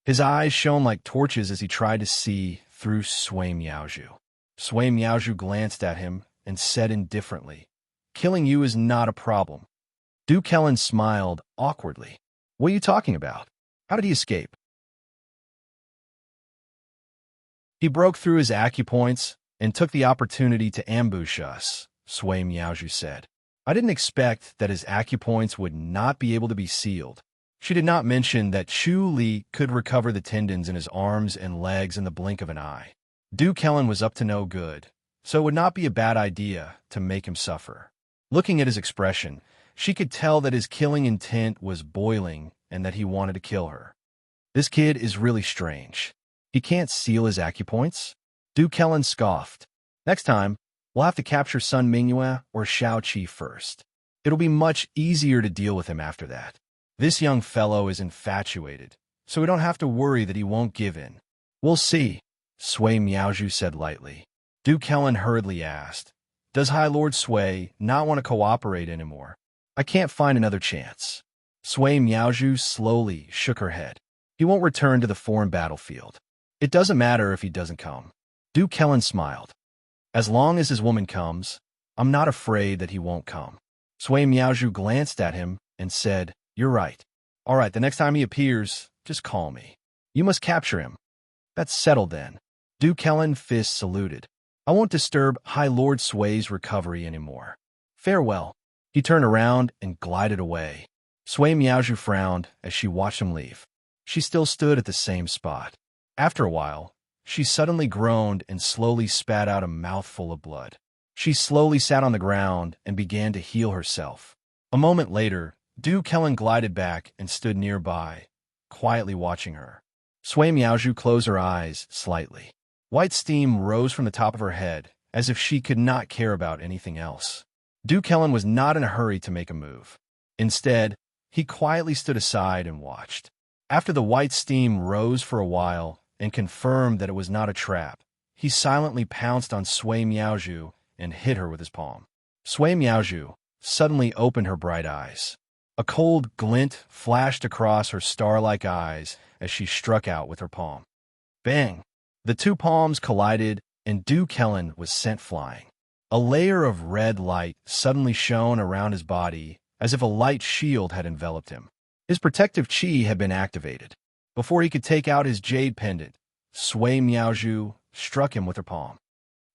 His eyes shone like torches as he tried to see through Sui Miaozhu. Sui Miaozhu glanced at him and said indifferently, "Killing you is not a problem." Du Kellan smiled awkwardly. "What are you talking about? How did he escape?" "He broke through his acupoints and took the opportunity to ambush us," Sui Miaozhu said. "I didn't expect that his acupoints would not be able to be sealed." She did not mention that Chu Li could recover the tendons in his arms and legs in the blink of an eye. Du Kellan was up to no good, so it would not be a bad idea to make him suffer. Looking at his expression, she could tell that his killing intent was boiling and that he wanted to kill her. This kid is really strange. He can't seal his acupoints? Du Kellan scoffed. "Next time, we'll have to capture Sun Mingyue or Shao Qi first. It'll be much easier to deal with him after that. This young fellow is infatuated, so we don't have to worry that he won't give in." "We'll see," Sui Miaozhu said lightly. Du Kellan hurriedly asked, "Does High Lord Sui not want to cooperate anymore?" "I can't find another chance." Sui Miaozhu slowly shook her head. "He won't return to the foreign battlefield. It doesn't matter if he doesn't come." Du Kellan smiled. "As long as his woman comes, I'm not afraid that he won't come." Sui Miaozhu glanced at him and said, "You're right. All right, the next time he appears, just call me. You must capture him." "That's settled then." Du Kellan fist saluted. "I won't disturb High Lord Sui's recovery anymore. Farewell." He turned around and glided away. Sui Miaozhu frowned as she watched him leave. She still stood at the same spot. After a while, she suddenly groaned and slowly spat out a mouthful of blood. She slowly sat on the ground and began to heal herself. A moment later, Du Kellan glided back and stood nearby, quietly watching her. Sui Miaozhu closed her eyes slightly. White steam rose from the top of her head, as if she could not care about anything else. Du Kellan was not in a hurry to make a move. Instead, he quietly stood aside and watched. After the white steam rose for a while and confirmed that it was not a trap, he silently pounced on Sui Miaozhu and hit her with his palm. Sui Miaozhu suddenly opened her bright eyes. A cold glint flashed across her star-like eyes as she struck out with her palm. Bang! The two palms collided, and Duke Helen was sent flying. A layer of red light suddenly shone around his body, as if a light shield had enveloped him. His protective chi had been activated. Before he could take out his jade pendant, Sui Miaozhu struck him with her palm.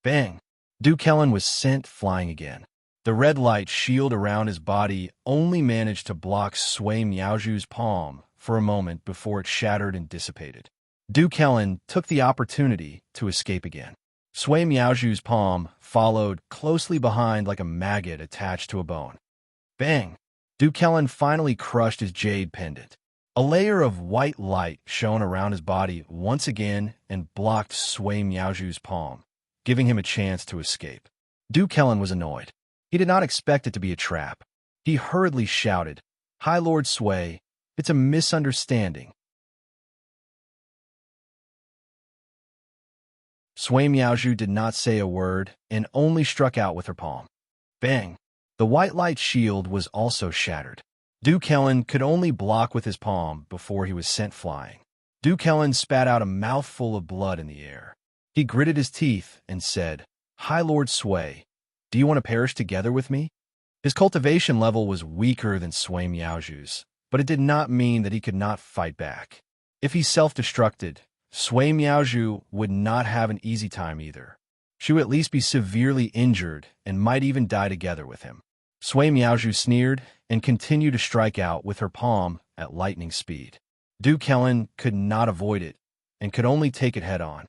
Bang! Duke Helen was sent flying again. The red light shield around his body only managed to block Sui Miaozhu's palm for a moment before it shattered and dissipated. Duke Helen took the opportunity to escape again. Sui Miaozhu's palm followed closely behind like a maggot attached to a bone. Bang! Duke Helen finally crushed his jade pendant. A layer of white light shone around his body once again and blocked Sui Miaozhu's palm, giving him a chance to escape. Duke Helen was annoyed. He did not expect it to be a trap. He hurriedly shouted, "Hi, Lord Sui, it's a misunderstanding." Sui Miaozhu did not say a word and only struck out with her palm. Bang! The white light shield was also shattered. Duke Helen could only block with his palm before he was sent flying. Duke Helen spat out a mouthful of blood in the air. He gritted his teeth and said, "Hi, Lord Sui, do you want to perish together with me?" His cultivation level was weaker than Sui Miaozhu's, but it did not mean that he could not fight back. If he self-destructed, Sui Miaozhu would not have an easy time either. She would at least be severely injured and might even die together with him. Sui Miaozhu sneered and continued to strike out with her palm at lightning speed. Duke Helen could not avoid it and could only take it head-on.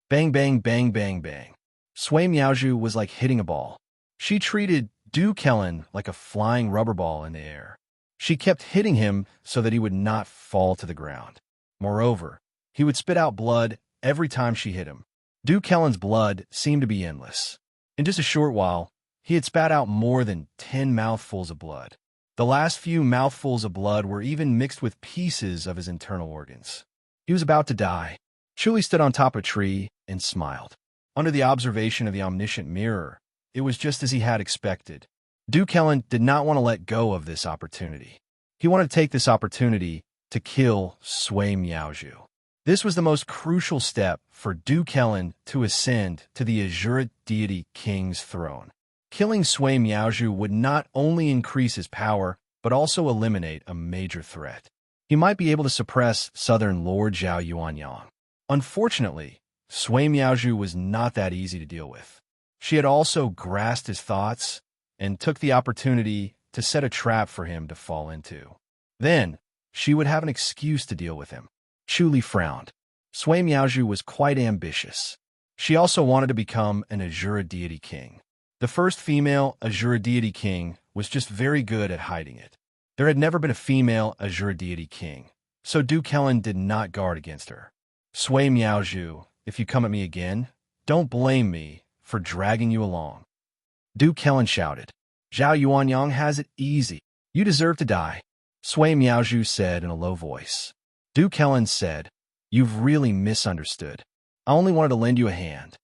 Bang, bang, bang, bang, bang. Sui Miaozhu was like hitting a ball. She treated Duke Helen like a flying rubber ball in the air. She kept hitting him so that he would not fall to the ground. Moreover, he would spit out blood every time she hit him. Duke Helen's blood seemed to be endless. In just a short while, he had spat out more than 10 mouthfuls of blood. The last few mouthfuls of blood were even mixed with pieces of his internal organs. He was about to die. Chuli stood on top of a tree and smiled. Under the observation of the omniscient mirror, it was just as he had expected. Duke Helen did not want to let go of this opportunity. He wanted to take this opportunity to kill Sui Miaozhu. This was the most crucial step for Duke Helen to ascend to the Azure deity king's throne. Killing Sui Miaozhu would not only increase his power, but also eliminate a major threat. He might be able to suppress Southern Lord Zhao Yuanyang. Unfortunately, Sui Miaozhu was not that easy to deal with. She had also grasped his thoughts and took the opportunity to set a trap for him to fall into. Then, she would have an excuse to deal with him. Chuli frowned. Sui Miaozhu was quite ambitious. She also wanted to become an Azure deity king. The first female Azure deity king was just very good at hiding it. There had never been a female Azure deity king, so Duke Helen did not guard against her. Sui Miaozhu, if you come at me again, don't blame me for dragging you along. Duke Helen shouted. Zhao Yuanyang has it easy. You deserve to die, Sui Miaozhu said in a low voice. Duke Helen said, You've really misunderstood. I only wanted to lend you a hand.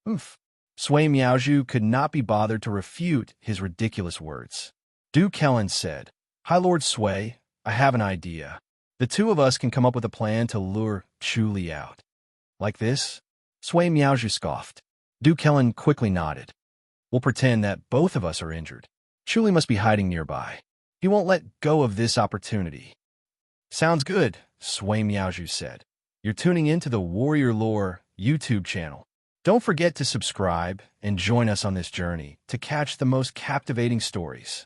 Oof. Sui Miaozhu could not be bothered to refute his ridiculous words. Duke Helen said, Hi, Lord Sui, I have an idea. The two of us can come up with a plan to lure Chuli out. Like this? Sui Miaozhu scoffed. Duke Helen quickly nodded. We'll pretend that both of us are injured. Chuli must be hiding nearby. He won't let go of this opportunity. Sounds good, Sui Miaozhu said. You're tuning into the Warrior Lore YouTube channel. Don't forget to subscribe and join us on this journey to catch the most captivating stories.